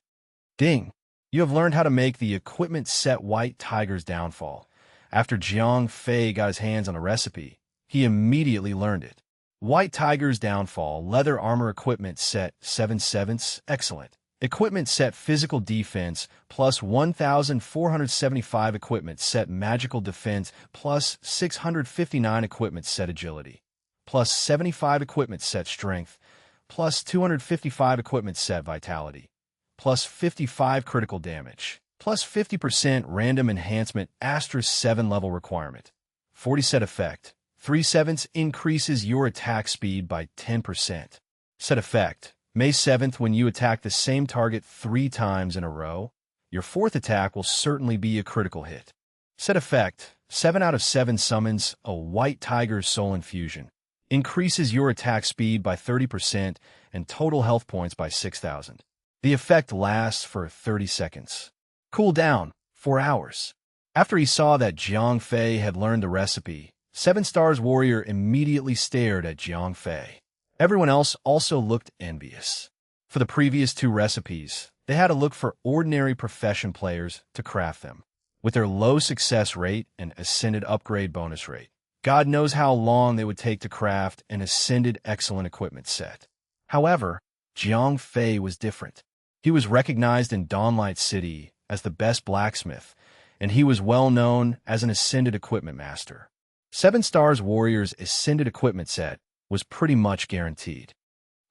Ding! You have learned how to make the equipment set White Tiger's Downfall. After Zhang Fei got his hands on a recipe, he immediately learned it. White Tiger's Downfall leather armor equipment set 7/7. Excellent. Equipment set Physical Defense plus 1,475 equipment set Magical Defense plus 659 equipment set Agility plus 75 equipment set Strength plus 255 equipment set Vitality plus 55 critical damage plus 50% random enhancement asterisk 7 level requirement. 40 set effect. 3/7 increases your attack speed by 10%. Set effect. May 7th, when you attack the same target 3 times in a row, your 4th attack will certainly be a critical hit. Set effect. 7 out of 7 summons a White Tiger's Soul Infusion. Increases your attack speed by 30% and total health points by 6,000. The effect lasts for 30 seconds. Cooldown, 4 hours. After he saw that Zhang Fei had learned the recipe, 7 Stars Warrior immediately stared at Zhang Fei. Everyone else also looked envious. For the previous 2 recipes, they had to look for ordinary profession players to craft them. With their low success rate and ascended upgrade bonus rate, God knows how long they would take to craft an ascended excellent equipment set. However, Zhang Fei was different. He was recognized in Dawnlight City as the best blacksmith, and he was well known as an ascended equipment master. 7 Stars Warrior's ascended equipment set was pretty much guaranteed.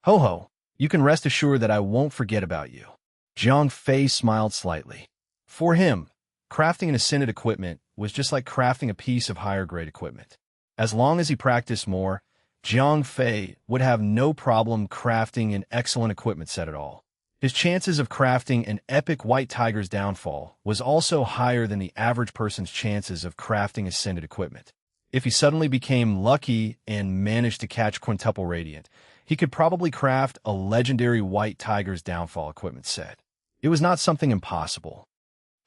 Ho ho, you can rest assured that I won't forget about you. Zhang Fei smiled slightly. For him, crafting an ascended equipment was just like crafting a piece of higher grade equipment. As long as he practiced more, Zhang Fei would have no problem crafting an excellent equipment set at all. His chances of crafting an epic White Tiger's Downfall was also higher than the average person's chances of crafting ascended equipment. If he suddenly became lucky and managed to catch Quintuple Radiant, he could probably craft a legendary White Tiger's Downfall equipment set. It was not something impossible.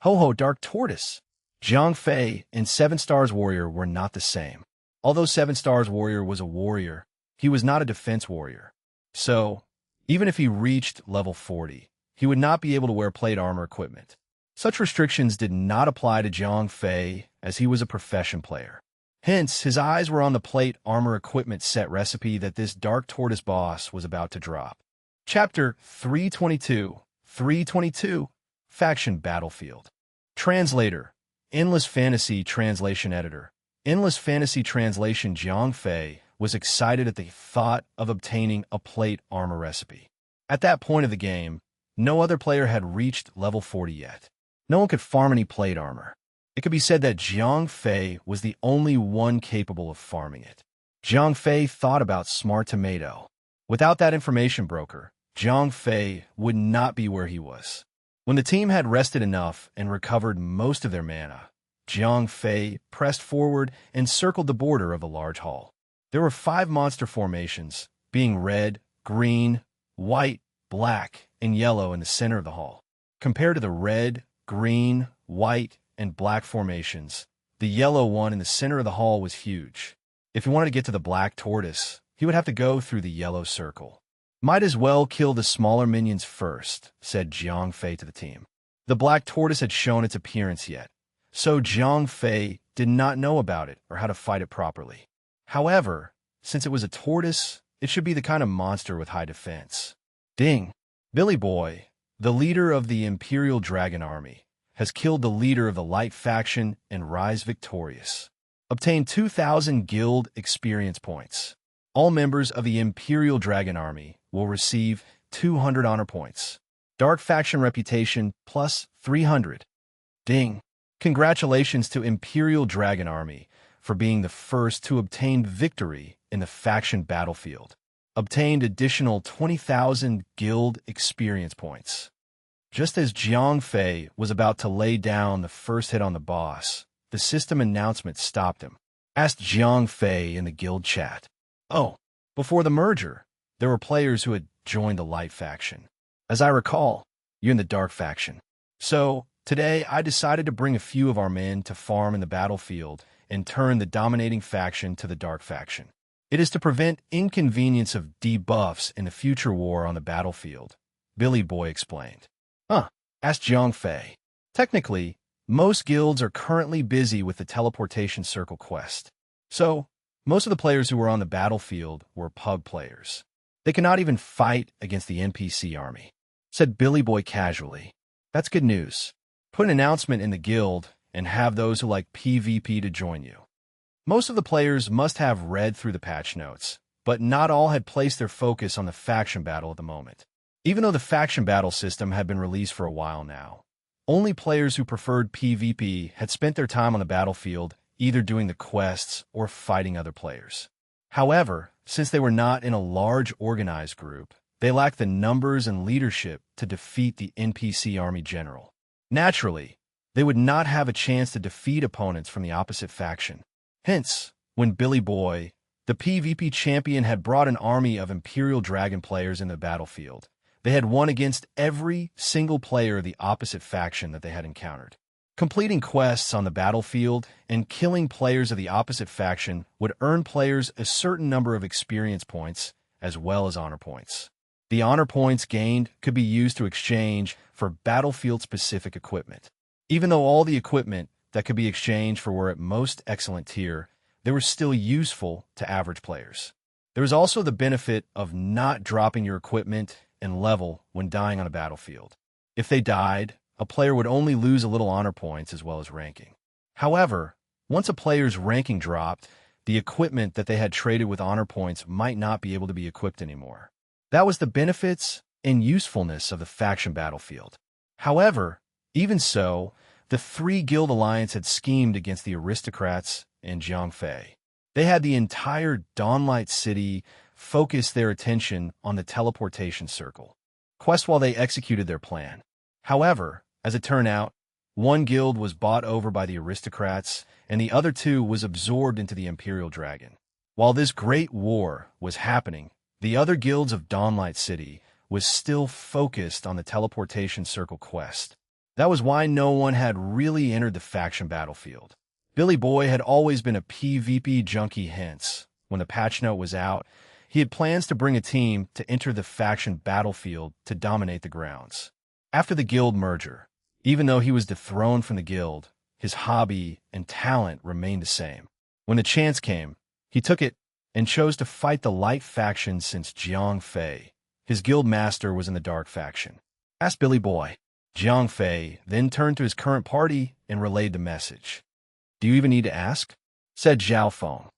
Ho-ho, Dark Tortoise! Zhang Fei and 7 Stars Warrior were not the same. Although 7 Stars Warrior was a warrior, he was not a defense warrior. So, even if he reached level 40, he would not be able to wear plate armor equipment. Such restrictions did not apply to Zhang Fei, as he was a profession player. Hence, his eyes were on the plate armor equipment set recipe that this Dark Tortoise boss was about to drop. Chapter 322 Faction Battlefield. Translator, Endless Fantasy Translation Editor. Endless Fantasy Translation. Zhang Fei was excited at the thought of obtaining a plate armor recipe. At that point of the game, no other player had reached level 40 yet. No one could farm any plate armor. It could be said that Zhang Fei was the only one capable of farming it. Zhang Fei thought about Smart Tomato. Without that information broker, Zhang Fei would not be where he was. When the team had rested enough and recovered most of their mana, Zhang Fei pressed forward and circled the border of a large hall. There were 5 monster formations, being red, green, white, black, and yellow in the center of the hall. Compared to the red, green, white, and black formations, the yellow one in the center of the hall was huge. If he wanted to get to the Black Tortoise, he would have to go through the yellow circle. Might as well kill the smaller minions first, said Jiang Fei to the team. The black tortoise had shown its appearance yet, so Jiang Fei did not know about it or how to fight it properly. However, since it was a tortoise, it should be the kind of monster with high defense. Ding! Billy Boy, the leader of the Imperial Dragon Army, has killed the leader of the Light faction and rise victorious. Obtain 2,000 guild experience points. All members of the Imperial Dragon Army will receive 200 honor points. Dark faction reputation plus 300. Ding! Congratulations to Imperial Dragon Army for being the first to obtain victory in the faction battlefield. Obtained additional 20,000 guild experience points. Just as Jiang Fei was about to lay down the first hit on the boss, the system announcement stopped him. Asked Jiang Fei in the guild chat. Oh, before the merger, there were players who had joined the Light faction. As I recall, you're in the Dark faction. So, today I decided to bring a few of our men to farm in the battlefield and turn the dominating faction to the Dark faction. It is to prevent inconvenience of debuffs in the future war on the battlefield, Billy Boy explained. Asked Jiang Fei. Technically, most guilds are currently busy with the teleportation circle quest. So, most of the players who were on the battlefield were pug players. They cannot even fight against the NPC army, said Billy Boy casually. That's good news. Put an announcement in the guild and have those who like PvP to join you. Most of the players must have read through the patch notes, but not all had placed their focus on the faction battle at the moment. Even though the faction battle system had been released for a while now, only players who preferred PvP had spent their time on the battlefield either doing the quests or fighting other players. However, since they were not in a large organized group, they lacked the numbers and leadership to defeat the NPC army general. Naturally, they would not have a chance to defeat opponents from the opposite faction. Hence, when Billy Boy, the PvP champion, had brought an army of Imperial Dragon players in the battlefield, they had won against every single player of the opposite faction that they had encountered. Completing quests on the battlefield and killing players of the opposite faction would earn players a certain number of experience points as well as honor points. The honor points gained could be used to exchange for battlefield-specific equipment. Even though all the equipment that could be exchanged for were at most excellent tier, they were still useful to average players. There was also the benefit of not dropping your equipment and level when dying on a battlefield. If they died, a player would only lose a little honor points as well as ranking. However, once a player's ranking dropped, the equipment that they had traded with honor points might not be able to be equipped anymore. That was the benefits and usefulness of the faction battlefield. However, even so, the three guild alliance had schemed against the aristocrats and Jiang Fei. They had the entire Dawnlight City focus their attention on the teleportation circle quest while they executed their plan. However, as it turned out, one guild was bought over by the aristocrats, and the other two was absorbed into the Imperial Dragon. While this great war was happening, the other guilds of Dawnlight City was still focused on the teleportation circle quest. That was why no one had really entered the faction battlefield. Billy Boy had always been a PvP junkie, hence, when the patch note was out, he had plans to bring a team to enter the faction battlefield to dominate the grounds. After the guild merger, even though he was dethroned from the guild, his hobby and talent remained the same. When the chance came, he took it and chose to fight the Light faction since Jiang Fei, his guild master, was in the Dark faction. Asked Billy Boy. Jiang Fei then turned to his current party and relayed the message. Do you even need to ask? Said Zhao Feng.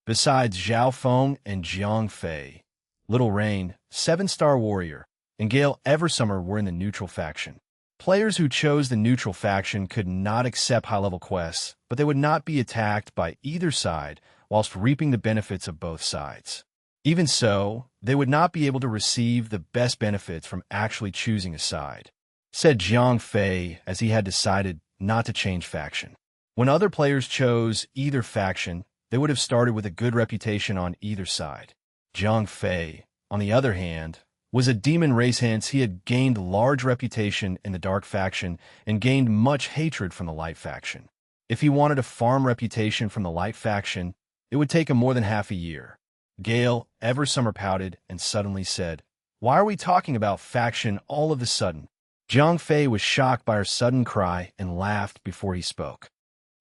Besides Zhao Feng and Jiang Fei, Little Rain, 7-star warrior, and Gale Eversummer were in the neutral faction. Players who chose the neutral faction could not accept high-level quests, but they would not be attacked by either side whilst reaping the benefits of both sides. Even so, they would not be able to receive the best benefits from actually choosing a side, said Jiang Fei, as he had decided not to change faction. When other players chose either faction, they would have started with a good reputation on either side. Jiang Fei, on the other hand, was a demon race, hence he had gained large reputation in the Dark faction and gained much hatred from the Light faction. If he wanted to farm reputation from the Light faction, it would take him more than half a year. Gale Eversummer pouted and suddenly said, "Why are we talking about faction all of a sudden?" Jiang Fei was shocked by her sudden cry and laughed before he spoke.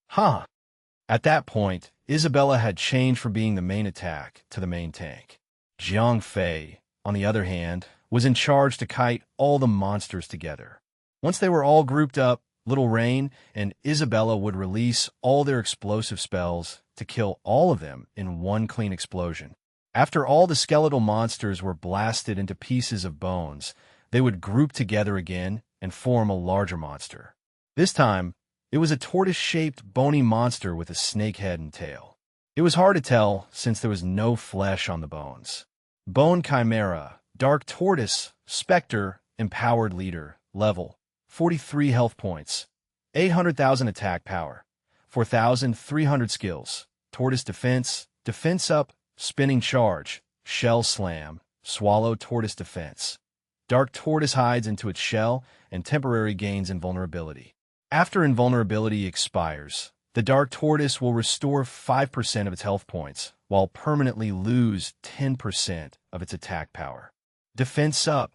Huh. At that point, Isabella had changed from being the main attack to the main tank. Jiang Fei, on the other hand, was in charge to kite all the monsters together. Once they were all grouped up, Little Rain and Isabella would release all their explosive spells to kill all of them in one clean explosion. After all the skeletal monsters were blasted into pieces of bones, they would group together again and form a larger monster. This time, it was a tortoise-shaped, bony monster with a snake head and tail. It was hard to tell since there was no flesh on the bones. Bone Chimera, Dark Tortoise, Spectre, Empowered Leader, Level 43 health points, 800,000 attack power, 4,300 skills, Tortoise Defense, Defense Up, Spinning Charge, Shell Slam, Swallow Tortoise Defense. Dark Tortoise hides into its shell and temporary gains invulnerability. After invulnerability expires, the Dark Tortoise will restore 5% of its health points, while permanently lose 10% of its attack power. Defense Up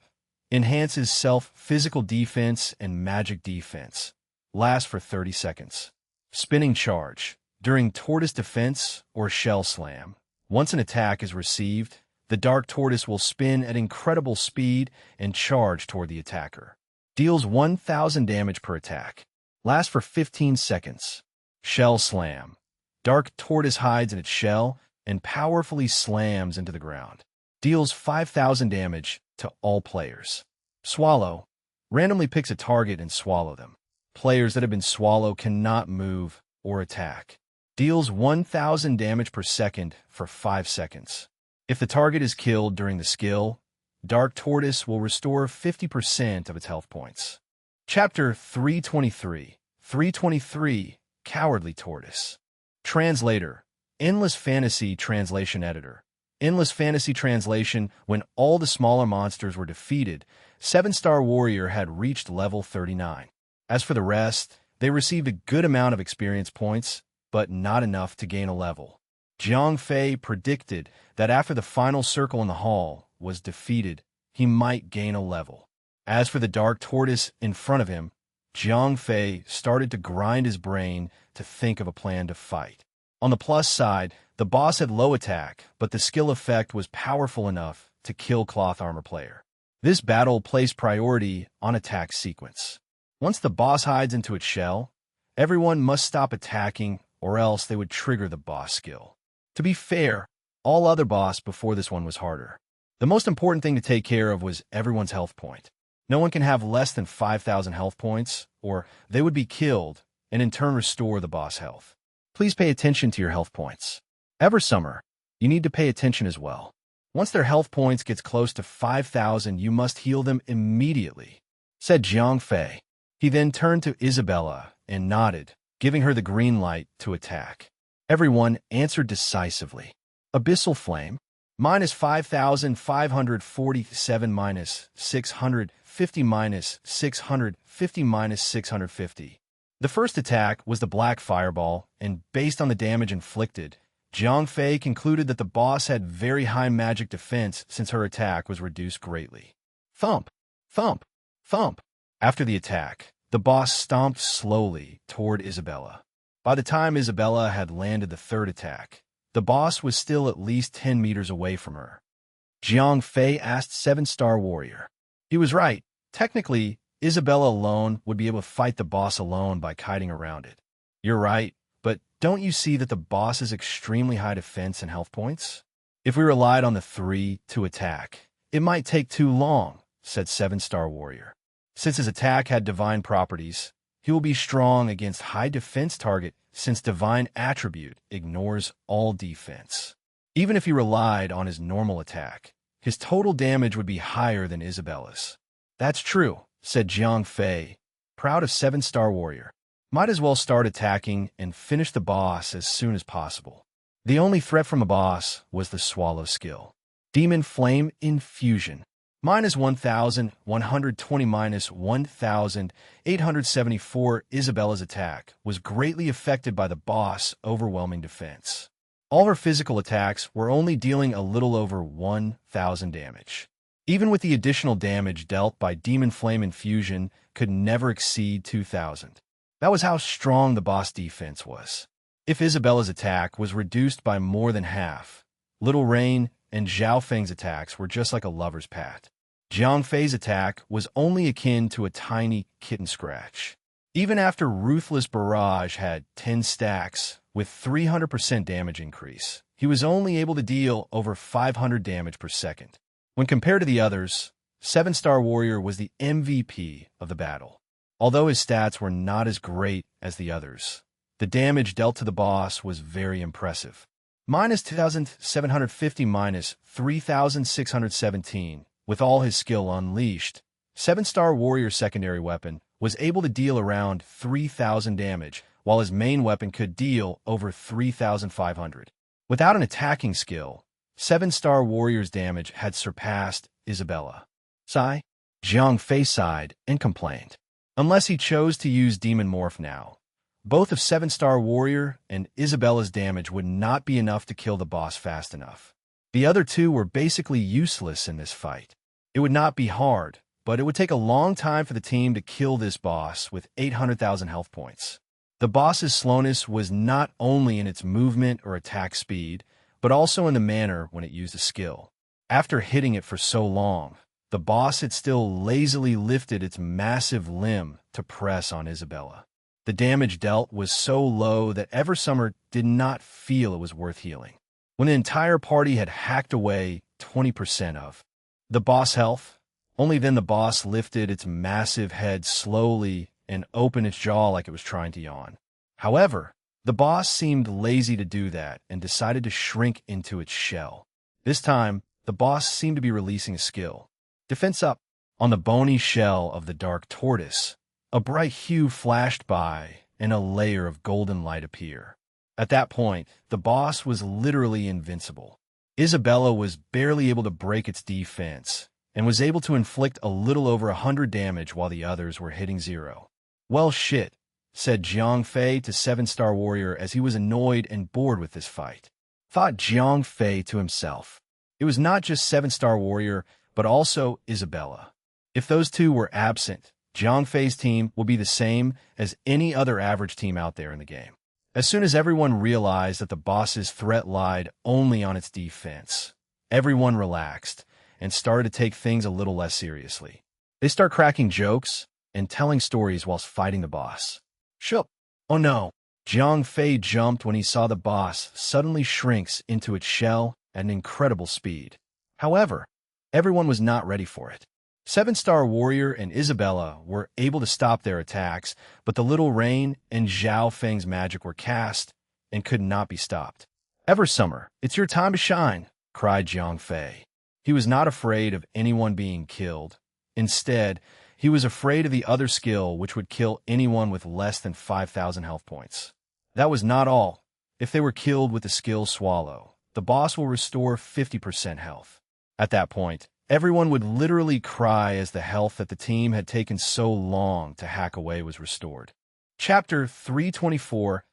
enhances self-physical defense and magic defense. Lasts for 30 seconds. Spinning Charge. During Tortoise Defense or Shell Slam, once an attack is received, the Dark Tortoise will spin at incredible speed and charge toward the attacker. Deals 1,000 damage per attack. Lasts for 15 seconds. Shell Slam. Dark Tortoise hides in its shell and powerfully slams into the ground. Deals 5,000 damage to all players. Swallow. Randomly picks a target and swallow them. Players that have been swallowed cannot move or attack. Deals 1,000 damage per second for 5 seconds. If the target is killed during the skill, Dark Tortoise will restore 50% of its health points. Chapter 323. 323. Cowardly Tortoise. Translator. Endless Fantasy Translation Editor. Endless Fantasy Translation. When all the smaller monsters were defeated, 7-star Warrior had reached level 39. As for the rest, they received a good amount of experience points, but not enough to gain a level. Jiang Fei predicted that after the final circle in the hall was defeated, he might gain a level. As for the Dark Tortoise in front of him, Jiang Fei started to grind his brain to think of a plan to fight. On the plus side, the boss had low attack, but the skill effect was powerful enough to kill Cloth Armor player. This battle placed priority on attack sequence. Once the boss hides into its shell, everyone must stop attacking or else they would trigger the boss skill. To be fair, all other boss before this one was harder. The most important thing to take care of was everyone's health point. No one can have less than 5,000 health points, or they would be killed and in turn restore the boss health. Please pay attention to your health points. Eversummer, you need to pay attention as well. Once their health points gets close to 5,000, you must heal them immediately, said Jiang Fei. He then turned to Isabella and nodded, giving her the green light to attack. Everyone answered decisively. Abyssal Flame, minus 5,547 minus 650 minus 650 minus 650. The first attack was the Black Fireball, and based on the damage inflicted, Jiang Fei concluded that the boss had very high magic defense since her attack was reduced greatly. Thump, thump, thump. After the attack, the boss stomped slowly toward Isabella. By the time Isabella had landed the third attack, the boss was still at least 10 meters away from her. Jiang Fei asked 7-star Warrior. He was right. Technically, Isabella alone would be able to fight the boss alone by kiting around it. You're right, but don't you see that the boss is extremely high defense and health points? If we relied on the 3 to attack, it might take too long, said 7-star Warrior. Since his attack had divine properties, he will be strong against high defense target since divine attribute ignores all defense. Even if he relied on his normal attack, his total damage would be higher than Isabella's. That's true, said Jiang Fei, proud of 7-star Warrior. Might as well start attacking and finish the boss as soon as possible. The only threat from a boss was the Swallow skill. Demon Flame Infusion. Minus 1,120 minus 1,874. Isabella's attack was greatly affected by the boss' overwhelming defense. All her physical attacks were only dealing a little over 1,000 damage. Even with the additional damage dealt by Demon Flame Infusion could never exceed 2,000. That was how strong the boss defense was. If Isabella's attack was reduced by more than half, Little Rain and Zhao Feng's attacks were just like a lover's pat. Jiang Fei's attack was only akin to a tiny kitten scratch. Even after Ruthless Barrage had 10 stacks with 300% damage increase, he was only able to deal over 500 damage per second. When compared to the others, 7-Star Warrior was the MVP of the battle. Although his stats were not as great as the others, the damage dealt to the boss was very impressive. Minus 2,750 minus 3,617. With all his skill unleashed, 7-Star Warrior's secondary weapon was able to deal around 3,000 damage, while his main weapon could deal over 3,500. Without an attacking skill, 7-Star Warrior's damage had surpassed Isabella. Sigh, Jiang Fei sighed and complained. Unless he chose to use Demon Morph now, both of 7-Star Warrior and Isabella's damage would not be enough to kill the boss fast enough. The other two were basically useless in this fight. It would not be hard, but it would take a long time for the team to kill this boss with 800,000 health points. The boss's slowness was not only in its movement or attack speed, but also in the manner when it used a skill. After hitting it for so long, the boss had still lazily lifted its massive limb to press on Isabella. The damage dealt was so low that Eversummer did not feel it was worth healing. When the entire party had hacked away 20% of the boss health, only then the boss lifted its massive head slowly and opened its jaw like it was trying to yawn. However, the boss seemed lazy to do that and decided to shrink into its shell. This time, the boss seemed to be releasing a skill. Defense up. On the bony shell of the dark tortoise, a bright hue flashed by and a layer of golden light appeared. At that point, the boss was literally invincible. Isabella was barely able to break its defense and was able to inflict a little over 100 damage while the others were hitting 0. Well shit, said Jiang Fei to 7-Star Warrior as he was annoyed and bored with this fight. Thought Jiang Fei to himself. It was not just 7-Star Warrior, but also Isabella. If those two were absent, Jiang Fei's team will be the same as any other average team out there in the game. As soon as everyone realized that the boss's threat lied only on its defense, everyone relaxed and started to take things a little less seriously. They start cracking jokes and telling stories whilst fighting the boss. Shup! Oh no! Jiang Fei jumped when he saw the boss suddenly shrinks into its shell at an incredible speed. However, everyone was not ready for it. 7-Star Warrior and Isabella were able to stop their attacks, but the Little Rain and Zhao Feng's magic were cast and could not be stopped. Eversummer, it's your time to shine, cried Jiang Fei. He was not afraid of anyone being killed. Instead, he was afraid of the other skill which would kill anyone with less than 5,000 health points. That was not all. If they were killed with the skill Swallow, the boss will restore 50% health. At that point, everyone would literally cry as the health that the team had taken so long to hack away was restored. Chapter 324,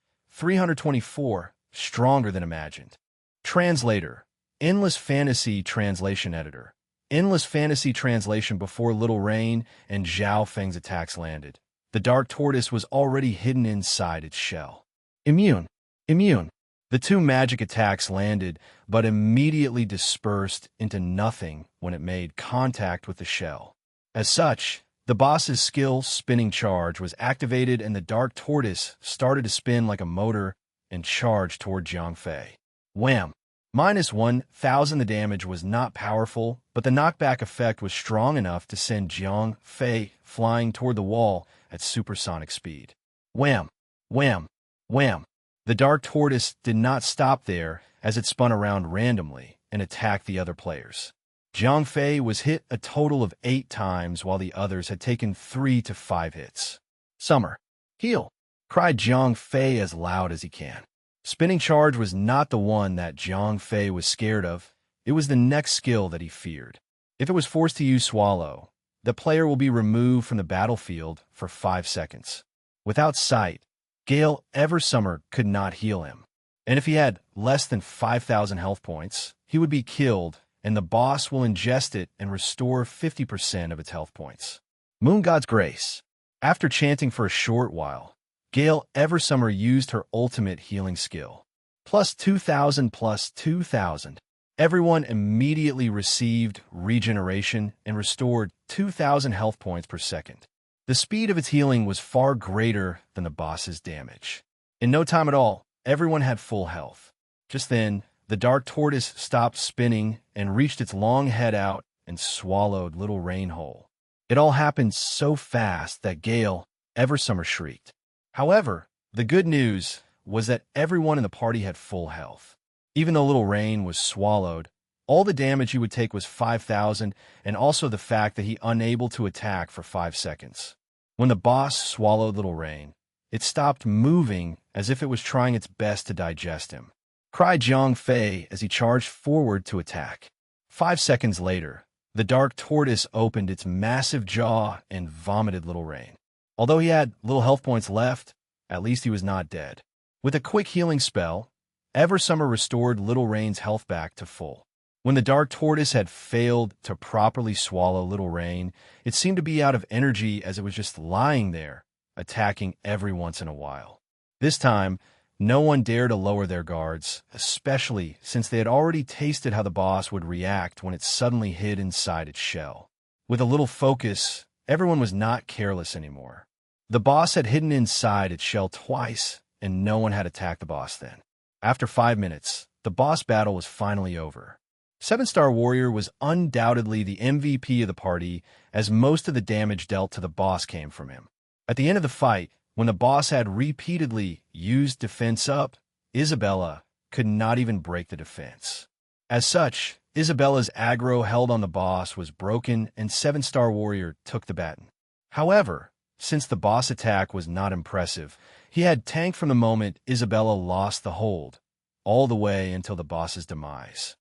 Stronger Than Imagined. Translator, Endless Fantasy Translation Editor. Endless Fantasy Translation before Little Rain and Zhao Feng's attacks landed. The dark tortoise was already hidden inside its shell. Immune. The two magic attacks landed, but immediately dispersed into nothing when it made contact with the shell. As such, the boss's skill Spinning Charge was activated and the dark tortoise started to spin like a motor and charge toward Jiang Fei. Wham! Minus 1,000. The damage was not powerful, but the knockback effect was strong enough to send Jiang Fei flying toward the wall at supersonic speed. Wham! Wham! Wham! The dark tortoise did not stop there as it spun around randomly and attacked the other players. Jiang Fei was hit a total of 8 times while the others had taken 3 to 5 hits. Summer, heal, cried Jiang Fei as loud as he can. Spinning Charge was not the one that Jiang Fei was scared of. It was the next skill that he feared. If it was forced to use Swallow, the player will be removed from the battlefield for 5 seconds. Without sight, Gale Eversummer could not heal him. And if he had less than 5,000 health points, he would be killed, and the boss will ingest it and restore 50% of its health points. Moon God's Grace. After chanting for a short while, Gale Eversummer used her ultimate healing skill. Plus 2,000 plus 2,000. Everyone immediately received regeneration and restored 2,000 health points per second. The speed of its healing was far greater than the boss's damage. In no time at all, everyone had full health. Just then, the dark tortoise stopped spinning and reached its long head out and swallowed Little Rain whole. It all happened so fast that Gale Eversummer shrieked. However, the good news was that everyone in the party had full health. Even though Little Rain was swallowed, all the damage he would take was 5,000, and also the fact that he unable to attack for 5 seconds. When the boss swallowed Little Rain, it stopped moving as if it was trying its best to digest him. Cried Jiang Fei as he charged forward to attack. 5 seconds later, the dark tortoise opened its massive jaw and vomited Little Rain. Although he had little health points left, at least he was not dead. With a quick healing spell, Eversummer restored Little Rain's health back to full. When the dark tortoise had failed to properly swallow Little Rain, it seemed to be out of energy as it was just lying there, attacking every once in a while. This time, no one dared to lower their guards, especially since they had already tasted how the boss would react when it suddenly hid inside its shell. With a little focus, everyone was not careless anymore. The boss had hidden inside its shell twice, and no one had attacked the boss then. After 5 minutes, the boss battle was finally over. 7-Star Warrior was undoubtedly the MVP of the party, as most of the damage dealt to the boss came from him. At the end of the fight, when the boss had repeatedly used defense up, Isabella could not even break the defense. As such, Isabella's aggro held on the boss was broken and 7-Star Warrior took the baton. However, since the boss attack was not impressive, he had tanked from the moment Isabella lost the hold, all the way until the boss's demise.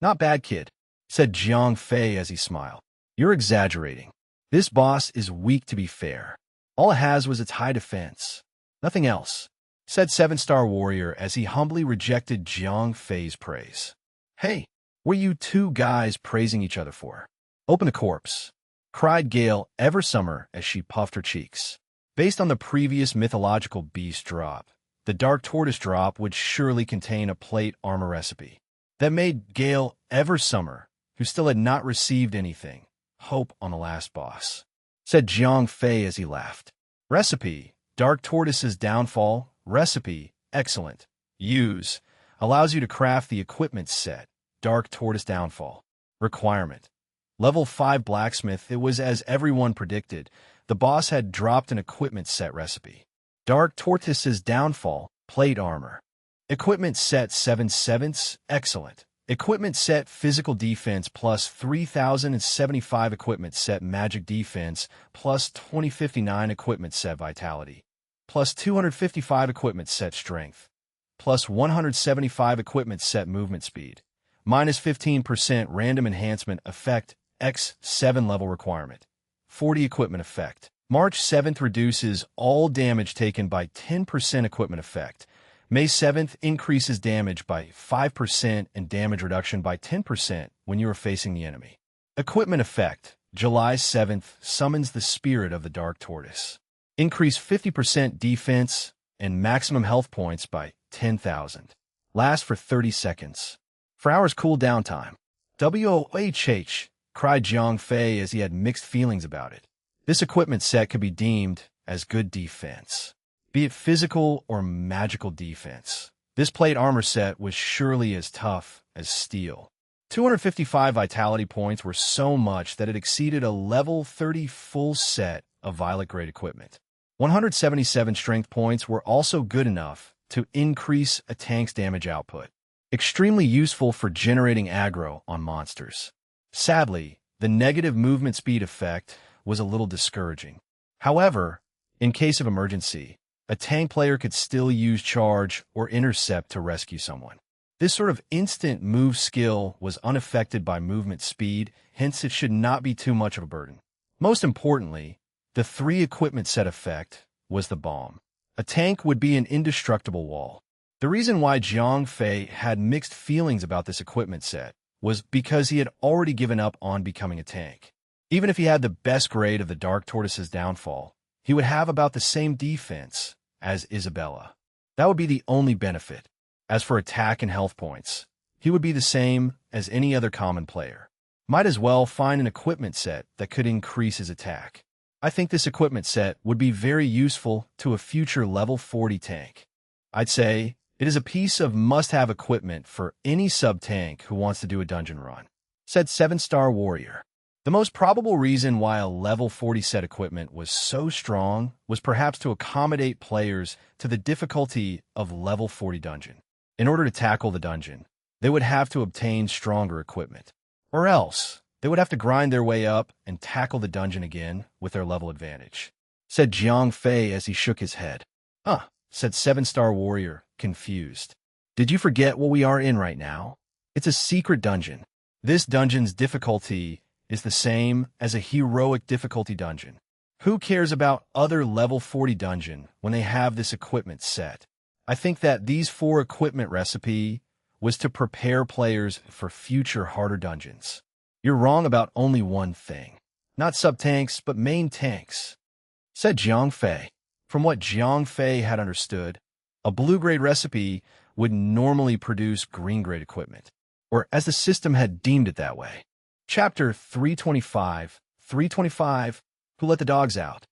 Not bad, kid, said Jiang Fei as he smiled. You're exaggerating. This boss is weak to be fair. All it has was its high defense. Nothing else, said 7-Star Warrior as he humbly rejected Jiang Fei's praise. Hey, what are you two guys praising each other for? Open the corpse, cried Gale Eversummer as she puffed her cheeks. Based on the previous mythological beast drop, the Dark Tortoise drop would surely contain a plate armor recipe. That made Gale Eversummer, who still had not received anything, hope on the last boss, said Jiang Fei as he laughed. Recipe, Dark Tortoise's downfall. Recipe, excellent. Use, allows you to craft the equipment set, Dark Tortoise downfall. Requirement, level 5 blacksmith. It was as everyone predicted. The boss had dropped an equipment set recipe. Dark Tortoise's downfall, plate armor. Equipment set 7/7, excellent. Equipment set physical defense plus 3,075 equipment set magic defense plus 2059 equipment set vitality plus 255 equipment set strength plus 175 equipment set movement speed minus 15% random enhancement effect x 7 level requirement 40 equipment effect. March 7th reduces all damage taken by 10% equipment effect. May 7th increases damage by 5% and damage reduction by 10% when you are facing the enemy. Equipment effect, July 7th, summons the spirit of the Dark Tortoise. Increase 50% defense and maximum health points by 10,000. Last for 30 seconds. For hours cooldown time. WOHH, cried Jiang Fei as he had mixed feelings about it. This equipment set could be deemed as good defense, be it physical or magical defense. This plate armor set was surely as tough as steel. 255 vitality points were so much that it exceeded a level 30 full set of violet-grade equipment. 177 strength points were also good enough to increase a tank's damage output. Extremely useful for generating aggro on monsters. Sadly, the negative movement speed effect was a little discouraging. However, in case of emergency, a tank player could still use charge or intercept to rescue someone. This sort of instant move skill was unaffected by movement speed, hence it should not be too much of a burden. Most importantly, the 3 equipment set effect was the bomb. A tank would be an indestructible wall. The reason why Jiang Fei had mixed feelings about this equipment set was because he had already given up on becoming a tank. Even if he had the best grade of the Dark Tortoise's downfall, he would have about the same defense as Isabella. That would be the only benefit. As for attack and health points, he would be the same as any other common player. Might as well find an equipment set that could increase his attack. I think this equipment set would be very useful to a future level 40 tank. I'd say it is a piece of must-have equipment for any sub-tank who wants to do a dungeon run, said 7-Star Warrior. The most probable reason why a level 40 set equipment was so strong was perhaps to accommodate players to the difficulty of level 40 dungeon. In order to tackle the dungeon, they would have to obtain stronger equipment, or else they would have to grind their way up and tackle the dungeon again with their level advantage, said Jiang Fei as he shook his head. Said 7-Star Warrior, confused. Did you forget what we are in right now? It's a secret dungeon. This dungeon's difficulty is the same as a heroic difficulty dungeon. Who cares about other level 40 dungeon when they have this equipment set? I think that these 4 equipment recipe was to prepare players for future harder dungeons. You're wrong about only one thing. Not sub-tanks, but main tanks, said Jiang Fei. From what Jiang Fei had understood, a blue-grade recipe would normally produce green-grade equipment, or as the system had deemed it that way. Chapter 325, Who Let the Dogs Out?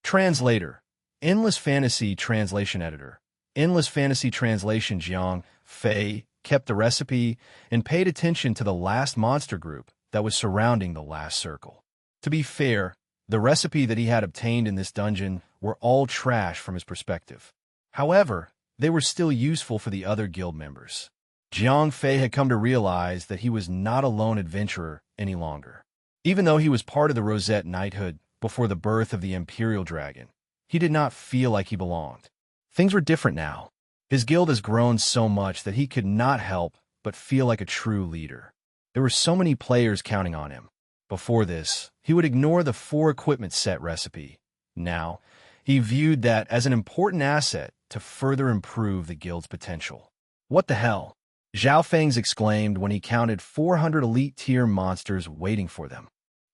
Translator, Endless Fantasy Translation Editor. Endless Fantasy Translation. Jiang Fei kept the recipe and paid attention to the last monster group that was surrounding the last circle. To be fair, the recipe that he had obtained in this dungeon were all trash from his perspective. However, they were still useful for the other guild members. Jiang Fei had come to realize that he was not a lone adventurer any longer. Even though he was part of the Rosette Knighthood before the birth of the Imperial Dragon, he did not feel like he belonged. Things were different now. His guild has grown so much that he could not help but feel like a true leader. There were so many players counting on him. Before this, he would ignore the 4 equipment set recipe. Now, he viewed that as an important asset to further improve the guild's potential. What the hell? Zhao Fangs exclaimed when he counted 400 elite-tier monsters waiting for them.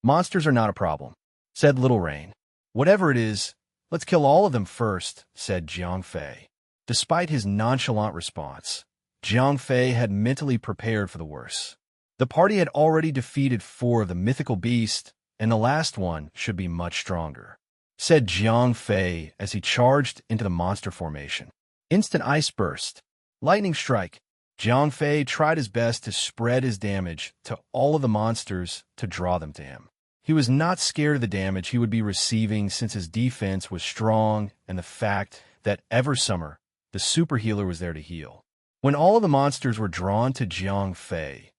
Monsters are not a problem, said Little Rain. Whatever it is, let's kill all of them first, said Jiang Fei. Despite his nonchalant response, Jiang Fei had mentally prepared for the worst. The party had already defeated 4 of the mythical beasts, and the last one should be much stronger, said Jiang Fei as he charged into the monster formation. Instant ice burst. Lightning strike. Jiang Fei tried his best to spread his damage to all of the monsters to draw them to him. He was not scared of the damage he would be receiving since his defense was strong and the fact that Eversummer, the super healer, was there to heal. When all of the monsters were drawn to Jiang Fei,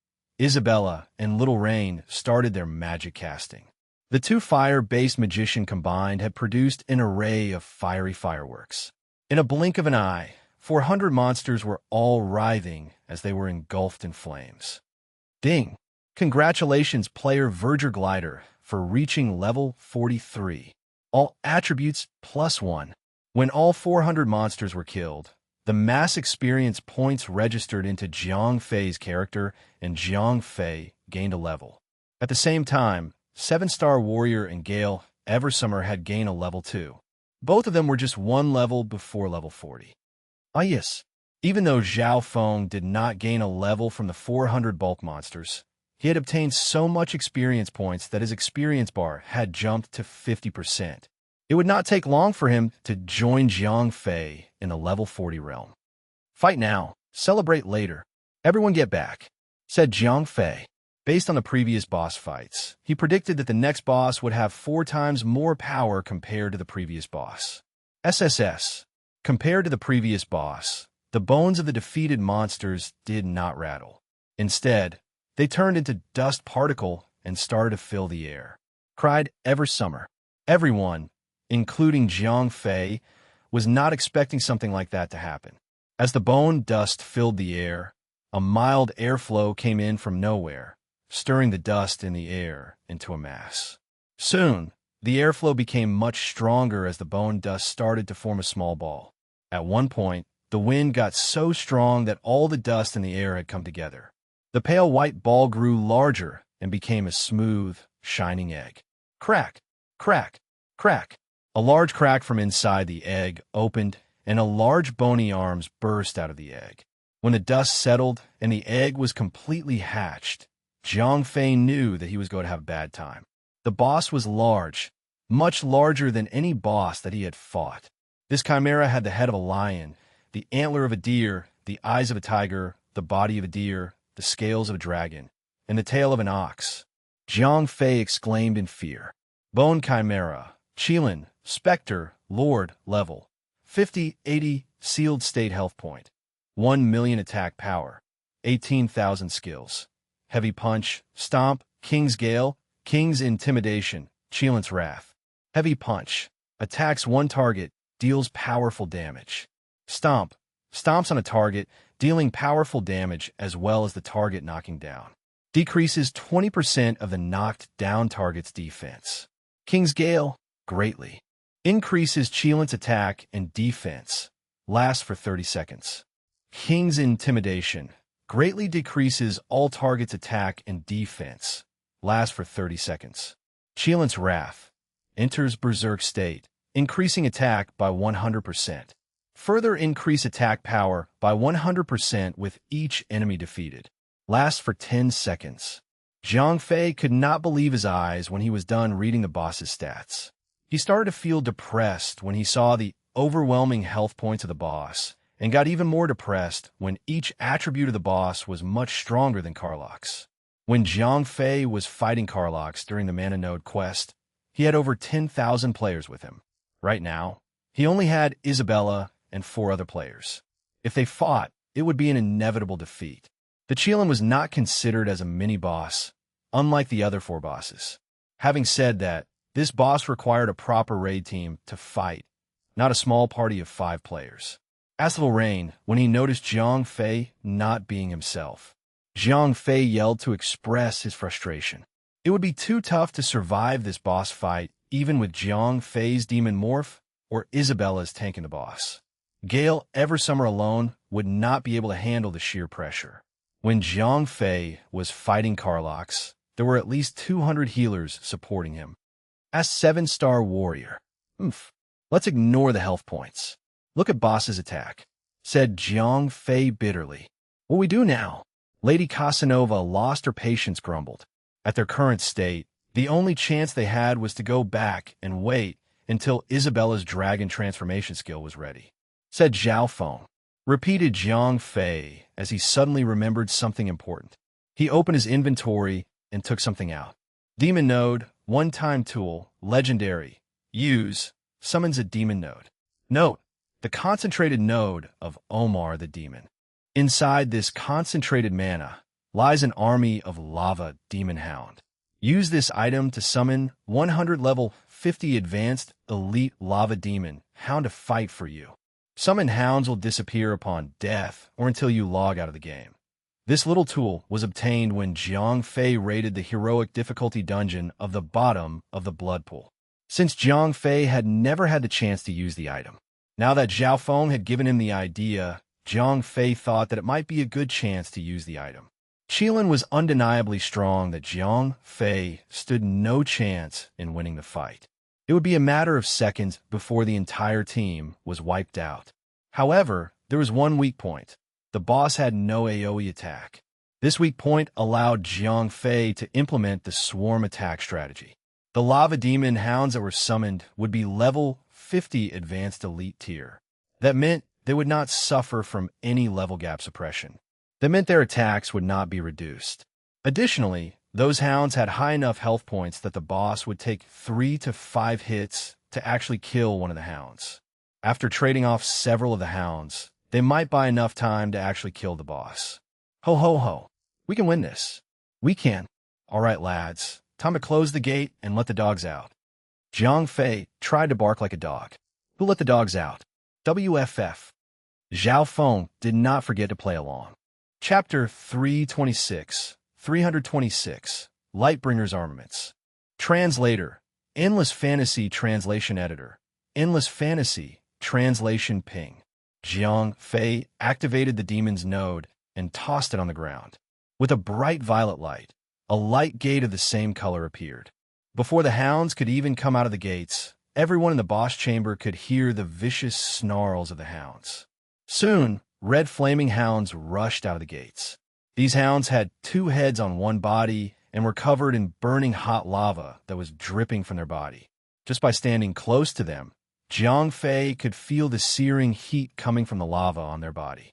Isabella and Little Rain started their magic casting. The 2 fire-based magicians combined had produced an array of fiery fireworks. In a blink of an eye, 400 monsters were all writhing as they were engulfed in flames. Ding! Congratulations, player Verger Glider, for reaching level 43. All attributes +1. When all 400 monsters were killed, the mass experience points registered into Jiang Fei's character, and Jiang Fei gained a level. At the same time, 7-Star Warrior and Gale Eversummer had gained a level 2. Both of them were just 1 level before level 40. Yes. Even though Zhao Feng did not gain a level from the 400 bulk monsters, he had obtained so much experience points that his experience bar had jumped to 50%. It would not take long for him to join Jiang Fei in the level 40 realm. Fight now, celebrate later. Everyone get back, said Jiang Fei. Based on the previous boss fights, he predicted that the next boss would have 4 times more power compared to the previous boss. SSS. Compared to the previous boss, the bones of the defeated monsters did not rattle. Instead, they turned into dust particle and started to fill the air. Cried Eversummer. Everyone, including Jiang Fei, was not expecting something like that to happen. As the bone dust filled the air, a mild airflow came in from nowhere, stirring the dust in the air into a mass. Soon, the airflow became much stronger as the bone dust started to form a small ball. At one point, the wind got so strong that all the dust in the air had come together. The pale white ball grew larger and became a smooth, shining egg. Crack, crack, crack. A large crack from inside the egg opened, and a large bony arms burst out of the egg. When the dust settled and the egg was completely hatched, Zhang Fei knew that he was going to have a bad time. The boss was large, much larger than any boss that he had fought. This chimera had the head of a lion, the antler of a deer, the eyes of a tiger, the body of a deer, the scales of a dragon, and the tail of an ox. Zhang Fei exclaimed in fear. Bone Chimera, Qilin, Spectre, Lord, level 50, 80, sealed state health point, 1 million attack power, 18,000 skills. Heavy Punch, Stomp, King's Gale, King's Intimidation, Qilin's Wrath. Heavy Punch, attacks one target, deals powerful damage. Stomp, stomps on a target, dealing powerful damage as well as the target knocking down. Decreases 20% of the knocked down target's defense. King's Gale, greatly. Increases Qilin's attack and defense. Lasts for 30 seconds. King's Intimidation, greatly decreases all targets' attack and defense. Lasts for 30 seconds. Qilin's Wrath, enters Berserk state, increasing attack by 100%. Further increase attack power by 100% with each enemy defeated. Lasts for 10 seconds. Zhang Fei could not believe his eyes when he was done reading the boss's stats. He started to feel depressed when he saw the overwhelming health points of the boss, and got even more depressed when each attribute of the boss was much stronger than Karlach's. When Zhang Fei was fighting Karlach's during the Mana Node quest, he had over 10,000 players with him. Right now, he only had Isabella and 4 other players. If they fought, it would be an inevitable defeat. The Qilin was not considered as a mini-boss, unlike the other 4 bosses. Having said that, this boss required a proper raid team to fight, not a small party of 5 players. Astral Rain, when he noticed Zhang Fei not being himself. Zhang Fei yelled to express his frustration. It would be too tough to survive this boss fight, even with Zhang Fei's demon morph or Isabella's tanking the boss. Gale Eversummer alone would not be able to handle the sheer pressure. When Zhang Fei was fighting Karlach's, there were at least 200 healers supporting him. As 7-star warrior. Let's ignore the health points. Look at boss's attack, said Zhang Fei bitterly. What we do now? Lady Casanova lost her patience, grumbled. At their current state, the only chance they had was to go back and wait until Isabella's dragon transformation skill was ready, said Zhao Feng. Repeated Zhang Fei as he suddenly remembered something important. He opened his inventory and took something out. Demon Node, one-time tool, legendary. Use, summons a demon node. Note, the concentrated node of Omar the demon. Inside this concentrated mana lies an army of lava demon hound. Use this item to summon 100 level 50 advanced elite lava demon hound to fight for you. Summoned hounds will disappear upon death or until you log out of the game. This little tool was obtained when Zhang Fei raided the heroic difficulty dungeon of the bottom of the blood pool. Since Zhang Fei had never had the chance to use the item. Now that Zhao Feng had given him the idea, Zhang Fei thought that it might be a good chance to use the item. Qilin was undeniably strong that Zhang Fei stood no chance in winning the fight. It would be a matter of seconds before the entire team was wiped out. However, there was one weak point. The boss had no AoE attack. This weak point allowed Zhang Fei to implement the swarm attack strategy. The lava demon hounds that were summoned would be level 50 advanced elite tier. That meant they would not suffer from any level gap suppression. That meant their attacks would not be reduced. Additionally, those hounds had high enough health points that the boss would take 3 to 5 hits to actually kill one of the hounds. After trading off several of the hounds, they might buy enough time to actually kill the boss. Ho ho ho. We can win this. We can. All right, lads. Time to close the gate and let the dogs out. Zhang Fei tried to bark like a dog. Who let the dogs out? WFF. Zhao Feng did not forget to play along. Chapter 326, Lightbringer's Armaments. Translator, Endless Fantasy Translation Editor, Endless Fantasy Translation Ping. Jiang Fei activated the demon's node and tossed it on the ground. With a bright violet light, a light gate of the same color appeared. Before the hounds could even come out of the gates, everyone in the boss chamber could hear the vicious snarls of the hounds. Soon, red flaming hounds rushed out of the gates. These hounds had 2 heads on one body and were covered in burning hot lava that was dripping from their body. Just by standing close to them, Jiang Fei could feel the searing heat coming from the lava on their body.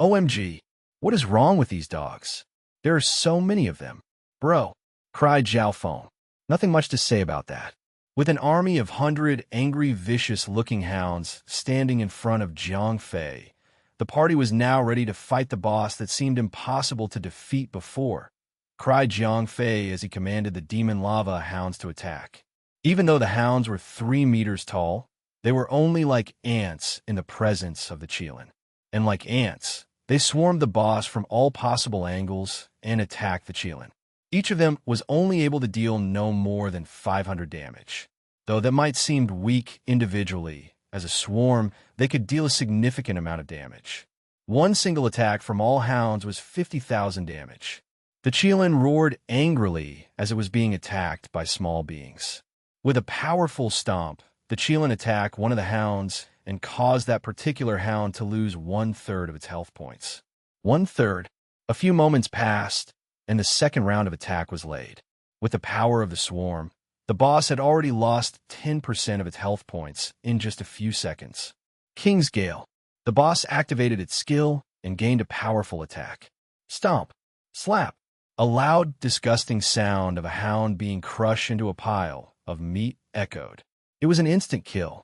OMG, what is wrong with these dogs? There are so many of them. Bro, cried Zhao Feng. Nothing much to say about that. With an army of 100 angry, vicious-looking hounds standing in front of Jiang Fei, the party was now ready to fight the boss that seemed impossible to defeat before, cried Jiang Fei as he commanded the demon lava hounds to attack. Even though the hounds were 3 meters tall, they were only like ants in the presence of the Qilin. And like ants, they swarmed the boss from all possible angles and attacked the Qilin. Each of them was only able to deal no more than 500 damage. Though that might seem weak individually, as a swarm, they could deal a significant amount of damage. One single attack from all hounds was 50,000 damage. The Qilin roared angrily as it was being attacked by small beings. With a powerful stomp, the Qilin attacked one of the hounds and caused that particular hound to lose 1/3 of its health points. 1/3. A few moments passed, and the second round of attack was laid. With the power of the swarm, the boss had already lost 10% of its health points in just a few seconds. King's Gale. The boss activated its skill and gained a powerful attack. Stomp. Slap. A loud, disgusting sound of a hound being crushed into a pile of meat echoed. It was an instant kill.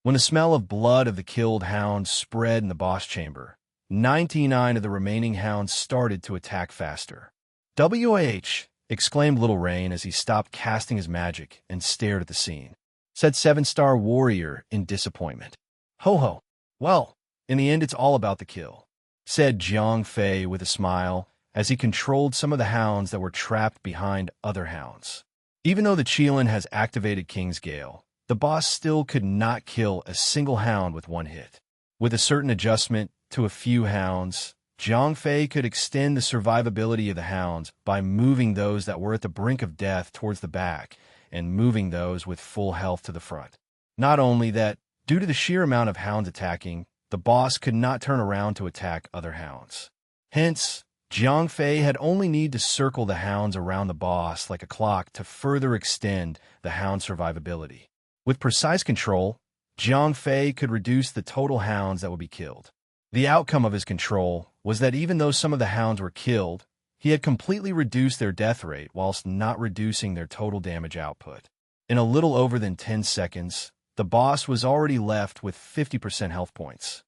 When the smell of blood of the killed hound spread in the boss chamber, 99 of the remaining hounds started to attack faster. "WH!" exclaimed Little Rain as he stopped casting his magic and stared at the scene. Said 7-star warrior in disappointment. "Ho ho. Well, in the end it's all about the kill," said Jiang Fei with a smile as he controlled some of the hounds that were trapped behind other hounds. Even though the Qilin has activated King's Gale, the boss still could not kill a single hound with one hit. With a certain adjustment to a few hounds, Jiang Fei could extend the survivability of the hounds by moving those that were at the brink of death towards the back and moving those with full health to the front. Not only that, due to the sheer amount of hounds attacking, the boss could not turn around to attack other hounds. Hence, Jiang Fei had only need to circle the hounds around the boss like a clock to further extend the hound survivability. With precise control, Jiang Fei could reduce the total hounds that would be killed. The outcome of his control was that even though some of the hounds were killed, he had completely reduced their death rate whilst not reducing their total damage output. In a little over than 10 seconds, the boss was already left with 50% health points.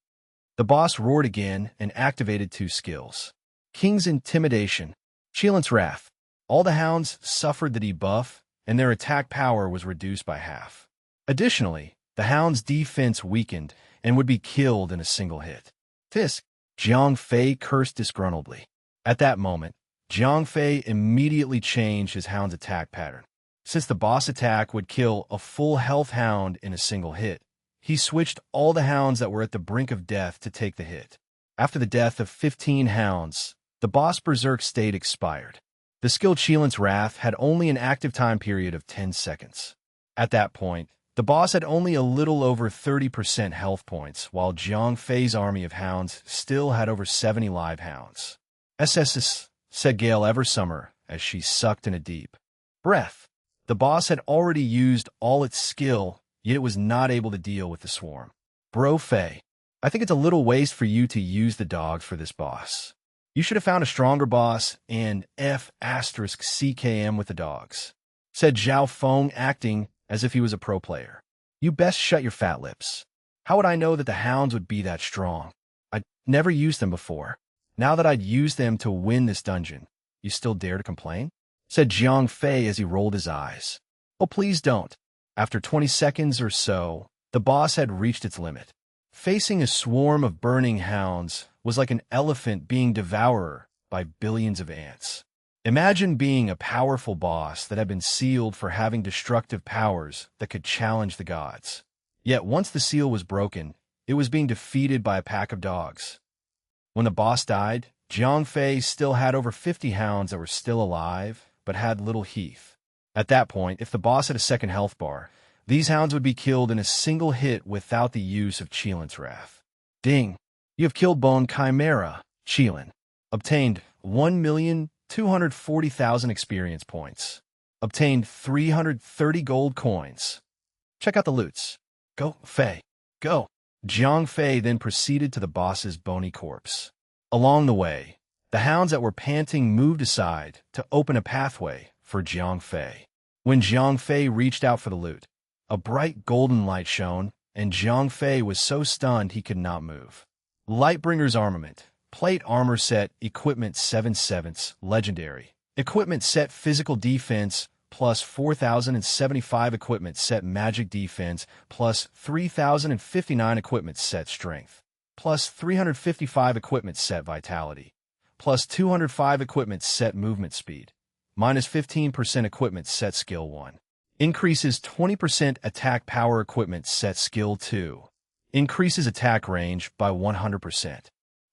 The boss roared again and activated 2 skills. King's Intimidation, Qilin's Wrath. All the hounds suffered the debuff, and their attack power was reduced by half. Additionally, the hound's defense weakened and would be killed in a single hit. Tisk! Jiang Fei cursed disgruntledly. At that moment, Jiang Fei immediately changed his hound's attack pattern. Since the boss attack would kill a full health hound in a single hit, he switched all the hounds that were at the brink of death to take the hit. After the death of 15 hounds, the boss berserk state expired. The skill Qilin's Wrath had only an active time period of 10 seconds. At that point, the boss had only a little over 30% health points, while Jiang Fei's army of hounds still had over 70 live hounds. "SSS," said Gale Eversummer as she sucked in a deep breath. The boss had already used all its skill, yet it was not able to deal with the swarm. "Bro Fei, I think it's a little waste for you to use the dogs for this boss. You should have found a stronger boss and F***CKM with the dogs," said Zhao Feng, acting as if he was a pro player. "You best shut your fat lips. How would I know that the hounds would be that strong? I'd never used them before. Now that I'd used them to win this dungeon, you still dare to complain?" said Jiang Fei as he rolled his eyes. "Oh, please don't." After 20 seconds or so, the boss had reached its limit. Facing a swarm of burning hounds was like an elephant being devoured by billions of ants. Imagine being a powerful boss that had been sealed for having destructive powers that could challenge the gods. Yet once the seal was broken, it was being defeated by a pack of dogs. When the boss died, Jiang Fei still had over 50 hounds that were still alive, but had little heath. At that point, if the boss had a second health bar, these hounds would be killed in a single hit without the use of Qilin's Wrath. Ding! You have killed Bone Chimera, Qilin. Obtained 1,240,000 experience points. Obtained 330 gold coins. Check out the loots. Go, Fei. Go. Jiang Fei then proceeded to the boss's bony corpse. Along the way, the hounds that were panting moved aside to open a pathway for Jiang Fei. When Jiang Fei reached out for the loot, a bright golden light shone, and Jiang Fei was so stunned he could not move. Lightbringer's Armament. Plate Armor Set Equipment 7/7, Legendary. Equipment Set Physical Defense plus 4,075 Equipment Set Magic Defense plus 3,059 Equipment Set Strength plus 355 Equipment Set Vitality plus 205 Equipment Set Movement Speed minus 15% Equipment Set Skill 1. Increases 20% Attack Power Equipment Set Skill 2. Increases attack range by 100%.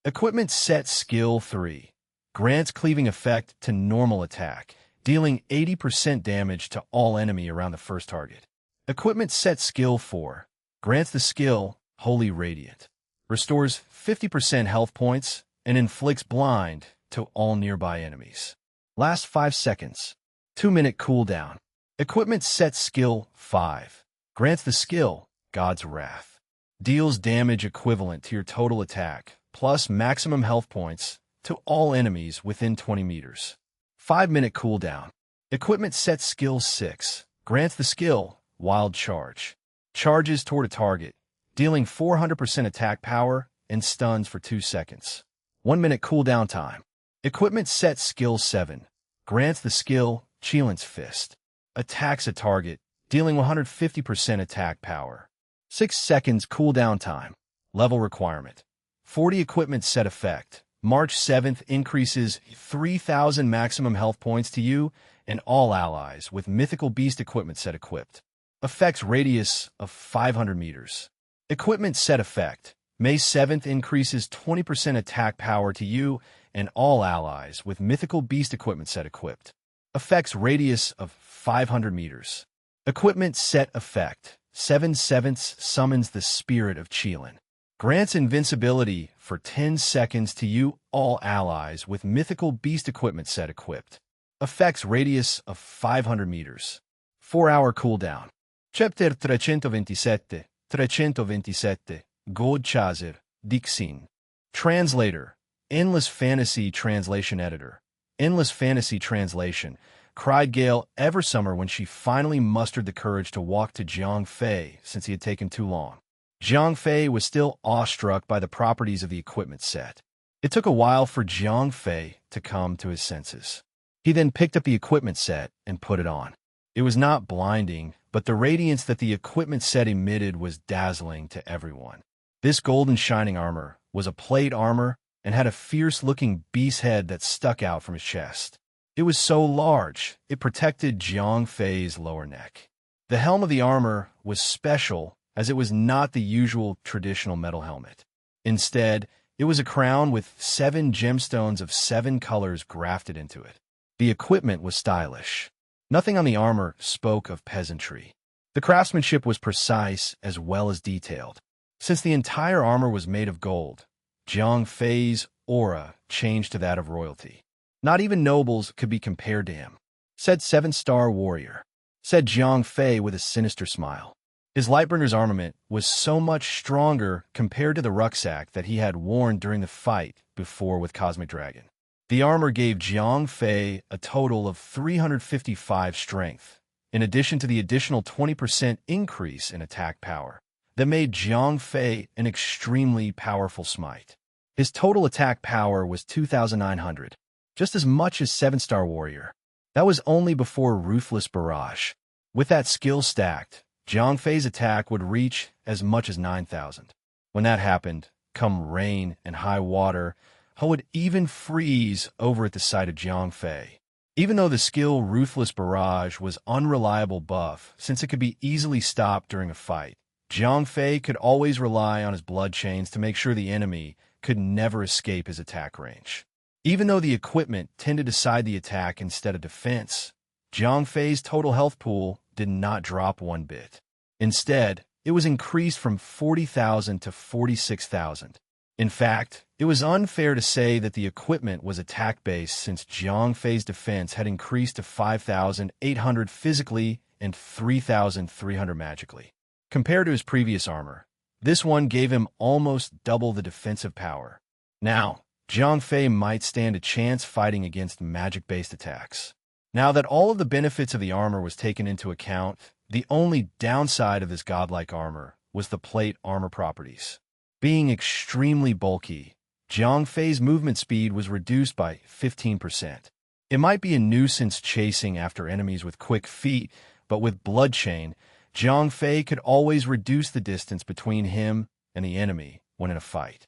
Equipment Set Skill 3. Grants Cleaving Effect to normal attack, dealing 80% damage to all enemy around the first target. Equipment Set Skill 4. Grants the skill Holy Radiant. Restores 50% health points and inflicts blind to all nearby enemies. Last 5 seconds. 2-minute cooldown. Equipment Set Skill 5. Grants the skill God's Wrath. Deals damage equivalent to your total attack, plus maximum health points to all enemies within 20 meters. 5-minute cooldown. Equipment Set Skill 6. Grants the skill Wild Charge. Charges toward a target, dealing 400% attack power and stuns for 2 seconds. 1-minute cooldown time. Equipment Set Skill 7. Grants the skill Qilin's Fist. Attacks a target, dealing 150% attack power. 6 seconds cooldown time. Level requirement. 40 Equipment Set Effect. March 7th increases 3,000 maximum health points to you and all allies with Mythical Beast Equipment Set equipped. Effects radius of 500 meters. Equipment Set Effect. May 7th increases 20% attack power to you and all allies with Mythical Beast Equipment Set equipped. Effects radius of 500 meters. Equipment Set Effect. 7/7 summons the Spirit of Qilin. Grants invincibility for 10 seconds to you all allies with Mythical Beast Equipment Set equipped. Effects radius of 500 meters. 4-hour cooldown. Chapter 327, 327, God Chaser, Dixin. Translator. Endless Fantasy Translation Editor. Endless Fantasy Translation, cried Gale Eversummer when she finally mustered the courage to walk to Jiang Fei since he had taken too long. Jiang Fei was still awestruck by the properties of the equipment set. It took a while for Jiang Fei to come to his senses. He then picked up the equipment set and put it on. It was not blinding, but the radiance that the equipment set emitted was dazzling to everyone. This golden shining armor was a plate armor and had a fierce-looking beast head that stuck out from his chest. It was so large, it protected Jiang Fei's lower neck. The helm of the armor was special as it was not the usual traditional metal helmet. Instead, it was a crown with 7 gemstones of 7 colors grafted into it. The equipment was stylish. Nothing on the armor spoke of peasantry. The craftsmanship was precise as well as detailed. Since the entire armor was made of gold, Jiang Fei's aura changed to that of royalty. Not even nobles could be compared to him, said 7-star warrior, said Jiang Fei with a sinister smile. His Lightbringer's armament was so much stronger compared to the rucksack that he had worn during the fight before with Cosmic Dragon. The armor gave Jiang Fei a total of 355 strength, in addition to the additional 20% increase in attack power that made Jiang Fei an extremely powerful smite. His total attack power was 2,900, just as much as 7-star warrior. That was only before Ruthless Barrage. With that skill stacked, Jiang Fei's attack would reach as much as 9,000. When that happened, come rain and high water, Ho would even freeze over at the sight of Jiang Fei. Even though the skill Ruthless Barrage was unreliable buff since it could be easily stopped during a fight, Jiang Fei could always rely on his blood chains to make sure the enemy could never escape his attack range. Even though the equipment tended to side the attack instead of defense, Jiang Fei's total health pool did not drop one bit. Instead, it was increased from 40,000 to 46,000. In fact, it was unfair to say that the equipment was attack-based since Jiang Fei's defense had increased to 5,800 physically and 3,300 magically. Compared to his previous armor, this one gave him almost double the defensive power. Now, Jiang Fei might stand a chance fighting against magic-based attacks. Now that all of the benefits of the armor was taken into account, the only downside of this godlike armor was the plate armor properties. Being extremely bulky, Jiang Fei's movement speed was reduced by 15%. It might be a nuisance chasing after enemies with quick feet, but with blood chain, Jiang Fei could always reduce the distance between him and the enemy when in a fight.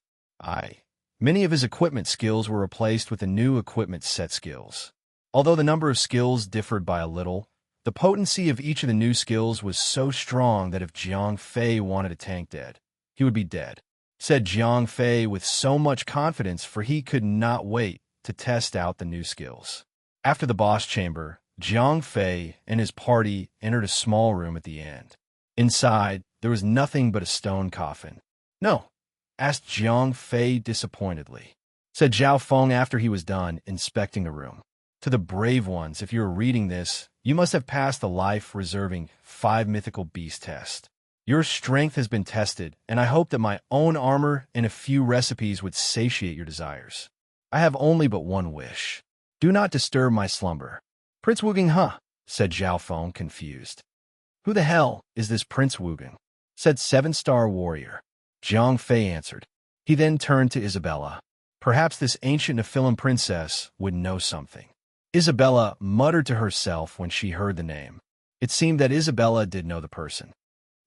Many of his equipment skills were replaced with the new equipment set skills. Although the number of skills differed by a little, the potency of each of the new skills was so strong that if Jiang Fei wanted a tank dead, he would be dead, said Jiang Fei with so much confidence, for he could not wait to test out the new skills. After the boss chamber, Jiang Fei and his party entered a small room at the end. Inside, there was nothing but a stone coffin. "No," asked Jiang Fei disappointedly. Said Zhao Feng after he was done inspecting the room. "To the brave ones, if you are reading this, you must have passed the life-reserving 5 mythical beast test. Your strength has been tested, and I hope that my own armor and a few recipes would satiate your desires. I have only but one wish. Do not disturb my slumber." "Prince Wugong, huh?" said Zhao Feng, confused. "Who the hell is this Prince Wugong?" said 7-star warrior. Jiang Fei answered. He then turned to Isabella. Perhaps this ancient Nephilim princess would know something. Isabella muttered to herself when she heard the name. It seemed that Isabella did know the person.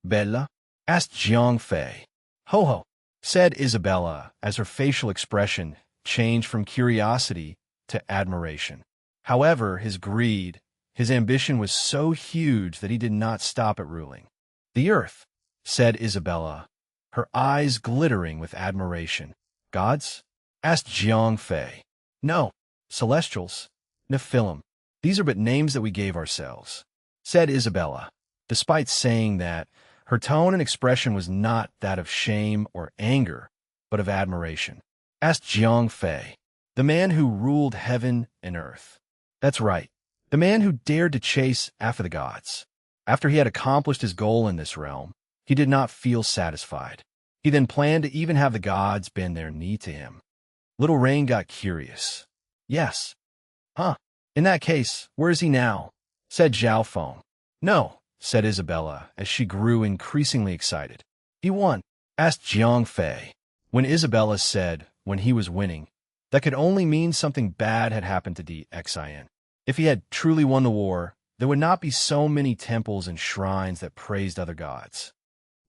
"Bella?" asked Jiang Fei. "Ho ho," said Isabella as her facial expression changed from curiosity to admiration. However, his greed, his ambition was so huge that he did not stop at ruling. "The earth," said Isabella, her eyes glittering with admiration. "Gods?" asked Jiang Fei. "No, celestials, Nephilim. These are but names that we gave ourselves," said Isabella. Despite saying that, her tone and expression was not that of shame or anger, but of admiration. Asked Jiang Fei. "The man who ruled heaven and earth." "That's right. The man who dared to chase after the gods. After he had accomplished his goal in this realm, he did not feel satisfied. He then planned to even have the gods bend their knee to him." Little Rain got curious. "Yes. Huh. In that case, where is he now?" said Zhao Feng. "No," said Isabella as she grew increasingly excited. "He won?" asked Jiang Fei. When Isabella said, "when he was winning," that could only mean something bad had happened to DXIN. If he had truly won the war, there would not be so many temples and shrines that praised other gods.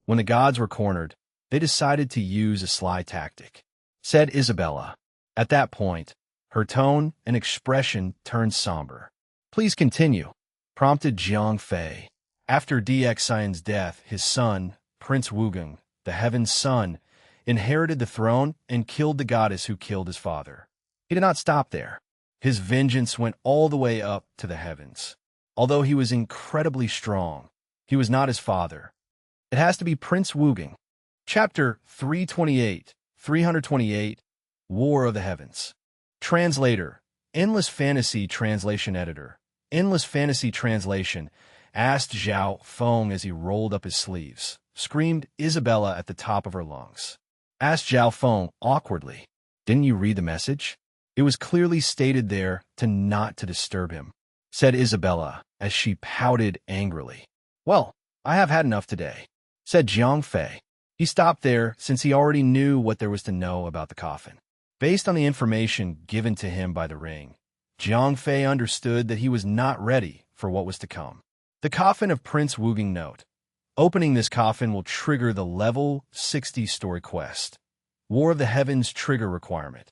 When the gods were cornered, they decided to use a sly tactic, said Isabella. At that point, her tone and expression turned somber. "Please continue," prompted Jiang Fei. After DXIN's death, his son, Prince Wugong, the Heaven's Son, inherited the throne and killed the goddess who killed his father. He did not stop there. His vengeance went all the way up to the heavens. Although he was incredibly strong, he was not his father. It has to be Prince Wugong. Chapter 328, War of the Heavens. Translator, Endless Fantasy Translation Editor. Endless Fantasy Translation, asked Zhao Feng as he rolled up his sleeves, screamed Isabella at the top of her lungs. Asked Zhao Feng awkwardly, "Didn't you read the message? It was clearly stated there to not to disturb him," said Isabella as she pouted angrily. "Well, I have had enough today," said Jiang Fei. He stopped there since he already knew what there was to know about the coffin. Based on the information given to him by the ring, Jiang Fei understood that he was not ready for what was to come. The coffin of Prince Wugong note. Opening this coffin will trigger the level 60 story quest. War of the Heavens trigger requirement.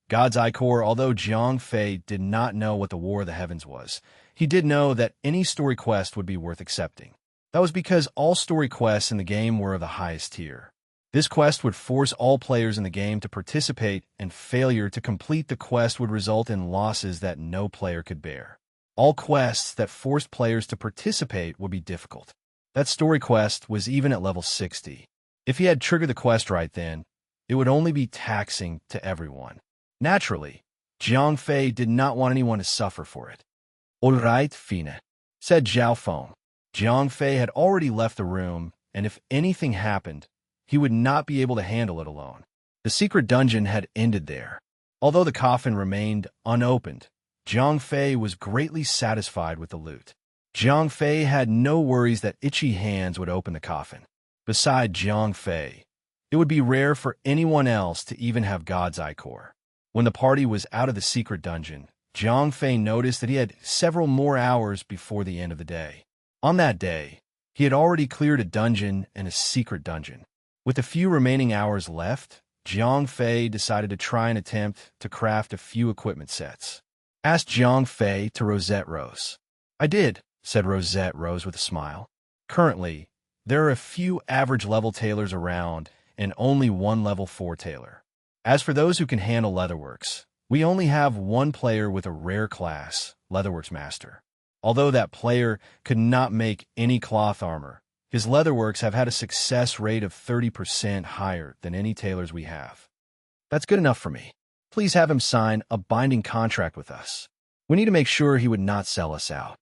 God's Eye Core. Although Jiang Fei did not know what the War of the Heavens was, he did know that any story quest would be worth accepting. That was because all story quests in the game were of the highest tier. This quest would force all players in the game to participate, and failure to complete the quest would result in losses that no player could bear. All quests that forced players to participate would be difficult. That story quest was even at level 60. If he had triggered the quest right then, it would only be taxing to everyone. Naturally, Jiang Fei did not want anyone to suffer for it. "All right, Fine," said Zhao Feng. Jiang Fei had already left the room, and if anything happened, he would not be able to handle it alone. The secret dungeon had ended there. Although the coffin remained unopened, Jiang Fei was greatly satisfied with the loot. Jiang Fei had no worries that itchy hands would open the coffin. Beside Jiang Fei, it would be rare for anyone else to even have God's Eye Core. When the party was out of the secret dungeon, Jiang Fei noticed that he had several more hours before the end of the day. On that day, he had already cleared a dungeon and a secret dungeon. With a few remaining hours left, Jiang Fei decided to try and attempt to craft a few equipment sets. Asked Jiang Fei to Rosette Rose. "I did," said Rosette Rose with a smile. "Currently, there are a few average level tailors around and only one level 4 tailor. As for those who can handle leatherworks, we only have one player with a rare class, Leatherworks Master. Although that player could not make any cloth armor, his leatherworks have had a success rate of 30% higher than any tailors we have. That's good enough for me. Please have him sign a binding contract with us. We need to make sure he would not sell us out."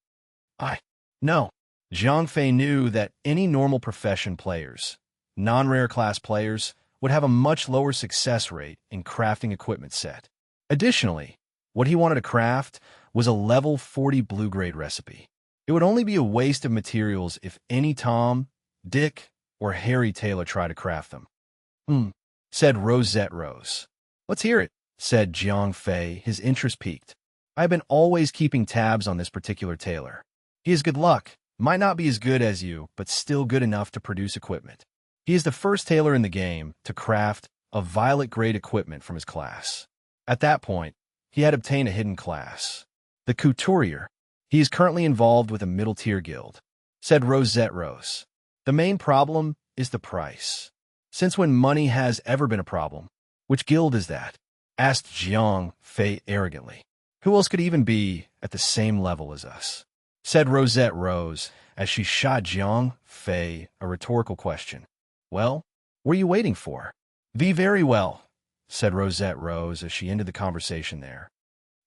No. Jiang Fei knew that any normal profession players, non-rare class players, would have a much lower success rate in crafting equipment set. Additionally, what he wanted to craft was a level 40 blue-grade recipe. It would only be a waste of materials if any Tom, Dick, or Harry tailor tried to craft them. Said Rosette Rose. "Let's hear it," said Jiang Fei, his interest piqued. "I have been always keeping tabs on this particular tailor. He is good luck, might not be as good as you, but still good enough to produce equipment. He is the first tailor in the game to craft a violet-grade equipment from his class. At that point, he had obtained a hidden class, the Couturier. He is currently involved with a middle-tier guild," said Rosette Rose. "The main problem is the price. Since when money has ever been a problem, which guild is that?" asked Jiang Fei arrogantly. "Who else could even be at the same level as us?" said Rosette Rose as she shot Jiang Fei a rhetorical question. "Well, what are you waiting for?" Very well," said Rosette Rose as she ended the conversation there.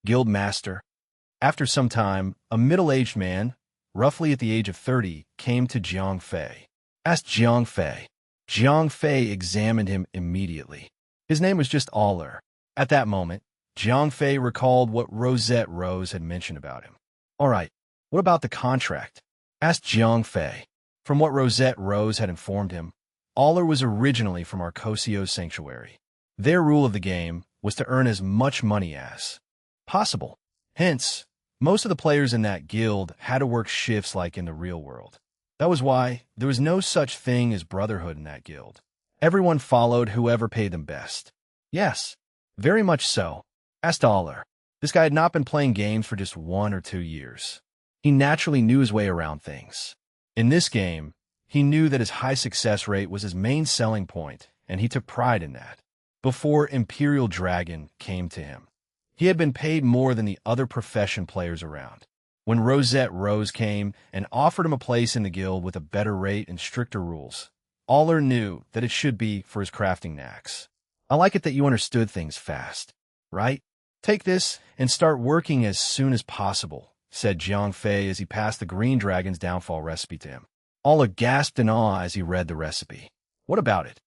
"Guild Master." After some time, a middle-aged man, roughly at the age of 30, came to Jiang Fei. Asked Jiang Fei. Jiang Fei examined him immediately. His name was just Aller. At that moment, Jiang Fei recalled what Rosette Rose had mentioned about him. "All right, what about the contract?" asked Jiang Fei. From what Rosette Rose had informed him, Aller was originally from Arcosio's sanctuary. Their rule of the game was to earn as much money as possible. Hence, most of the players in that guild had to work shifts like in the real world. That was why there was no such thing as brotherhood in that guild. Everyone followed whoever paid them best. "Yes, very much so," asked Aller. This guy had not been playing games for just 1 or 2 years. He naturally knew his way around things. In this game, he knew that his high success rate was his main selling point, and he took pride in that. Before Imperial Dragon came to him, he had been paid more than the other profession players around. When Rosette Rose came and offered him a place in the guild with a better rate and stricter rules, Aller knew that it should be for his crafting knacks. "I like it that you understood things fast, right? Take this and start working as soon as possible," said Jiang Fei as he passed the Green Dragon's downfall recipe to him. Aller gasped in awe as he read the recipe. "What about it?"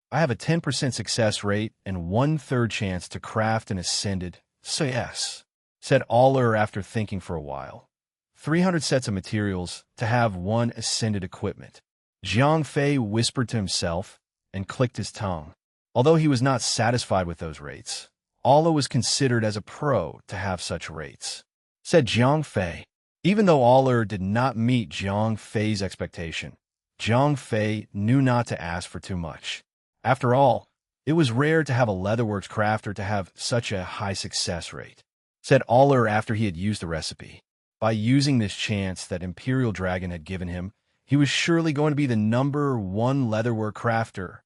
"I have a 10% success rate and 1/3 chance to craft an ascended, so yes," said Aller after thinking for a while. 300 sets of materials to have 1 ascended equipment. Jiang Fei whispered to himself and clicked his tongue. Although he was not satisfied with those rates, Aller was considered as a pro to have such rates, said Jiang Fei. Even though Aller did not meet Jiang Fei's expectation, Jiang Fei knew not to ask for too much. After all, it was rare to have a leatherworks crafter to have such a high success rate, said Aller after he had used the recipe. By using this chance that Imperial Dragon had given him, he was surely going to be the #1 leatherware crafter.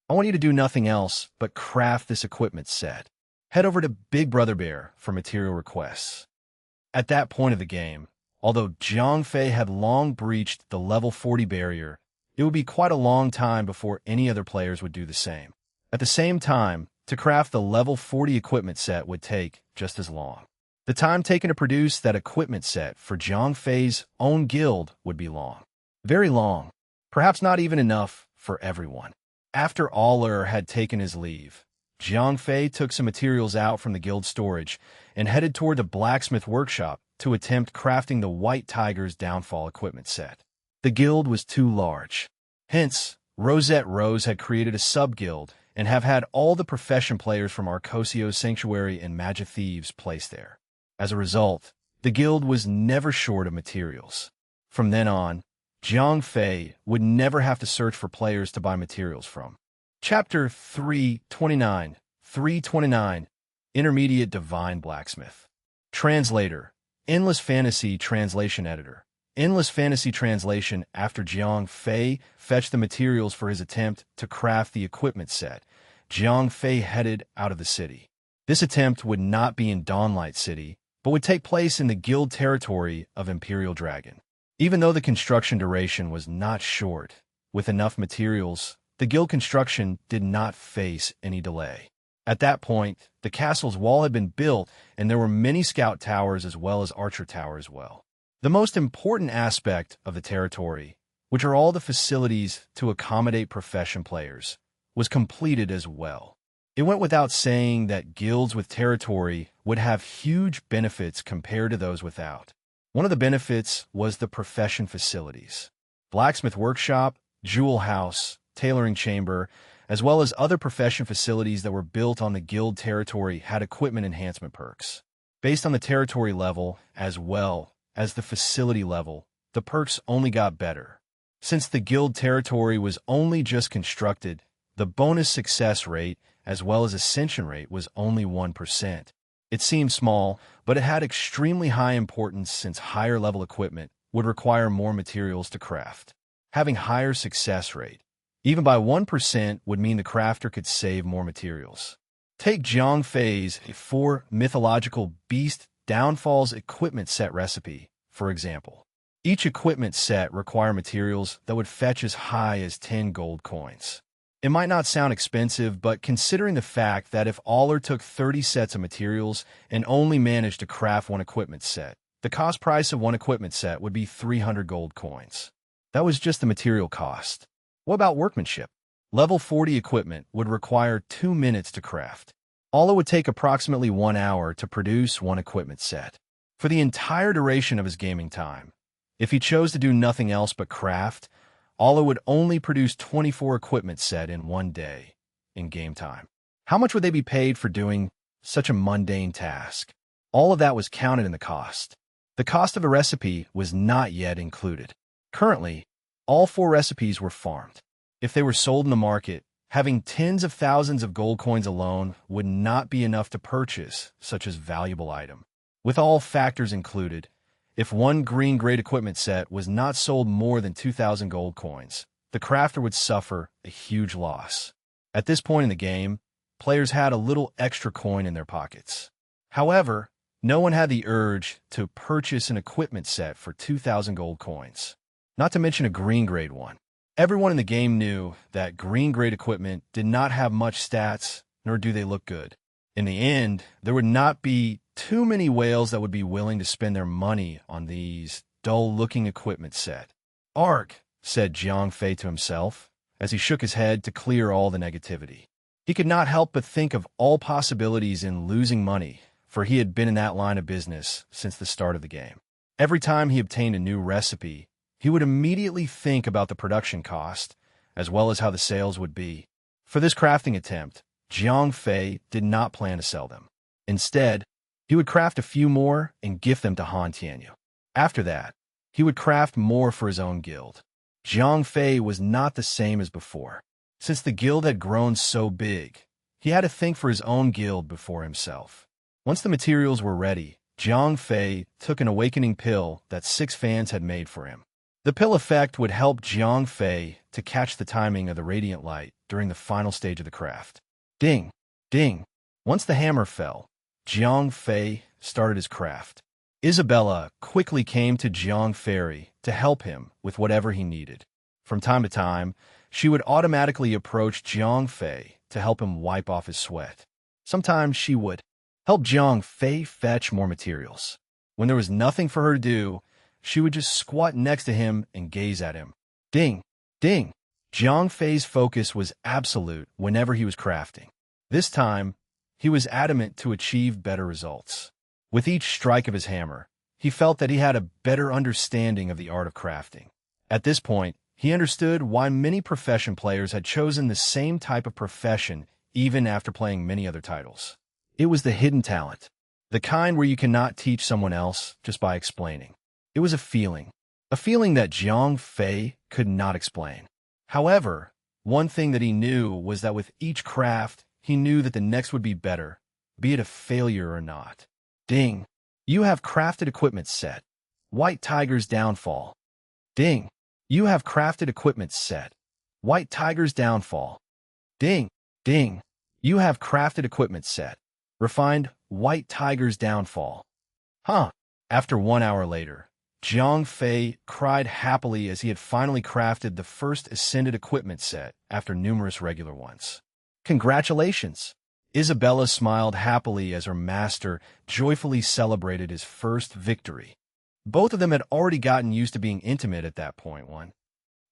I want you to do nothing else but craft this equipment set. Head over to Big Brother Bear for material requests. At that point of the game, although Jiang Fei had long breached the level 40 barrier, it would be quite a long time before any other players would do the same. At the same time, to craft the level 40 equipment set would take just as long. The time taken to produce that equipment set for Jiang Fei's own guild would be long. Very long. Perhaps not even enough for everyone. After Aller had taken his leave, Jiang Fei took some materials out from the guild storage and headed toward the blacksmith workshop to attempt crafting the White Tiger's downfall equipment set. The guild was too large. Hence, Rosette Rose had created a sub-guild and have had all the profession players from Arcosio's Sanctuary and Magic Thieves placed there. As a result, the guild was never short of materials. From then on, Jiang Fei would never have to search for players to buy materials from. Chapter 329 Intermediate Divine Blacksmith. Translator, Endless Fantasy Translation Editor. Endless Fantasy Translation. After Jiang Fei fetched the materials for his attempt to craft the equipment set, Jiang Fei headed out of the city. This attempt would not be in Dawnlight City, but would take place in the guild territory of Imperial Dragon. Even though the construction duration was not short, with enough materials, the guild construction did not face any delay. At that point, the castle's wall had been built, and there were many scout towers as well as archer towers as well. The most important aspect of the territory, which are all the facilities to accommodate profession players, was completed as well. It went without saying that guilds with territory would have huge benefits compared to those without. One of the benefits was the profession facilities. Blacksmith workshop, jewel house, tailoring chamber, as well as other profession facilities that were built on the guild territory had equipment enhancement perks. Based on the territory level as well as the facility level, the perks only got better. Since the guild territory was only just constructed, the bonus success rate as well as ascension rate was only 1%. It seemed small, but it had extremely high importance since higher level equipment would require more materials to craft. Having higher success rate, even by 1%, would mean the crafter could save more materials. Take Jiang Fei's 4 mythological beast downfalls equipment set recipe, for example. Each equipment set required materials that would fetch as high as 10 gold coins. It might not sound expensive, but considering the fact that if Aller took 30 sets of materials and only managed to craft one equipment set, the cost price of one equipment set would be 300 gold coins. That was just the material cost. What about workmanship? Level 40 equipment would require 2 minutes to craft. Aller would take approximately 1 hour to produce one equipment set. For the entire duration of his gaming time, if he chose to do nothing else but craft, Aller would only produce 24 equipment set in 1 day in game time. How much would they be paid for doing such a mundane task? All of that was counted in the cost. The cost of a recipe was not yet included. Currently, all 4 recipes were farmed. If they were sold in the market, having tens of thousands of gold coins alone would not be enough to purchase such a valuable item. With all factors included, if one green-grade equipment set was not sold more than 2,000 gold coins, the crafter would suffer a huge loss. At this point in the game, players had a little extra coin in their pockets. However, no one had the urge to purchase an equipment set for 2,000 gold coins, not to mention a green-grade one. Everyone in the game knew that green-grade equipment did not have much stats, nor do they look good. In the end, there would not be too many whales that would be willing to spend their money on these dull-looking equipment set. "Arg," said Jiang Fei to himself, as he shook his head to clear all the negativity. He could not help but think of all possibilities in losing money, for he had been in that line of business since the start of the game. Every time he obtained a new recipe, he would immediately think about the production cost, as well as how the sales would be. For this crafting attempt, Jiang Fei did not plan to sell them. Instead, he would craft a few more and gift them to Han Tianyu. After that, he would craft more for his own guild. Jiang Fei was not the same as before. Since the guild had grown so big, he had to think for his own guild before himself. Once the materials were ready, Jiang Fei took an awakening pill that 6 fans had made for him. The pill effect would help Jiang Fei to catch the timing of the radiant light during the final stage of the craft. Ding! Ding! Once the hammer fell, Jiang Fei started his craft. Isabella quickly came to Jiang Fei to help him with whatever he needed. From time to time, she would automatically approach Jiang Fei to help him wipe off his sweat. Sometimes she would help Jiang Fei fetch more materials. When there was nothing for her to do, she would just squat next to him and gaze at him. Ding! Ding! Jiang Fei's focus was absolute whenever he was crafting. This time, he was adamant to achieve better results. With each strike of his hammer, he felt that he had a better understanding of the art of crafting. At this point, he understood why many profession players had chosen the same type of profession even after playing many other titles. It was the hidden talent, the kind where you cannot teach someone else just by explaining. It was a feeling that Jiang Fei could not explain. However, one thing that he knew was that with each craft, he knew that the next would be better, be it a failure or not. Ding! You have crafted equipment set. White Tiger's downfall. Ding! You have crafted equipment set. White Tiger's downfall. Ding! Ding! You have crafted equipment set. Refined White Tiger's downfall. Huh! After 1 hour later, Jiang Fei cried happily as he had finally crafted the first ascended equipment set after numerous regular ones. Congratulations! Isabella smiled happily as her master joyfully celebrated his first victory. Both of them had already gotten used to being intimate at that point.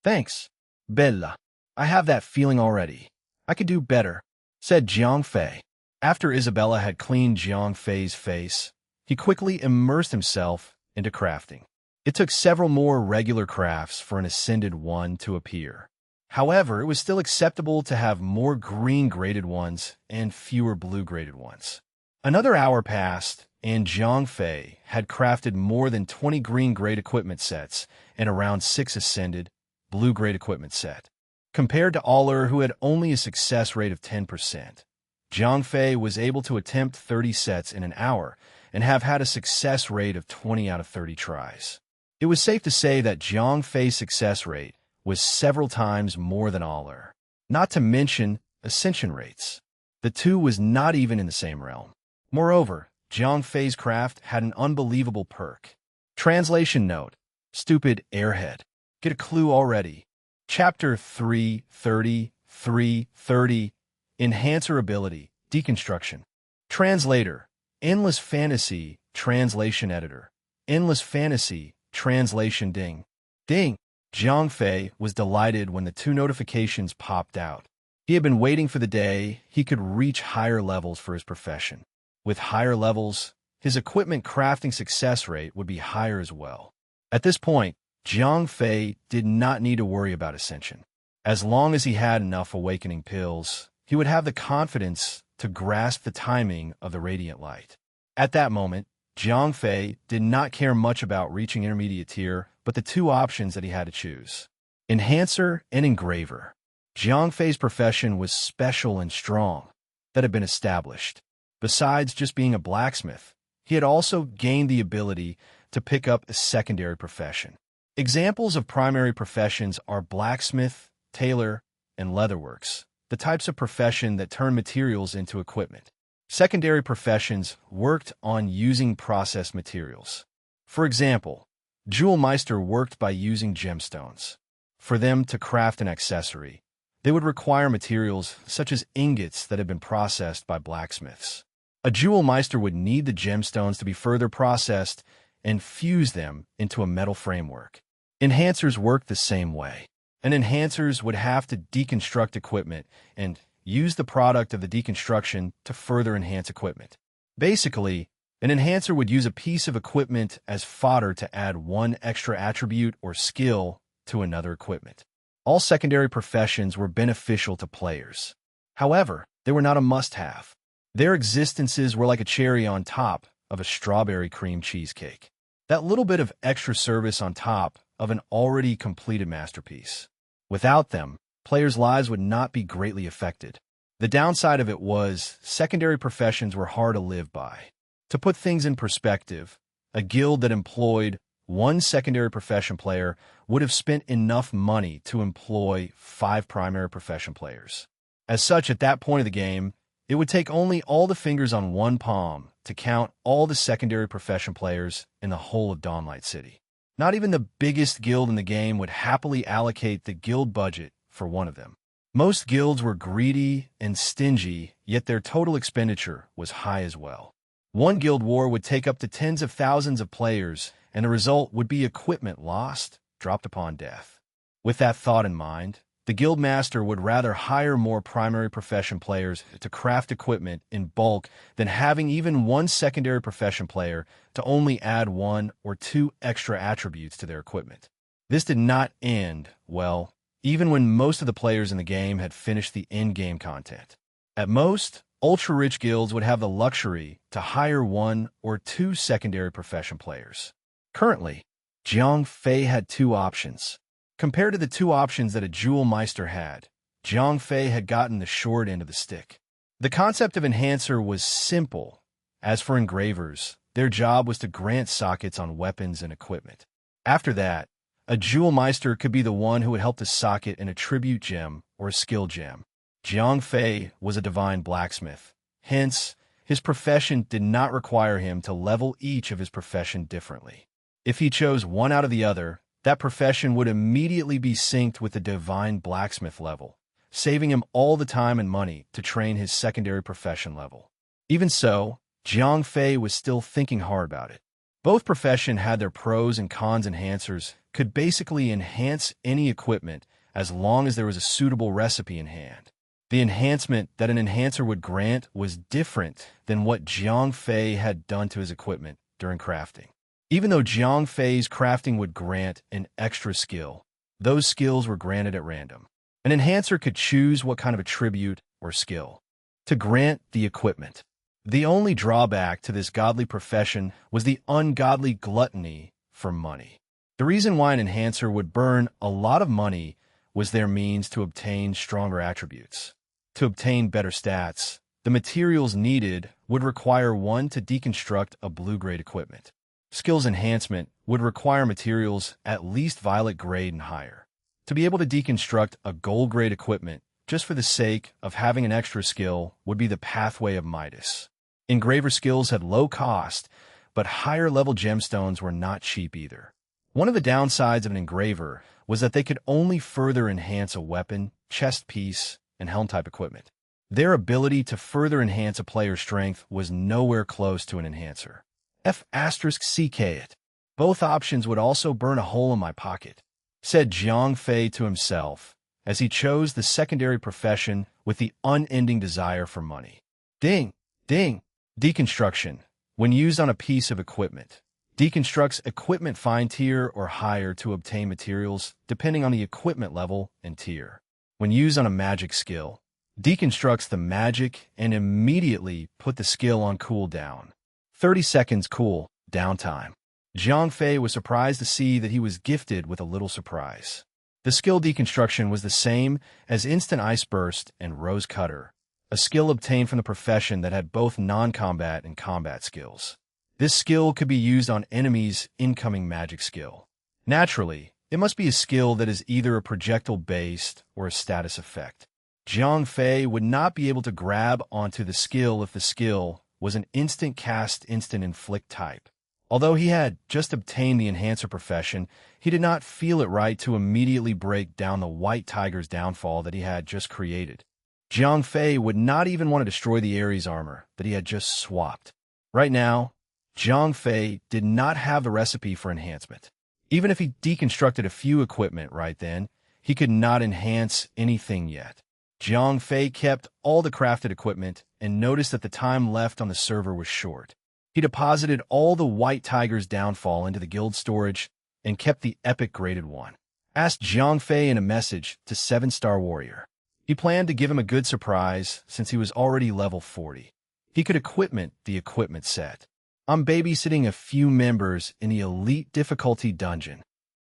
Thanks, Bella. I have that feeling already. I could do better, said Jiang Fei. After Isabella had cleaned Jiang Fei's face, he quickly immersed himself into crafting. It took several more regular crafts for an ascended one to appear. However, it was still acceptable to have more green-graded ones and fewer blue-graded ones. Another hour passed, and Jiang Fei had crafted more than 20 green-grade equipment sets and around 6 ascended, blue-grade equipment set. Compared to Aller, who had only a success rate of 10%, Jiang Fei was able to attempt 30 sets in an hour and have had a success rate of 20 out of 30 tries. It was safe to say that Jiang Fei's success rate was several times more than Aller. Not to mention ascension rates. The two was not even in the same realm. Moreover, Jiang Fei's craft had an unbelievable perk. Translation note: Stupid airhead. Get a clue already. Chapter 3:30 Enhancer ability, deconstruction. Translator: Endless Fantasy, Translation Editor. Endless Fantasy, Translation Ding. Ding! Jiang Fei was delighted when the 2 notifications popped out. He had been waiting for the day he could reach higher levels for his profession. With higher levels, his equipment crafting success rate would be higher as well. At this point, Jiang Fei did not need to worry about ascension. As long as he had enough awakening pills, he would have the confidence to grasp the timing of the radiant light. At that moment, Jiang Fei did not care much about reaching intermediate tier, but the 2 options that he had to choose: Enhancer and Engraver. Jiang Fei's profession was special and strong, that had been established. Besides just being a blacksmith, he had also gained the ability to pick up a secondary profession. Examples of primary professions are blacksmith, tailor, and leatherworks, the types of profession that turn materials into equipment. Secondary professions worked on using processed materials. For example, Jewelmeister worked by using gemstones. For them to craft an accessory, they would require materials such as ingots that had been processed by blacksmiths. A Jewelmeister would need the gemstones to be further processed and fuse them into a metal framework. Enhancers worked the same way. And enhancers would have to deconstruct equipment and use the product of the deconstruction to further enhance equipment. Basically, an enhancer would use a piece of equipment as fodder to add one extra attribute or skill to another equipment. All secondary professions were beneficial to players. However, they were not a must-have. Their existences were like a cherry on top of a strawberry cream cheesecake. That little bit of extra service on top of an already completed masterpiece. Without them, players' lives would not be greatly affected. The downside of it was secondary professions were hard to live by. To put things in perspective, a guild that employed one secondary profession player would have spent enough money to employ 5 primary profession players. As such, at that point of the game, it would take only all the fingers on one palm to count all the secondary profession players in the whole of Dawnlight City. Not even the biggest guild in the game would happily allocate the guild budget for one of them. Most guilds were greedy and stingy, yet their total expenditure was high as well. One guild war would take up to tens of thousands of players, and the result would be equipment lost, dropped upon death. With that thought in mind, the guild master would rather hire more primary profession players to craft equipment in bulk than having even one secondary profession player to only add 1 or 2 extra attributes to their equipment. This did not end, well, even when most of the players in the game had finished the in-game content. At most, ultra-rich guilds would have the luxury to hire 1 or 2 secondary profession players. Currently, Jiang Fei had 2 options. Compared to the 2 options that a Jewel Meister had, Jiang Fei had gotten the short end of the stick. The concept of enhancer was simple. As for engravers, their job was to grant sockets on weapons and equipment. After that, a Jewel Meister could be the one who would help to socket an attribute gem or a skill gem. Jiang Fei was a divine blacksmith. Hence, his profession did not require him to level each of his profession differently. If he chose one out of the other, that profession would immediately be synced with the divine blacksmith level, saving him all the time and money to train his secondary profession level. Even so, Jiang Fei was still thinking hard about it. Both professions had their pros and cons. Enhancers could basically enhance any equipment as long as there was a suitable recipe in hand. The enhancement that an enhancer would grant was different than what Jiang Fei had done to his equipment during crafting. Even though Jiang Fei's crafting would grant an extra skill, those skills were granted at random. An enhancer could choose what kind of attribute or skill to grant the equipment. The only drawback to this godly profession was the ungodly gluttony for money. The reason why an enhancer would burn a lot of money was their means to obtain stronger attributes. To obtain better stats, the materials needed would require one to deconstruct a blue-grade equipment. Skills enhancement would require materials at least violet grade and higher. To be able to deconstruct a gold-grade equipment just for the sake of having an extra skill would be the pathway of Midas. Engraver skills had low cost, but higher-level gemstones were not cheap either. One of the downsides of an engraver was that they could only further enhance a weapon, chest piece, and helm-type equipment. Their ability to further enhance a player's strength was nowhere close to an enhancer. F***ck it. Both options would also burn a hole in my pocket, said Jiang Fei to himself, as he chose the secondary profession with the unending desire for money. Ding! Ding! Deconstruction. When used on a piece of equipment, deconstructs equipment fine tier or higher to obtain materials depending on the equipment level and tier. When used on a magic skill, deconstructs the magic and immediately put the skill on cooldown. 30 seconds cool down time. Jiang Fei was surprised to see that he was gifted with a little surprise. The skill deconstruction was the same as instant ice burst and rose cutter, a skill obtained from the profession that had both non-combat and combat skills. This skill could be used on enemies' incoming magic skill. Naturally, it must be a skill that is either a projectile-based or a status effect. Jiang Fei would not be able to grab onto the skill if the skill was an instant cast, instant inflict type. Although he had just obtained the enhancer profession, he did not feel it right to immediately break down the white tiger's downfall that he had just created. Jiang Fei would not even want to destroy the Ares armor that he had just swapped. Right now, Jiang Fei did not have the recipe for enhancement. Even if he deconstructed a few equipment right then, he could not enhance anything yet. Jiang Fei kept all the crafted equipment and noticed that the time left on the server was short. He deposited all the White Tiger's downfall into the guild storage and kept the epic graded one. Asked Jiang Fei in a message to 7-star warrior. He planned to give him a good surprise since he was already level 40. He could equipment the equipment set. I'm babysitting a few members in the elite difficulty dungeon.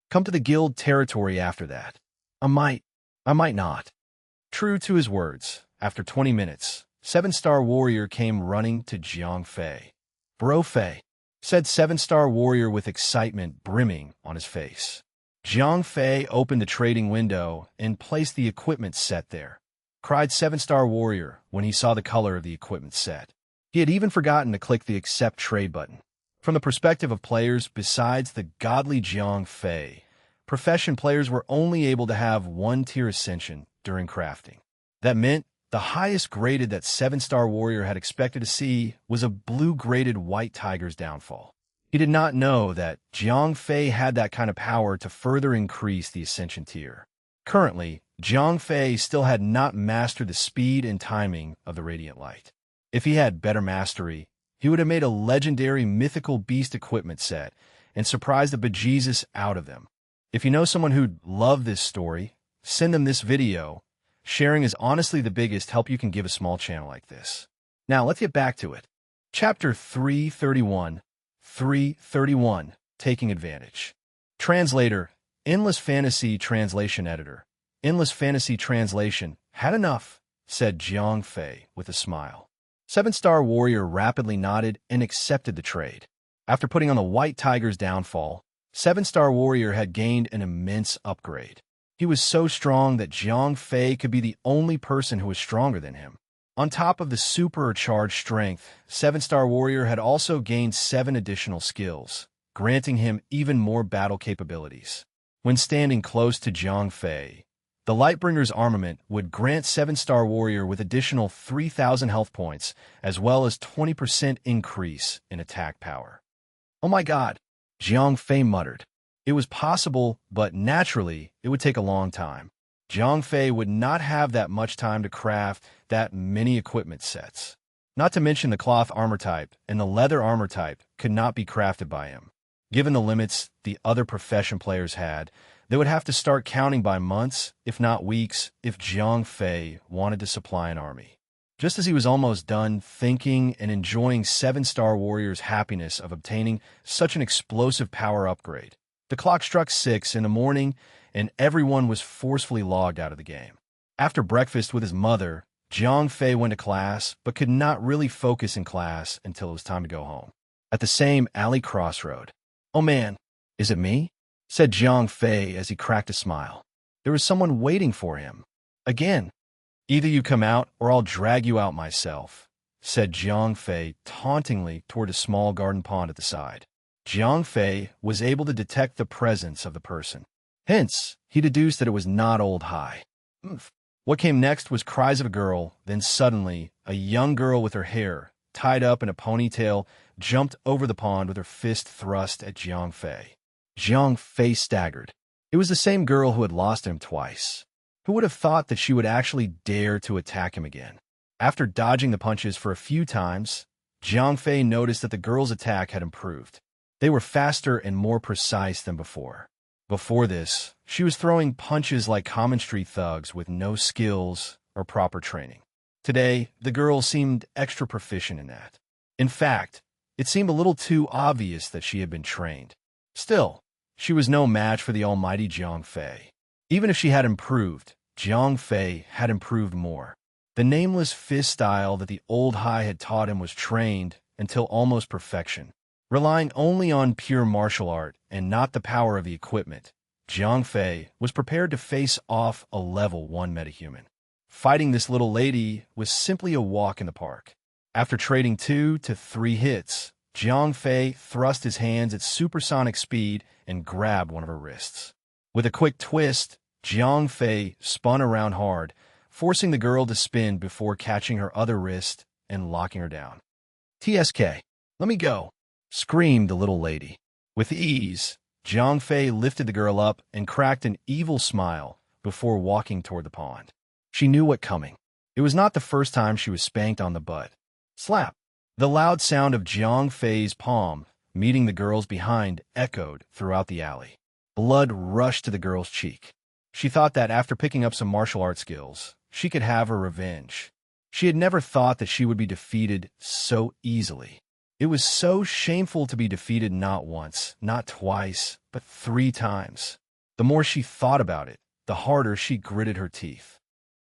Come to the guild territory after that. I might not. True to his words, after 20 minutes, 7-star warrior came running to Jiang Fei. Bro Fei, said seven-star warrior with excitement brimming on his face. Jiang Fei opened the trading window and placed the equipment set there, cried seven-star warrior when he saw the color of the equipment set. He had even forgotten to click the accept trade button. From the perspective of players besides the godly Jiang Fei, profession players were only able to have one-tier ascension during crafting. That meant the highest graded that seven-star warrior had expected to see was a blue-graded white tiger's downfall. He did not know that Jiang Fei had that kind of power to further increase the ascension tier. Currently, Jiang Fei still had not mastered the speed and timing of the radiant light. If he had better mastery, he would have made a legendary mythical beast equipment set and surprised the bejesus out of them. If you know someone who'd love this story, send them this video. Sharing is honestly the biggest help you can give a small channel like this. Now, let's get back to it. Chapter 331, Taking Advantage. Translator, Endless Fantasy Translation Editor. Endless Fantasy Translation, had enough, said Jiang Fei with a smile. Seven-star warrior rapidly nodded and accepted the trade. After putting on the white tiger's downfall, seven-star warrior had gained an immense upgrade. He was so strong that Jiang Fei could be the only person who was stronger than him. On top of the supercharged strength, seven-star warrior had also gained 7 additional skills, granting him even more battle capabilities. When standing close to Jiang Fei, the Lightbringer's armament would grant seven-star warrior with additional 3,000 health points, as well as 20% increase in attack power. "Oh my god," Jiang Fei muttered. It was possible, but naturally, it would take a long time. Jiang Fei would not have that much time to craft that many equipment sets. Not to mention the cloth armor type and the leather armor type could not be crafted by him. Given the limits the other profession players had, they would have to start counting by months, if not weeks, if Jiang Fei wanted to supply an army. Just as he was almost done thinking and enjoying seven-star warrior's happiness of obtaining such an explosive power upgrade, the clock struck 6 in the morning, and everyone was forcefully logged out of the game. After breakfast with his mother, Jiang Fei went to class, but could not really focus in class until it was time to go home. At the same alley crossroad. "Oh man, is it me?" said Jiang Fei as he cracked a smile. There was someone waiting for him. "Again. Either you come out or I'll drag you out myself," said Jiang Fei tauntingly toward a small garden pond at the side. Jiang Fei was able to detect the presence of the person. Hence, he deduced that it was not Old Hai. What came next was cries of a girl, then suddenly, a young girl with her hair tied up in a ponytail jumped over the pond with her fist thrust at Jiang Fei. Jiang Fei staggered. It was the same girl who had lost him twice. Who would have thought that she would actually dare to attack him again? After dodging the punches for a few times, Jiang Fei noticed that the girl's attack had improved. They were faster and more precise than before. Before this, she was throwing punches like common street thugs with no skills or proper training. Today, the girl seemed extra proficient in that. In fact, it seemed a little too obvious that she had been trained. Still, she was no match for the almighty Jiang Fei. Even if she had improved, Jiang Fei had improved more. The nameless fist style that the old Hai had taught him was trained until almost perfection. Relying only on pure martial art and not the power of the equipment, Jiang Fei was prepared to face off a level 1 metahuman. Fighting this little lady was simply a walk in the park. After trading 2 to 3 hits, Jiang Fei thrust his hands at supersonic speed and grabbed one of her wrists. With a quick twist, Jiang Fei spun around hard, forcing the girl to spin before catching her other wrist and locking her down. "TSK, let me go," screamed the little lady. With ease, Jiang Fei lifted the girl up and cracked an evil smile before walking toward the pond. She knew what coming. It was not the first time she was spanked on the butt. Slap! The loud sound of Jiang Fei's palm meeting the girl's behind echoed throughout the alley. Blood rushed to the girl's cheek. She thought that after picking up some martial arts skills, she could have her revenge. She had never thought that she would be defeated so easily. It was so shameful to be defeated not once, not twice, but 3 times. The more she thought about it, the harder she gritted her teeth.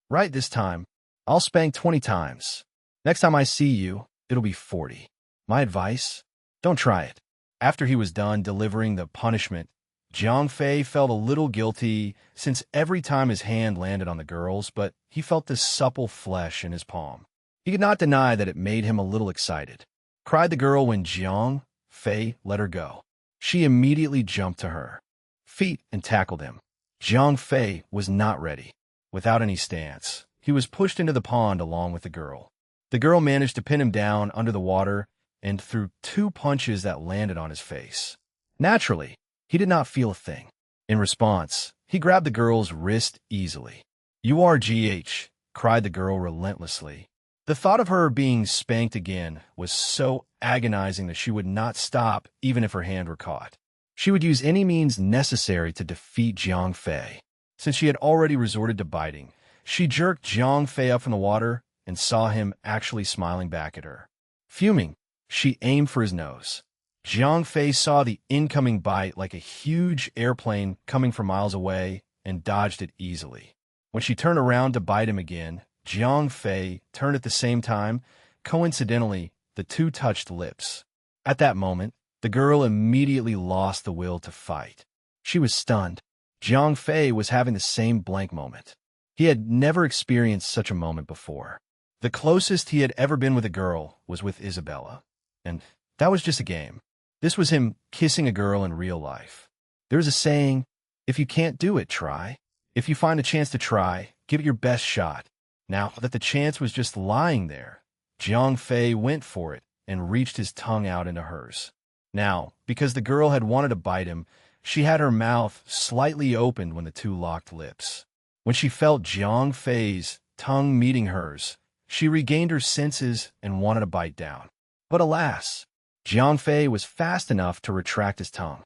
"Right this time, I'll spank 20 times. Next time I see you, it'll be 40. My advice? Don't try it. After he was done delivering the punishment, Jiang Fei felt a little guilty since every time his hand landed on the girl's, but he felt this supple flesh in his palm. He could not deny that it made him a little excited. Cried the girl when Jiang Fei let her go. She immediately jumped to her feet and tackled him. Jiang Fei was not ready. Without any stance, he was pushed into the pond along with the girl. The girl managed to pin him down under the water and threw 2 punches that landed on his face. Naturally, he did not feel a thing. In response, he grabbed the girl's wrist easily. "You are GH," cried the girl relentlessly. The thought of her being spanked again was so agonizing that she would not stop even if her hand were caught. She would use any means necessary to defeat Jiang Fei. Since she had already resorted to biting, she jerked Jiang Fei up from the water and saw him actually smiling back at her. Fuming, she aimed for his nose. Jiang Fei saw the incoming bite like a huge airplane coming from miles away and dodged it easily. When she turned around to bite him again, Jiang Fei turned at the same time. Coincidentally, the two touched lips. At that moment, the girl immediately lost the will to fight. She was stunned. Jiang Fei was having the same blank moment. He had never experienced such a moment before. The closest he had ever been with a girl was with Isabella, and that was just a game. This was him kissing a girl in real life. There's a saying, if you can't do it, try. If you find a chance to try, give it your best shot. Now that the chance was just lying there, Jiang Fei went for it and reached his tongue out into hers. Now, because the girl had wanted to bite him, she had her mouth slightly opened when the two locked lips. When she felt Jiang Fei's tongue meeting hers, she regained her senses and wanted to bite down. But alas, Jiang Fei was fast enough to retract his tongue.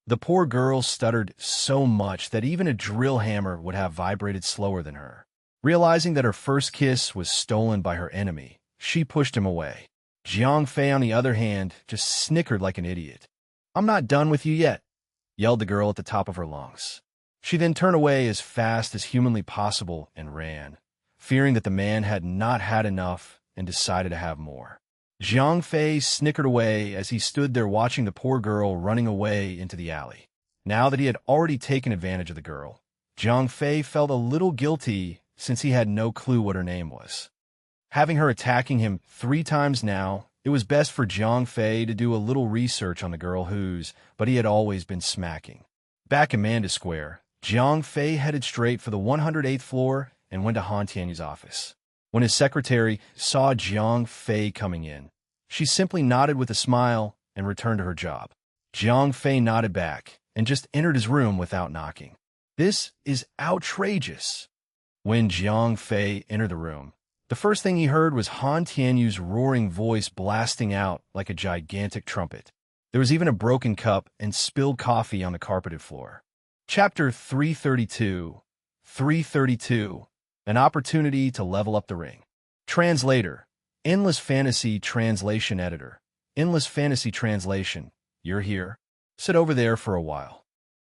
The poor girl stuttered so much that even a drill hammer would have vibrated slower than her. Realizing that her first kiss was stolen by her enemy, she pushed him away. Jiang Fei, on the other hand, just snickered like an idiot. "I'm not done with you yet," yelled the girl at the top of her lungs. She then turned away as fast as humanly possible and ran, fearing that the man had not had enough and decided to have more. Jiang Fei snickered away as he stood there watching the poor girl running away into the alley. Now that he had already taken advantage of the girl, Jiang Fei felt a little guilty since he had no clue what her name was. Having her attacking him 3 times now, it was best for Jiang Fei to do a little research on the girl but he had always been smacking. Back in Manda Square, Jiang Fei headed straight for the 108th floor and went to Han Tianyu's office. When his secretary saw Jiang Fei coming in, she simply nodded with a smile and returned to her job. Jiang Fei nodded back and just entered his room without knocking. "This is outrageous." When Jiang Fei entered the room, the first thing he heard was Han Tianyu's roaring voice blasting out like a gigantic trumpet. There was even a broken cup and spilled coffee on the carpeted floor. Chapter 332. 332. An opportunity to level up the ring. Translator. Endless Fantasy Translation Editor. Endless Fantasy Translation. You're here. Sit over there for a while.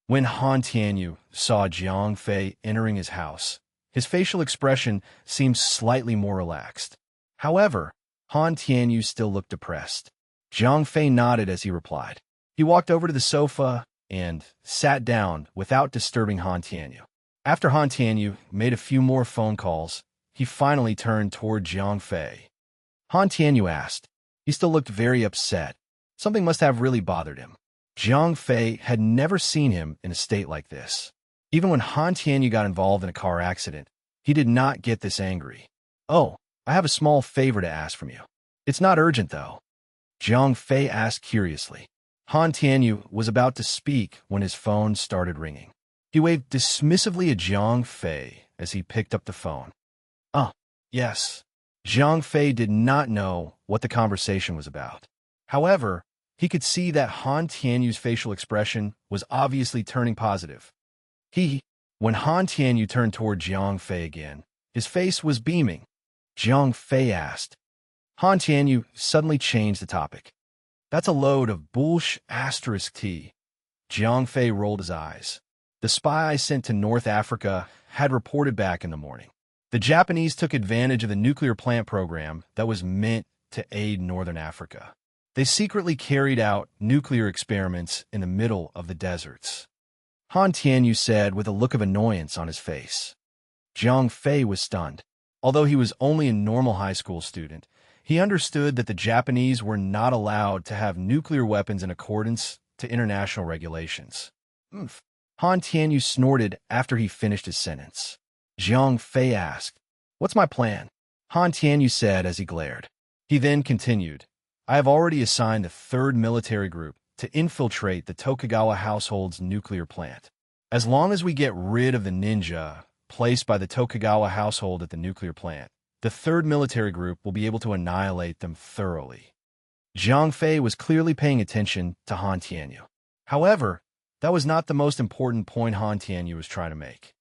When Han Tianyu saw Jiang Fei entering his house, his facial expression seemed slightly more relaxed. However, Han Tianyu still looked depressed. Jiang Fei nodded as he replied. He walked over to the sofa and sat down without disturbing Han Tianyu. After Han Tianyu made a few more phone calls, he finally turned toward Jiang Fei. Han Tianyu asked. He still looked very upset. Something must have really bothered him. Jiang Fei had never seen him in a state like this. Even when Han Tianyu got involved in a car accident, he did not get this angry. "Oh, I have a small favor to ask from you. It's not urgent, though." Jiang Fei asked curiously. Han Tianyu was about to speak when his phone started ringing. He waved dismissively at Jiang Fei as he picked up the phone. "Oh, yes." Jiang Fei did not know what the conversation was about. However, he could see that Han Tianyu's facial expression was obviously turning positive. When Han Tianyu turned toward Jiang Fei again, his face was beaming. Jiang Fei asked. Han Tianyu suddenly changed the topic. "That's a load of bullsh***. Jiang Fei rolled his eyes. The spy I sent to North Africa had reported back in the morning. The Japanese took advantage of the nuclear plant program that was meant to aid Northern Africa. They secretly carried out nuclear experiments in the middle of the deserts. Han Tianyu said with a look of annoyance on his face. Zhang Fei was stunned. Although he was only a normal high school student, he understood that the Japanese were not allowed to have nuclear weapons in accordance to international regulations. "Oomph." Han Tianyu snorted after he finished his sentence. Zhang Fei asked, "What's my plan?" Han Tianyu said as he glared. He then continued, "I have already assigned the 3rd Military Group to infiltrate the Tokugawa household's nuclear plant. As long as we get rid of the ninja placed by the Tokugawa household at the nuclear plant, the 3rd Military Group will be able to annihilate them thoroughly." Zhang Fei was clearly paying attention to Han Tianyu. However, that was not the most important point Han Tianyu was trying to make.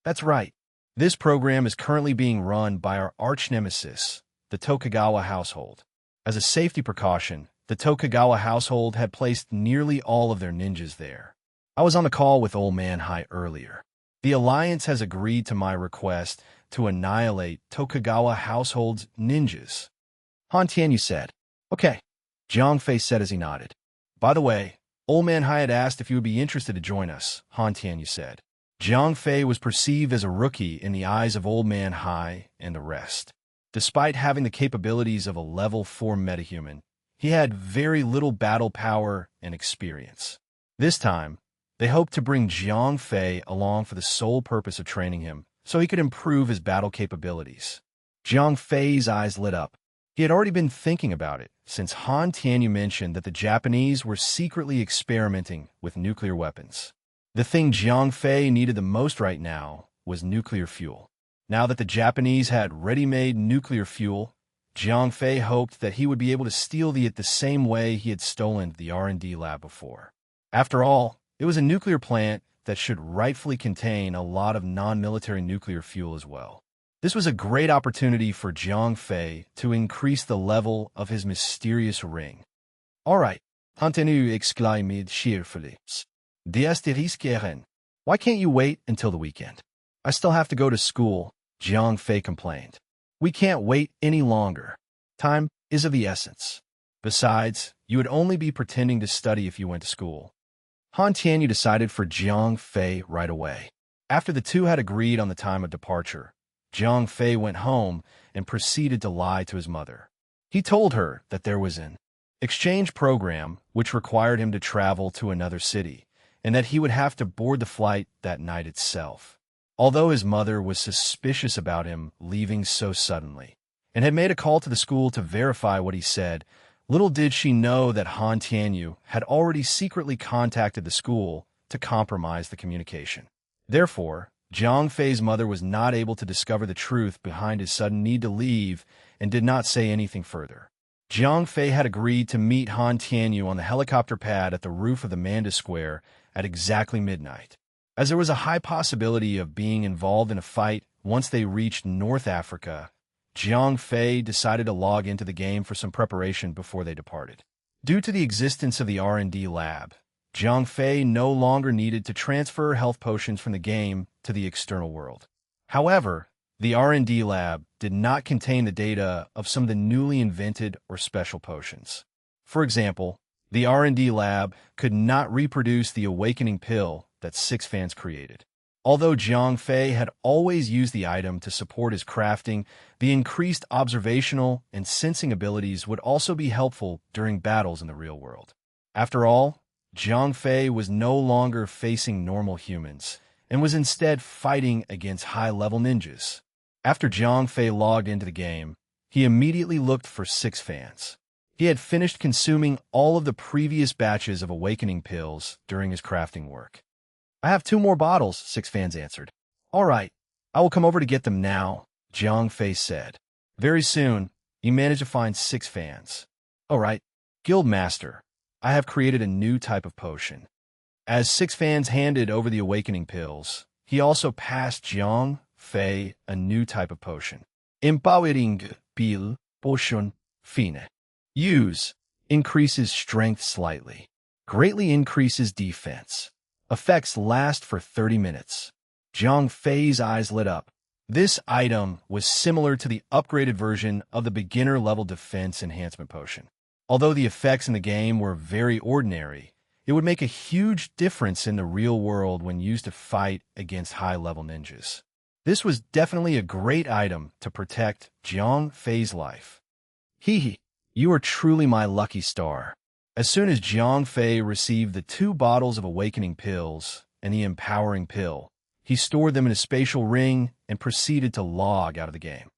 That's right. This program is currently being run by our arch-nemesis, the Tokugawa household. As a safety precaution, the Tokugawa household had placed nearly all of their ninjas there. I was on the call with Old Man Hai earlier. The Alliance has agreed to my request to annihilate Tokugawa household's ninjas. Han Tianyu said. Okay, Zhang Fei said as he nodded. By the way, Old Man Hai had asked if you would be interested to join us, Han Tianyu said. Zhang Fei was perceived as a rookie in the eyes of Old Man Hai and the rest. Despite having the capabilities of a level 4 metahuman, he had very little battle power and experience. This time, they hoped to bring Zhang Fei along for the sole purpose of training him, so he could improve his battle capabilities. Zhang Fei's eyes lit up. He had already been thinking about it, since Han Tianyu mentioned that the Japanese were secretly experimenting with nuclear weapons. The thing Zhang Fei needed the most right now was nuclear fuel. Now that the Japanese had ready-made nuclear fuel, Zhang Fei hoped that he would be able to steal it the same way he had stolen the R&D lab before. After all, it was a nuclear plant that should rightfully contain a lot of non-military nuclear fuel as well. This was a great opportunity for Zhang Fei to increase the level of his mysterious ring. All right, Han Tianyu exclaimed cheerfully. Why can't you wait until the weekend? I still have to go to school, Zhang Fei complained. We can't wait any longer. Time is of the essence. Besides, you would only be pretending to study if you went to school. Han Tianyu decided for Zhang Fei right away. After the two had agreed on the time of departure, Zhang Fei went home and proceeded to lie to his mother. He told her that there was an exchange program which required him to travel to another city, and that he would have to board the flight that night itself. Although his mother was suspicious about him leaving so suddenly, and had made a call to the school to verify what he said, little did she know that Han Tianyu had already secretly contacted the school to compromise the communication. Therefore, Zhang Fei's mother was not able to discover the truth behind his sudden need to leave and did not say anything further. Zhang Fei had agreed to meet Han Tianyu on the helicopter pad at the roof of the Manda Square at exactly midnight. As there was a high possibility of being involved in a fight once they reached North Africa, Zhang Fei decided to log into the game for some preparation before they departed. Due to the existence of the R&D lab, Zhang Fei no longer needed to transfer health potions from the game to the external world. However, the R&D lab did not contain the data of some of the newly invented or special potions. For example, the R&D lab could not reproduce the awakening pill that Six Fans created. Although Zhang Fei had always used the item to support his crafting, the increased observational and sensing abilities would also be helpful during battles in the real world. After all, Zhang Fei was no longer facing normal humans, and was instead fighting against high-level ninjas. After Zhang Fei logged into the game, he immediately looked for Six Fans. He had finished consuming all of the previous batches of awakening pills during his crafting work. I have 2 more bottles, Six Fans answered. All right, I will come over to get them now, Zhang Fei said. Very soon, he managed to find Six Fans. All right, Guild Master, I have created a new type of potion. As Six Fans handed over the awakening pills, he also passed Zhang Fei a new type of potion. Empowering Pil Potion Fine. Use. Increases strength slightly. Greatly increases defense. Effects last for 30 minutes. Zhang Fei's eyes lit up. This item was similar to the upgraded version of the beginner-level defense enhancement potion. Although the effects in the game were very ordinary, it would make a huge difference in the real world when used to fight against high-level ninjas. This was definitely a great item to protect Jiang Fei's life. Hee, you are truly my lucky star. As soon as Jiang Fei received the 2 bottles of awakening pills and the empowering pill, he stored them in a spatial ring and proceeded to log out of the game.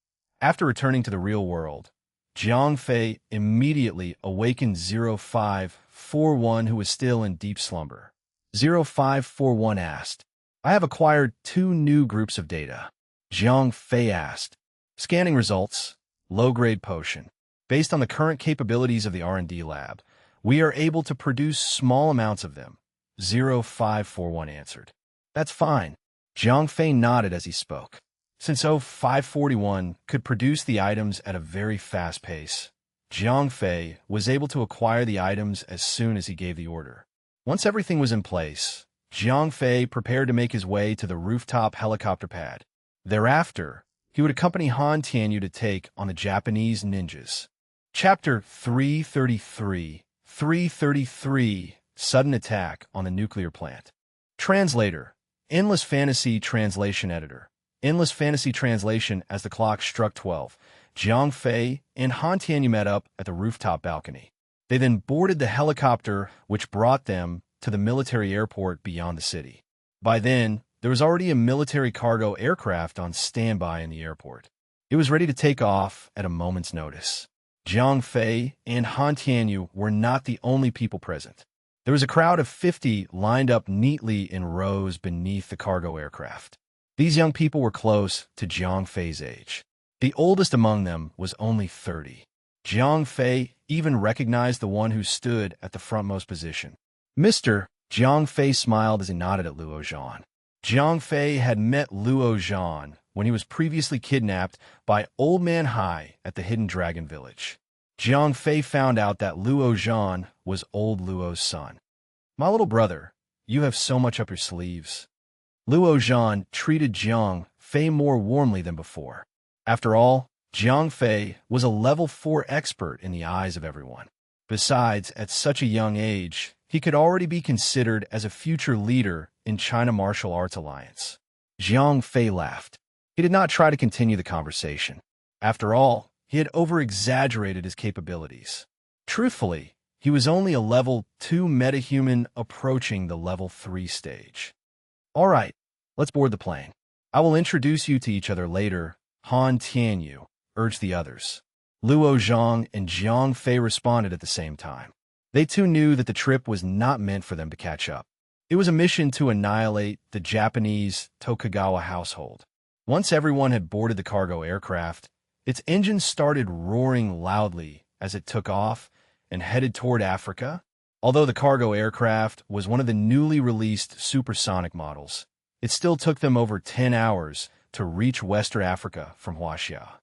After returning to the real world, Jiang Fei immediately awakened 0541, who was still in deep slumber. 0541 asked, "I have acquired 2 new groups of data." Jiang Fei asked, "Scanning results, low-grade potion. Based on the current capabilities of the R&D lab, we are able to produce small amounts of them." 0541 answered. "That's fine." Jiang Fei nodded as he spoke. Since 0541 could produce the items at a very fast pace, Jiang Fei was able to acquire the items as soon as he gave the order. Once everything was in place, Jiang Fei prepared to make his way to the rooftop helicopter pad. Thereafter, he would accompany Han Tianyu to take on the Japanese ninjas. Chapter 333. 333. Sudden Attack on the Nuclear Plant. Translator. Endless Fantasy Translation Editor. Endless Fantasy Translation. As the clock struck 12, Jiang Fei and Han Tianyu met up at the rooftop balcony. They then boarded the helicopter, which brought them to the military airport beyond the city. By then, there was already a military cargo aircraft on standby in the airport. It was ready to take off at a moment's notice. Jiang Fei and Han Tianyu were not the only people present. There was a crowd of 50 lined up neatly in rows beneath the cargo aircraft. These young people were close to Jiang Fei's age. The oldest among them was only 30. Jiang Fei even recognized the one who stood at the frontmost position. "Mr." Jiang Fei smiled as he nodded at Luo Zhan. Jiang Fei had met Luo Zhan when he was previously kidnapped by Old Man Hai at the Hidden Dragon Village. Jiang Fei found out that Luo Zhan was old Luo's son. "My little brother, you have so much up your sleeves." Luo Zhan treated Jiang Fei more warmly than before. After all, Jiang Fei was a level 4 expert in the eyes of everyone. Besides, at such a young age, he could already be considered as a future leader in China Martial Arts Alliance. Jiang Fei laughed. He did not try to continue the conversation. After all, he had over-exaggerated his capabilities. Truthfully, he was only a level 2 metahuman approaching the level 3 stage. "All right, let's board the plane. I will introduce you to each other later," Han Tianyu urged the others. Luo Zhang and Jiang Fei responded at the same time. They too knew that the trip was not meant for them to catch up. It was a mission to annihilate the Japanese Tokugawa household. Once everyone had boarded the cargo aircraft, its engines started roaring loudly as it took off and headed toward Africa. Although the cargo aircraft was one of the newly released supersonic models, it still took them over 10 hours to reach Western Africa from Huaxia.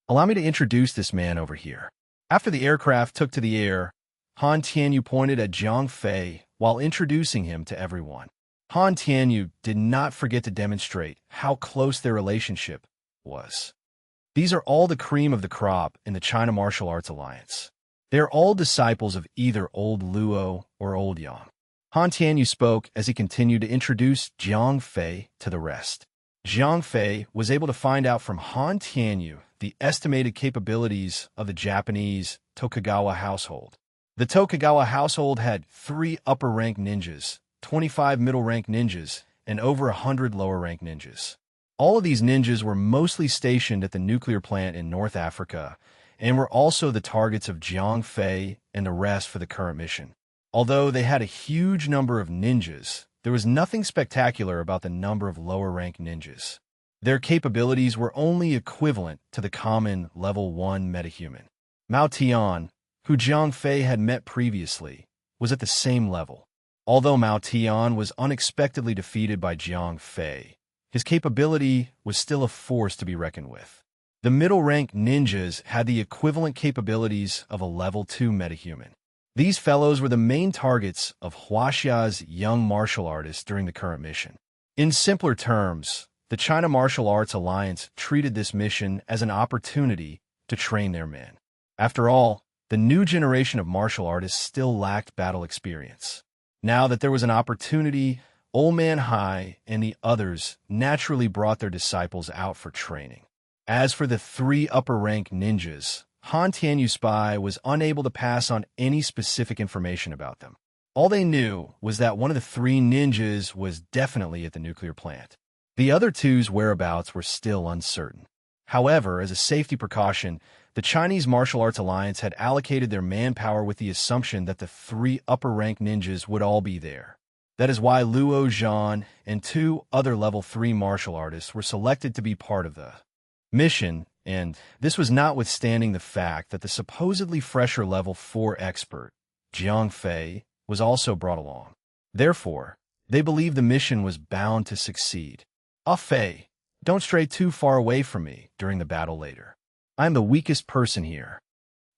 "Allow me to introduce this man over here." After the aircraft took to the air, Han Tianyu pointed at Jiang Fei while introducing him to everyone. Han Tianyu did not forget to demonstrate how close their relationship was. These are all the cream of the crop in the China Martial Arts Alliance. They are all disciples of either Old Luo or Old Yang. Han Tianyu spoke as he continued to introduce Jiang Fei to the rest. Jiang Fei was able to find out from Han Tianyu the estimated capabilities of the Japanese Tokugawa household. The Tokugawa household had 3 upper-rank ninjas, 25 middle-rank ninjas, and over 100 lower-rank ninjas. All of these ninjas were mostly stationed at the nuclear plant in North Africa and were also the targets of Jiang Fei and the rest for the current mission. Although they had a huge number of ninjas, there was nothing spectacular about the number of lower-rank ninjas. Their capabilities were only equivalent to the common level 1 metahuman. Mao Tian, who Jiang Fei had met previously, was at the same level. Although Mao Tian was unexpectedly defeated by Jiang Fei, his capability was still a force to be reckoned with. The middle-rank ninjas had the equivalent capabilities of a level 2 metahuman. These fellows were the main targets of Huaxia's young martial artists during the current mission. In simpler terms, The China Martial Arts Alliance treated this mission as an opportunity to train their men. After all, the new generation of martial artists still lacked battle experience. Now that there was an opportunity, Old Man Hai and the others naturally brought their disciples out for training. As for the 3 upper-rank ninjas, Han Tianyu's spy was unable to pass on any specific information about them. All they knew was that one of the 3 ninjas was definitely at the nuclear plant. The other 2's whereabouts were still uncertain. However, as a safety precaution, the Chinese Martial Arts Alliance had allocated their manpower with the assumption that the 3 upper-rank ninjas would all be there. That is why Luo Zhan and 2 other level 3 martial artists were selected to be part of the mission, and this was notwithstanding the fact that the supposedly fresher level 4 expert, Jiang Fei, was also brought along. Therefore, they believed the mission was bound to succeed. Ah Fei, don't stray too far away from me during the battle later. I am the weakest person here.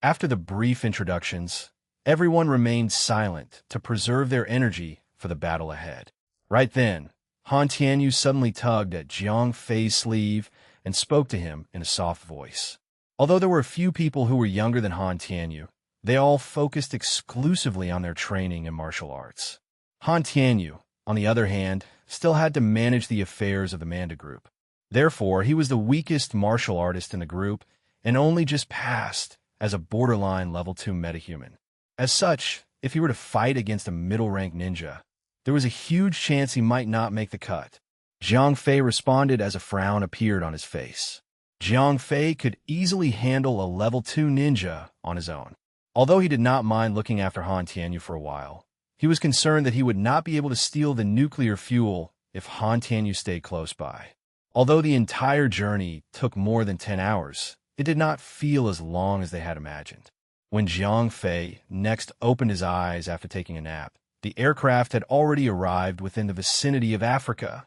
After the brief introductions, everyone remained silent to preserve their energy for the battle ahead. Right then, Han Tianyu suddenly tugged at Jiang Fei's sleeve and spoke to him in a soft voice. Although there were a few people who were younger than Han Tianyu, they all focused exclusively on their training in martial arts. Han Tianyu, on the other hand, still had to manage the affairs of the Manda group. Therefore, he was the weakest martial artist in the group and only just passed as a borderline level 2 metahuman. As such, if he were to fight against a middle-rank ninja, there was a huge chance he might not make the cut. Jiang Fei responded as a frown appeared on his face. Jiang Fei could easily handle a level 2 ninja on his own. Although he did not mind looking after Han Tianyu for a while, he was concerned that he would not be able to steal the nuclear fuel if Han Tianyu stayed close by. Although the entire journey took more than 10 hours, it did not feel as long as they had imagined. When Jiang Fei next opened his eyes after taking a nap, the aircraft had already arrived within the vicinity of Africa.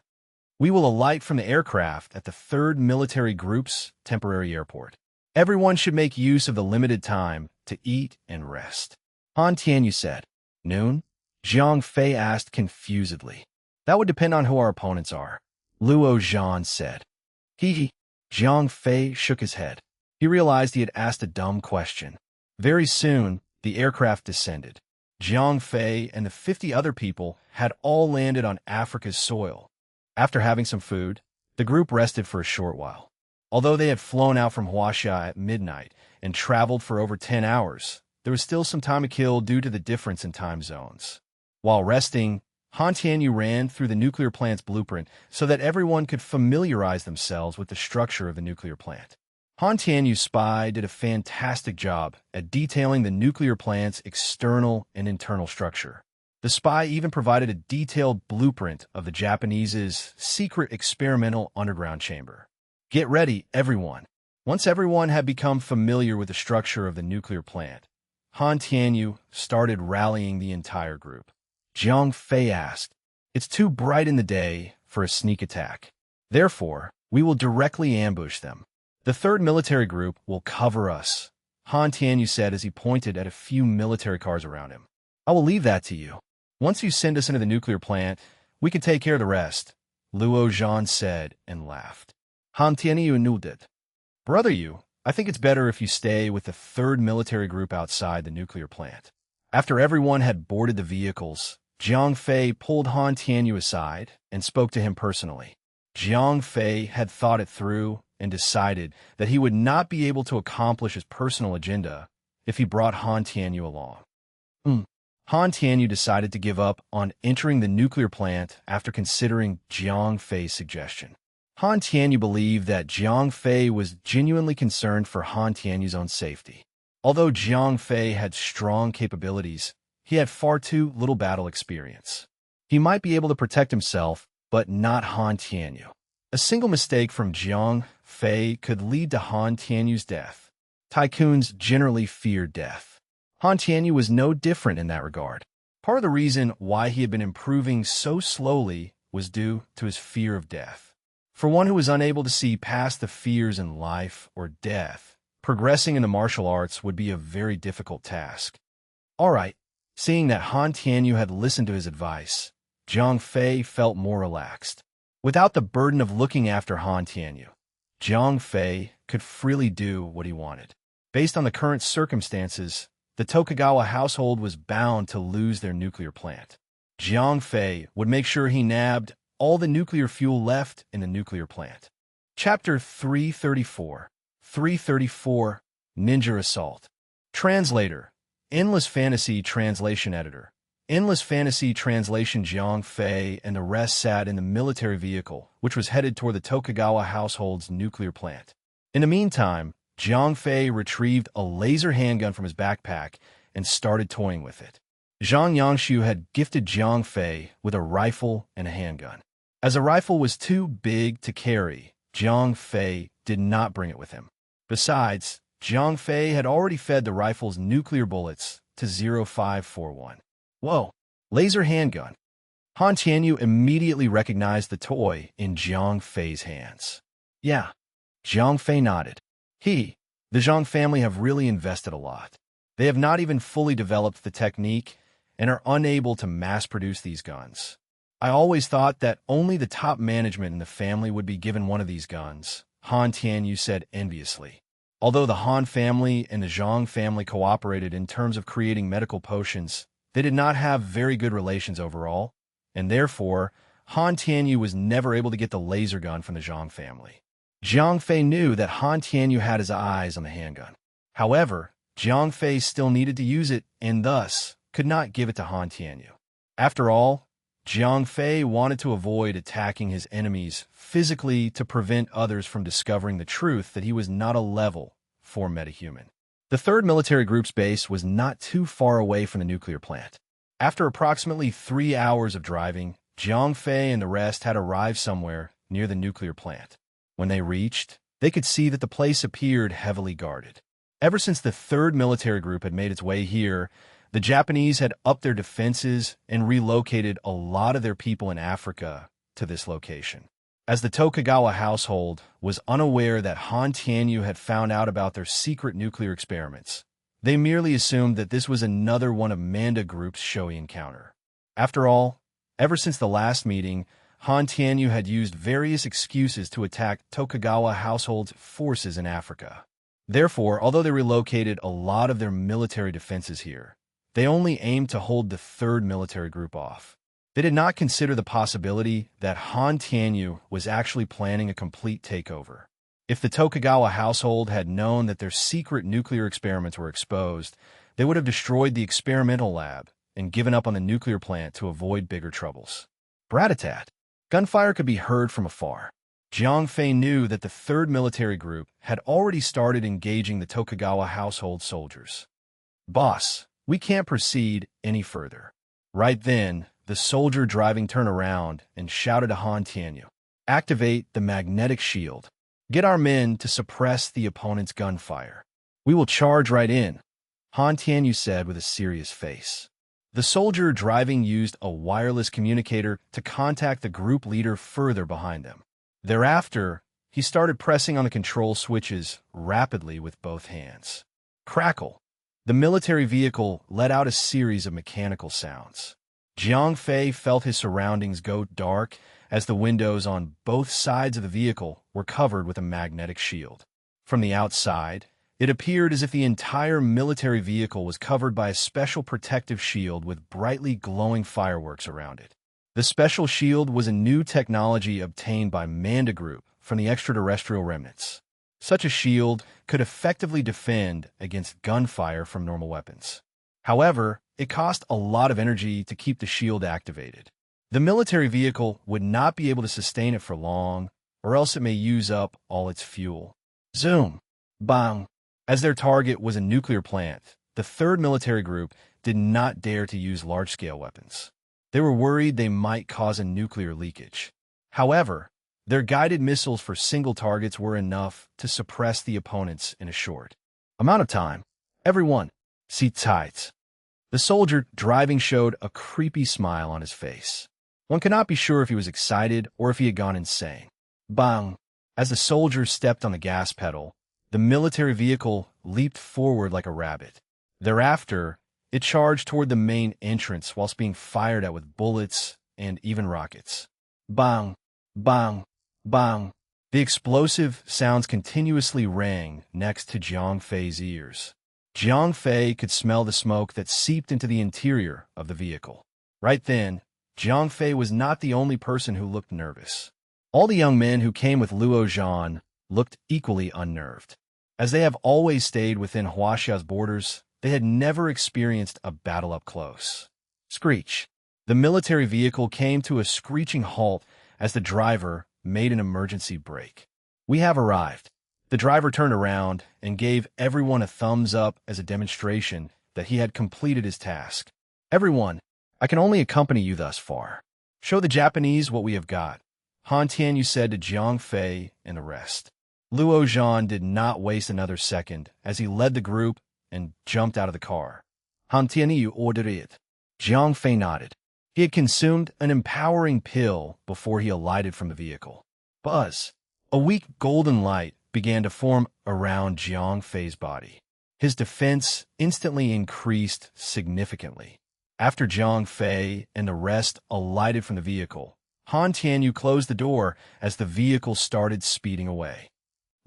We will alight from the aircraft at the 3rd Military Group's temporary airport. Everyone should make use of the limited time to eat and rest. Han Tianyu said. Noon? Jiang Fei asked confusedly. That would depend on who our opponents are, Luo Zhan said. Hee. Jiang Fei shook his head. He realized he had asked a dumb question. Very soon, the aircraft descended. Jiang Fei and the 50 other people had all landed on Africa's soil. After having some food, the group rested for a short while. Although they had flown out from Huaxia at midnight and traveled for over 10 hours, there was still some time to kill due to the difference in time zones. While resting, Han Tianyu ran through the nuclear plant's blueprint so that everyone could familiarize themselves with the structure of the nuclear plant. Han Tianyu's spy did a fantastic job at detailing the nuclear plant's external and internal structure. The spy even provided a detailed blueprint of the Japanese's secret experimental underground chamber. Get ready, everyone. Once everyone had become familiar with the structure of the nuclear plant, Han Tianyu started rallying the entire group. Jiang Fei asked, It's too bright in the day for a sneak attack. Therefore, we will directly ambush them. The 3rd Military Group will cover us, Han Tianyu said as he pointed at a few military cars around him. I will leave that to you. Once you send us into the nuclear plant, we can take care of the rest, Luo Zhan said and laughed. Han Tianyu nodded. Brother Yu, I think it's better if you stay with the 3rd Military Group outside the nuclear plant. After everyone had boarded the vehicles, Jiang Fei pulled Han Tianyu aside and spoke to him personally. Jiang Fei had thought it through and decided that he would not be able to accomplish his personal agenda if he brought Han Tianyu along. Han Tianyu decided to give up on entering the nuclear plant after considering Jiang Fei's suggestion. Han Tianyu believed that Jiang Fei was genuinely concerned for Han Tianyu's own safety. Although Jiang Fei had strong capabilities, he had far too little battle experience. He might be able to protect himself, but not Han Tianyu. A single mistake from Jiang Fei could lead to Han Tianyu's death. Tycoons generally fear death. Han Tianyu was no different in that regard. Part of the reason why he had been improving so slowly was due to his fear of death. For one who was unable to see past the fears in life or death, progressing in the martial arts would be a very difficult task. All right, seeing that Han Tianyu had listened to his advice, Jiang Fei felt more relaxed. Without the burden of looking after Han Tianyu, Jiang Fei could freely do what he wanted. Based on the current circumstances, the Tokugawa household was bound to lose their nuclear plant. Jiang Fei would make sure he nabbed all the nuclear fuel left in the nuclear plant. Chapter 334. 334. Ninja Assault. Translator. Endless Fantasy Translation Editor. Endless Fantasy Translation. Jiang Fei and the rest sat in the military vehicle, which was headed toward the Tokugawa household's nuclear plant. In the meantime, Jiang Fei retrieved a laser handgun from his backpack and started toying with it. Zhang Yangshu had gifted Jiang Fei with a rifle and a handgun. As a rifle was too big to carry, Jiang Fei did not bring it with him. Besides, Jiang Fei had already fed the rifle's nuclear bullets to 0541. Whoa, laser handgun. Han Tianyu immediately recognized the toy in Jiang Fei's hands. Yeah, Jiang Fei nodded. The Zhang family have really invested a lot. They have not even fully developed the technique and are unable to mass-produce these guns. I always thought that only the top management in the family would be given one of these guns, Han Tianyu said enviously. Although the Han family and the Zhang family cooperated in terms of creating medical potions, they did not have very good relations overall, and therefore, Han Tianyu was never able to get the laser gun from the Zhang family. Jiang Fei knew that Han Tianyu had his eyes on the handgun. However, Jiang Fei still needed to use it and thus could not give it to Han Tianyu. After all, Jiang Fei wanted to avoid attacking his enemies physically to prevent others from discovering the truth that he was not a level 4 metahuman. The 3rd Military Group's base was not too far away from the nuclear plant. After approximately 3 hours of driving, Jiang Fei and the rest had arrived somewhere near the nuclear plant. When they reached, they could see that the place appeared heavily guarded. Ever since the 3rd Military Group had made its way here, the Japanese had upped their defenses and relocated a lot of their people in Africa to this location. As the Tokugawa household was unaware that Han Tianyu had found out about their secret nuclear experiments, they merely assumed that this was another one of Manda Group's showy encounter. After all, ever since the last meeting, Han Tianyu had used various excuses to attack Tokugawa household's forces in Africa. Therefore, although they relocated a lot of their military defenses here, they only aimed to hold the 3rd Military Group off. They did not consider the possibility that Han Tianyu was actually planning a complete takeover. If the Tokugawa household had known that their secret nuclear experiments were exposed, they would have destroyed the experimental lab and given up on the nuclear plant to avoid bigger troubles. Brat-a-tat. Gunfire could be heard from afar. Jiang Fei knew that the 3rd Military Group had already started engaging the Tokugawa household soldiers. Boss, we can't proceed any further. Right then, the soldier driving turned around and shouted to Han Tianyu, "Activate the magnetic shield. Get our men to suppress the opponent's gunfire. We will charge right in," Han Tianyu said with a serious face. The soldier driving used a wireless communicator to contact the group leader further behind them. Thereafter, he started pressing on the control switches rapidly with both hands. Crackle! The military vehicle let out a series of mechanical sounds. Jiang Fei felt his surroundings go dark as the windows on both sides of the vehicle were covered with a magnetic shield. From the outside, it appeared as if the entire military vehicle was covered by a special protective shield with brightly glowing fireworks around it. The special shield was a new technology obtained by Manda Group from the extraterrestrial remnants. Such a shield could effectively defend against gunfire from normal weapons. However, it cost a lot of energy to keep the shield activated. The military vehicle would not be able to sustain it for long, or else it may use up all its fuel. Zoom! Bang! As their target was a nuclear plant, the 3rd Military Group did not dare to use large-scale weapons. They were worried they might cause a nuclear leakage. However, their guided missiles for single targets were enough to suppress the opponents in a short amount of time. Everyone, sit tight. The soldier driving showed a creepy smile on his face. One could not be sure if he was excited or if he had gone insane. Bang! As the soldier stepped on the gas pedal, the military vehicle leaped forward like a rabbit. Thereafter, it charged toward the main entrance whilst being fired at with bullets and even rockets. Bang! Bang! Bang! The explosive sounds continuously rang next to Jiang Fei's ears. Jiang Fei could smell the smoke that seeped into the interior of the vehicle. Right then, Jiang Fei was not the only person who looked nervous. All the young men who came with Luo Zhan looked equally unnerved. As they have always stayed within Huaxia's borders, they had never experienced a battle up close. Screech! The military vehicle came to a screeching halt as the driver made an emergency brake. "We have arrived." The driver turned around and gave everyone a thumbs up as a demonstration that he had completed his task. "Everyone, I can only accompany you thus far. Show the Japanese what we have got," Han Tianyu said to Jiang Fei and the rest. Luo Zhan did not waste another second as he led the group and jumped out of the car. "Han Tianyu ordered it." Jiang Fei nodded. He had consumed an empowering pill before he alighted from the vehicle. Buzz! A weak golden light began to form around Jiang Fei's body. His defense instantly increased significantly. After Jiang Fei and the rest alighted from the vehicle, Han Tianyu closed the door as the vehicle started speeding away.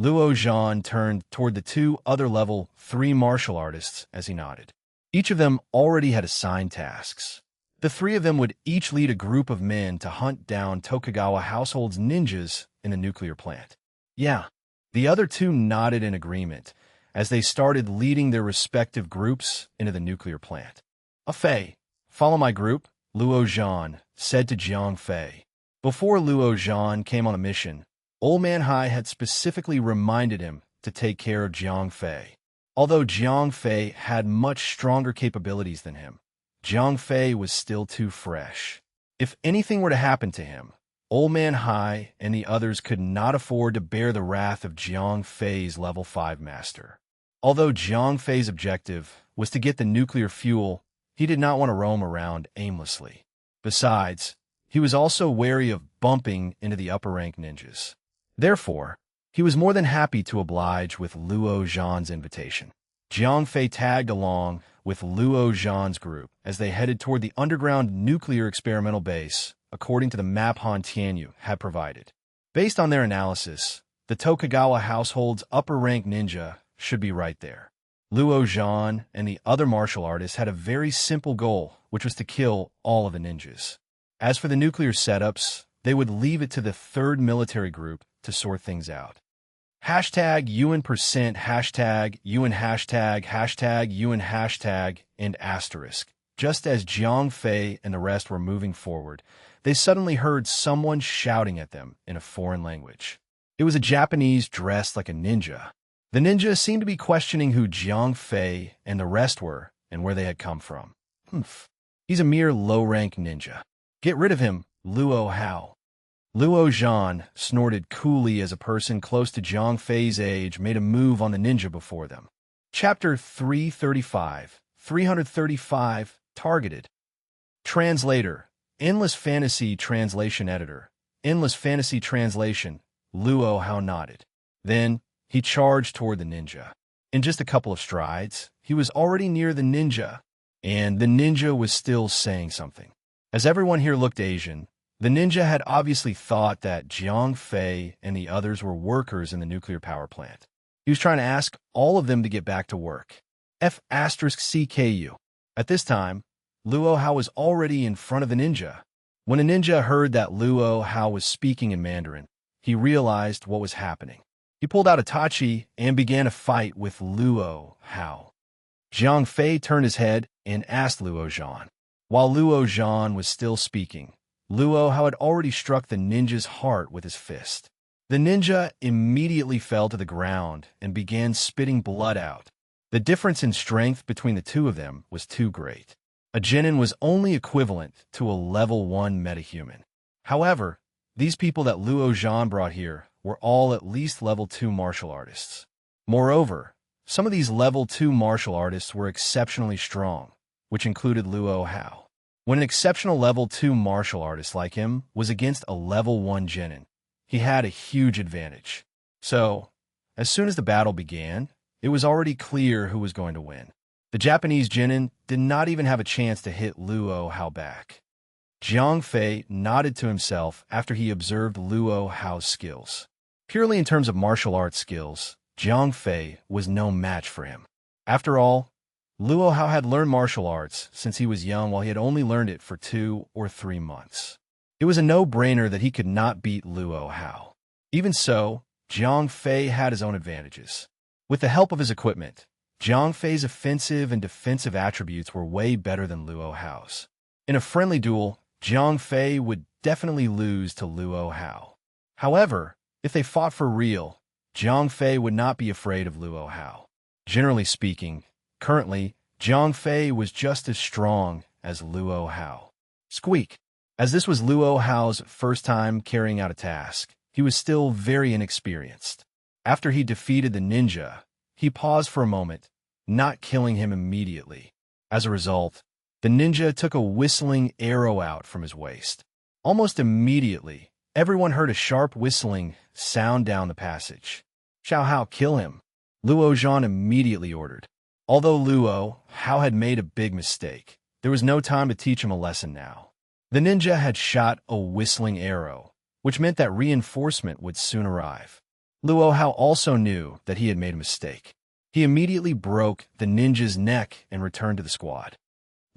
Luo Zhan turned toward the two other level 3 martial artists as he nodded. Each of them already had assigned tasks. The three of them would each lead a group of men to hunt down Tokugawa household's ninjas in the nuclear plant. Yeah, the other two nodded in agreement as they started leading their respective groups into the nuclear plant. "Fei, follow my group," Luo Zhan said to Jiang Fei. Before Luo Zhan came on a mission, Old Man Hai had specifically reminded him to take care of Jiang Fei. Although Jiang Fei had much stronger capabilities than him, Jiang Fei was still too fresh. If anything were to happen to him, Old Man Hai and the others could not afford to bear the wrath of Jiang Fei's level 5 master. Although Jiang Fei's objective was to get the nuclear fuel, he did not want to roam around aimlessly. Besides, he was also wary of bumping into the upper-rank ninjas. Therefore, he was more than happy to oblige with Luo Zhan's invitation. Jiang Fei tagged along with Luo Zhan's group as they headed toward the underground nuclear experimental base, according to the map Han Tianyu had provided. Based on their analysis, the Tokugawa household's upper-rank ninja should be right there. Luo Zhan and the other martial artists had a very simple goal, which was to kill all of the ninjas. As for the nuclear setups, they would leave it to the 3rd military group to sort things out. #UN%, #UN#, #UN#, and asterisk. Just as Jiang Fei and the rest were moving forward, they suddenly heard someone shouting at them in a foreign language. It was a Japanese dressed like a ninja. The ninja seemed to be questioning who Jiang Fei and the rest were and where they had come from. He's a mere low-rank ninja. Get rid of him, Luo Hao. Luo Zhan snorted coolly as a person close to Jiang Fei's age made a move on the ninja before them. Chapter 335, Targeted. Translator, Endless Fantasy Translation Editor, Endless Fantasy Translation. Luo Hao nodded. Then, he charged toward the ninja. In just a couple of strides, he was already near the ninja, and the ninja was still saying something. As everyone here looked Asian, the ninja had obviously thought that Jiang Fei and the others were workers in the nuclear power plant. He was trying to ask all of them to get back to work. *CKU. At this time, Luo Hao was already in front of the ninja. When the ninja heard that Luo Hao was speaking in Mandarin, he realized what was happening. He pulled out a tachi and began a fight with Luo Hao. Jiang Fei turned his head and asked Luo Zhan. While Luo Zhan was still speaking, Luo Hao had already struck the ninja's heart with his fist. The ninja immediately fell to the ground and began spitting blood out. The difference in strength between the two of them was too great. A genin was only equivalent to a level 1 metahuman. However, these people that Luo Zhan brought here were all at least level 2 martial artists. Moreover, some of these level 2 martial artists were exceptionally strong, which included Luo Hao. When an exceptional level 2 martial artist like him was against a level 1 genin, he had a huge advantage. So, as soon as the battle began, it was already clear who was going to win. The Japanese genin did not even have a chance to hit Luo Hao back. Jiang Fei nodded to himself after he observed Luo Hao's skills. Purely in terms of martial arts skills, Jiang Fei was no match for him. After all, Luo Hao had learned martial arts since he was young while he had only learned it for 2 or 3 months. It was a no-brainer that he could not beat Luo Hao. Even so, Jiang Fei had his own advantages. With the help of his equipment, Jiang Fei's offensive and defensive attributes were way better than Luo Hao's. In a friendly duel, Jiang Fei would definitely lose to Luo Hao. However, if they fought for real, Jiang Fei would not be afraid of Luo Hao. Generally speaking, currently, Jiang Fei was just as strong as Luo Hao. Squeak! As this was Luo Hao's first time carrying out a task, he was still very inexperienced. After he defeated the ninja, he paused for a moment, not killing him immediately. As a result, the ninja took a whistling arrow out from his waist. Almost immediately, everyone heard a sharp whistling sound down the passage. "Xiao Hao, kill him," Luo Zhan immediately ordered. Although Luo Hao had made a big mistake, there was no time to teach him a lesson now. The ninja had shot a whistling arrow, which meant that reinforcement would soon arrive. Luo Hao also knew that he had made a mistake. He immediately broke the ninja's neck and returned to the squad.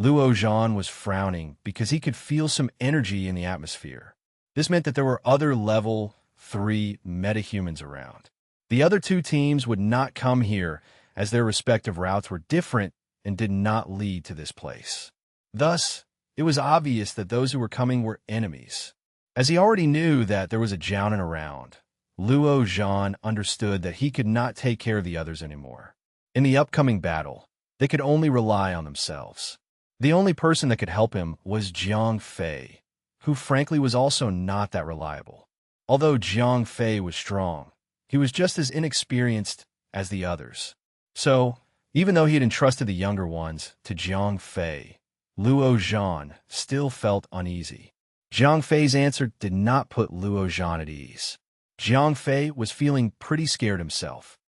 Luo Zhan was frowning because he could feel some energy in the atmosphere. This meant that there were other level 3 metahumans around. The other 2 teams would not come here as their respective routes were different and did not lead to this place. Thus, it was obvious that those who were coming were enemies. As he already knew that there was a Jiaonan around, Luo Zhan understood that he could not take care of the others anymore. In the upcoming battle, they could only rely on themselves. The only person that could help him was Jiang Fei, who frankly was also not that reliable. Although Jiang Fei was strong, he was just as inexperienced as the others. So, even though he had entrusted the younger ones to Jiang Fei, Luo Zhan still felt uneasy. Jiang Fei's answer did not put Luo Zhan at ease. Jiang Fei was feeling pretty scared himself.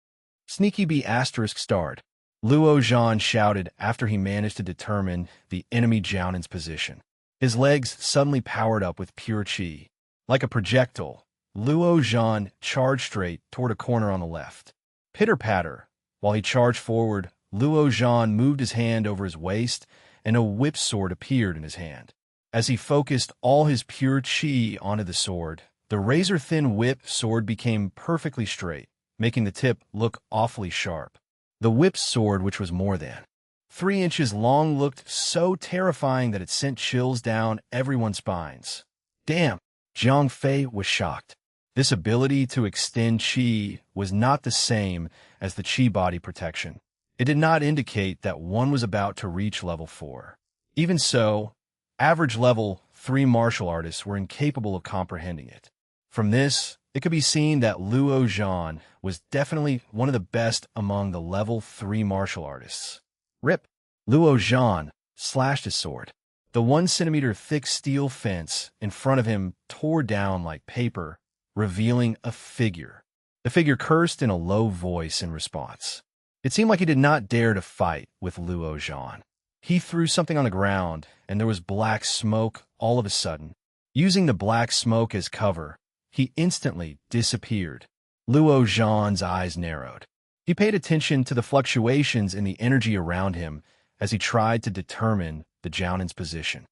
Sneaky B****, Luo Zhan shouted after he managed to determine the enemy Jiaonan's position. His legs suddenly powered up with pure qi. Like a projectile, Luo Zhan charged straight toward a corner on the left. Pitter-patter. While he charged forward, Luo Zhan moved his hand over his waist, and a whip sword appeared in his hand. As he focused all his pure qi onto the sword, the razor-thin whip sword became perfectly straight, making the tip look awfully sharp. The whip sword, which was more than 3 inches long, looked so terrifying that it sent chills down everyone's spines. Damn! Jiang Fei was shocked. This ability to extend qi was not the same as the qi body protection. It did not indicate that one was about to reach level 4. Even so, average level 3 martial artists were incapable of comprehending it. From this, it could be seen that Luo Zhan was definitely one of the best among the level 3 martial artists. Rip! Luo Zhan slashed his sword. The 1 centimeter thick steel fence in front of him tore down like paper, revealing a figure. The figure cursed in a low voice in response. It seemed like he did not dare to fight with Luo Zhan. He threw something on the ground, and there was black smoke all of a sudden. Using the black smoke as cover, he instantly disappeared. Luo Zhan's eyes narrowed. He paid attention to the fluctuations in the energy around him as he tried to determine the Jiaonan's position.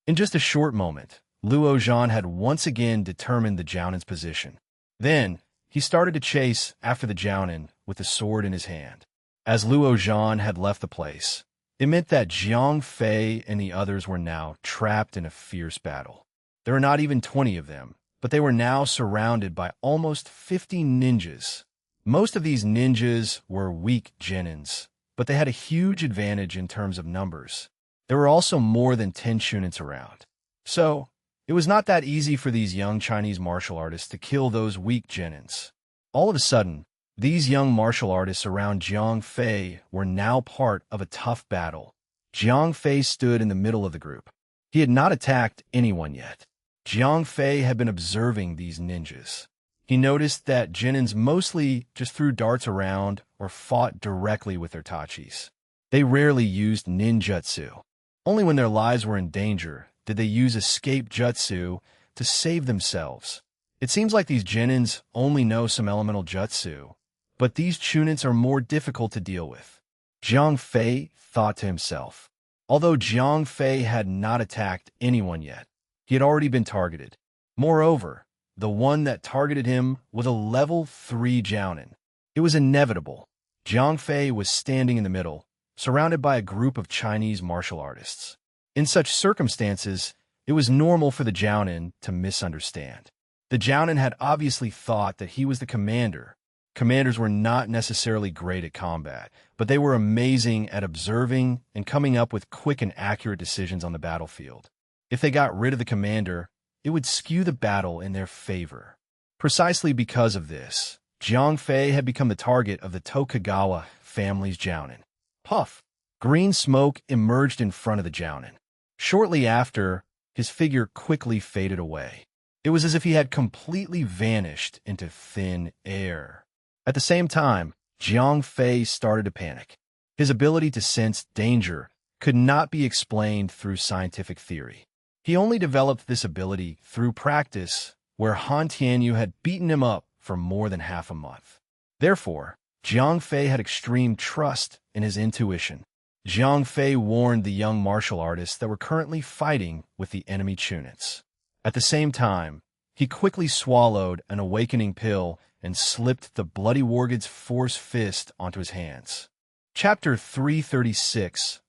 In just a short moment, Luo Zhan had once again determined the Jiaonan's position. Then, he started to chase after the Jiaonan with the sword in his hand. As Luo Zhan had left the place, it meant that Jiang Fei and the others were now trapped in a fierce battle. There were not even 20 of them, but they were now surrounded by almost 50 ninjas. Most of these ninjas were weak genins, but they had a huge advantage in terms of numbers. There were also more than 10 shunits around. So, it was not that easy for these young Chinese martial artists to kill those weak genins. All of a sudden, these young martial artists around Jiang Fei were now part of a tough battle. Jiang Fei stood in the middle of the group. He had not attacked anyone yet. Jiang Fei had been observing these ninjas. He noticed that genins mostly just threw darts around or fought directly with their tachis. They rarely used ninjutsu. Only when their lives were in danger did they use escape jutsu to save themselves. It seems like these genins only know some elemental jutsu, but these chunits are more difficult to deal with. Jiang Fei thought to himself. Although Jiang Fei had not attacked anyone yet, he had already been targeted. Moreover, the one that targeted him was a level 3 Jounin. It was inevitable. Jiang Fei was standing in the middle, surrounded by a group of Chinese martial artists. In such circumstances, it was normal for the Jounin to misunderstand. The Jounin had obviously thought that he was the commander. Commanders were not necessarily great at combat, but they were amazing at observing and coming up with quick and accurate decisions on the battlefield. If they got rid of the commander, it would skew the battle in their favor. Precisely because of this, Jiang Fei had become the target of the Tokugawa family's Jounin. Puff! Green smoke emerged in front of the Jounin. Shortly after, his figure quickly faded away. It was as if he had completely vanished into thin air. At the same time, Jiang Fei started to panic. His ability to sense danger could not be explained through scientific theory. He only developed this ability through practice, where Han Tianyu had beaten him up for more than half a month. Therefore, Jiang Fei had extreme trust in his intuition. Jiang Fei warned the young martial artists that were currently fighting with the enemy chunits. At the same time, he quickly swallowed an awakening pill and slipped the bloody Wargid's force fist onto his hands. Chapter 336,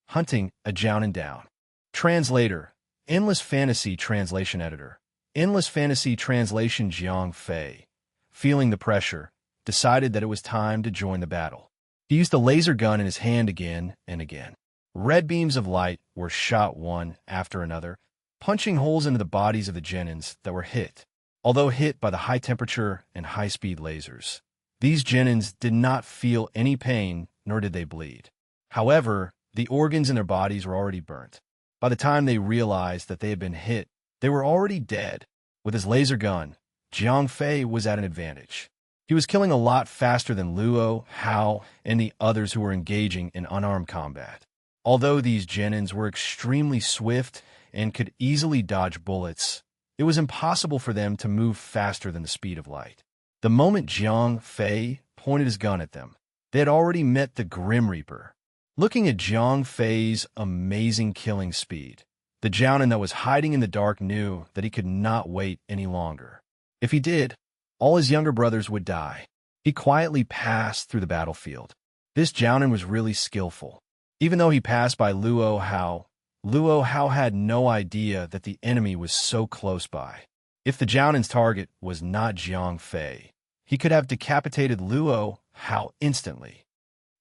Hunting a Jounin Down. Translator, Endless Fantasy Translation Editor. Endless Fantasy Translation. Jiang Fei, feeling the pressure, decided that it was time to join the battle. He used the laser gun in his hand again and again. Red beams of light were shot one after another, punching holes into the bodies of the genins that were hit. Although hit by the high-temperature and high-speed lasers, these genins did not feel any pain, nor did they bleed. However, the organs in their bodies were already burnt. By the time they realized that they had been hit, they were already dead. With his laser gun, Jiang Fei was at an advantage. He was killing a lot faster than Luo, Hao, and the others who were engaging in unarmed combat. Although these genins were extremely swift and could easily dodge bullets, it was impossible for them to move faster than the speed of light. The moment Jiang Fei pointed his gun at them, they had already met the Grim Reaper. Looking at Jiang Fei's amazing killing speed, the Jounin that was hiding in the dark knew that he could not wait any longer. If he did, all his younger brothers would die. He quietly passed through the battlefield. This Jounin was really skillful. Even though he passed by Luo Hao had no idea that the enemy was so close by. If the Jounin's target was not Jiang Fei, he could have decapitated Luo Hao instantly.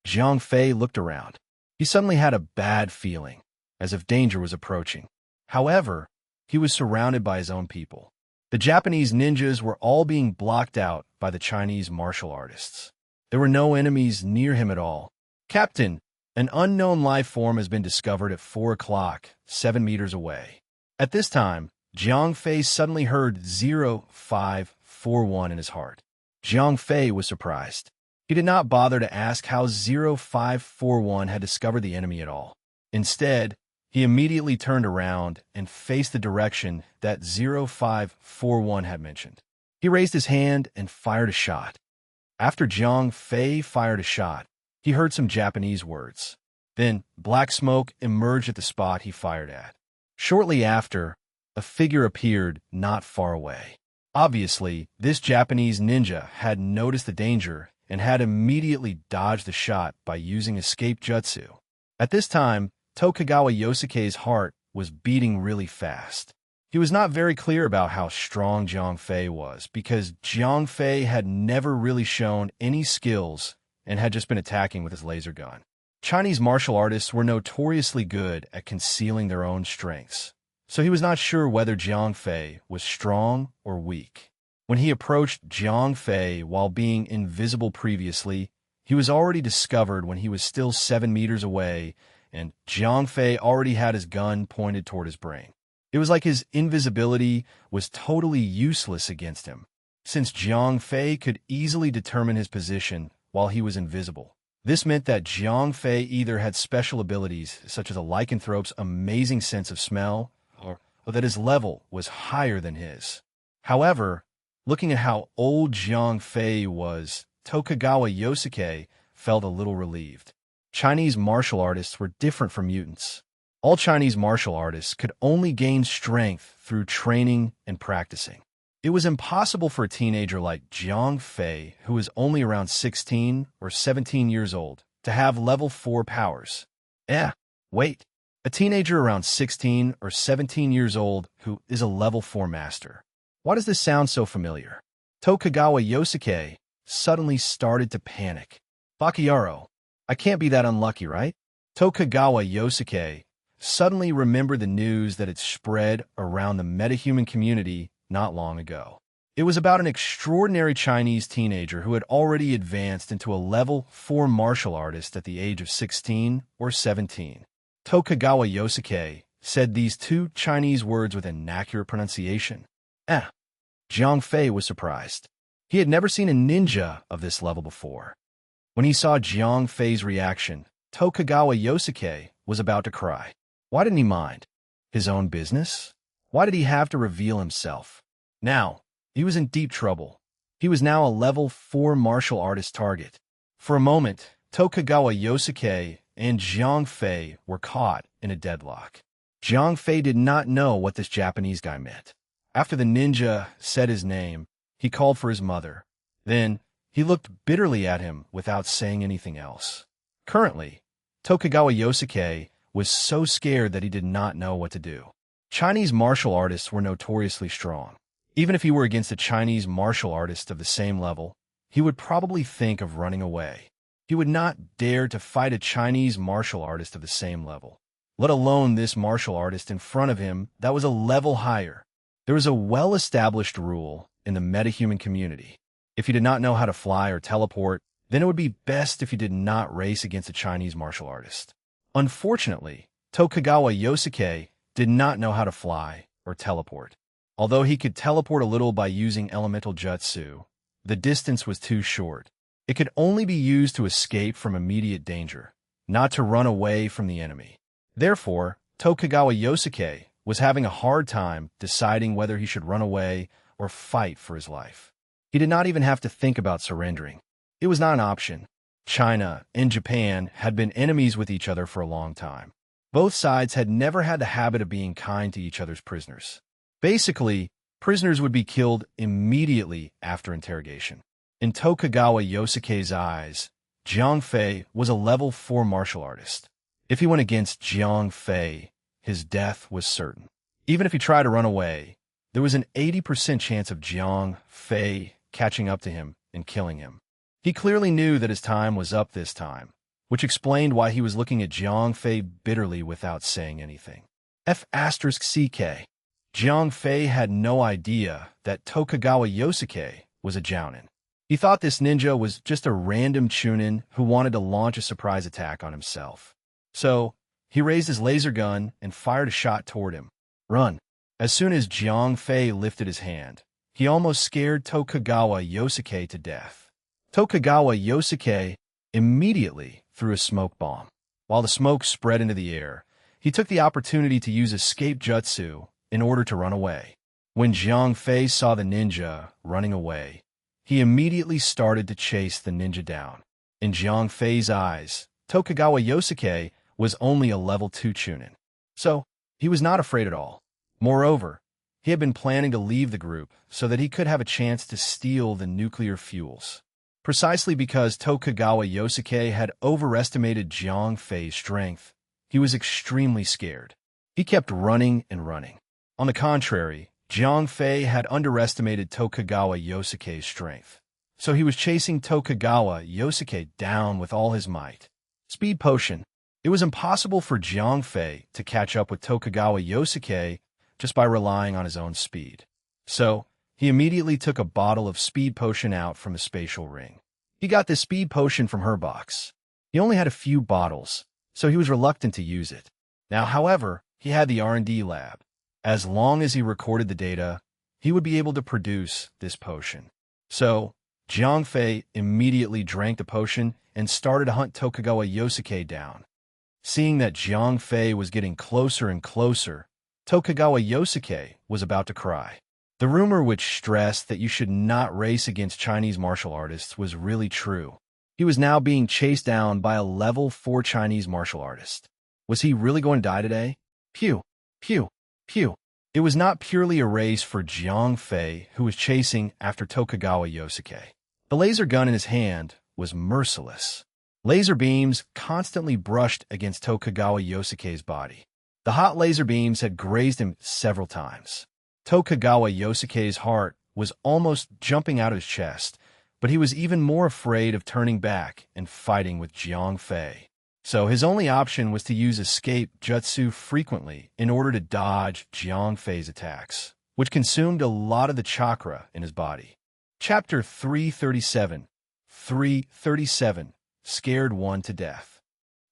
Jiang Fei looked around. He suddenly had a bad feeling, as if danger was approaching. However, he was surrounded by his own people. The Japanese ninjas were all being blocked out by the Chinese martial artists. There were no enemies near him at all. Captain, an unknown life form has been discovered at 4 o'clock, 7 meters away. At this time, Jiang Fei suddenly heard 0541 in his heart. Jiang Fei was surprised. He did not bother to ask how 0541 had discovered the enemy at all. Instead, he immediately turned around and faced the direction that 0541 had mentioned. He raised his hand and fired a shot. After Jiang Fei fired a shot, he heard some Japanese words. Then, black smoke emerged at the spot he fired at. Shortly after, a figure appeared not far away. Obviously, this Japanese ninja had noticed the danger and had immediately dodged the shot by using escape jutsu. At this time, Tokugawa Yosuke's heart was beating really fast. He was not very clear about how strong Jiang Fei was because Jiang Fei had never really shown any skills and had just been attacking with his laser gun. Chinese martial artists were notoriously good at concealing their own strengths, so he was not sure whether Jiang Fei was strong or weak. When he approached Jiang Fei while being invisible previously, he was already discovered when he was still 7 meters away, and Jiang Fei already had his gun pointed toward his brain. It was like his invisibility was totally useless against him, since Jiang Fei could easily determine his position while he was invisible. This meant that Jiang Fei either had special abilities, such as a lycanthrope's amazing sense of smell, or that his level was higher than his. However, looking at how old Jiang Fei was, Tokugawa Yosuke felt a little relieved. Chinese martial artists were different from mutants. All Chinese martial artists could only gain strength through training and practicing. It was impossible for a teenager like Jiang Fei, who was only around 16 or 17 years old, to have level 4 powers. Wait. A teenager around 16 or 17 years old who is a level 4 master. Why does this sound so familiar? Tokugawa Yosuke suddenly started to panic. Bakayaro, I can't be that unlucky, right? Tokugawa Yosuke suddenly remembered the news that had spread around the metahuman community not long ago. It was about an extraordinary Chinese teenager who had already advanced into a level 4 martial artist at the age of 16 or 17. Tokugawa Yosuke said these two Chinese words with an accurate pronunciation. Jiang Fei was surprised. He had never seen a ninja of this level before. When he saw Jiang Fei's reaction, Tokugawa Yosuke was about to cry. Why didn't he mind? His own business? Why did he have to reveal himself? Now, he was in deep trouble. He was now a level 4 martial artist target. For a moment, Tokugawa Yosuke and Jiang Fei were caught in a deadlock. Jiang Fei did not know what this Japanese guy meant. After the ninja said his name, he called for his mother. Then, he looked bitterly at him without saying anything else. Currently, Tokugawa Yosuke was so scared that he did not know what to do. Chinese martial artists were notoriously strong. Even if he were against a Chinese martial artist of the same level, he would probably think of running away. He would not dare to fight a Chinese martial artist of the same level, let alone this martial artist in front of him that was a level higher. There was a well-established rule in the metahuman community. If you did not know how to fly or teleport, then it would be best if you did not race against a Chinese martial artist. Unfortunately, Tokugawa Yosuke did not know how to fly or teleport. Although he could teleport a little by using elemental jutsu, the distance was too short. It could only be used to escape from immediate danger, not to run away from the enemy. Therefore, Tokugawa Yosuke was having a hard time deciding whether he should run away or fight for his life. He did not even have to think about surrendering. It was not an option. China and Japan had been enemies with each other for a long time. Both sides had never had the habit of being kind to each other's prisoners. Basically, prisoners would be killed immediately after interrogation. In Tokugawa Yosuke's eyes, Jiang Fei was a level 4 martial artist. If he went against Jiang Fei, his death was certain. Even if he tried to run away, there was an 80% chance of Jiang Fei catching up to him and killing him. He clearly knew that his time was up this time, which explained why he was looking at Jiang Fei bitterly without saying anything. F***CK. Jiang Fei had no idea that Tokugawa Yosuke was a jounin. He thought this ninja was just a random chunin who wanted to launch a surprise attack on himself. So, he raised his laser gun and fired a shot toward him. Run. As soon as Jiang Fei lifted his hand, he almost scared Tokugawa Yosuke to death. Tokugawa Yosuke immediately threw a smoke bomb. While the smoke spread into the air, he took the opportunity to use escape jutsu in order to run away. When Jiang Fei saw the ninja running away, he immediately started to chase the ninja down. In Jiang Fei's eyes, Tokugawa Yosuke was only a level 2 chunin. So, he was not afraid at all. Moreover, he had been planning to leave the group so that he could have a chance to steal the nuclear fuels. Precisely because Tokugawa Yosuke had overestimated Jiang Fei's strength, he was extremely scared. He kept running and running. On the contrary, Jiang Fei had underestimated Tokugawa Yosuke's strength. So he was chasing Tokugawa Yosuke down with all his might. Speed potion. It was impossible for Jiang Fei to catch up with Tokugawa Yosuke just by relying on his own speed. So, he immediately took a bottle of speed potion out from the spatial ring. He got this speed potion from her box. He only had a few bottles, so he was reluctant to use it. Now, however, he had the R&D lab. As long as he recorded the data, he would be able to produce this potion. So, Jiang Fei immediately drank the potion and started to hunt Tokugawa Yosuke down. Seeing that Jiang Fei was getting closer and closer, Tokugawa Yosuke was about to cry. The rumor which stressed that you should not race against Chinese martial artists was really true. He was now being chased down by a level 4 Chinese martial artist. Was he really going to die today? Pew, pew, pew. It was not purely a race for Jiang Fei, who was chasing after Tokugawa Yosuke. The laser gun in his hand was merciless. Laser beams constantly brushed against Tokugawa Yosuke's body. The hot laser beams had grazed him several times. Tokugawa Yosuke's heart was almost jumping out of his chest, but he was even more afraid of turning back and fighting with Jiang Fei. So his only option was to use escape jutsu frequently in order to dodge Jiang Fei's attacks, which consumed a lot of the chakra in his body. Chapter 337. 337. Scared One to Death.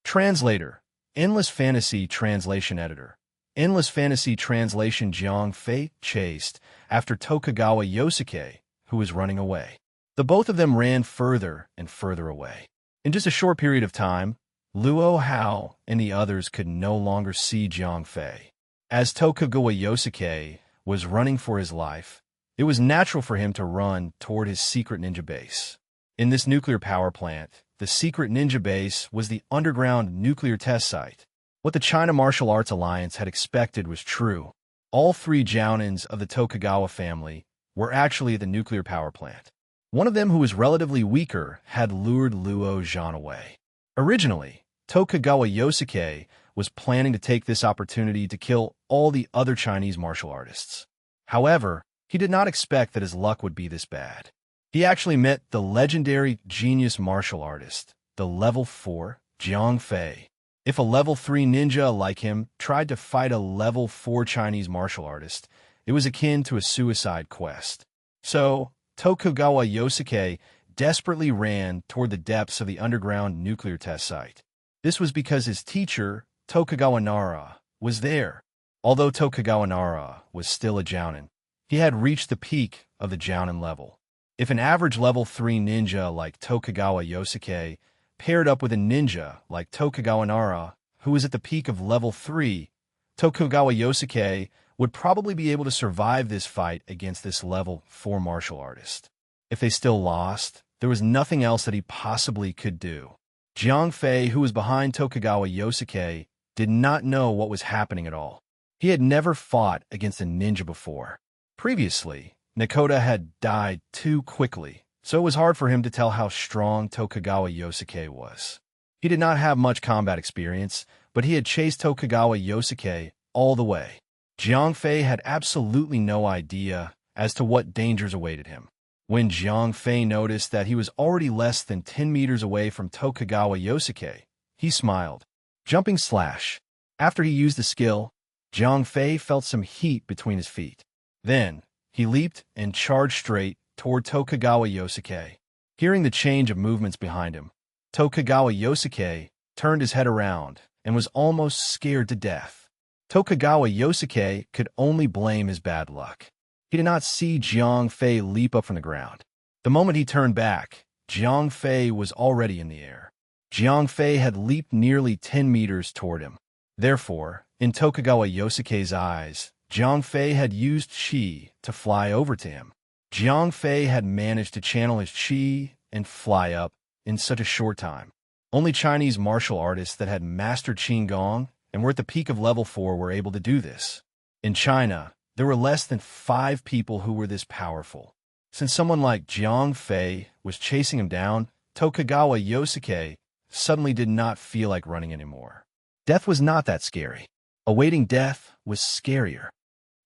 Translator. Endless Fantasy Translation Editor. Endless Fantasy Translation. Jiang Fei chased after Tokugawa Yosuke, who was running away. The both of them ran further and further away. In just a short period of time, Luo Hao and the others could no longer see Jiang Fei. As Tokugawa Yosuke was running for his life, it was natural for him to run toward his secret ninja base. In this nuclear power plant, the secret ninja base was the underground nuclear test site. What the China Martial Arts Alliance had expected was true. All 3 Jounins of the Tokugawa family were actually at the nuclear power plant. One of them, who was relatively weaker, had lured Luo Zhan away. Originally, Tokugawa Yosuke was planning to take this opportunity to kill all the other Chinese martial artists. However, he did not expect that his luck would be this bad. He actually met the legendary genius martial artist, the level 4 Jiang Fei. If a level 3 ninja like him tried to fight a level 4 Chinese martial artist, it was akin to a suicide quest. So, Tokugawa Yosuke desperately ran toward the depths of the underground nuclear test site. This was because his teacher, Tokugawa Nara, was there. Although Tokugawa Nara was still a Jounin, he had reached the peak of the Jounin level. If an average level 3 ninja like Tokugawa Yosuke paired up with a ninja like Tokugawa Nara, who was at the peak of level 3, Tokugawa Yosuke would probably be able to survive this fight against this level 4 martial artist. If they still lost, there was nothing else that he possibly could do. Jiang Fei, who was behind Tokugawa Yosuke, did not know what was happening at all. He had never fought against a ninja before. Previously, Nakoda had died too quickly, so it was hard for him to tell how strong Tokugawa Yosuke was. He did not have much combat experience, but he had chased Tokugawa Yosuke all the way. Jiang Fei had absolutely no idea as to what dangers awaited him. When Jiang Fei noticed that he was already less than 10 meters away from Tokugawa Yosuke, he smiled. Jumping slash. After he used the skill, Jiang Fei felt some heat between his feet. Then, he leaped and charged straight toward Tokugawa Yosuke. Hearing the change of movements behind him, Tokugawa Yosuke turned his head around and was almost scared to death. Tokugawa Yosuke could only blame his bad luck. He did not see Jiang Fei leap up from the ground. The moment he turned back, Jiang Fei was already in the air. Jiang Fei had leaped nearly 10 meters toward him. Therefore, in Tokugawa Yosuke's eyes, Jiang Fei had used Qi to fly over to him. Jiang Fei had managed to channel his Qi and fly up in such a short time. Only Chinese martial artists that had mastered Qigong and were at the peak of level 4 were able to do this. In China, there were less than 5 people who were this powerful. Since someone like Jiang Fei was chasing him down, Tokugawa Yosuke suddenly did not feel like running anymore. Death was not that scary. Awaiting death was scarier.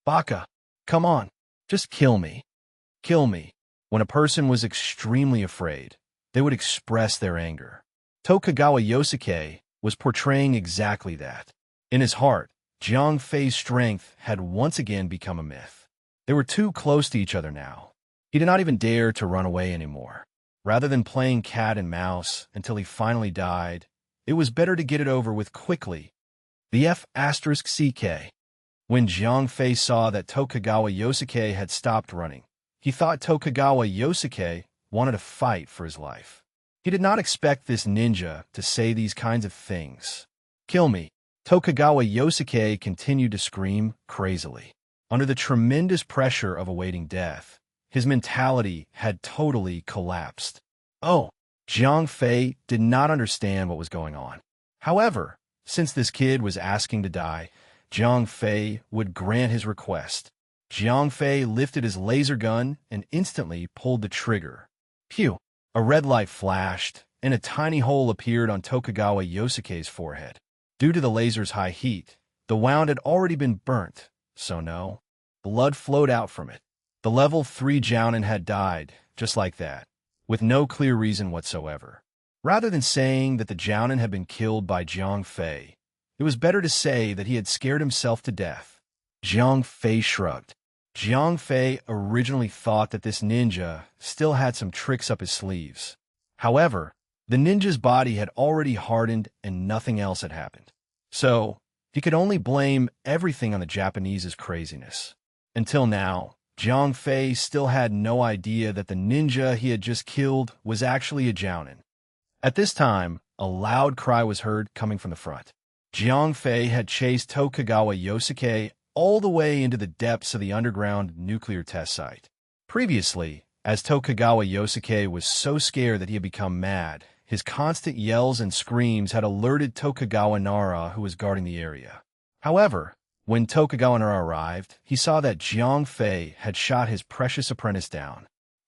Baka, come on, just kill me. Kill me. When a person was extremely afraid, they would express their anger. Tokugawa Yosuke was portraying exactly that. In his heart, Jiang Fei's strength had once again become a myth. They were too close to each other now. He did not even dare to run away anymore. Rather than playing cat and mouse until he finally died, it was better to get it over with quickly. The F***CK. When Jiang Fei saw that Tokugawa Yosuke had stopped running, he thought Tokugawa Yosuke wanted to fight for his life. He did not expect this ninja to say these kinds of things. "Kill me." Tokugawa Yosuke continued to scream crazily. Under the tremendous pressure of awaiting death, his mentality had totally collapsed. Oh, Jiang Fei did not understand what was going on. However, since this kid was asking to die, Jiang Fei would grant his request. Jiang Fei lifted his laser gun and instantly pulled the trigger. Phew! A red light flashed, and a tiny hole appeared on Tokugawa Yosuke's forehead. Due to the laser's high heat, the wound had already been burnt, so no. Blood flowed out from it. The level 3 Jounin had died, just like that, with no clear reason whatsoever. Rather than saying that the Jounin had been killed by Jiang Fei, it was better to say that he had scared himself to death. Jiang Fei shrugged. Jiang Fei originally thought that this ninja still had some tricks up his sleeves. However, the ninja's body had already hardened and nothing else had happened. So, he could only blame everything on the Japanese's craziness. Until now, Jiang Fei still had no idea that the ninja he had just killed was actually a Jounin. At this time, a loud cry was heard coming from the front. Jiang Fei had chased Tokugawa Yosuke all the way into the depths of the underground nuclear test site. Previously, as Tokugawa Yosuke was so scared that he had become mad, his constant yells and screams had alerted Tokugawa Nara, who was guarding the area. However, when Tokugawa Nara arrived, he saw that Jiang Fei had shot his precious apprentice down. ****.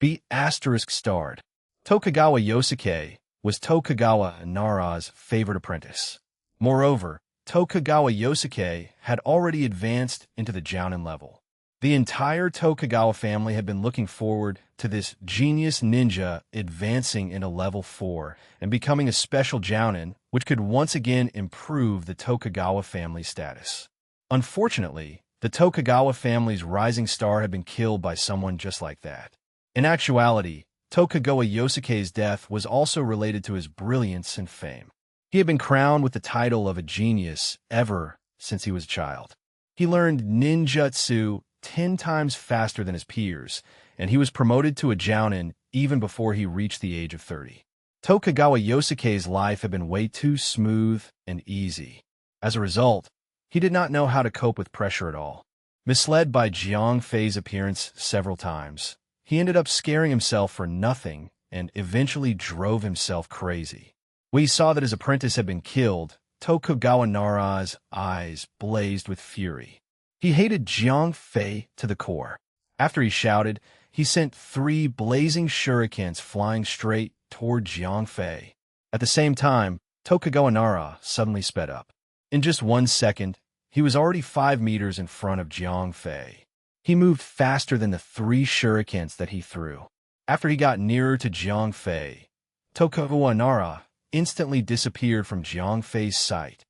Tokugawa Yosuke was Tokugawa Nara's favorite apprentice. Moreover, Tokugawa Yosuke had already advanced into the Jounin level. The entire Tokugawa family had been looking forward to this genius ninja advancing into level 4 and becoming a special Jounin, which could once again improve the Tokugawa family status. Unfortunately, the Tokugawa family's rising star had been killed by someone just like that. In actuality, Tokugawa Yosuke's death was also related to his brilliance and fame. He had been crowned with the title of a genius ever since he was a child. He learned ninjutsu 10 times faster than his peers, and he was promoted to a Jounin even before he reached the age of 30. Tokugawa Yosuke's life had been way too smooth and easy. As a result, he did not know how to cope with pressure at all. Misled by Jiang Fei's appearance several times, he ended up scaring himself for nothing and eventually drove himself crazy. When he saw that his apprentice had been killed, Tokugawa Nara's eyes blazed with fury. He hated Jiang Fei to the core. After he shouted, he sent 3 blazing shurikens flying straight toward Jiang Fei. At the same time, Tokugawa Nara suddenly sped up. In just 1 second, he was already 5 meters in front of Jiang Fei. He moved faster than the 3 shurikens that he threw. After he got nearer to Jiang Fei, Tokugawa Nara instantly disappeared from Jiang Fei's sight.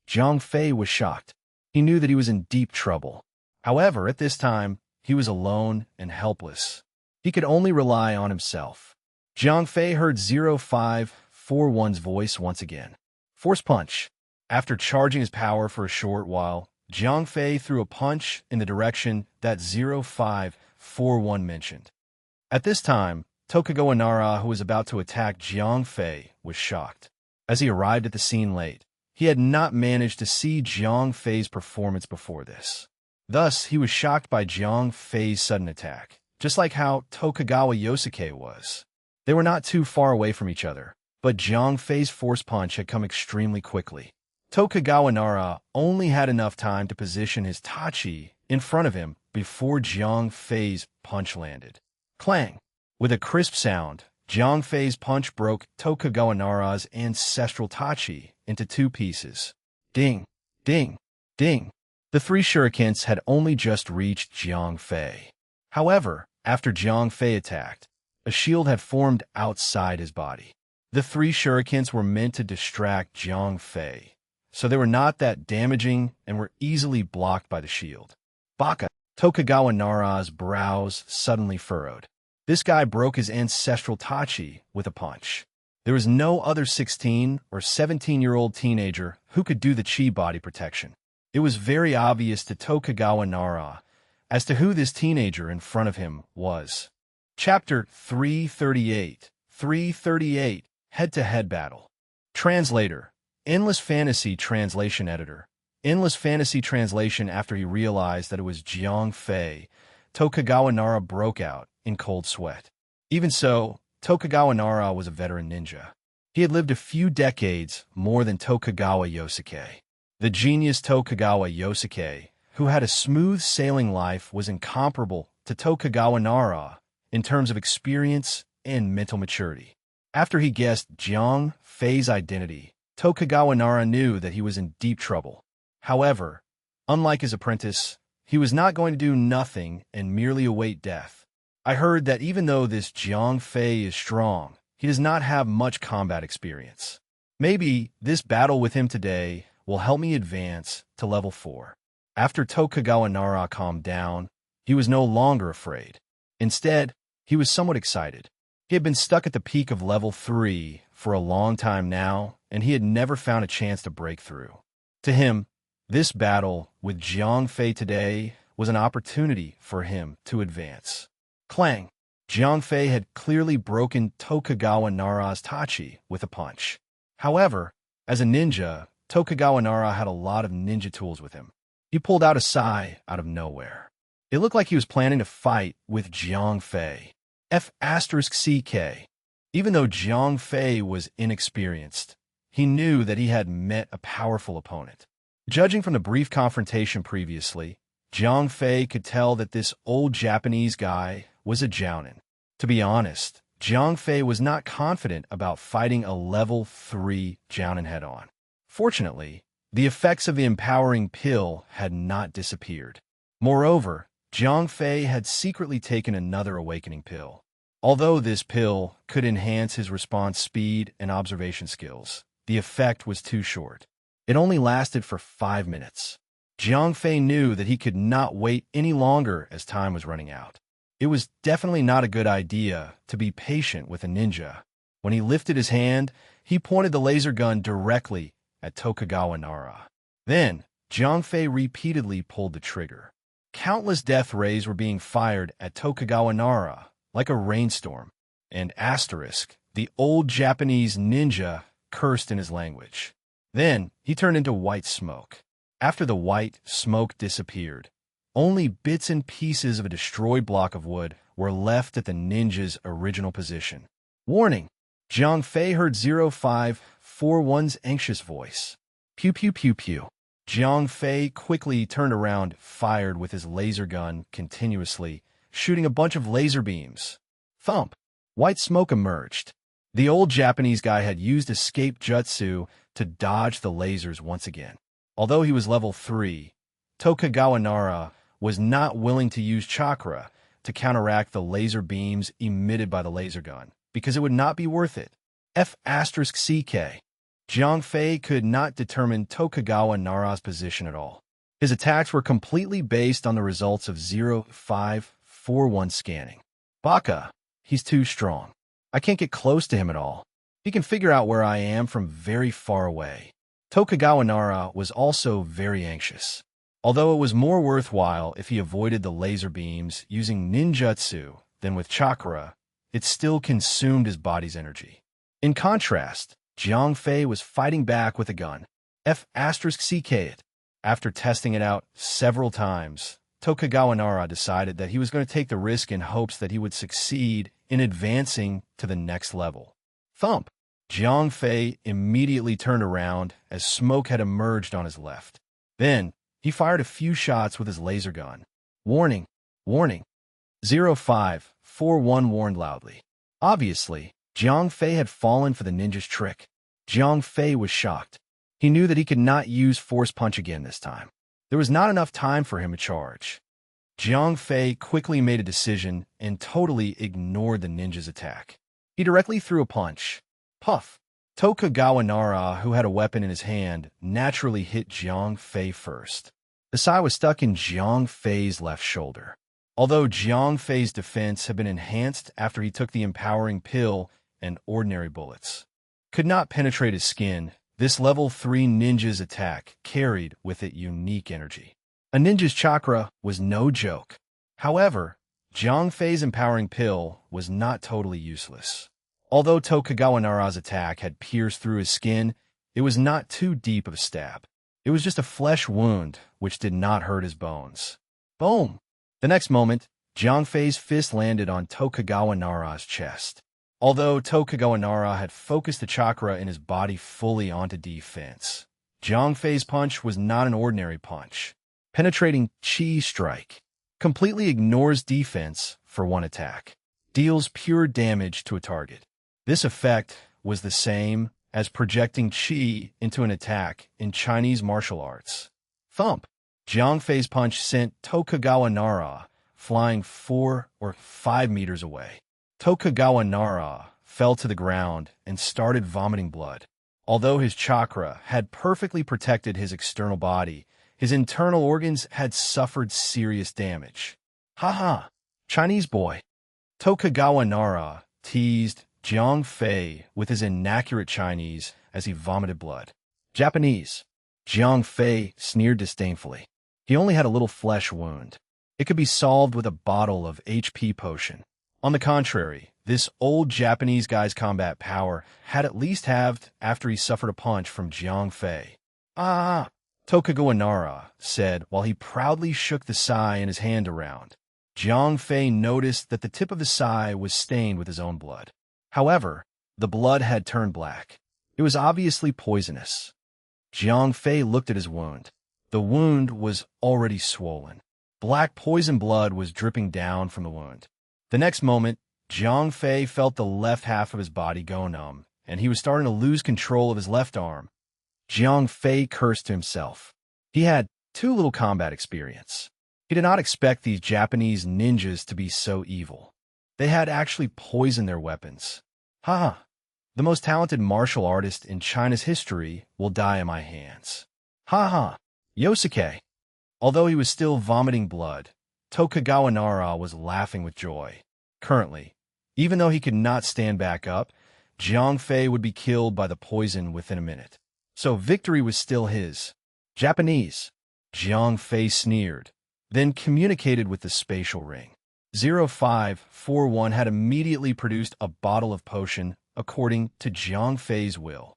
Jiang Fei was shocked. He knew that he was in deep trouble. However, at this time, he was alone and helpless. He could only rely on himself. Jiang Fei heard 0541's voice once again. Force punch. After charging his power for a short while, Jiang Fei threw a punch in the direction that 0541 mentioned. At this time, Tokugawa Nara, who was about to attack Jiang Fei, was shocked. As he arrived at the scene late, he had not managed to see Jiang Fei's performance before this. Thus, he was shocked by Jiang Fei's sudden attack, just like how Tokugawa Yosuke was. They were not too far away from each other, but Jiang Fei's force punch had come extremely quickly. Tokugawa Nara only had enough time to position his tachi in front of him before Jiang Fei's punch landed. Clang! With a crisp sound, Jiang Fei's punch broke Tokugawa Nara's ancestral tachi into 2 pieces. Ding! Ding! Ding! The 3 shurikens had only just reached Jiang Fei. However, after Jiang Fei attacked, a shield had formed outside his body. The 3 shurikens were meant to distract Jiang Fei, so they were not that damaging and were easily blocked by the shield. Baka! Tokugawa Nara's brows suddenly furrowed. This guy broke his ancestral tachi with a punch. There was no other 16 or 17-year-old teenager who could do the chi body protection. It was very obvious to Tokugawa Nara as to who this teenager in front of him was. Chapter 338. 338. Head-to-head battle. Translator. Endless Fantasy Translation Editor. Endless Fantasy Translation. After he realized that it was Jiang Fei, Tokugawa Nara broke out in cold sweat. Even so, Tokugawa Nara was a veteran ninja. He had lived a few decades more than Tokugawa Yosuke. The genius Tokugawa Yosuke, who had a smooth sailing life, was incomparable to Tokugawa Nara in terms of experience and mental maturity. After he guessed Jiang Fei's identity, Tokugawa Nara knew that he was in deep trouble. However, unlike his apprentice, he was not going to do nothing and merely await death. I heard that even though this Jiang Fei is strong, he does not have much combat experience. Maybe this battle with him today will help me advance to level 4. After Tokugawa Nara calmed down, he was no longer afraid. Instead, he was somewhat excited. He had been stuck at the peak of level 3 for a long time now, and he had never found a chance to break through. To him, this battle with Jiang Fei today was an opportunity for him to advance. Clang! Jiang Fei had clearly broken Tokugawa Nara's tachi with a punch. However, as a ninja, Tokugawa Nara had a lot of ninja tools with him. He pulled out a sai out of nowhere. It looked like he was planning to fight with Jiang Fei. F***CK. Even though Jiang Fei was inexperienced, he knew that he had met a powerful opponent. Judging from the brief confrontation previously, Jiang Fei could tell that this old Japanese guy was a jounin. To be honest, Jiang Fei was not confident about fighting a level 3 jounin head-on. Fortunately, the effects of the empowering pill had not disappeared. Moreover, Jiang Fei had secretly taken another awakening pill. Although this pill could enhance his response speed and observation skills, the effect was too short. It only lasted for 5 minutes. Jiang Fei knew that he could not wait any longer as time was running out. It was definitely not a good idea to be patient with a ninja. When he lifted his hand, he pointed the laser gun directly at Tokugawa Nara. Then, Jiang Fei repeatedly pulled the trigger. Countless death rays were being fired at Tokugawa Nara, like a rainstorm, and the old Japanese ninja, cursed in his language. Then, he turned into white smoke. After the white smoke disappeared, only bits and pieces of a destroyed block of wood were left at the ninja's original position. Warning! Jiang Fei heard 0541's anxious voice. Pew pew pew pew. Jiang Fei quickly turned around, fired with his laser gun continuously, shooting a bunch of laser beams. Thump! White smoke emerged. The old Japanese guy had used escape jutsu to dodge the lasers once again. Although he was level 3, Tokugawa Nara was not willing to use chakra to counteract the laser beams emitted by the laser gun, because it would not be worth it. F***CK. Jiang Fei could not determine Tokugawa Nara's position at all. His attacks were completely based on the results of 0541 scanning. Baka, he's too strong. I can't get close to him at all. He can figure out where I am from very far away. Tokugawa Nara was also very anxious. Although it was more worthwhile if he avoided the laser beams using ninjutsu than with chakra, it still consumed his body's energy. In contrast, Jiang Fei was fighting back with a gun. F***CK it. After testing it out several times, Tokugawa Nara decided that he was going to take the risk in hopes that he would succeed in advancing to the next level. Thump! Jiang Fei immediately turned around as smoke had emerged on his left. Then, he fired a few shots with his laser gun. Warning! Warning! 0541 warned loudly. Obviously, Jiang Fei had fallen for the ninja's trick. Jiang Fei was shocked. He knew that he could not use force punch again this time. There was not enough time for him to charge. Jiang Fei quickly made a decision and totally ignored the ninja's attack. He directly threw a punch. Puff! Tokugawa Nara, who had a weapon in his hand, naturally hit Jiang Fei first. The sai was stuck in Jiang Fei's left shoulder. Although Jiang Fei's defense had been enhanced after he took the empowering pill and ordinary bullets could not penetrate his skin, this level 3 ninja's attack carried with it unique energy. A ninja's chakra was no joke. However, Jiang Fei's empowering pill was not totally useless. Although Tokugawa Nara's attack had pierced through his skin, it was not too deep of a stab. It was just a flesh wound, which did not hurt his bones. Boom! The next moment, Jiang Fei's fist landed on Tokugawa Nara's chest. Although Tokugawa Nara had focused the chakra in his body fully onto defense, Jiang Fei's punch was not an ordinary punch. Penetrating chi strike completely ignores defense for one attack, deals pure damage to a target. This effect was the same as projecting chi into an attack in Chinese martial arts. Thump! Jiang Fei's punch sent Tokugawa Nara flying 4 or 5 meters away. Tokugawa Nara fell to the ground and started vomiting blood. Although his chakra had perfectly protected his external body, his internal organs had suffered serious damage. Haha, Chinese boy. Tokugawa Nara teased Jiang Fei with his inaccurate Chinese as he vomited blood. Japanese. Jiang Fei sneered disdainfully. He only had a little flesh wound. It could be solved with a bottle of HP potion. On the contrary, this old Japanese guy's combat power had at least halved after he suffered a punch from Jiang Fei. Ah! Tokugawa Nara said while he proudly shook the sai in his hand around. Jiang Fei noticed that the tip of the sai was stained with his own blood. However, the blood had turned black. It was obviously poisonous. Jiang Fei looked at his wound. The wound was already swollen. Black poison blood was dripping down from the wound. The next moment, Jiang Fei felt the left half of his body go numb, and he was starting to lose control of his left arm. Jiang Fei cursed to himself. He had too little combat experience. He did not expect these Japanese ninjas to be so evil. They had actually poisoned their weapons. Ha! The most talented martial artist in China's history will die in my hands. Ha ha! Yosuke! Although he was still vomiting blood, Tokugawa Nara was laughing with joy. Currently, even though he could not stand back up, Jiang Fei would be killed by the poison within a minute. So victory was still his. Japanese. Jiang Fei sneered, then communicated with the spatial ring. 0541 had immediately produced a bottle of potion according to Jiang Fei's will.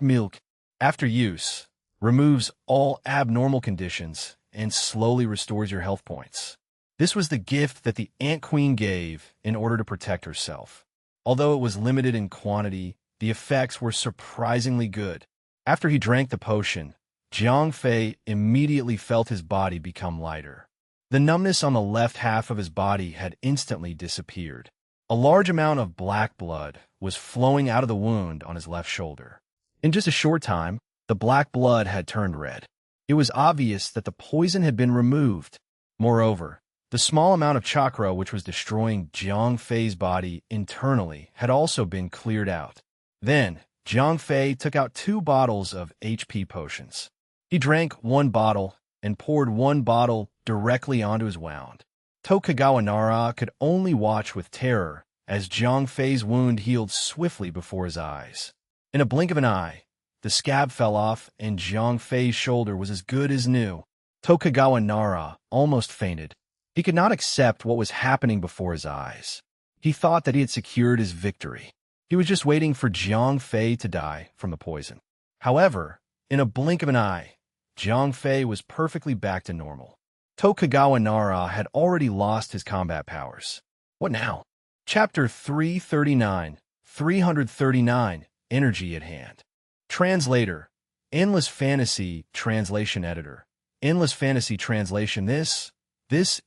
Milk, after use, removes all abnormal conditions and slowly restores your health points. This was the gift that the Ant Queen gave in order to protect herself. Although it was limited in quantity, the effects were surprisingly good. After he drank the potion, Jiang Fei immediately felt his body become lighter. The numbness on the left half of his body had instantly disappeared. A large amount of black blood was flowing out of the wound on his left shoulder. In just a short time, the black blood had turned red. It was obvious that the poison had been removed. Moreover, the small amount of chakra which was destroying Jiang Fei's body internally had also been cleared out. Then, Jiang Fei took out 2 bottles of HP potions. He drank 1 bottle and poured 1 bottle directly onto his wound. Tokugawa Nara could only watch with terror as Jiang Fei's wound healed swiftly before his eyes. In a blink of an eye, the scab fell off and Jiang Fei's shoulder was as good as new. Tokugawa Nara almost fainted. He could not accept what was happening before his eyes. He thought that he had secured his victory. He was just waiting for Jiang Fei to die from the poison. However, in a blink of an eye, Jiang Fei was perfectly back to normal. Tokugawa Nara had already lost his combat powers. What now? Chapter 339, Energy at Hand. Translator, Endless Fantasy Translation Editor. Endless Fantasy Translation. This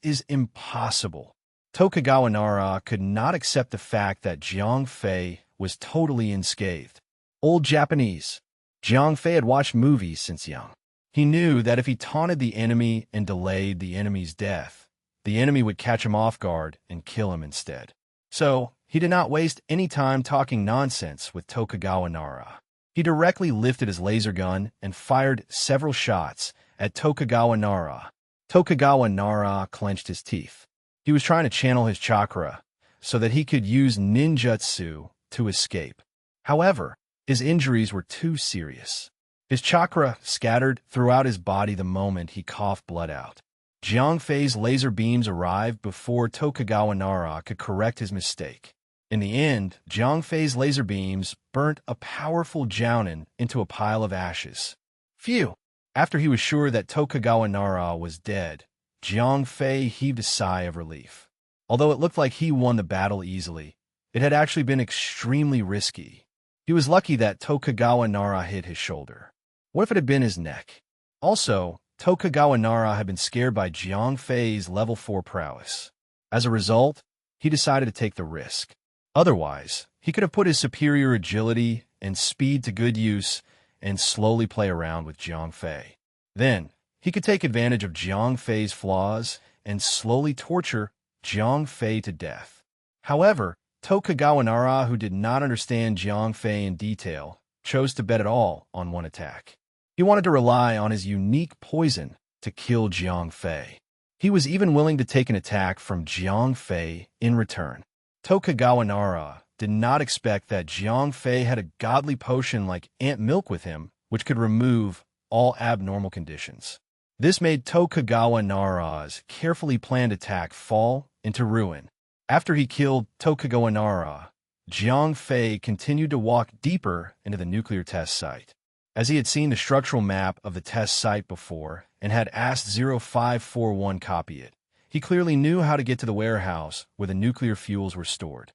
is impossible. Tokugawa Nara could not accept the fact that Jiang Fei was totally unscathed. Old Japanese. Jiang Fei had watched movies since young. He knew that if he taunted the enemy and delayed the enemy's death, the enemy would catch him off guard and kill him instead. So, he did not waste any time talking nonsense with Tokugawa Nara. He directly lifted his laser gun and fired several shots at Tokugawa Nara. Tokugawa Nara clenched his teeth. He was trying to channel his chakra so that he could use ninjutsu to escape. However, his injuries were too serious. His chakra scattered throughout his body the moment he coughed blood out. Jiang Fei's laser beams arrived before Tokugawa Nara could correct his mistake. In the end, Jiang Fei's laser beams burnt a powerful jounin into a pile of ashes. Phew! After he was sure that Tokugawa Nara was dead, Jiang Fei heaved a sigh of relief. Although it looked like he won the battle easily, it had actually been extremely risky. He was lucky that Tokugawa Nara hit his shoulder. What if it had been his neck? Also, Tokugawa Nara had been scared by Jiang Fei's level 4 prowess. As a result, he decided to take the risk. Otherwise, he could have put his superior agility and speed to good use and slowly play around with Jiang Fei. Then, he could take advantage of Jiang Fei's flaws and slowly torture Jiang Fei to death. However, Tokugawa Nara, who did not understand Jiang Fei in detail, chose to bet it all on one attack. He wanted to rely on his unique poison to kill Jiang Fei. He was even willing to take an attack from Jiang Fei in return. Tokugawa Nara did not expect that Jiang Fei had a godly potion like ant milk with him, which could remove all abnormal conditions. This made Tokugawa Nara's carefully planned attack fall into ruin. After he killed Tokugawa Nara, Jiang Fei continued to walk deeper into the nuclear test site. As he had seen the structural map of the test site before and had asked 0541 copy it, he clearly knew how to get to the warehouse where the nuclear fuels were stored.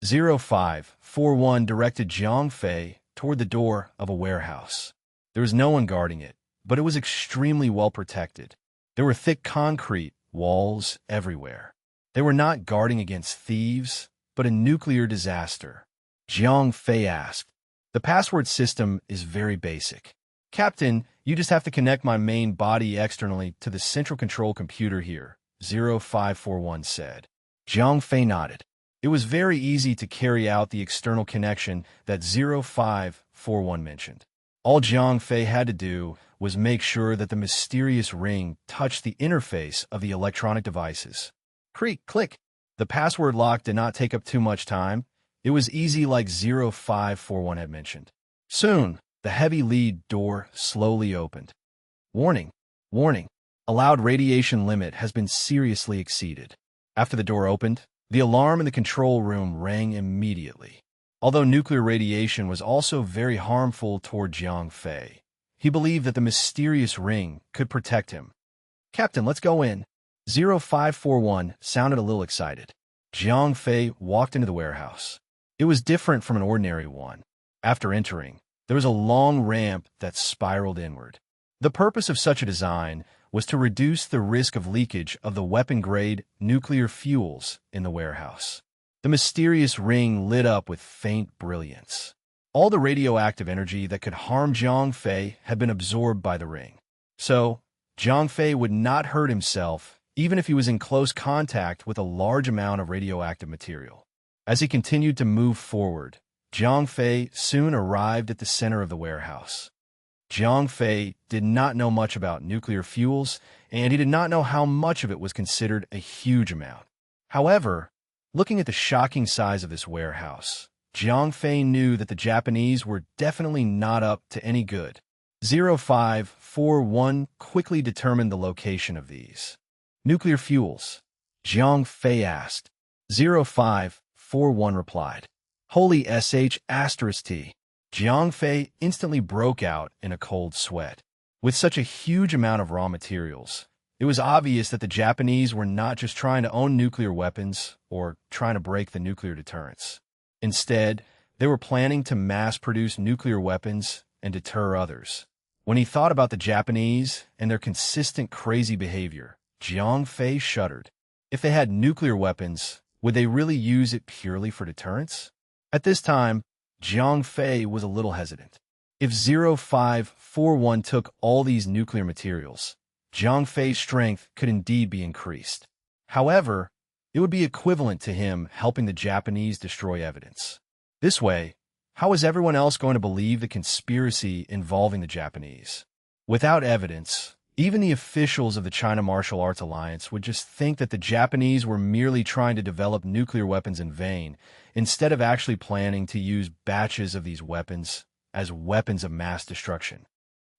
0541 directed Jiang Fei toward the door of a warehouse. There was no one guarding it, but it was extremely well protected. There were thick concrete walls everywhere. They were not guarding against thieves, but a nuclear disaster. Jiang Fei asked, "The password system is very basic. Captain, you just have to connect my main body externally to the central control computer here," 0541 said. Jiang Fei nodded. It was very easy to carry out the external connection that 0541 mentioned. All Jiang Fei had to do was make sure that the mysterious ring touched the interface of the electronic devices. Creak, click. The password lock did not take up too much time. It was easy like 0541 had mentioned. Soon, the heavy lead door slowly opened. Warning, warning, allowed radiation limit has been seriously exceeded. After the door opened, the alarm in the control room rang immediately. Although nuclear radiation was also very harmful toward Jiang Fei, he believed that the mysterious ring could protect him. "Captain, let's go in." 0541 sounded a little excited. Jiang Fei walked into the warehouse. It was different from an ordinary one. After entering, there was a long ramp that spiraled inward. The purpose of such a design was to reduce the risk of leakage of the weapon-grade nuclear fuels in the warehouse. The mysterious ring lit up with faint brilliance. All the radioactive energy that could harm Jiang Fei had been absorbed by the ring. So, Jiang Fei would not hurt himself even if he was in close contact with a large amount of radioactive material. As he continued to move forward, Jiang Fei soon arrived at the center of the warehouse. Jiang Fei did not know much about nuclear fuels, and he did not know how much of it was considered a huge amount. However, looking at the shocking size of this warehouse, Jiang Fei knew that the Japanese were definitely not up to any good. 0541 quickly determined the location of these nuclear fuels. Jiang Fei asked. 0541 replied. "Holy SH**T. Jiang Fei instantly broke out in a cold sweat. With such a huge amount of raw materials, it was obvious that the Japanese were not just trying to own nuclear weapons or trying to break the nuclear deterrence. Instead, they were planning to mass-produce nuclear weapons and deter others. When he thought about the Japanese and their consistent crazy behavior, Jiang Fei shuddered. If they had nuclear weapons, would they really use it purely for deterrence? At this time, Jiang Fei was a little hesitant. If 0541 took all these nuclear materials, Jiang Fei's strength could indeed be increased. However, it would be equivalent to him helping the Japanese destroy evidence. This way, how was everyone else going to believe the conspiracy involving the Japanese? Without evidence, even the officials of the China Martial Arts Alliance would just think that the Japanese were merely trying to develop nuclear weapons in vain, instead of actually planning to use batches of these weapons as weapons of mass destruction.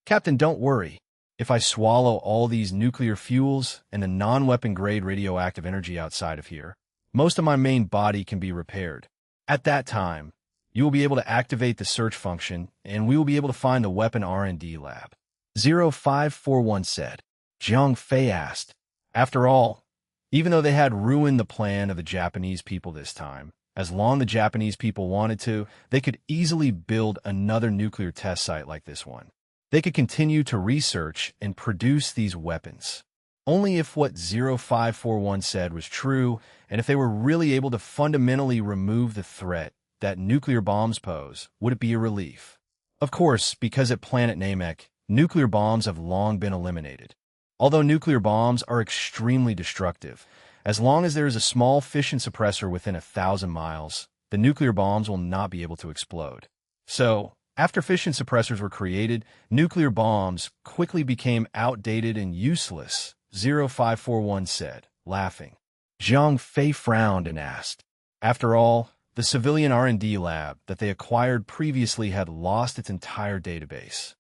"Captain, don't worry. If I swallow all these nuclear fuels and the non-weapon grade radioactive energy outside of here, most of my main body can be repaired. At that time, you will be able to activate the search function, and we will be able to find the weapon R&D lab. 0541 said. Jiang Fei asked. After all, even though they had ruined the plan of the Japanese people this time, as long as the Japanese people wanted to, they could easily build another nuclear test site like this one. They could continue to research and produce these weapons. Only if what 0541 said was true, and if they were really able to fundamentally remove the threat that nuclear bombs pose, would it be a relief. Of course, because at Planet Namek, nuclear bombs have long been eliminated. Although nuclear bombs are extremely destructive, as long as there is a small fission suppressor within 1,000 miles, the nuclear bombs will not be able to explode. So, after fission suppressors were created, nuclear bombs quickly became outdated and useless, 0541 said, laughing. Jiang Fei frowned and asked. After all, the civilian R&D lab that they acquired previously had lost its entire database.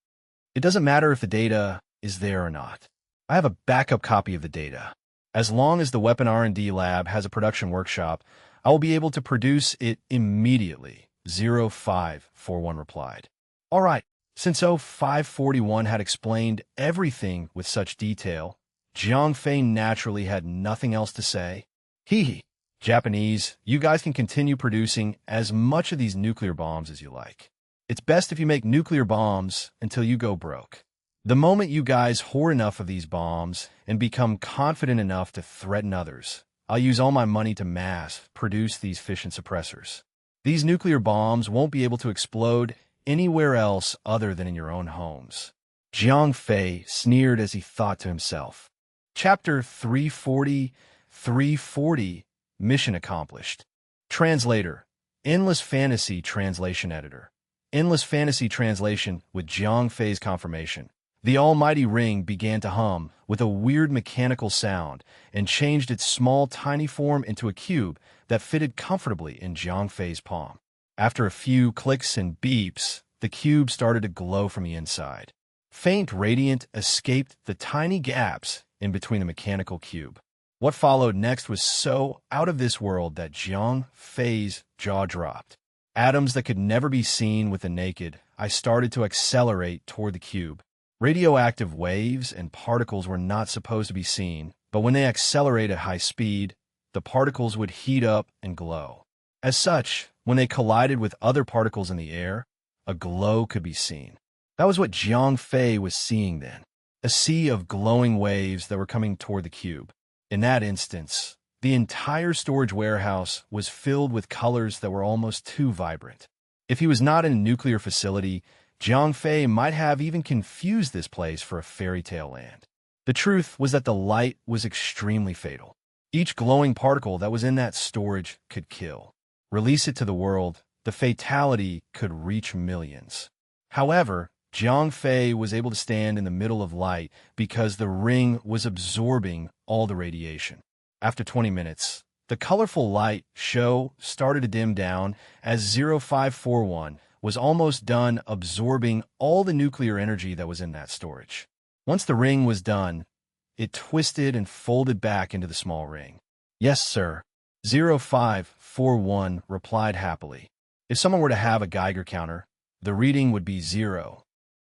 It doesn't matter if the data is there or not. I have a backup copy of the data. As long as the weapon R&D lab has a production workshop, I will be able to produce it immediately, 0541 replied. All right, since 0541 had explained everything with such detail, Jiang Fei naturally had nothing else to say. Hee. Japanese, you guys can continue producing as much of these nuclear bombs as you like. It's best if you make nuclear bombs until you go broke. The moment you guys hoard enough of these bombs and become confident enough to threaten others, I'll use all my money to mass produce these fission suppressors. These nuclear bombs won't be able to explode anywhere else other than in your own homes. Jiang Fei sneered as he thought to himself. Chapter 340 Mission accomplished. Translator, Endless Fantasy Translation Editor. Endless Fantasy Translation with Jiang Fei's confirmation. The almighty ring began to hum with a weird mechanical sound and changed its small, tiny form into a cube that fitted comfortably in Jiang Fei's palm. After a few clicks and beeps, the cube started to glow from the inside. Faint radiance escaped the tiny gaps in between the mechanical cube. What followed next was so out of this world that Jiang Fei's jaw dropped. Atoms that could never be seen with the naked eye started to accelerate toward the cube. Radioactive waves and particles were not supposed to be seen, but when they accelerate at high speed, the particles would heat up and glow. As such, when they collided with other particles in the air, a glow could be seen. That was what Jiang Fei was seeing then, a sea of glowing waves that were coming toward the cube. In that instance, the entire storage warehouse was filled with colors that were almost too vibrant. If he was not in a nuclear facility, Jiang Fei might have even confused this place for a fairy tale land. The truth was that the light was extremely fatal. Each glowing particle that was in that storage could kill. Release it to the world, the fatality could reach millions. However, Jiang Fei was able to stand in the middle of light because the ring was absorbing all the radiation. After 20 minutes, the colorful light show started to dim down as 0541 was almost done absorbing all the nuclear energy that was in that storage. Once the ring was done, it twisted and folded back into the small ring. Yes, sir. 0541 replied happily. If someone were to have a Geiger counter, the reading would be 0.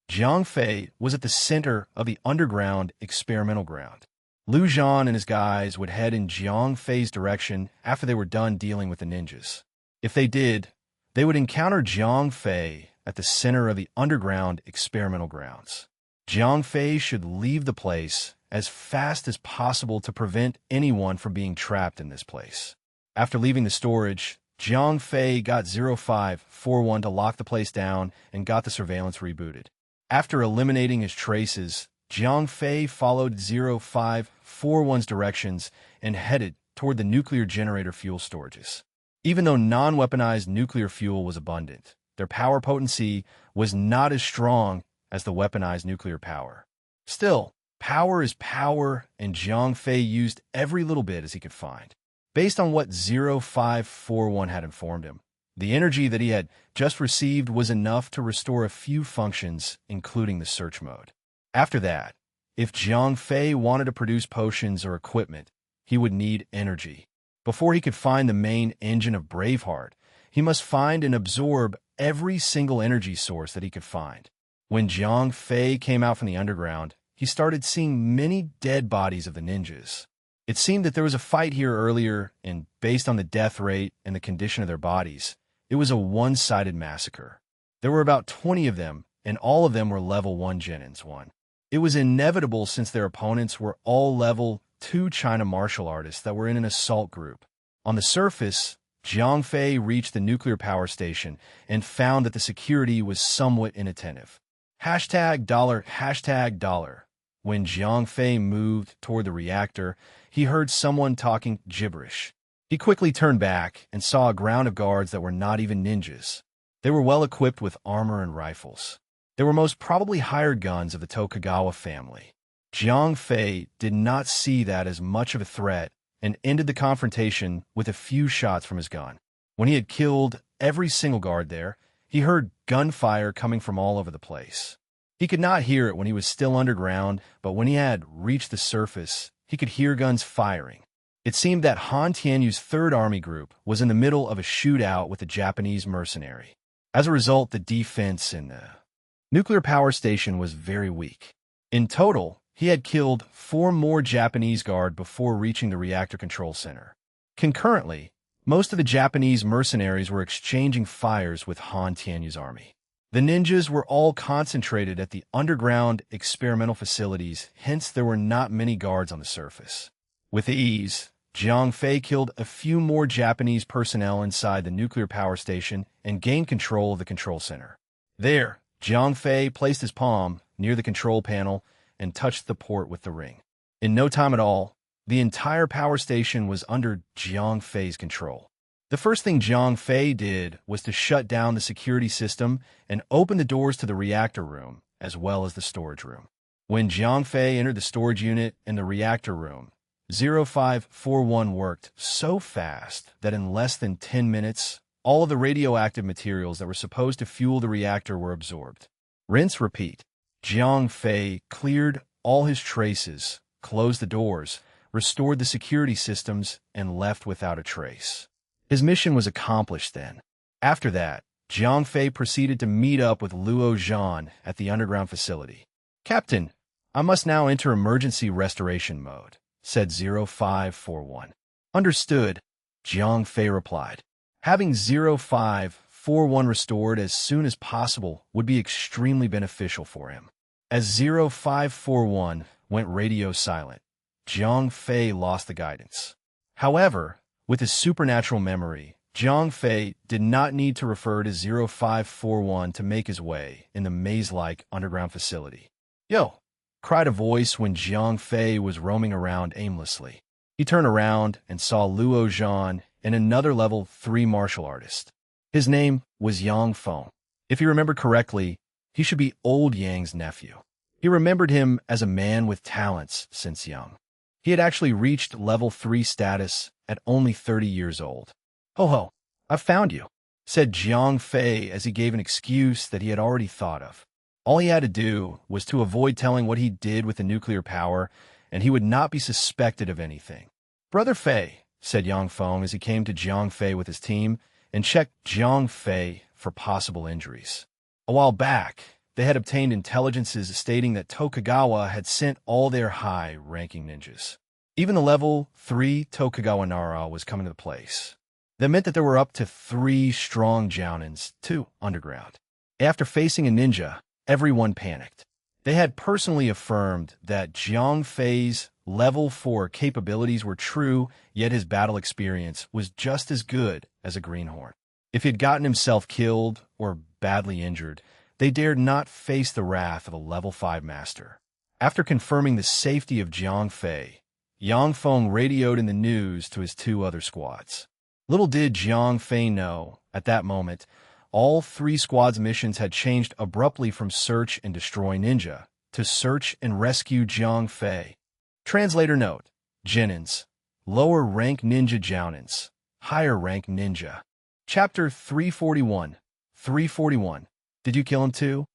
Jiang Fei was at the center of the underground experimental ground. Liu Zhan and his guys would head in Jiang Fei's direction after they were done dealing with the ninjas. If they did, they would encounter Jiang Fei at the center of the underground experimental grounds. Jiang Fei should leave the place as fast as possible to prevent anyone from being trapped in this place. After leaving the storage, Jiang Fei got 0541 to lock the place down and got the surveillance rebooted. After eliminating his traces, Jiang Fei followed 0541's directions and headed toward the nuclear generator fuel storages. Even though non-weaponized nuclear fuel was abundant, their power potency was not as strong as the weaponized nuclear power. Still, power is power, and Jiang Fei used every little bit as he could find. Based on what 0541 had informed him, the energy that he had just received was enough to restore a few functions, including the search mode. After that, If Jiang Fei wanted to produce potions or equipment, he would need energy. Before he could find the main engine of Braveheart, he must find and absorb every single energy source that he could find. When Jiang Fei came out from the underground, he started seeing many dead bodies of the ninjas. It seemed that there was a fight here earlier, and based on the death rate and the condition of their bodies, it was a one-sided massacre. There were about 20 of them, and all of them were level 1 Genins. It was inevitable since their opponents were all level 2 China martial artists that were in an assault group. On the surface, Jiang Fei reached the nuclear power station and found that the security was somewhat inattentive. $$. When Jiang Fei moved toward the reactor, he heard someone talking gibberish. He quickly turned back and saw a ground of guards that were not even ninjas. They were well equipped with armor and rifles. They were most probably hired guns of the Tokugawa family. Jiang Fei did not see that as much of a threat and ended the confrontation with a few shots from his gun. When he had killed every single guard there, he heard gunfire coming from all over the place. He could not hear it when he was still underground, but when he had reached the surface, he could hear guns firing. It seemed that Han Tianyu's Third Army Group was in the middle of a shootout with a Japanese mercenary. As a result, the defense in the nuclear power station was very weak. In total, he had killed 4 more Japanese guards before reaching the reactor control center. Concurrently, most of the Japanese mercenaries were exchanging fires with Han Tianyu's army. The ninjas were all concentrated at the underground experimental facilities, hence there were not many guards on the surface. With ease, Jiang Fei killed a few more Japanese personnel inside the nuclear power station and gained control of the control center. There, Jiang Fei placed his palm near the control panel and touched the port with the ring. In no time at all, the entire power station was under Jiang Fei's control. The first thing Jiang Fei did was to shut down the security system and open the doors to the reactor room, as well as the storage room. When Jiang Fei entered the storage unit in the reactor room, 0541 worked so fast that in less than 10 minutes, all of the radioactive materials that were supposed to fuel the reactor were absorbed. Rinse, repeat. Jiang Fei cleared all his traces, closed the doors, restored the security systems, and left without a trace. His mission was accomplished then. After that, Jiang Fei proceeded to meet up with Luo Zhan at the underground facility. "Captain, I must now enter emergency restoration mode," said 0541. "Understood," Jiang Fei replied. Having 0541 restored as soon as possible would be extremely beneficial for him. As 0541 went radio silent, Jiang Fei lost the guidance. However, with his supernatural memory, Jiang Fei did not need to refer to 0541 to make his way in the maze-like underground facility. "Yo!" cried a voice when Jiang Fei was roaming around aimlessly. He turned around and saw Luo Zhan and another level 3 martial artist. His name was Yang Feng. If he remembered correctly, he should be old Yang's nephew. He remembered him as a man with talents since young. He had actually reached level 3 status at only 30 years old. "Ho ho, I've found you," said Jiang Fei as he gave an excuse that he had already thought of. All he had to do was to avoid telling what he did with the nuclear power, and he would not be suspected of anything. "Brother Fei," said Yang Feng as he came to Jiang Fei with his team and checked Jiang Fei for possible injuries. A while back, they had obtained intelligences stating that Tokugawa had sent all their high-ranking ninjas. Even the level 3 Tokugawa Nara was coming to the place. That meant that there were up to 3 strong Jounins, 2 underground. After facing a ninja, everyone panicked. They had personally affirmed that Jiang Fei's level 4 capabilities were true, yet his battle experience was just as good as a greenhorn. If he had gotten himself killed or badly injured, they dared not face the wrath of a level 5 master. After confirming the safety of Jiang Fei, Yang Feng radioed in the news to his 2 other squads. Little did Jiang Fei know, at that moment, all 3 squads' missions had changed abruptly from search and destroy ninja to search and rescue Jiang Fei. Translator note: Genins, lower rank ninja Jounins, higher rank ninja. Chapter 341. 341. Did you kill him too?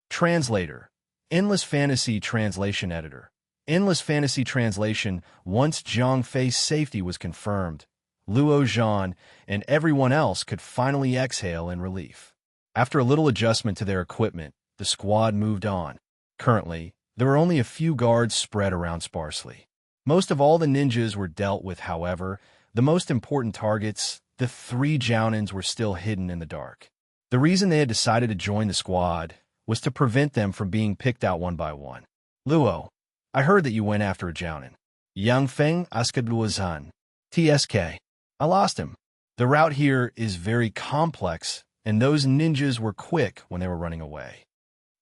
Translator: Endless Fantasy Translation Editor. Endless Fantasy Translation. Once Zhang Fei's safety was confirmed, Luo Zhan and everyone else could finally exhale in relief. After a little adjustment to their equipment, the squad moved on. Currently, there were only a few guards spread around sparsely. Most of all the ninjas were dealt with, however. The most important targets, the 3 Jounins, were still hidden in the dark. The reason they had decided to join the squad was to prevent them from being picked out one by one. Luo, I heard that you went after a Jounin. Yang Feng Askadluazhan. TSK. I lost him. The route here is very complex, and those ninjas were quick when they were running away.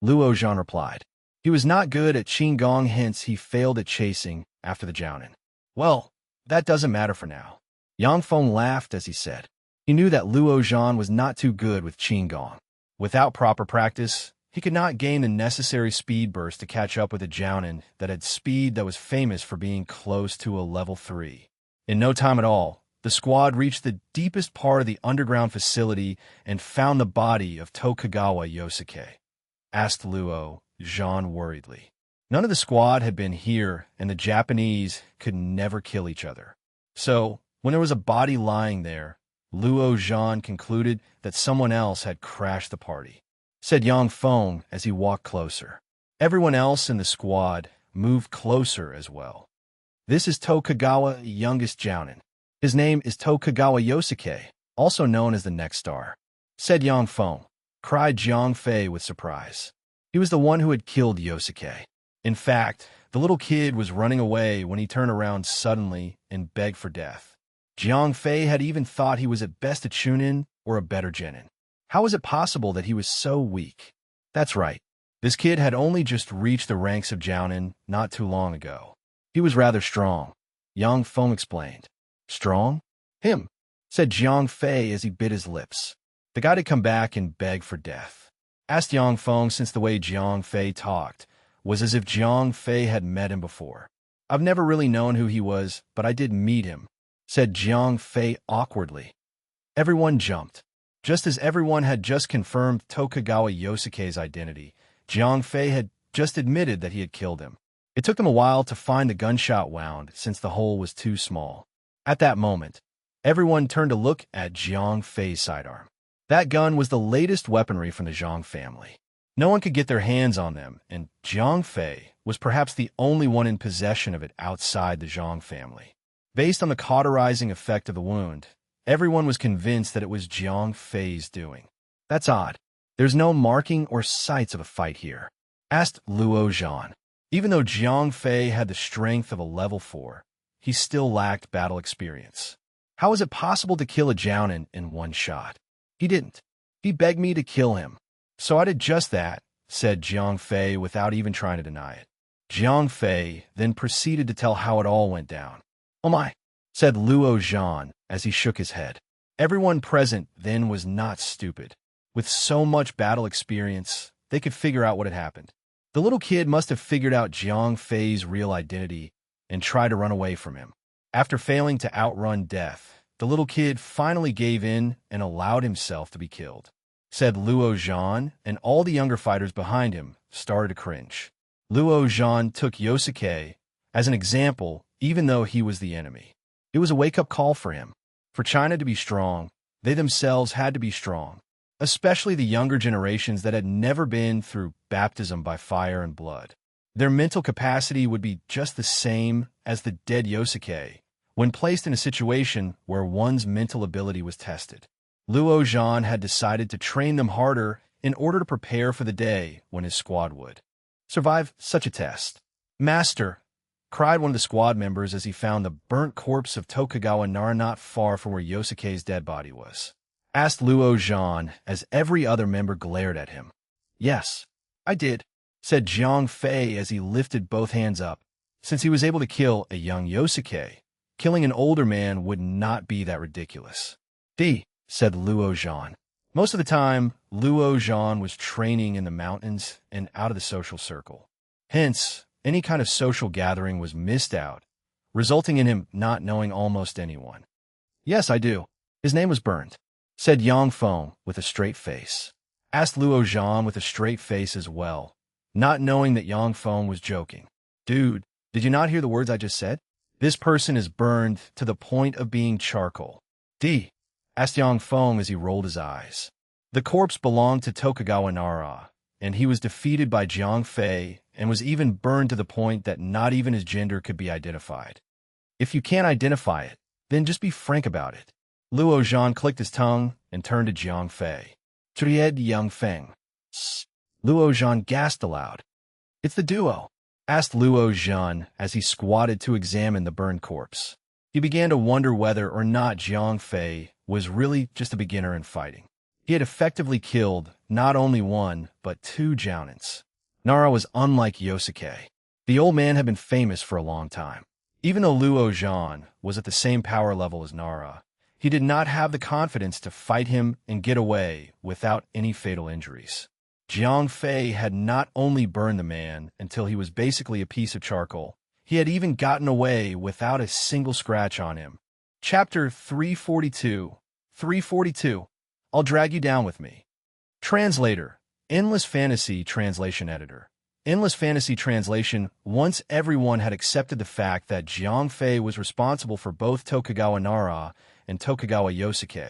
Luo Zhan replied. He was not good at Qinggong, hence he failed at chasing after the Jounin. Well, that doesn't matter for now. Yang Feng laughed as he said. He knew that Luo Zhan was not too good with Qinggong. Without proper practice, he could not gain the necessary speed burst to catch up with a Jounin that had speed that was famous for being close to a level 3. In no time at all, the squad reached the deepest part of the underground facility and found the body of Tokugawa Yosuke. Asked Luo Zhan worriedly. None of the squad had been here, and the Japanese could never kill each other. So, when there was a body lying there, Luo Zhan concluded that someone else had crashed the party. Said Yang Feng as he walked closer. Everyone else in the squad moved closer as well. This is Tokugawa, youngest Jounin. His name is Tokugawa Yosuke, also known as the Next Star. Said Yang Feng. Cried Zhang Fei with surprise. He was the one who had killed Yosuke. In fact, the little kid was running away when he turned around suddenly and begged for death. Zhang Fei had even thought he was at best a Chunin or a better Genin. How was it possible that he was so weak? That's right. This kid had only just reached the ranks of Jounin not too long ago. He was rather strong. Yang Feng explained. Strong? Him, said Zhang Fei as he bit his lips. The guy had come back and begged for death. Asked Yang Feng, since the way Zhang Fei talked was as if Zhang Fei had met him before. I've never really known who he was, but I did meet him, said Zhang Fei awkwardly. Everyone jumped. Just as everyone had just confirmed Tokugawa Yosuke's identity, Zhang Fei had just admitted that he had killed him. It took them a while to find the gunshot wound since the hole was too small. At that moment, everyone turned to look at Zhang Fei's sidearm. That gun was the latest weaponry from the Zhang family. No one could get their hands on them, and Zhang Fei was perhaps the only one in possession of it outside the Zhang family. Based on the cauterizing effect of the wound, everyone was convinced that it was Zhang Fei's doing. That's odd. There's no marking or sights of a fight here, asked Luo Zhan. Even though Zhang Fei had the strength of a level 4, he still lacked battle experience. How was it possible to kill a Jounin in one shot? He didn't. He begged me to kill him. So I did just that, said Zhang Fei without even trying to deny it. Zhang Fei then proceeded to tell how it all went down. Oh my, said Luo Zhan as he shook his head. Everyone present then was not stupid. With so much battle experience, they could figure out what had happened. The little kid must have figured out Zhang Fei's real identity and tried to run away from him. After failing to outrun death, the little kid finally gave in and allowed himself to be killed, said Luo Zhan, and all the younger fighters behind him started to cringe. Luo Zhan took Yosuke as an example, even though he was the enemy. It was a wake-up call for him. For China to be strong, they themselves had to be strong, especially the younger generations that had never been through baptism by fire and blood. Their mental capacity would be just the same as the dead Yosuke when placed in a situation where one's mental ability was tested. Luo Zhan had decided to train them harder in order to prepare for the day when his squad would survive such a test. Master, cried one of the squad members as he found the burnt corpse of Tokugawa Nara not far from where Yosuke's dead body was. Asked Luo Zhan as every other member glared at him. Yes, I did, said Zhang Fei as he lifted both hands up. Since he was able to kill a young Yosuke, killing an older man would not be that ridiculous. Said Luo Zhan. Most of the time, Luo Zhan was training in the mountains and out of the social circle. Hence, any kind of social gathering was missed out, resulting in him not knowing almost anyone. Yes, I do. His name was Burnt, said Yang Feng with a straight face. Asked Luo Zhan with a straight face as well. not knowing that Yang Feng was joking. Dude, did you not hear the words I just said? This person is burned to the point of being charcoal. D. asked Yang Feng as he rolled his eyes. The corpse belonged to Tokugawa Nara, and he was defeated by Jiang Fei and was even burned to the point that not even his gender could be identified. If you can't identify it, then just be frank about it. Luo Zhan clicked his tongue and turned to Jiang Fei. Tried Yang Feng. Luo Zhan gasped aloud. It's the duo, asked Luo Zhan as he squatted to examine the burned corpse. He began to wonder whether or not Jiang Fei was really just a beginner in fighting. He had effectively killed not only one, but two Jounins. Nara was unlike Yosuke. The old man had been famous for a long time. Even though Luo Zhan was at the same power level as Nara, he did not have the confidence to fight him and get away without any fatal injuries. Jiang Fei had not only burned the man until he was basically a piece of charcoal, he had even gotten away without a single scratch on him. Chapter 342. 342. I'll drag you down with me. Translator. Endless Fantasy Translation Editor. Endless Fantasy Translation. Once everyone had accepted the fact that Jiang Fei was responsible for both Tokugawa Nara and Tokugawa Yosuke,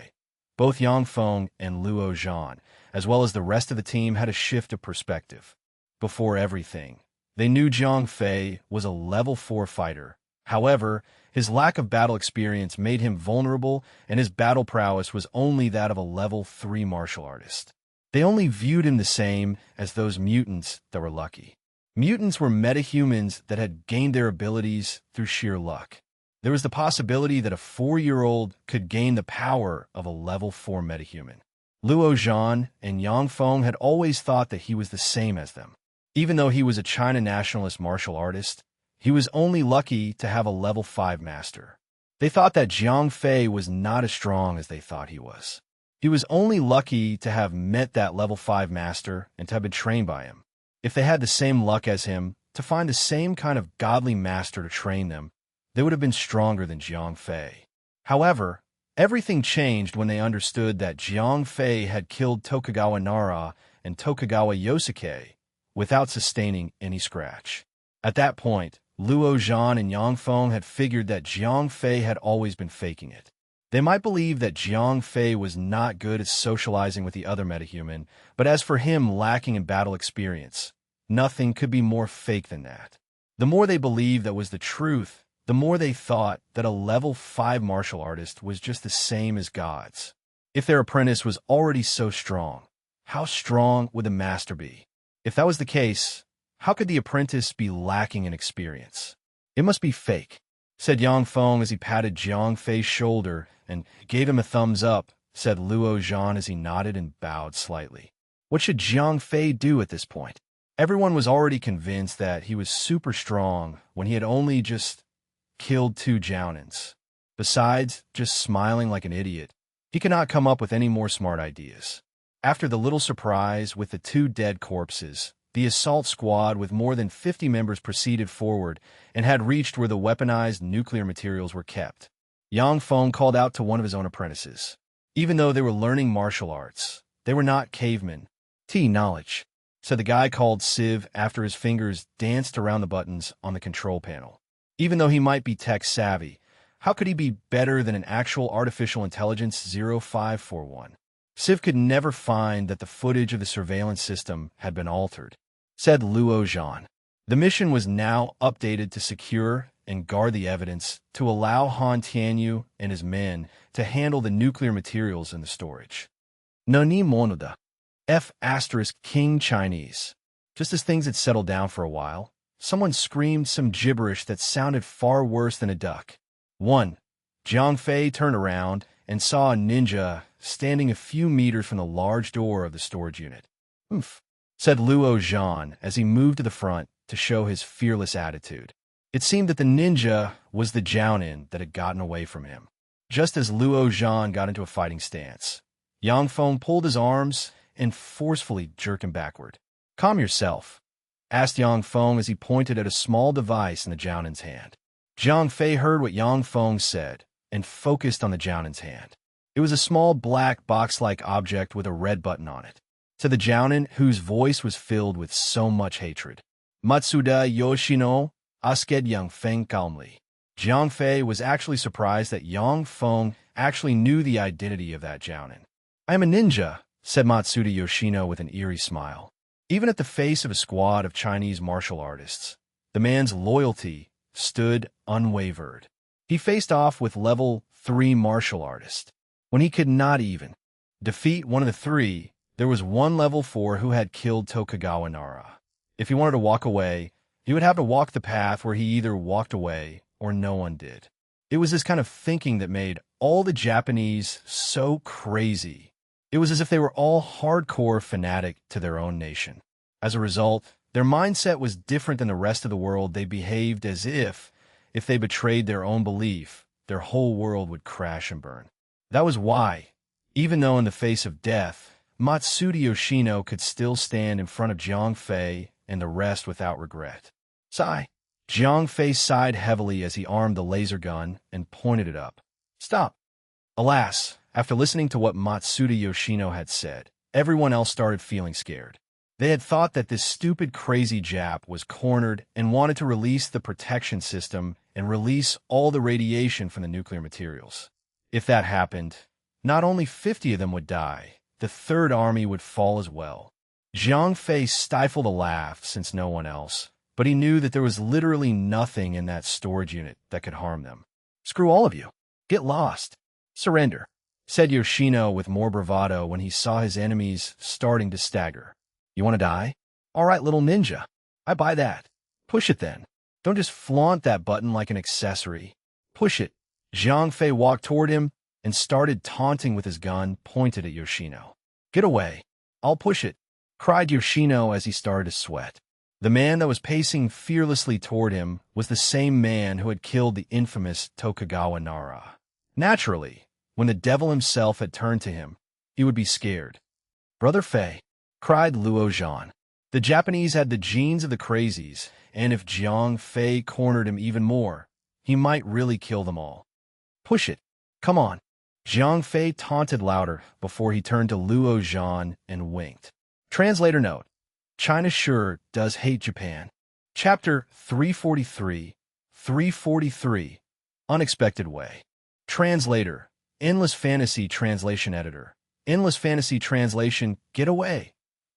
both Yang Feng and Luo Zhan, as well as the rest of the team, had a shift of perspective. Before everything, they knew Jiang Fei was a level 4 fighter. However, his lack of battle experience made him vulnerable, and his battle prowess was only that of a level 3 martial artist. They only viewed him the same as those mutants that were lucky. Mutants were metahumans that had gained their abilities through sheer luck. There was the possibility that a 4-year-old could gain the power of a level 4 metahuman. Luo Zhan and Yang Feng had always thought that he was the same as them. Even though he was a China nationalist martial artist, he was only lucky to have a level 5 master. They thought that Jiang Fei was not as strong as they thought he was. He was only lucky to have met that level 5 master and to have been trained by him. If they had the same luck as him, to find the same kind of godly master to train them, they would have been stronger than Jiang Fei. However, everything changed when they understood that Jiang Fei had killed Tokugawa Nara and Tokugawa Yosuke without sustaining any scratch. At that point, Luo Zhan and Yang Feng had figured that Jiang Fei had always been faking it. They might believe that Jiang Fei was not good at socializing with the other metahuman, but as for him lacking in battle experience, nothing could be more fake than that. The more they believed that was the truth, the more they thought that a level 5 martial artist was just the same as gods. If their apprentice was already so strong, how strong would the master be? If that was the case, how could the apprentice be lacking in experience? It must be fake, said Yang Feng as he patted Jiang Fei's shoulder and gave him a thumbs up, said Luo Zhan as he nodded and bowed slightly. What should Jiang Fei do at this point? Everyone was already convinced that he was super strong when he had only just killed 2 Jounins. Besides just smiling like an idiot, he could not come up with any more smart ideas. After the little surprise with the 2 dead corpses, the assault squad with more than 50 members proceeded forward and had reached where the weaponized nuclear materials were kept. Yang Feng called out to one of his own apprentices. Even though they were learning martial arts, they were not cavemen. Knowledge, said the guy called Civ after his fingers danced around the buttons on the control panel. Even though he might be tech-savvy, how could he be better than an actual artificial intelligence 0541? Civ could never find that the footage of the surveillance system had been altered, said Luo Zhan. The mission was now updated to secure and guard the evidence to allow Han Tianyu and his men to handle the nuclear materials in the storage. Nani monoda. F** King Chinese. Just as things had settled down for a while, someone screamed some gibberish that sounded far worse than a duck. 1. Jiang Fei turned around and saw a ninja standing a few meters from the large door of the storage unit. "Oomph," said Luo Zhan as he moved to the front to show his fearless attitude. It seemed that the ninja was the Jounin that had gotten away from him. Just as Luo Zhan got into a fighting stance, Yang Feng pulled his arms and forcefully jerked him backward. "Calm yourself," asked Yang Feng as he pointed at a small device in the Jounin's hand. Jiang Fei heard what Yang Feng said and focused on the Jounin's hand. It was a small black box-like object with a red button on it. said the Jounin, whose voice was filled with so much hatred. Matsuda Yoshino, asked Yang Feng calmly. Jiang Fei was actually surprised that Yang Feng actually knew the identity of that Jounin. I am a ninja, said Matsuda Yoshino with an eerie smile. Even at the face of a squad of Chinese martial artists, the man's loyalty stood unwavered. He faced off with level 3 martial artist. When he could not even defeat one of the three, there was one level 4 who had killed Tokugawa Nara. If he wanted to walk away, he would have to walk the path where he either walked away or no one did. It was this kind of thinking that made all the Japanese so crazy. It was as if they were all hardcore fanatic to their own nation. As a result, their mindset was different than the rest of the world. They behaved as if they betrayed their own belief, their whole world would crash and burn. That was why, even though in the face of death, Matsuda Yoshino could still stand in front of Jiang Fei and the rest without regret. Sigh. Jiang Fei sighed heavily as he armed the laser gun and pointed it up. Stop. Alas, after listening to what Matsuda Yoshino had said, everyone else started feeling scared. They had thought that this stupid, crazy Jap was cornered and wanted to release the protection system and release all the radiation from the nuclear materials. If that happened, not only 50 of them would die, the Third Army would fall as well. Jiang Fei stifled a laugh since no one else, but he knew that there was literally nothing in that storage unit that could harm them. Screw all of you. Get lost. Surrender, said Yoshino with more bravado when he saw his enemies starting to stagger. You want to die? All right, little ninja. I buy that. Push it then. Don't just flaunt that button like an accessory. Push it. Jiang Fei walked toward him and started taunting with his gun pointed at Yoshino. Get away. I'll push it, cried Yoshino as he started to sweat. The man that was pacing fearlessly toward him was the same man who had killed the infamous Tokugawa Nara. Naturally, when the devil himself had turned to him, he would be scared. Brother Fei, cried Luo Zhan. The Japanese had the genes of the crazies, and if Jiang Fei cornered him even more, he might really kill them all. Push it. Come on. Jiang Fei taunted louder before he turned to Luo Zhan and winked. Translator note. China sure does hate Japan. Chapter 343. 343. Unexpected Way. Translator. Endless Fantasy Translation Editor. Endless Fantasy Translation, get away,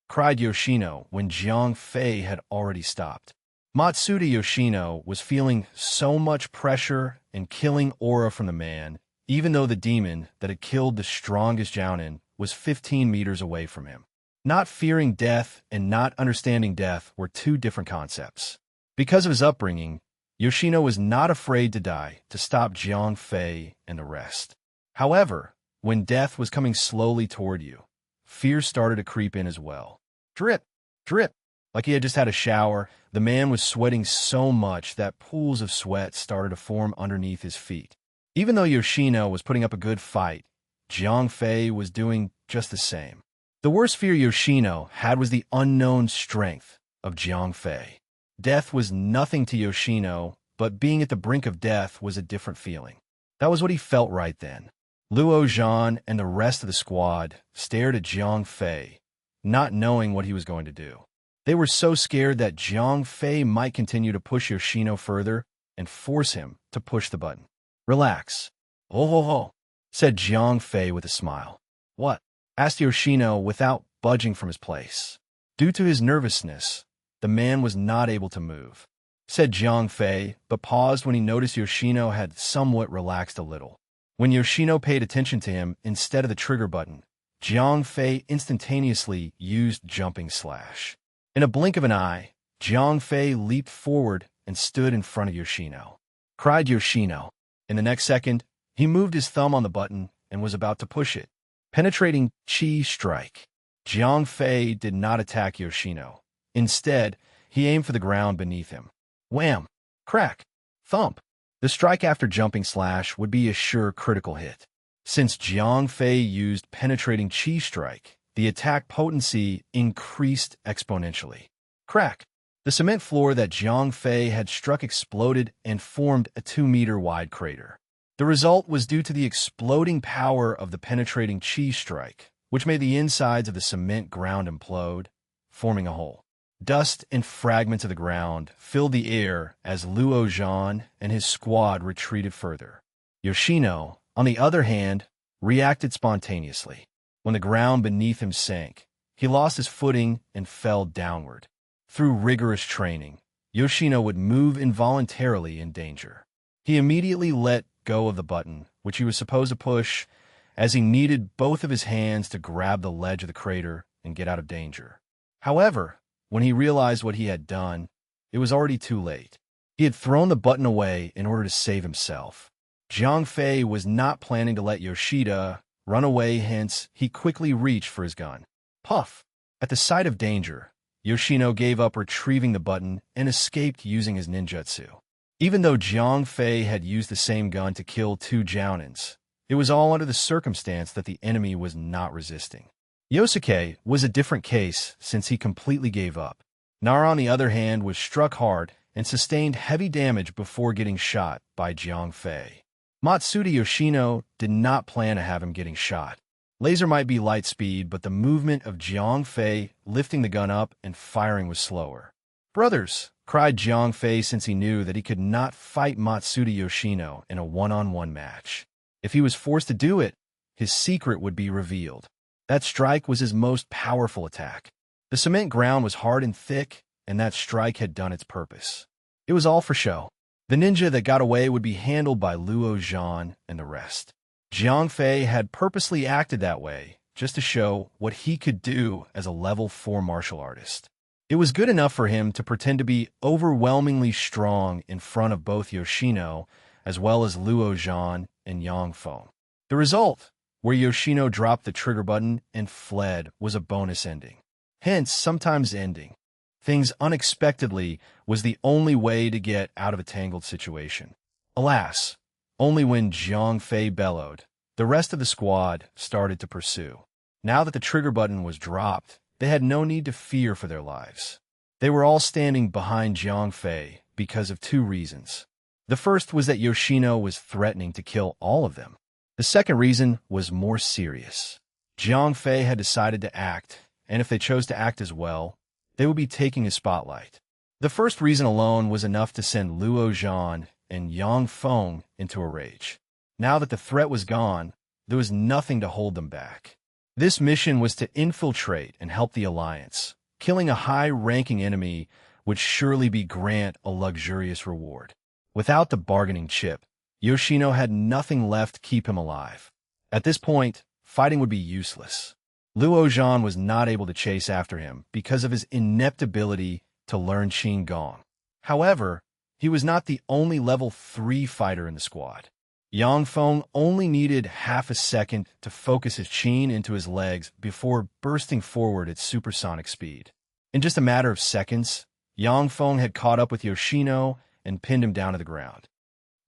cried Yoshino when Jiang Fei had already stopped. Matsuda Yoshino was feeling so much pressure and killing aura from the man, even though the demon that had killed the strongest Jounin was 15 meters away from him. Not fearing death and not understanding death were two different concepts. Because of his upbringing, Yoshino was not afraid to die to stop Jiang Fei and the rest. However, when death was coming slowly toward you, fear started to creep in as well. Drip, drip. Like he had just had a shower, the man was sweating so much that pools of sweat started to form underneath his feet. Even though Yoshino was putting up a good fight, Jiang Fei was doing just the same. The worst fear Yoshino had was the unknown strength of Jiang Fei. Death was nothing to Yoshino, but being at the brink of death was a different feeling. That was what he felt right then. Luo Zhan and the rest of the squad stared at Jiang Fei, not knowing what he was going to do. They were so scared that Jiang Fei might continue to push Yoshino further and force him to push the button. Relax. Oh ho ho, said Jiang Fei with a smile. What? Asked Yoshino without budging from his place. Due to his nervousness, the man was not able to move, said Jiang Fei, but paused when he noticed Yoshino had somewhat relaxed a little. When Yoshino paid attention to him instead of the trigger button, Jiang Fei instantaneously used jumping slash. In a blink of an eye, Jiang Fei leaped forward and stood in front of Yoshino. Cried Yoshino. In the next second, he moved his thumb on the button and was about to push it. Penetrating Chi Strike. Jiang Fei did not attack Yoshino. Instead, he aimed for the ground beneath him. Wham! Crack! Thump! The strike after jumping slash would be a sure critical hit. Since Jiang Fei used Penetrating Chi Strike, the attack potency increased exponentially. Crack! The cement floor that Jiang Fei had struck exploded and formed a 2-meter-wide crater. The result was due to the exploding power of the penetrating Chi Strike, which made the insides of the cement ground implode, forming a hole. Dust and fragments of the ground filled the air as Luo Zhan and his squad retreated further. Yoshino, on the other hand, reacted spontaneously. When the ground beneath him sank, he lost his footing and fell downward. Through rigorous training, Yoshino would move involuntarily in danger. He immediately let go of the button, which he was supposed to push, as he needed both of his hands to grab the ledge of the crater and get out of danger. However, when he realized what he had done, it was already too late. He had thrown the button away in order to save himself. Zhang Fei was not planning to let Yoshida run away, hence he quickly reached for his gun. Puff! At the sight of danger, Yoshino gave up retrieving the button and escaped using his ninjutsu. Even though Zhang Fei had used the same gun to kill 2 Jounins, it was all under the circumstance that the enemy was not resisting. Yosuke was a different case since he completely gave up. Nara, on the other hand, was struck hard and sustained heavy damage before getting shot by Zhang Fei. Matsuda Yoshino did not plan to have him getting shot. Laser might be light speed, but the movement of Zhang Fei lifting the gun up and firing was slower. "Brothers!" cried Zhang Fei, since he knew that he could not fight Matsuda Yoshino in a one-on-one match. If he was forced to do it, his secret would be revealed. That strike was his most powerful attack. The cement ground was hard and thick, and that strike had done its purpose. It was all for show. The ninja that got away would be handled by Luo Zhan and the rest. Zhang Fei had purposely acted that way, just to show what he could do as a level 4 martial artist. It was good enough for him to pretend to be overwhelmingly strong in front of both Yoshino as well as Luo Zhan and Yang Feng. The result, where Yoshino dropped the trigger button and fled, was a bonus ending. Hence, sometimes ending things unexpectedly was the only way to get out of a tangled situation. Alas, only when Zhang Fei bellowed, the rest of the squad started to pursue. Now that the trigger button was dropped, they had no need to fear for their lives. They were all standing behind Zhang Fei because of 2 reasons. The first was that Yoshino was threatening to kill all of them. The second reason was more serious. Zhang Fei had decided to act, and if they chose to act as well, they would be taking his spotlight. The first reason alone was enough to send Luo Zhan and Yang Feng into a rage. Now that the threat was gone, there was nothing to hold them back. This mission was to infiltrate and help the Alliance. Killing a high-ranking enemy would surely be grant a luxurious reward. Without the bargaining chip, Yoshino had nothing left to keep him alive. At this point, fighting would be useless. Luo Zhan was not able to chase after him because of his inept ability to learn Qin Gong. However, he was not the only level 3 fighter in the squad. Yang Feng only needed half a second to focus his Qin into his legs before bursting forward at supersonic speed. In just a matter of seconds, Yang Feng had caught up with Yoshino and pinned him down to the ground.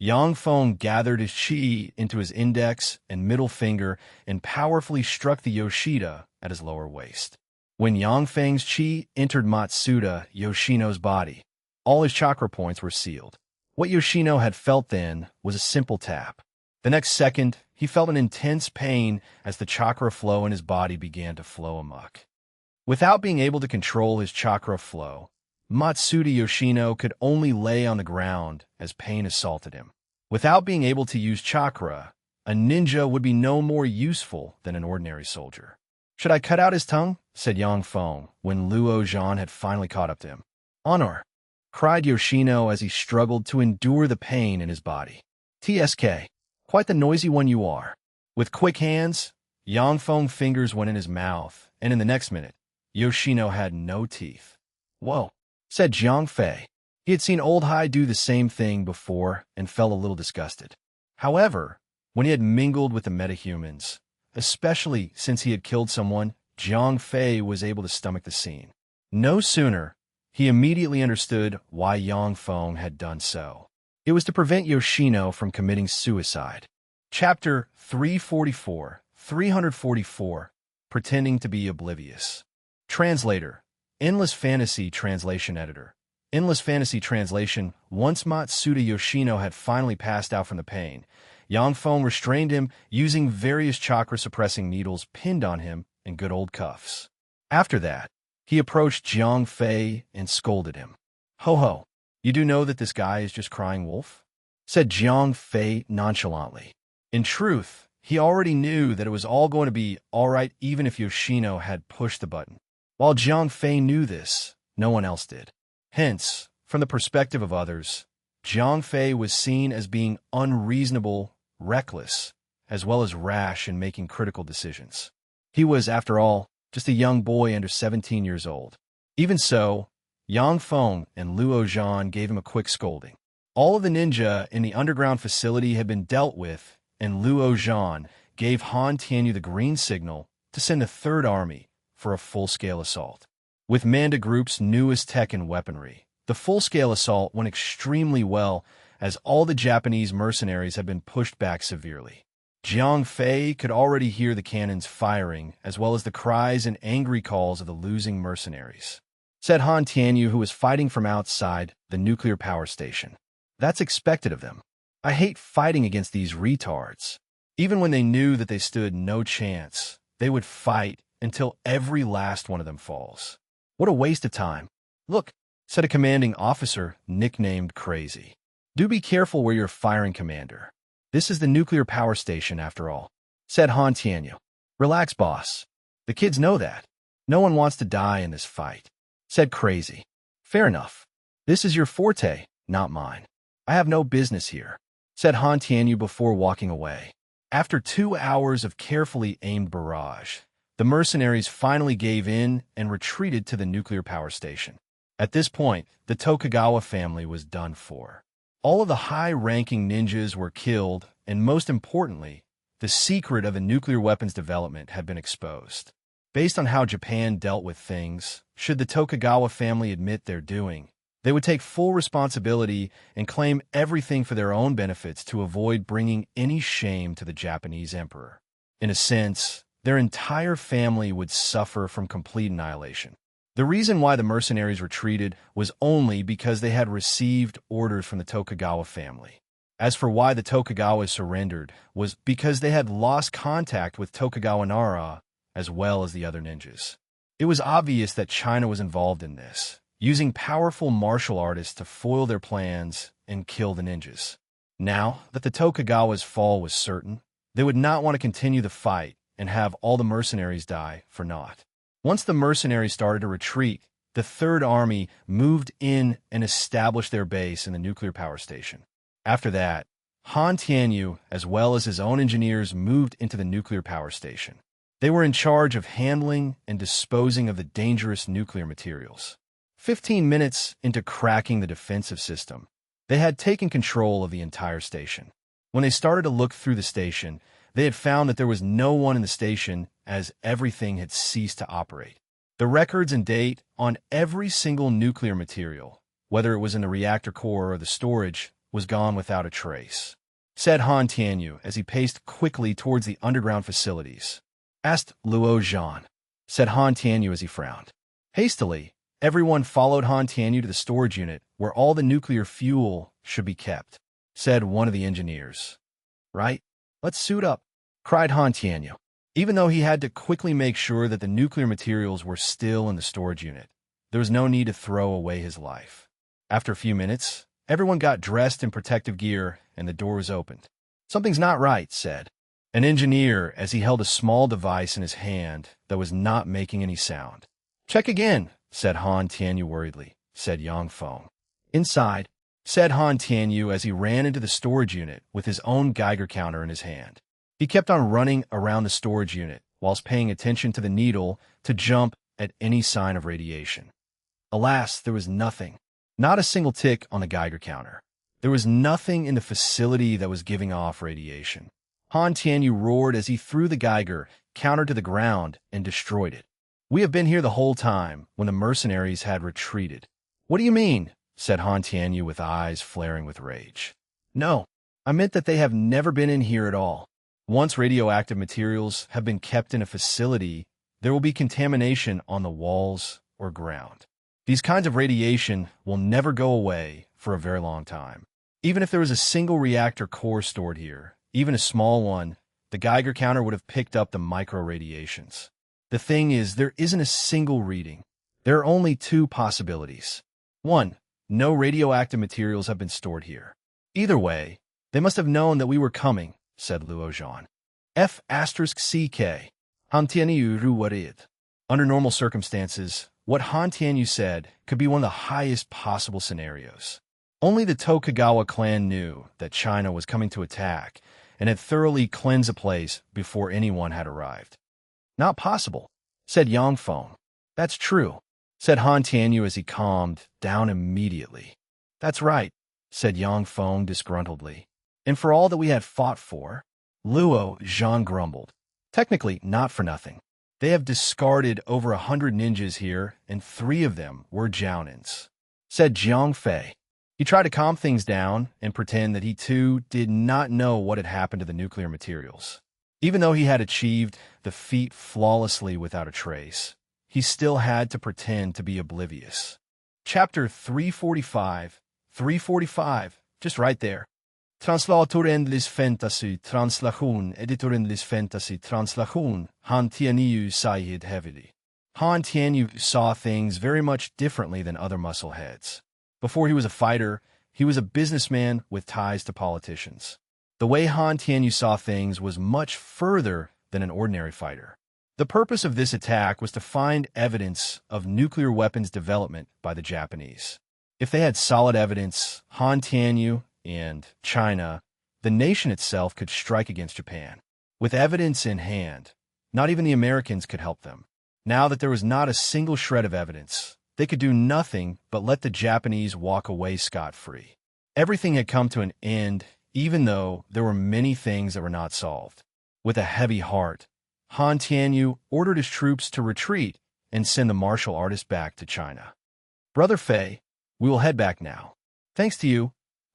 Yang Feng gathered his Qi into his index and middle finger and powerfully struck the Yoshida at his lower waist. When Yang Feng's Qi entered Matsuda Yoshino's body, all his chakra points were sealed. What Yoshino had felt then was a simple tap. The next second, he felt an intense pain as the chakra flow in his body began to flow amok. Without being able to control his chakra flow, Matsuda Yoshino could only lay on the ground as pain assaulted him. Without being able to use chakra, a ninja would be no more useful than an ordinary soldier. "Should I cut out his tongue?" said Yang Feng when Luo Zhan had finally caught up to him. "Honor!" cried Yoshino as he struggled to endure the pain in his body. "TSK, quite the noisy one you are." With quick hands, Yang Feng's fingers went in his mouth, and in the next minute, Yoshino had no teeth. "Whoa," said Zhang Fei. He had seen Old Hai do the same thing before and felt a little disgusted. However, when he had mingled with the metahumans, especially since he had killed someone, Zhang Fei was able to stomach the scene. No sooner, he immediately understood why Yang Feng had done so. It was to prevent Yoshino from committing suicide. Chapter 344, Pretending to be Oblivious. Translator, Endless Fantasy Translation Editor. Endless Fantasy Translation. Once Matsuda Yoshino had finally passed out from the pain, Yang Feng restrained him using various chakra-suppressing needles pinned on him and good old cuffs. After that, he approached Jiang Fei and scolded him. "Ho ho, you do know that this guy is just crying wolf?" said Jiang Fei nonchalantly. In truth, he already knew that it was all going to be all right even if Yoshino had pushed the button. While Jiang Fei knew this, no one else did. Hence, from the perspective of others, Jiang Fei was seen as being unreasonable, reckless, as well as rash in making critical decisions. He was, after all, just a young boy under 17 years old. Even so, Yang Feng and Luo Zhan gave him a quick scolding. All of the ninja in the underground facility had been dealt with, and Luo Zhan gave Han Tianyu the green signal to send a third army for a full-scale assault. With Manda Group's newest tech and weaponry, the full-scale assault went extremely well as all the Japanese mercenaries had been pushed back severely. Jiang Fei could already hear the cannons firing, as well as the cries and angry calls of the losing mercenaries. Said Han Tianyu, who was fighting from outside the nuclear power station. "That's expected of them. I hate fighting against these retards." Even when they knew that they stood no chance, they would fight until every last one of them falls. What a waste of time. "Look," said a commanding officer nicknamed Crazy. "Do be careful where you're firing, Commander. This is the nuclear power station, after all," said Han Tianyu. "Relax, boss. The kids know that. No one wants to die in this fight," said Crazy. "Fair enough. This is your forte, not mine. I have no business here," said Han Tianyu before walking away. After 2 hours of carefully aimed barrage, the mercenaries finally gave in and retreated to the nuclear power station. At this point, the Tokugawa family was done for. All of the high-ranking ninjas were killed, and most importantly, the secret of the nuclear weapons development had been exposed. Based on how Japan dealt with things, should the Tokugawa family admit their doing, they would take full responsibility and claim everything for their own benefits to avoid bringing any shame to the Japanese emperor. In a sense, their entire family would suffer from complete annihilation. The reason why the mercenaries retreated was only because they had received orders from the Tokugawa family. As for why the Tokugawas surrendered was because they had lost contact with Tokugawa Nara as well as the other ninjas. It was obvious that China was involved in this, using powerful martial artists to foil their plans and kill the ninjas. Now that the Tokugawa's fall was certain, they would not want to continue the fight and have all the mercenaries die for naught. Once the mercenaries started to retreat, the Third Army moved in and established their base in the nuclear power station. After that, Han Tianyu, as well as his own engineers, moved into the nuclear power station. They were in charge of handling and disposing of the dangerous nuclear materials. 15 minutes into cracking the defensive system, they had taken control of the entire station. When they started to look through the station, they had found that there was no one in the station as everything had ceased to operate. The records and date on every single nuclear material, whether it was in the reactor core or the storage, was gone without a trace, said Han Tianyu as he paced quickly towards the underground facilities. "Asked Luo Zhan," said Han Tianyu as he frowned. Hastily, everyone followed Han Tianyu to the storage unit where all the nuclear fuel should be kept, said one of the engineers. "Right? Let's suit up," cried Han Tianyu. Even though he had to quickly make sure that the nuclear materials were still in the storage unit, there was no need to throw away his life. After a few minutes, everyone got dressed in protective gear and the door was opened. "Something's not right," said an engineer as he held a small device in his hand that was not making any sound. "Check again," said Han Tianyu worriedly, said Yang Feng. "Inside," said Han Tianyu as he ran into the storage unit with his own Geiger counter in his hand. He kept on running around the storage unit whilst paying attention to the needle to jump at any sign of radiation. Alas, there was nothing. Not a single tick on the Geiger counter. There was nothing in the facility that was giving off radiation. Han Tianyu roared as he threw the Geiger counter to the ground and destroyed it. "We have been here the whole time when the mercenaries had retreated." "What do you mean?" said Han Tianyu with eyes flaring with rage. "No, I meant that they have never been in here at all. Once radioactive materials have been kept in a facility, there will be contamination on the walls or ground. These kinds of radiation will never go away for a very long time. Even if there was a single reactor core stored here, even a small one, the Geiger counter would have picked up the micro-radiations. The thing is, there isn't a single reading. There are only two possibilities. 1. No radioactive materials have been stored here. Either way, they must have known that we were coming, said Luo Zhan. F***CK. Han Tianyu Ruwarid. Under normal circumstances, what Han Tianyu said could be one of the highest possible scenarios. Only the Tokugawa clan knew that China was coming to attack and had thoroughly cleansed the place before anyone had arrived. Not possible, said Yang Feng. That's true, said Han Tianyu as he calmed down immediately. That's right, said Yang Feng disgruntledly. And for all that we had fought for, Luo Zhan grumbled. Technically, not for nothing. They have discarded over 100 ninjas here, and 3 of them were Jounins, said Jiang Fei. He tried to calm things down and pretend that he too did not know what had happened to the nuclear materials. Even though he had achieved the feat flawlessly without a trace, he still had to pretend to be oblivious. Chapter 345, just right there. Translatoren lis fantasy, translation, editoren lis fantasy, translation, Han Tianyu Sayid Hevidi. Han Tianyu saw things very much differently than other muscleheads. Before he was a fighter, he was a businessman with ties to politicians. The way Han Tianyu saw things was much further than an ordinary fighter. The purpose of this attack was to find evidence of nuclear weapons development by the Japanese. If they had solid evidence, Han Tianyu and China, the nation itself could strike against Japan. With evidence in hand, not even the Americans could help them. Now that there was not a single shred of evidence, they could do nothing but let the Japanese walk away scot-free. Everything had come to an end, even though there were many things that were not solved. With a heavy heart, Han Tianyu ordered his troops to retreat and send the martial artist back to China. Brother Fei, we will head back now. Thanks to you,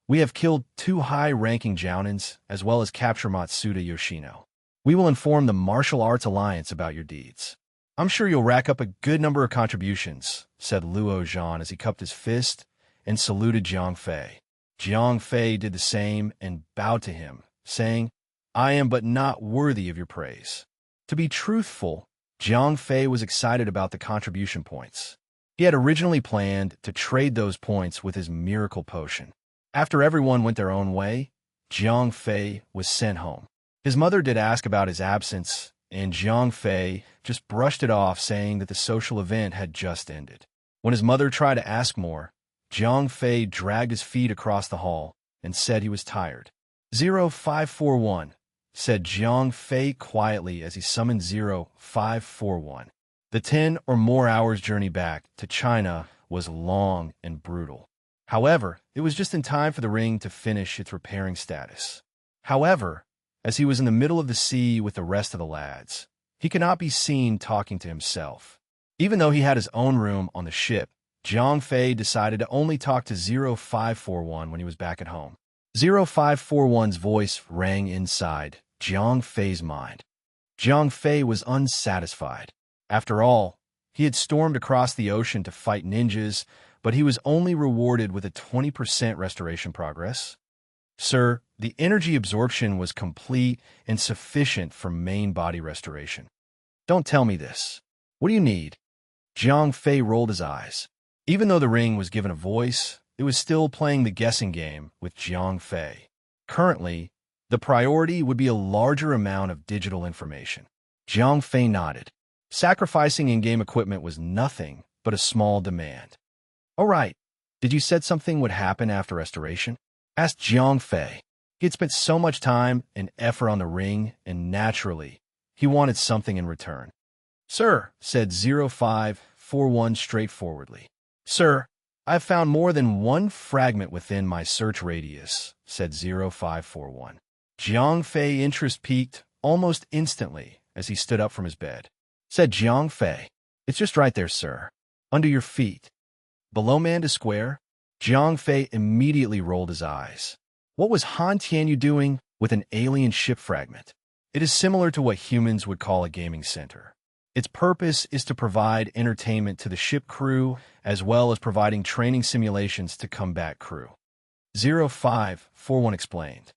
we have killed 2 high-ranking Jounins, as well as capture Matsuda Yoshino. We will inform the Martial Arts Alliance about your deeds. I'm sure you'll rack up a good number of contributions, said Luo Zhan as he cupped his fist and saluted Jiang Fei. Jiang Fei did the same and bowed to him, saying, I am but not worthy of your praise. To be truthful, Jiang Fei was excited about the contribution points. He had originally planned to trade those points with his miracle potion. After everyone went their own way, Jiang Fei was sent home. His mother did ask about his absence, and Jiang Fei just brushed it off, saying that the social event had just ended. When his mother tried to ask more, Jiang Fei dragged his feet across the hall and said he was tired. 0541, said Jiang Fei quietly as he summoned 0541. The 10 or more hours journey back to China was long and brutal. However, it was just in time for the ring to finish its repairing status. However, as he was in the middle of the sea with the rest of the lads, he could not be seen talking to himself. Even though he had his own room on the ship, Jiang Fei decided to only talk to 0541 when he was back at home. 0541's voice rang inside Jiang Fei's mind. Jiang Fei was unsatisfied. After all, he had stormed across the ocean to fight ninjas, but he was only rewarded with a 20% restoration progress. Sir, the energy absorption was complete and sufficient for main body restoration. Don't tell me this. What do you need? Jiang Fei rolled his eyes. Even though the ring was given a voice, it was still playing the guessing game with Jiang Fei. Currently, the priority would be a larger amount of digital information. Jiang Fei nodded. Sacrificing in-game equipment was nothing but a small demand. All right, did you said something would happen after restoration? Asked Jiang Fei. He had spent so much time and effort on the ring, and naturally, he wanted something in return. Sir, said 0541 straightforwardly. Sir, I have found more than one fragment within my search radius, said 0541. Jiang Fei interest peaked almost instantly as he stood up from his bed. Said Jiang Fei, it's just right there, sir. Under your feet. Below Manda Square, Jiang Fei immediately rolled his eyes. What was Han Tianyu doing with an alien ship fragment? It is similar to what humans would call a gaming center. Its purpose is to provide entertainment to the ship crew, as well as providing training simulations to combat crew. 0541 explained.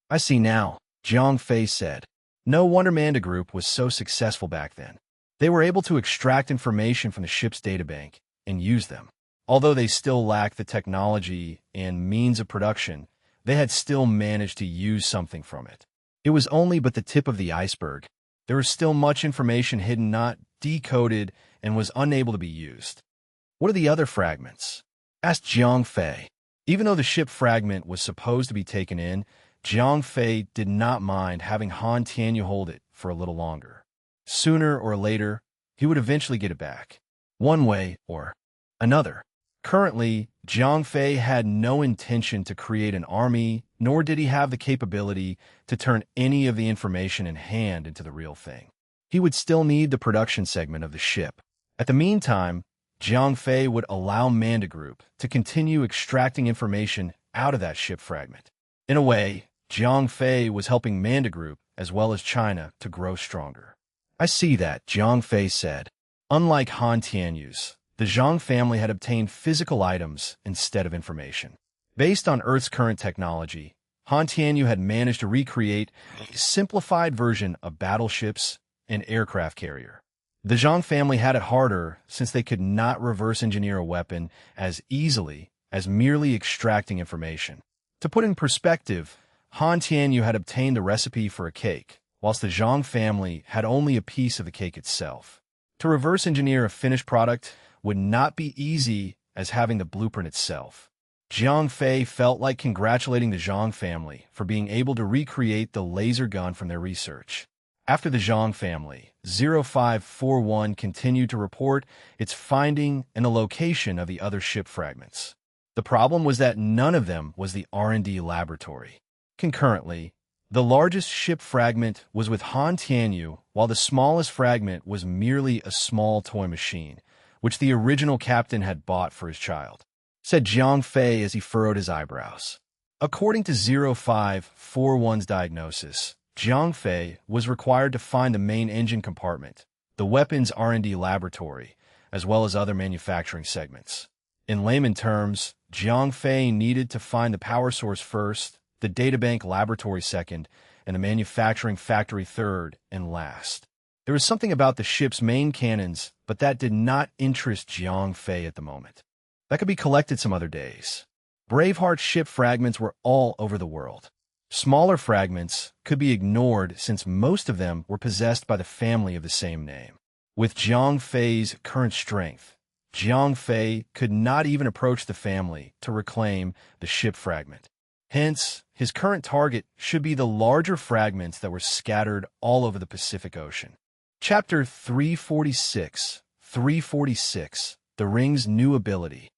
I see now, Jiang Fei said. No wonder Manda Group was so successful back then. They were able to extract information from the ship's databank and use them. Although they still lacked the technology and means of production, they had still managed to use something from it. It was only but the tip of the iceberg. There was still much information hidden, not decoded, and was unable to be used. What are the other fragments? Asked Jiang Fei. Even though the ship fragment was supposed to be taken in, Jiang Fei did not mind having Han Tianyu hold it for a little longer. Sooner or later, he would eventually get it back, one way or another. Currently, Jiang Fei had no intention to create an army, nor did he have the capability to turn any of the information in hand into the real thing. He would still need the production segment of the ship. At the meantime, Jiang Fei would allow Manda Group to continue extracting information out of that ship fragment. In a way, Jiang Fei was helping Manda Group as well as China to grow stronger. I see that, Jiang Fei said. Unlike Han Tianyu's, the Zhang family had obtained physical items instead of information. Based on Earth's current technology, Han Tianyu had managed to recreate a simplified version of battleships and aircraft carrier. The Zhang family had it harder since they could not reverse engineer a weapon as easily as merely extracting information. To put in perspective, Han Tianyu had obtained the recipe for a cake, whilst the Zhang family had only a piece of the cake itself. To reverse engineer a finished product would not be easy as having the blueprint itself. Jiang Fei felt like congratulating the Zhang family for being able to recreate the laser gun from their research. After the Zhang family, 0541 continued to report its finding and the location of the other ship fragments. The problem was that none of them was the R&D laboratory. Concurrently, the largest ship fragment was with Han Tianyu, while the smallest fragment was merely a small toy machine, which the original captain had bought for his child, said Jiang Fei as he furrowed his eyebrows. According to 0541's diagnosis, Jiang Fei was required to find the main engine compartment, the weapons R&D laboratory, as well as other manufacturing segments. In layman terms, Jiang Fei needed to find the power source first, the databank laboratory second, and the manufacturing factory third and last. There was something about the ship's main cannons, but that did not interest Jiang Fei at the moment. That could be collected some other days. Braveheart's ship fragments were all over the world. Smaller fragments could be ignored since most of them were possessed by the family of the same name. With Jiang Fei's current strength, Jiang Fei could not even approach the family to reclaim the ship fragment. Hence, his current target should be the larger fragments that were scattered all over the Pacific Ocean. Chapter 346, The Ring's New Ability.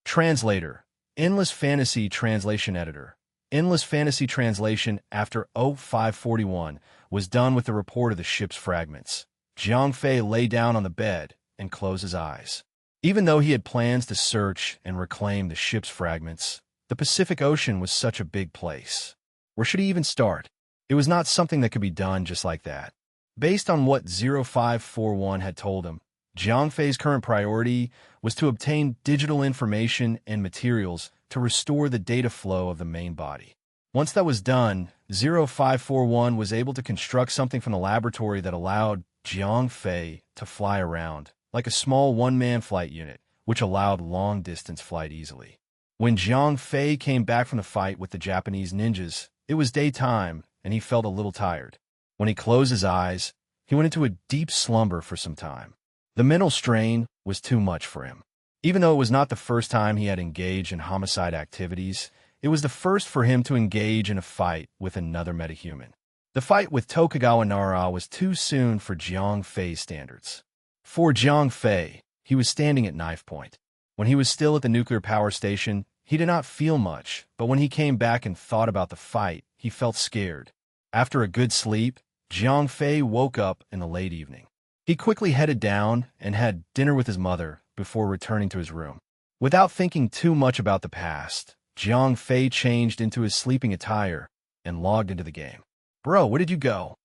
Translator, Endless Fantasy Translation Editor. Endless Fantasy Translation after 0541 was done with the report of the ship's fragments. Jiang Fei lay down on the bed and closed his eyes. Even though he had plans to search and reclaim the ship's fragments, the Pacific Ocean was such a big place. Where should he even start? It was not something that could be done just like that. Based on what 0541 had told him, Jiang Fei's current priority was to obtain digital information and materials to restore the data flow of the main body. Once that was done, 0541 was able to construct something from the laboratory that allowed Jiang Fei to fly around, like a small one-man flight unit, which allowed long-distance flight easily. When Jiang Fei came back from the fight with the Japanese ninjas, it was daytime, and he felt a little tired. When he closed his eyes, he went into a deep slumber for some time. The mental strain was too much for him. Even though it was not the first time he had engaged in homicide activities, it was the first for him to engage in a fight with another metahuman. The fight with Tokugawa Nara was too soon for Jiang Fei's standards. For Jiang Fei, he was standing at knife point. When he was still at the nuclear power station, he did not feel much, but when he came back and thought about the fight, he felt scared. After a good sleep, Jiang Fei woke up in the late evening. He quickly headed down and had dinner with his mother before returning to his room. Without thinking too much about the past, Jiang Fei changed into his sleeping attire and logged into the game. "Bro, where did you go?"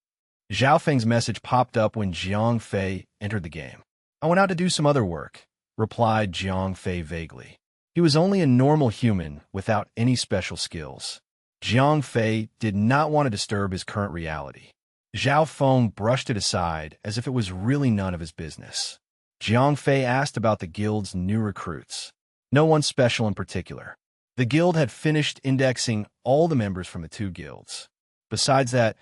Zhao Feng's message popped up when Jiang Fei entered the game. "I went out to do some other work," replied Jiang Fei vaguely. He was only a normal human without any special skills. Jiang Fei did not want to disturb his current reality. Zhao Feng brushed it aside as if it was really none of his business. Jiang Fei asked about the guild's new recruits. No one special in particular. The guild had finished indexing all the members from the two guilds. Besides that,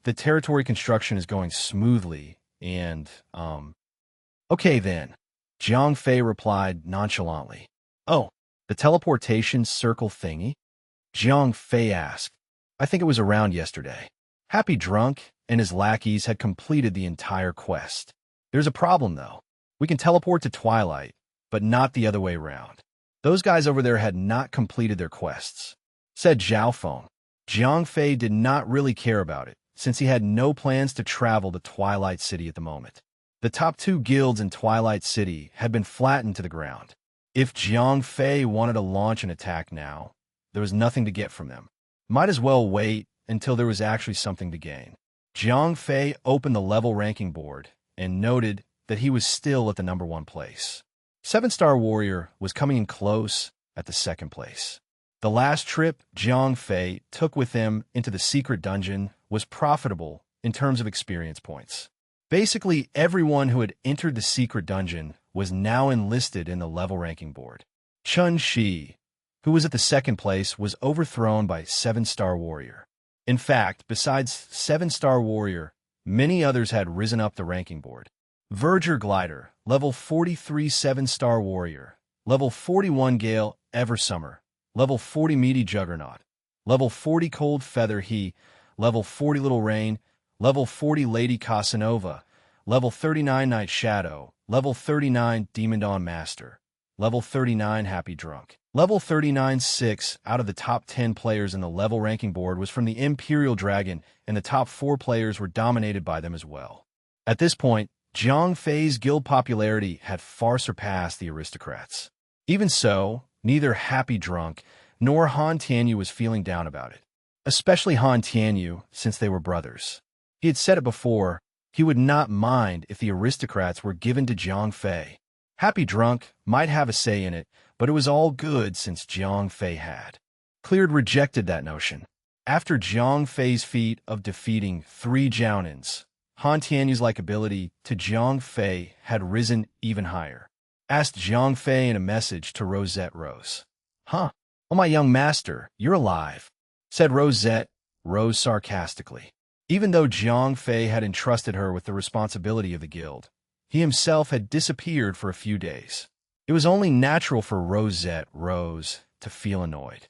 the territory construction is going smoothly, and, Okay then, Jiang Fei replied nonchalantly. Oh, the teleportation circle thingy? Jiang Fei asked. I think it was around yesterday. Happy Drunk and his lackeys had completed the entire quest. There's a problem, though. We can teleport to Twilight, but not the other way around. Those guys over there had not completed their quests, said Zhao Feng. Jiang Fei did not really care about it, since he had no plans to travel to Twilight City at the moment. The top two guilds in Twilight City had been flattened to the ground. If Jiang Fei wanted to launch an attack now, there was nothing to get from them. Might as well wait until there was actually something to gain. Jiang Fei opened the level ranking board and noted that he was still at the number 1 place. 7-star warrior was coming in close at the 2nd place. The last trip Jiang Fei took with him into the secret dungeon was profitable in terms of experience points. Basically, everyone who had entered the secret dungeon was now enlisted in the level ranking board. Chun Shi, who was at the 2nd place, was overthrown by 7-star warrior. In fact, besides 7-star warrior, many others had risen up the ranking board. Verger Glider, level 43 7-star warrior, level 41 Gale Eversummer, level 40 Meaty Juggernaut, level 40 Cold Feather He, level 40 Little Rain, level 40 Lady Casanova, level 39 Night Shadow, level 39 Demon Dawn Master, level 39 Happy Drunk. Level 39 6 out of the top 10 players in the level ranking board was from the Imperial Dragon, and the top 4 players were dominated by them as well. At this point, Jiang Fei's guild popularity had far surpassed the aristocrats. Even so, neither Happy Drunk nor Han Tianyu was feeling down about it, especially Han Tianyu, since they were brothers. He had said it before, he would not mind if the aristocrats were given to Jiang Fei. Happy Drunk might have a say in it, but it was all good since Jiang Fei had. Cleared rejected that notion. After Jiang Fei's feat of defeating 3 Jiaonins, Han Tianyu's likability to Jiang Fei had risen even higher. Asked Jiang Fei in a message to Rosette Rose. Huh? Oh, my young master, you're alive, said Rosette Rose sarcastically. Even though Jiang Fei had entrusted her with the responsibility of the guild, he himself had disappeared for a few days. It was only natural for Rosette Rose to feel annoyed.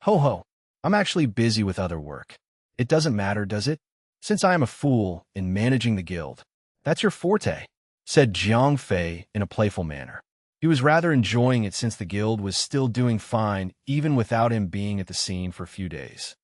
Ho ho, I'm actually busy with other work. It doesn't matter, does it? Since I am a fool in managing the guild. That's your forte, said Jiang Fei in a playful manner. He was rather enjoying it since the guild was still doing fine even without him being at the scene for a few days.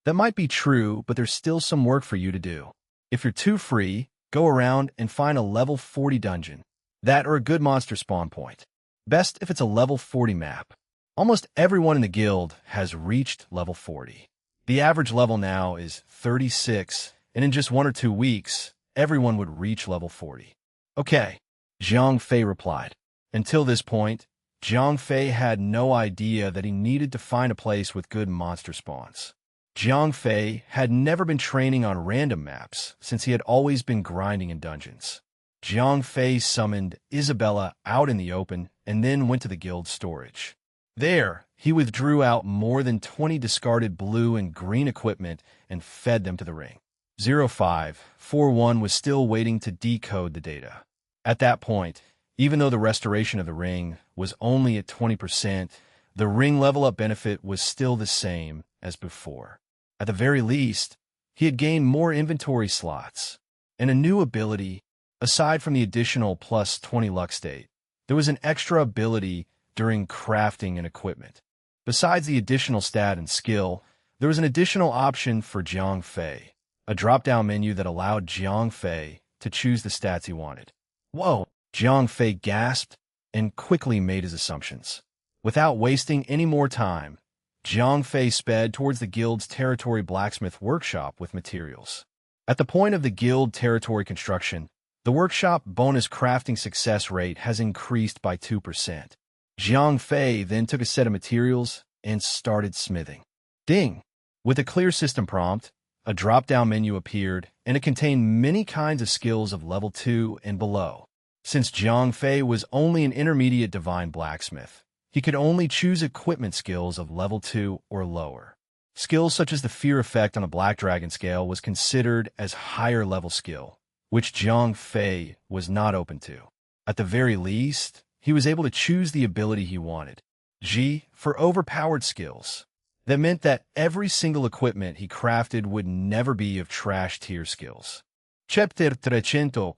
That might be true, but there's still some work for you to do. If you're too free, go around and find a level 40 dungeon. That or a good monster spawn point. Best if it's a level 40 map. Almost everyone in the guild has reached level 40. The average level now is 36, and in just 1 or 2 weeks, everyone would reach level 40. Okay, Jiang Fei replied. Until this point, Jiang Fei had no idea that he needed to find a place with good monster spawns. Jiang Fei had never been training on random maps since he had always been grinding in dungeons. Jiang Fei summoned Isabella out in the open and then went to the guild storage. There, he withdrew out more than 20 discarded blue and green equipment and fed them to the ring. 0541 was still waiting to decode the data. At that point, even though the restoration of the ring was only at 20%, the ring level-up benefit was still the same as before. At the very least, he had gained more inventory slots and a new ability. Aside from the additional plus 20 luck state, there was an extra ability during crafting and equipment. Besides the additional stat and skill, there was an additional option for Jiang Fei, a drop-down menu that allowed Jiang Fei to choose the stats he wanted. Whoa! Jiang Fei gasped and quickly made his assumptions. Without wasting any more time, Jiang Fei sped towards the guild's territory blacksmith workshop with materials. At the point of the guild territory construction, the workshop bonus crafting success rate has increased by 2%. Jiang Fei then took a set of materials and started smithing. Ding! With a clear system prompt, a drop-down menu appeared, and it contained many kinds of skills of level 2 and below. Since Jiang Fei was only an intermediate divine blacksmith, he could only choose equipment skills of level 2 or lower. Skills such as the fear effect on the Black Dragon scale was considered as higher level skill, which Jiang Fei was not open to. At the very least, he was able to choose the ability he wanted. G for overpowered skills. That meant that every single equipment he crafted would never be of trash tier skills. Chapter 347,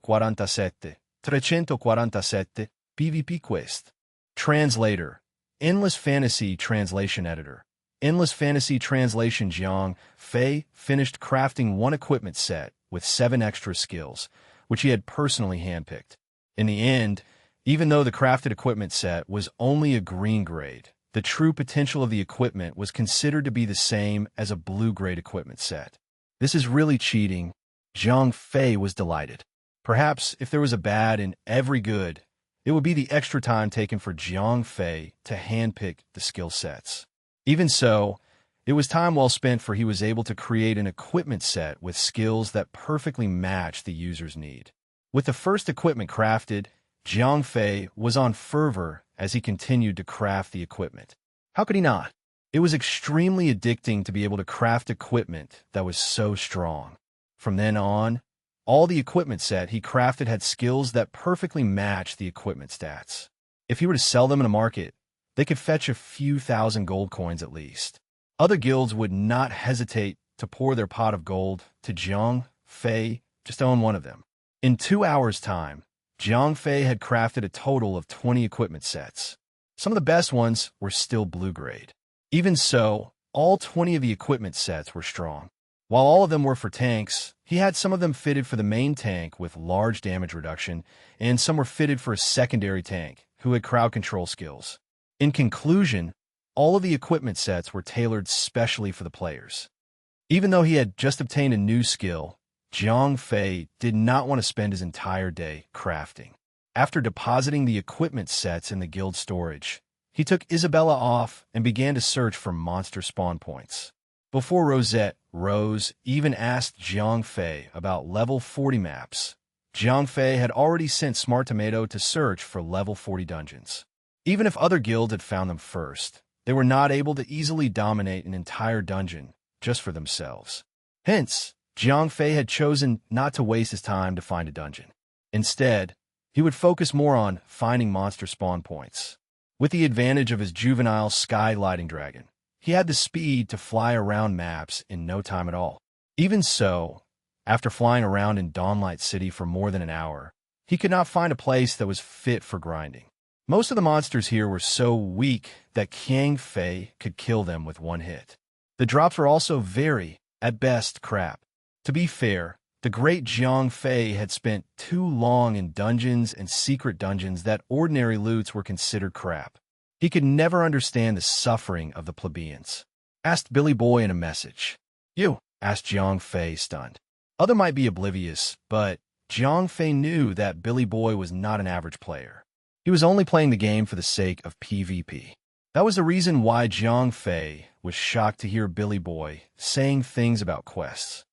347, PvP Quest. Translator, Endless Fantasy Translation Editor. Endless Fantasy Translation. Jiang Fei finished crafting one equipment set with 7 extra skills, which he had personally handpicked. In the end, even though the crafted equipment set was only a green grade, the true potential of the equipment was considered to be the same as a blue-grade equipment set. This is really cheating. Jiang Fei was delighted. Perhaps if there was a bad in every good, it would be the extra time taken for Jiang Fei to handpick the skill sets. Even so, it was time well spent, for he was able to create an equipment set with skills that perfectly matched the user's need. With the first equipment crafted, Jiang Fei was on fervor as he continued to craft the equipment. How could he not? It was extremely addicting to be able to craft equipment that was so strong. From then on, all the equipment set he crafted had skills that perfectly matched the equipment stats. If he were to sell them in a market, they could fetch a few thousand gold coins at least. Other guilds would not hesitate to pour their pot of gold to Jiang Fei just to own one of them. In 2 hours' time, Jiang Fei had crafted a total of 20 equipment sets. Some of the best ones were still blue grade. Even so, all 20 of the equipment sets were strong. While all of them were for tanks, he had some of them fitted for the main tank with large damage reduction, and some were fitted for a secondary tank who had crowd control skills. In conclusion, all of the equipment sets were tailored specially for the players. Even though he had just obtained a new skill, Jiang Fei did not want to spend his entire day crafting. After depositing the equipment sets in the guild storage, he took Isabella off and began to search for monster spawn points. Before Rosette, Rose even asked Jiang Fei about level 40 maps. Jiang Fei had already sent Smart Tomato to search for level 40 dungeons. Even if other guilds had found them first, they were not able to easily dominate an entire dungeon just for themselves. Hence, Jiang Fei had chosen not to waste his time to find a dungeon. Instead, he would focus more on finding monster spawn points. With the advantage of his juvenile sky lighting dragon, he had the speed to fly around maps in no time at all. Even so, after flying around in Dawnlight City for more than an hour, he could not find a place that was fit for grinding. Most of the monsters here were so weak that Jiang Fei could kill them with one hit. The drops were also very, at best, crap. To be fair, the great Jiang Fei had spent too long in dungeons and secret dungeons that ordinary loots were considered crap. He could never understand the suffering of the plebeians. Asked Billy Boy in a message. You? Asked Jiang Fei, stunned. Other might be oblivious, but Jiang Fei knew that Billy Boy was not an average player. He was only playing the game for the sake of PvP. That was the reason why Jiang Fei was shocked to hear Billy Boy saying things about quests.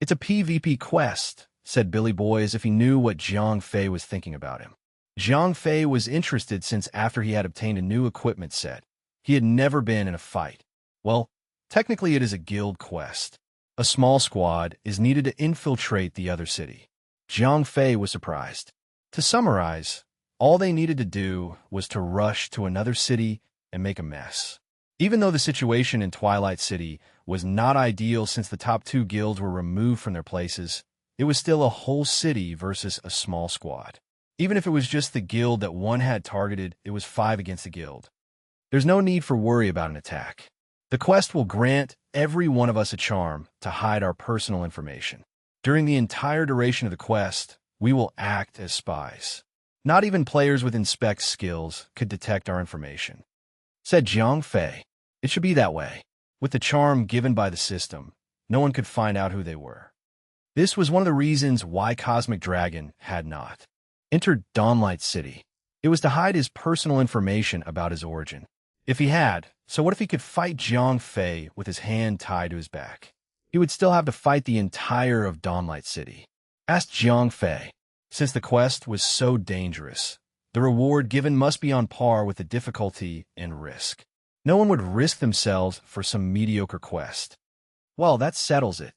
It's a PvP quest, said Billy Boy as if he knew what Jiang Fei was thinking about him. Jiang Fei was interested since after he had obtained a new equipment set, he had never been in a fight. Well, technically it is a guild quest. A small squad is needed to infiltrate the other city. Jiang Fei was surprised. To summarize, all they needed to do was to rush to another city and make a mess. Even though the situation in Twilight City was not ideal since the top 2 guilds were removed from their places, it was still a whole city versus a small squad. Even if it was just the guild that one had targeted, it was 5 against the guild. There's no need for worry about an attack. The quest will grant every one of us a charm to hide our personal information. During the entire duration of the quest, we will act as spies. Not even players with inspect skills could detect our information. Said Jiang Fei. It should be that way. With the charm given by the system, no one could find out who they were. This was one of the reasons why Cosmic Dragon had not entered Dawnlight City. It was to hide his personal information about his origin. If he had, so what if he could fight Jiang Fei with his hand tied to his back? he would still have to fight the entire of Dawnlight City. Asked Jiang Fei. Since the quest was so dangerous, the reward given must be on par with the difficulty and risk. No one would risk themselves for some mediocre quest. Well, that settles it.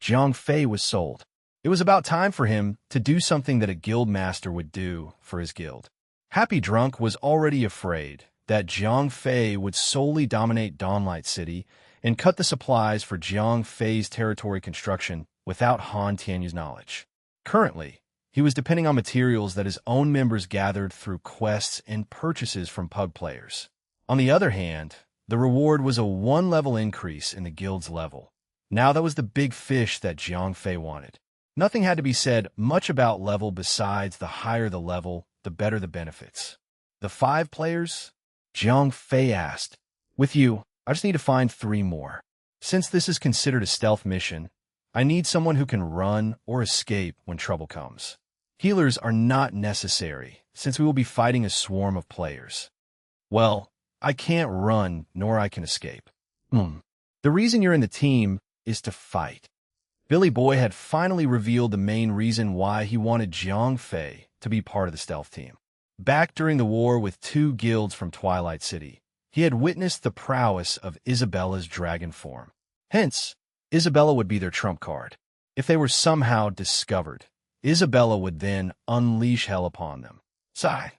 Jiang Fei was sold. It was about time for him to do something that a guild master would do for his guild. Happy Drunk was already afraid that Jiang Fei would solely dominate Dawnlight City and cut the supplies for Jiang Fei's territory construction without Han Tianyu's knowledge. Currently, he was depending on materials that his own members gathered through quests and purchases from pub players. On the other hand, the reward was a 1-level increase in the guild's level. Now that was the big fish that Jiang Fei wanted. Nothing had to be said much about level besides the higher the level, the better the benefits. The 5 players? Jiang Fei asked. With you, I just need to find 3 more. Since this is considered a stealth mission, I need someone who can run or escape when trouble comes. Healers are not necessary, since we will be fighting a swarm of players. Well, I can't run, nor I can escape. The reason you're in the team is to fight. Billy Boy had finally revealed the main reason why he wanted Jiang Fei to be part of the stealth team. Back during the war with 2 guilds from Twilight City, he had witnessed the prowess of Isabella's dragon form. Hence, Isabella would be their trump card. If they were somehow discovered, Isabella would then unleash hell upon them. Sigh.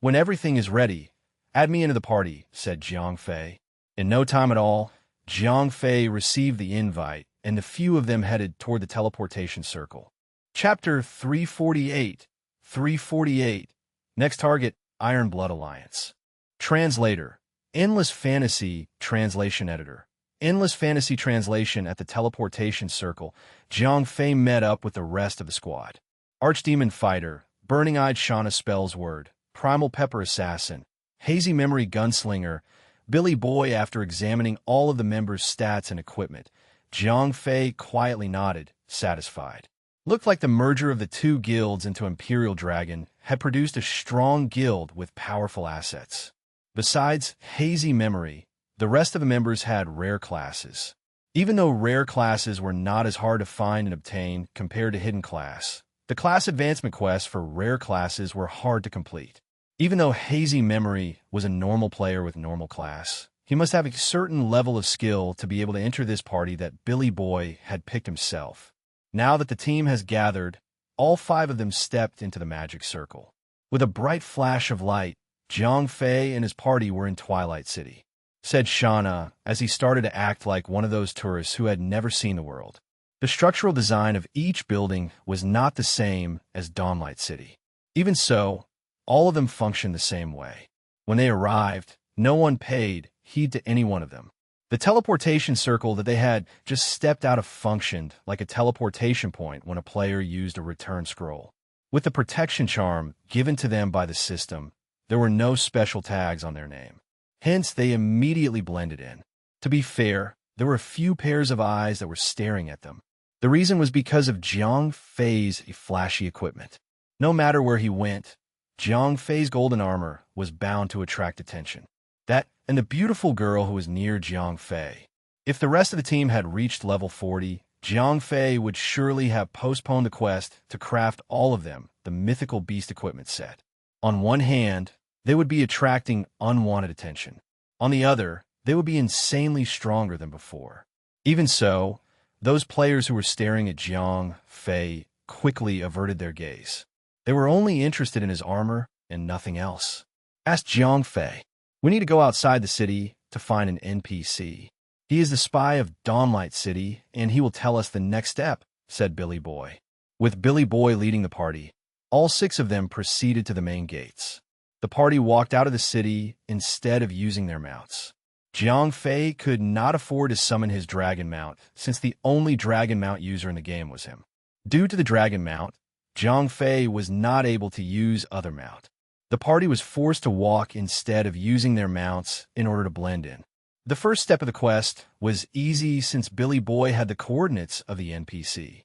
When everything is ready, add me into the party, said Jiang Fei. In no time at all, Jiang Fei received the invite, and the few of them headed toward the teleportation circle. Chapter 348. 348. Next target, Iron Blood Alliance. Translator. Endless Fantasy Translation Editor. Endless Fantasy Translation at the teleportation circle. Jiang Fei met up with the rest of the squad. Archdemon Fighter, Burning-Eyed Shauna Spells Word, Primal Pepper Assassin, Hazy Memory Gunslinger, Billy Boy. After examining all of the members' stats and equipment, Jiang Fei quietly nodded, satisfied. Looked like the merger of the 2 guilds into Imperial Dragon had produced a strong guild with powerful assets. Besides Hazy Memory, the rest of the members had rare classes. Even though rare classes were not as hard to find and obtain compared to hidden class, the class advancement quests for rare classes were hard to complete. Even though Hazy Memory was a normal player with normal class, he must have a certain level of skill to be able to enter this party that Billy Boy had picked himself. Now that the team has gathered, all 5 of them stepped into the magic circle. With a bright flash of light, Jiang Fei and his party were in Twilight City, said Shauna as he started to act like one of those tourists who had never seen the world. The structural design of each building was not the same as Dawnlight City. Even so, all of them functioned the same way. When they arrived, no one paid heed to any one of them. The teleportation circle that they had just stepped out of functioned like a teleportation point when a player used a return scroll. With the protection charm given to them by the system, there were no special tags on their name. Hence, they immediately blended in. To be fair, there were a few pairs of eyes that were staring at them. The reason was because of Jiang Fei's flashy equipment. No matter where he went, Jiang Fei's golden armor was bound to attract attention. That and the beautiful girl who was near Jiang Fei. If the rest of the team had reached level 40, Jiang Fei would surely have postponed the quest to craft all of them the mythical beast equipment set. On one hand, they would be attracting unwanted attention. On the other, they would be insanely stronger than before. Even so, those players who were staring at Jiang Fei quickly averted their gaze. They were only interested in his armor and nothing else. Asked Jiang Fei, "We need to go outside the city to find an NPC. He is the spy of Dawnlight City, and he will tell us the next step," said Billy Boy. With Billy Boy leading the party, all 6 of them proceeded to the main gates. The party walked out of the city instead of using their mounts. Jiang Fei could not afford to summon his dragon mount, since the only dragon mount user in the game was him. Due to the dragon mount, Jiang Fei was not able to use other mount. The party was forced to walk instead of using their mounts in order to blend in. The first step of the quest was easy since Billy Boy had the coordinates of the NPC.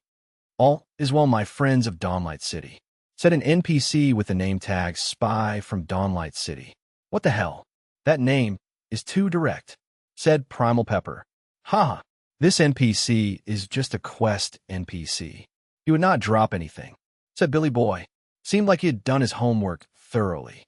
"All is well, my friends of Dawnlight City," said an NPC with the name tag Spy from Dawnlight City. "What the hell? That name is too direct," said Primal Pepper. "Haha, This NPC is just a quest NPC. He would not drop anything, said Billy Boy. Seemed like he had done his homework thoroughly.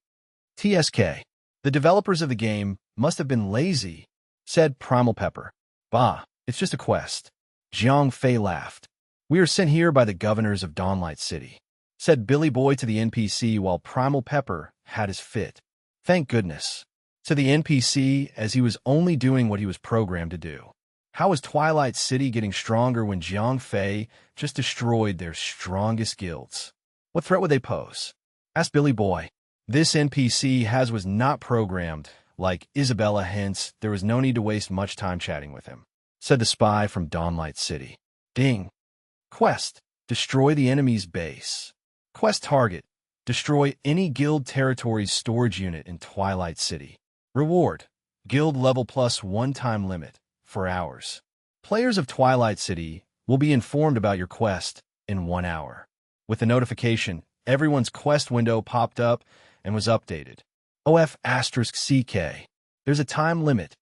TSK. The developers of the game must have been lazy, said Primal Pepper. Bah, it's just a quest. Jiang Fei laughed. We are sent here by the governors of Dawnlight City, said Billy Boy to the NPC while Primal Pepper had his fit. Thank goodness, said the NPC as he was only doing what he was programmed to do. How was Twilight City getting stronger when Jiang Fei just destroyed their strongest guilds? What threat would they pose? Asked Billy Boy. This NPC was not programmed like Isabella, hence there was no need to waste much time chatting with him, said the spy from Dawnlight City. Ding. Quest. Destroy the enemy's base. Quest target. Destroy any guild territory's storage unit in Twilight City. Reward. Guild level plus one-time limit. For hours. Players of Twilight City will be informed about your quest in 1 hour. With the notification, everyone's quest window popped up and was updated. OF*CK. There's a time limit.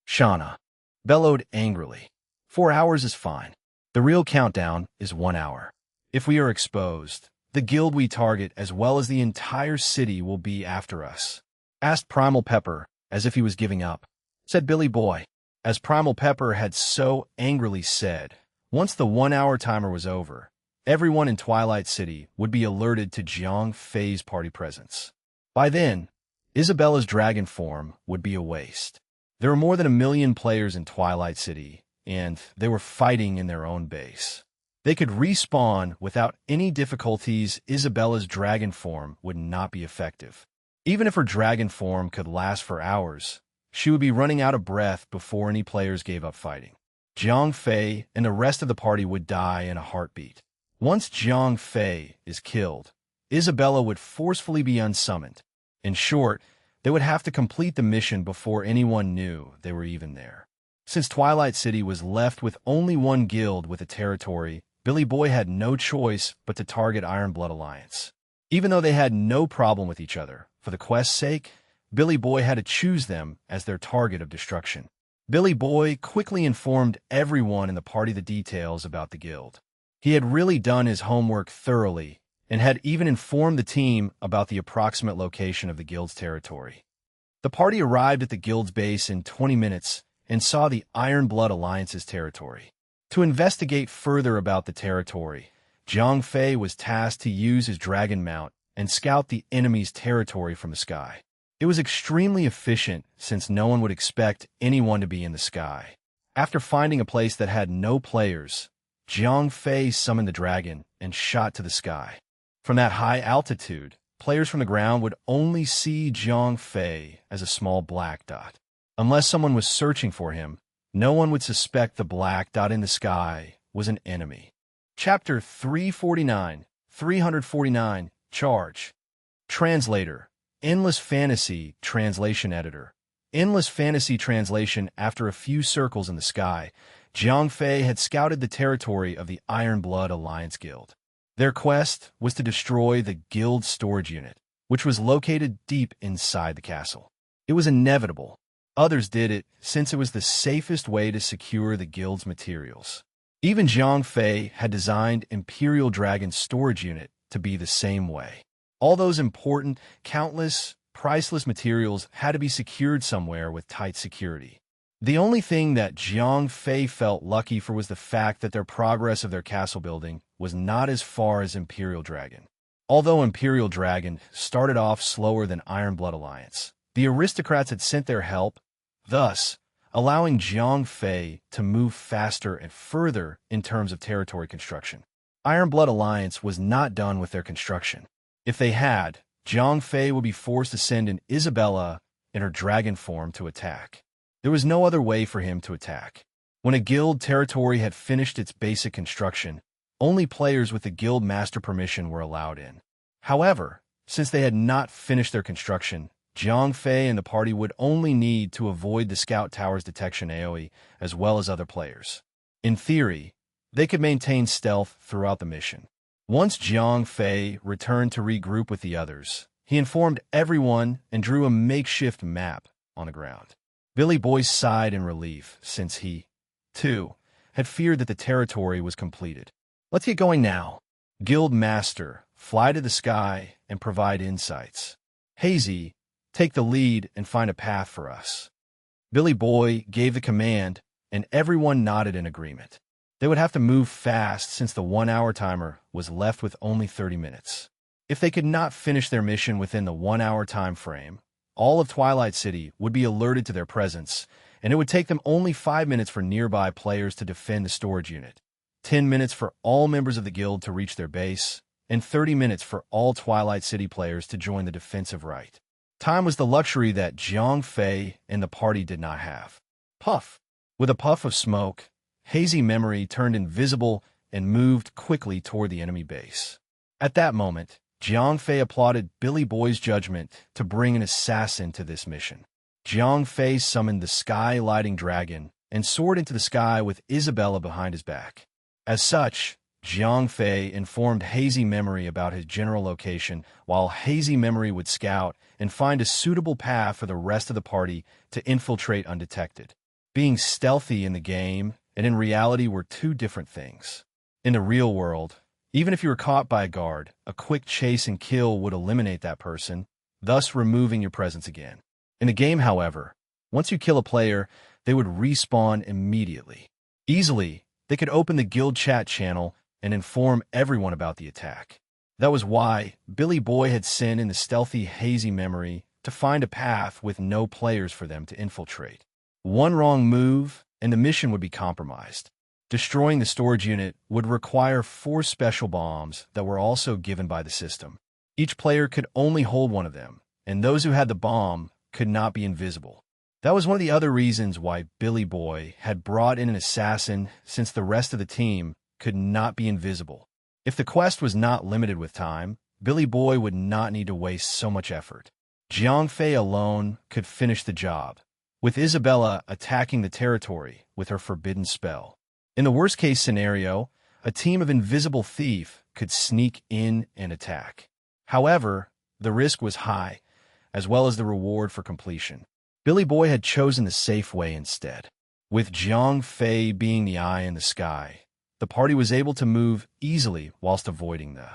Shauna bellowed angrily. 4 hours is fine. The real countdown is 1 hour. If we are exposed, the guild we target as well as the entire city will be after us. Asked Primal Pepper as if he was giving up. Said Billy Boy. As Primal Pepper had so angrily said, once the 1 hour timer was over, everyone in Twilight City would be alerted to Jiang Fei's party presence. By then, Isabella's dragon form would be a waste. There were more than 1 million players in Twilight City, and they were fighting in their own base. They could respawn without any difficulties. Isabella's dragon form would not be effective. Even if her dragon form could last for hours, she would be running out of breath before any players gave up fighting. Jiang Fei and the rest of the party would die in a heartbeat. Once Jiang Fei is killed, Isabella would forcefully be unsummoned. In short, they would have to complete the mission before anyone knew they were even there. Since Twilight City was left with only one guild with a territory, Billy Boy had no choice but to target Iron Blood Alliance. Even though they had no problem with each other, for the quest's sake, Billy Boy had to choose them as their target of destruction. Billy Boy quickly informed everyone in the party the details about the guild. He had really done his homework thoroughly and had even informed the team about the approximate location of the guild's territory. The party arrived at the guild's base in 20 minutes and saw the Iron Blood Alliance's territory. To investigate further about the territory, Jiang Fei was tasked to use his dragon mount and scout the enemy's territory from the sky. It was extremely efficient since no one would expect anyone to be in the sky. After finding a place that had no players, Jiang Fei summoned the dragon and shot to the sky. From that high altitude, players from the ground would only see Jiang Fei as a small black dot. Unless someone was searching for him, no one would suspect the black dot in the sky was an enemy. Chapter 349, Charge. Translator. Endless Fantasy Translation Editor. Endless Fantasy Translation. After a few circles in the sky, Jiang Fei had scouted the territory of the Iron Blood Alliance Guild. Their quest was to destroy the guild storage unit, which was located deep inside the castle. It was inevitable. Others did it since it was the safest way to secure the guild's materials. Even Jiang Fei had designed Imperial Dragon's storage unit to be the same way. All those important, countless, priceless materials had to be secured somewhere with tight security. The only thing that Jiang Fei felt lucky for was the fact that their progress of their castle building was not as far as Imperial Dragon. Although Imperial Dragon started off slower than Iron Blood Alliance, the aristocrats had sent their help, thus allowing Jiang Fei to move faster and further in terms of territory construction. Iron Blood Alliance was not done with their construction. If they had, Jiang Fei would be forced to send in Isabella in her dragon form to attack. There was no other way for him to attack. When a guild territory had finished its basic construction, only players with the guild master permission were allowed in. However, since they had not finished their construction, Jiang Fei and the party would only need to avoid the scout tower's detection AoE as well as other players. In theory, they could maintain stealth throughout the mission. Once Jiang Fei returned to regroup with the others, he informed everyone and drew a makeshift map on the ground. Billy Boy sighed in relief since he, too, had feared that the territory was completed. Let's get going now. Guild Master, fly to the sky and provide insights. Hazy, take the lead and find a path for us. Billy Boy gave the command, and everyone nodded in agreement. They would have to move fast since the 1-hour timer was left with only 30 minutes. If they could not finish their mission within the 1-hour time frame, all of Twilight City would be alerted to their presence, and it would take them only 5 minutes for nearby players to defend the storage unit, 10 minutes for all members of the guild to reach their base, and 30 minutes for all Twilight City players to join the defensive right. Time was the luxury that Jiang Fei and the party did not have. Puff! With a puff of smoke, Hazy Memory turned invisible and moved quickly toward the enemy base. At that moment, Jiang Fei applauded Billy Boy's judgment to bring an assassin to this mission. Jiang Fei summoned the Sky-Lighting Dragon and soared into the sky with Isabella behind his back. As such, Jiang Fei informed Hazy Memory about his general location, while Hazy Memory would scout and find a suitable path for the rest of the party to infiltrate undetected. Being stealthy in the game and in reality were two different things. In the real world, even if you were caught by a guard, a quick chase and kill would eliminate that person, thus removing your presence again. In the game, however, once you kill a player, they would respawn immediately. Easily, they could open the guild chat channel and inform everyone about the attack. That was why Billy Boy had sent in the stealthy Hazy Memory to find a path with no players for them to infiltrate. One wrong move, and the mission would be compromised. Destroying the storage unit would require 4 special bombs that were also given by the system. Each player could only hold one of them, and those who had the bomb could not be invisible. That was one of the other reasons why Billy Boy had brought in an assassin, since the rest of the team could not be invisible. If the quest was not limited with time, Billy Boy would not need to waste so much effort. Jiang Fei alone could finish the job, with Isabella attacking the territory with her forbidden spell. In the worst-case scenario, a team of invisible thieves could sneak in and attack. However, the risk was high, as well as the reward for completion. Billy Boy had chosen the safe way instead. With Jiang Fei being the eye in the sky, the party was able to move easily whilst avoiding the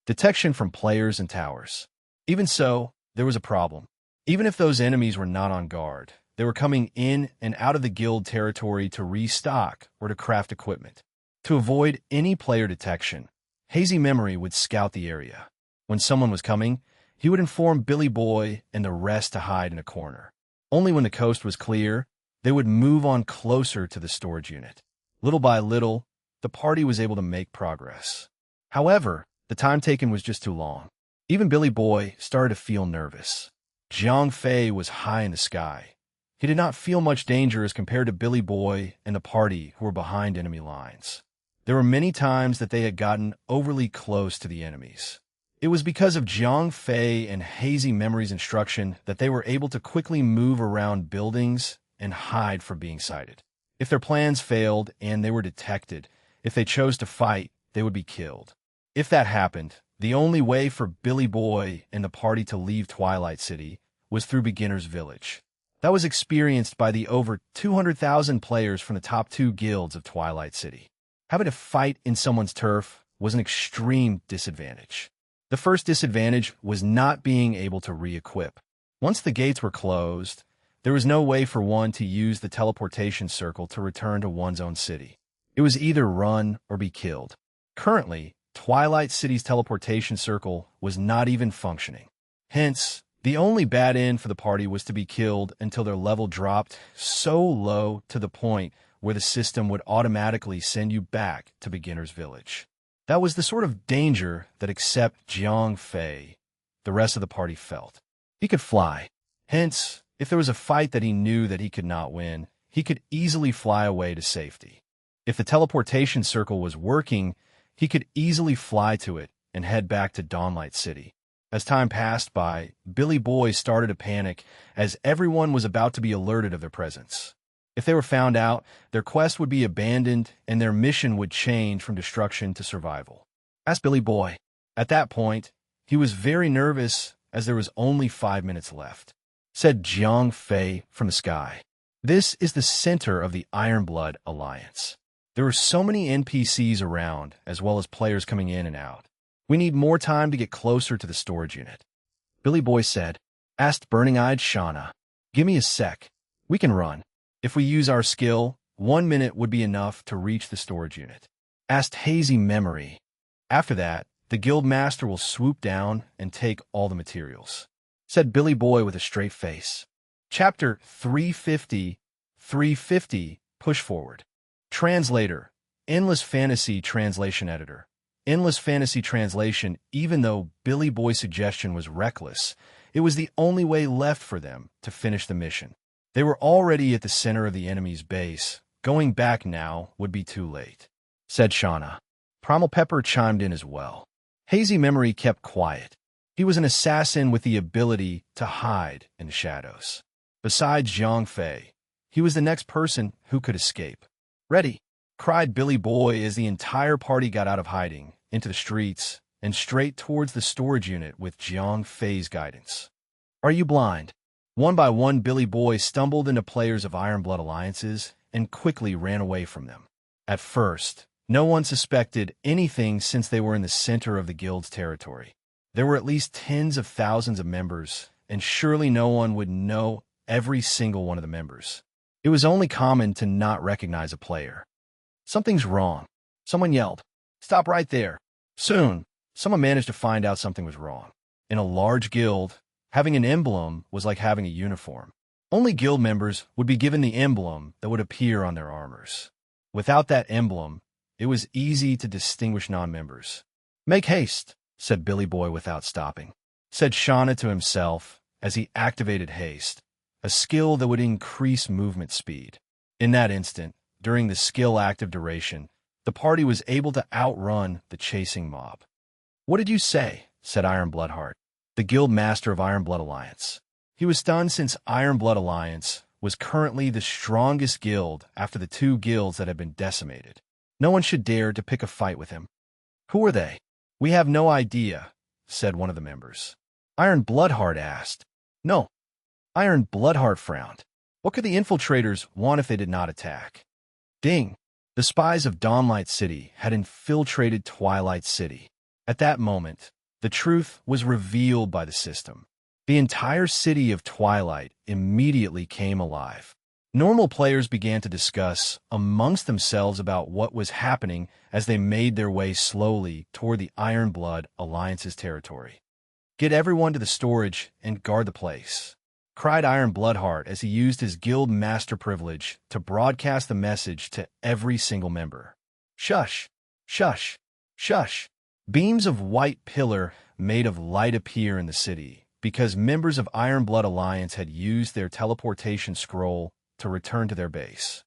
detection from players and towers. Even so, there was a problem. Even if those enemies were not on guard, they were coming in and out of the guild territory to restock or to craft equipment. To avoid any player detection, Hazy Memory would scout the area. When someone was coming, he would inform Billy Boy and the rest to hide in a corner. Only when the coast was clear, they would move on closer to the storage unit. Little by little, the party was able to make progress. However, the time taken was just too long. Even Billy Boy started to feel nervous. Jiang Fei was high in the sky. He did not feel much danger as compared to Billy Boy and the party who were behind enemy lines. There were many times that they had gotten overly close to the enemies. It was because of Jiang Fei and Hazy Memory's instruction that they were able to quickly move around buildings and hide from being sighted. If their plans failed and they were detected, if they chose to fight, they would be killed. If that happened, the only way for Billy Boy and the party to leave Twilight City was through Beginner's Village. That was experienced by the over 200,000 players from the top 2 guilds of Twilight City. Having to fight in someone's turf was an extreme disadvantage. The first disadvantage was not being able to re-equip. Once the gates were closed, there was no way for one to use the teleportation circle to return to one's own city. It was either run or be killed. Currently, Twilight City's teleportation circle was not even functioning. Hence, the only bad end for the party was to be killed until their level dropped so low to the point where the system would automatically send you back to Beginner's Village. That was the sort of danger that except Jiang Fei, the rest of the party felt. He could fly. Hence, if there was a fight that he knew that he could not win, he could easily fly away to safety. If the teleportation circle was working, he could easily fly to it and head back to Dawnlight City. As time passed by, Billy Boy started to panic as everyone was about to be alerted of their presence. If they were found out, their quest would be abandoned and their mission would change from destruction to survival. Asked Billy Boy. At that point, he was very nervous as there was only 5 minutes left. Said Jiang Fei from the sky. This is the center of the Ironblood Alliance. There were so many NPCs around, as well as players coming in and out. We need more time to get closer to the storage unit. Billy Boy said, asked burning-eyed Shauna. Give me a sec. We can run. If we use our skill, 1 minute would be enough to reach the storage unit. Asked Hazy Memory. After that, the guild master will swoop down and take all the materials. Said Billy Boy with a straight face. Chapter 350, 350, Push Forward. Translator, Endless Fantasy Translation Editor. Endless Fantasy Translation. Even though Billy Boy's suggestion was reckless, it was the only way left for them to finish the mission. They were already at the center of the enemy's base. Going back now would be too late, said Shauna. Primal Pepper chimed in as well. Hazy Memory kept quiet. He was an assassin with the ability to hide in the shadows. Besides Zhang Fei, he was the next person who could escape. Ready, cried Billy Boy as the entire party got out of hiding, into the streets, and straight towards the storage unit with Zhang Fei's guidance. Are you blind? One by one, Billy Boy stumbled into players of Iron Blood alliances and quickly ran away from them. At first, no one suspected anything since they were in the center of the guild's territory. There were at least tens of thousands of members, and surely no one would know every single one of the members. It was only common to not recognize a player. Something's wrong. Someone yelled. Stop right there. Soon, someone managed to find out something was wrong. In a large guild, having an emblem was like having a uniform. Only guild members would be given the emblem that would appear on their armors. Without that emblem, it was easy to distinguish non-members. Make haste, said Billy Boy without stopping. Said Shauna to himself as he activated haste, a skill that would increase movement speed. In that instant, during the skill active duration, the party was able to outrun the chasing mob. What did you say? Said Iron Bloodheart, the guild master of Iron Blood Alliance. He was stunned since Iron Blood Alliance was currently the strongest guild after the 2 guilds that had been decimated. No one should dare to pick a fight with him. Who are they? We have no idea, said one of the members. Iron Bloodheart asked. No. Iron Bloodheart frowned. What could the infiltrators want if they did not attack? Ding! The spies of Dawnlight City had infiltrated Twilight City. At that moment, the truth was revealed by the system. The entire city of Twilight immediately came alive. Normal players began to discuss amongst themselves about what was happening as they made their way slowly toward the Iron Blood Alliance's territory. Get everyone to the storage and guard the place, cried Iron Bloodheart as he used his guild master privilege to broadcast the message to every single member. Shush! Shush! Shush! Beams of white pillar made of light appear in the city because members of Iron Blood Alliance had used their teleportation scroll to return to their base.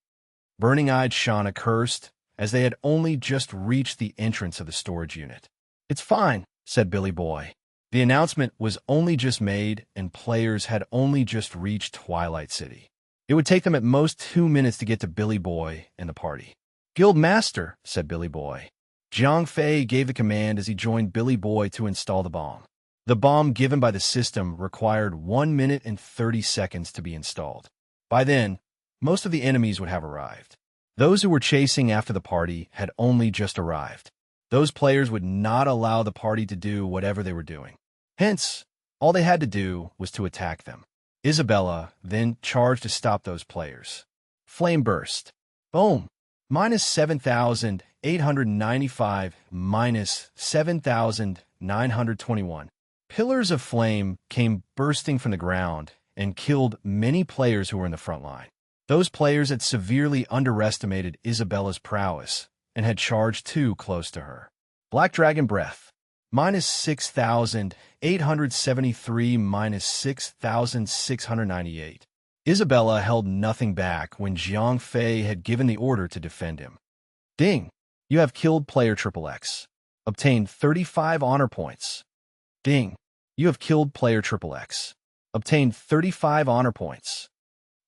Burning-eyed Shauna cursed as they had only just reached the entrance of the storage unit. It's fine, said Billy Boy. The announcement was only just made and players had only just reached Twilight City. It would take them at most 2 minutes to get to Billy Boy and the party. Guild Master, said Billy Boy. Zhang Fei gave the command as he joined Billy Boy to install the bomb. The bomb given by the system required 1 minute and 30 seconds to be installed. By then, most of the enemies would have arrived. Those who were chasing after the party had only just arrived. Those players would not allow the party to do whatever they were doing. Hence, all they had to do was to attack them. Isabella then charged to stop those players. Flame burst. Boom! Minus 7,895, minus 7,921. Pillars of flame came bursting from the ground and killed many players who were in the front line. Those players had severely underestimated Isabella's prowess and had charged too close to her. Black Dragon Breath. Minus 6,873, minus 6,698. Isabella held nothing back when Zhang Fei had given the order to defend him. Ding! You have killed player XXX. Obtained 35 honor points. Ding! You have killed player XXX. Obtained 35 honor points.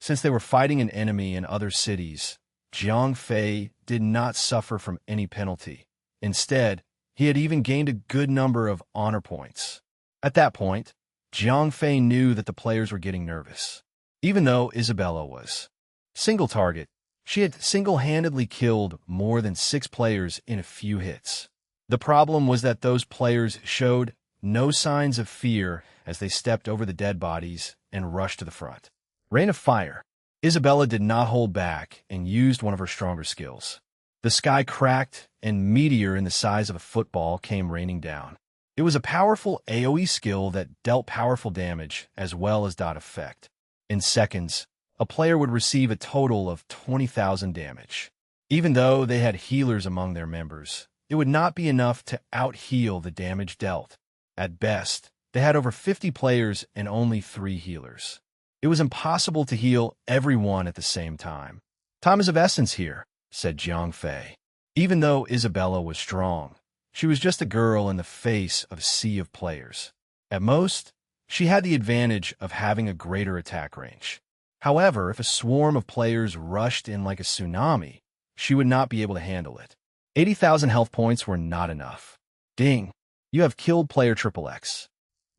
Since they were fighting an enemy in other cities, Zhang Fei did not suffer from any penalty. Instead, he had even gained a good number of honor points. At that point, Zhang Fei knew that the players were getting nervous. Even though Isabella was single target, She had single-handedly killed more than 6 players in a few hits. The problem was that those players showed no signs of fear as they stepped over the dead bodies and rushed to the front. Rain of Fire. Isabella did not hold back and used one of her stronger skills. The sky cracked, and meteor in the size of a football came raining down. It was a powerful AoE skill that dealt powerful damage as well as dot effect. In seconds, a player would receive a total of 20,000 damage. Even though they had healers among their members, it would not be enough to out-heal the damage dealt. At best, they had over 50 players and only 3 healers. It was impossible to heal everyone at the same time. "Time is of essence here," said Jiang Fei. Even though Isabella was strong, she was just a girl in the face of a sea of players. At most, she had the advantage of having a greater attack range. However, if a swarm of players rushed in like a tsunami, she would not be able to handle it. 80,000 health points were not enough. Ding! You have killed player XXX.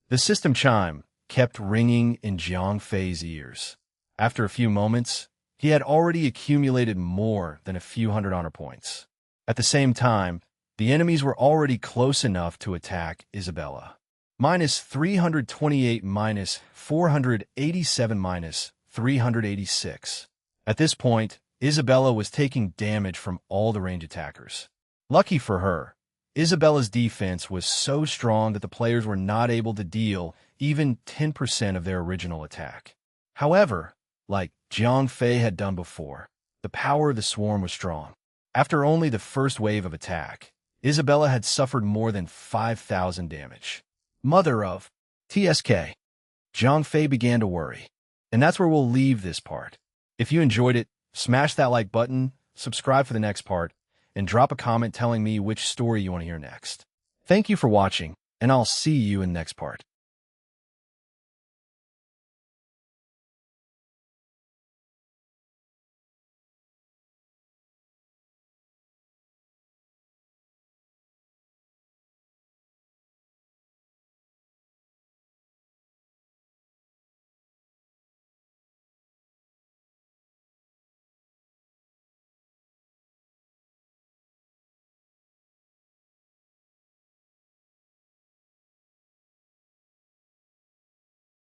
The system chime kept ringing in Jiang Fei's ears. After a few moments, he had already accumulated more than a few hundred honor points. At the same time, the enemies were already close enough to attack Isabella. -328, -487, -386. At this point, Isabella was taking damage from all the range attackers. Lucky for her, Isabella's defense was so strong that the players were not able to deal even 10% of their original attack. However, like Jiang Fei had done before, the power of the swarm was strong. After only the first wave of attack, Isabella had suffered more than 5,000 damage. Mother of TSK. Jiang Fei began to worry. And that's where we'll leave this part. If you enjoyed it, smash that like button, subscribe for the next part, and drop a comment telling me which story you want to hear next. Thank you for watching, and I'll see you in the next part.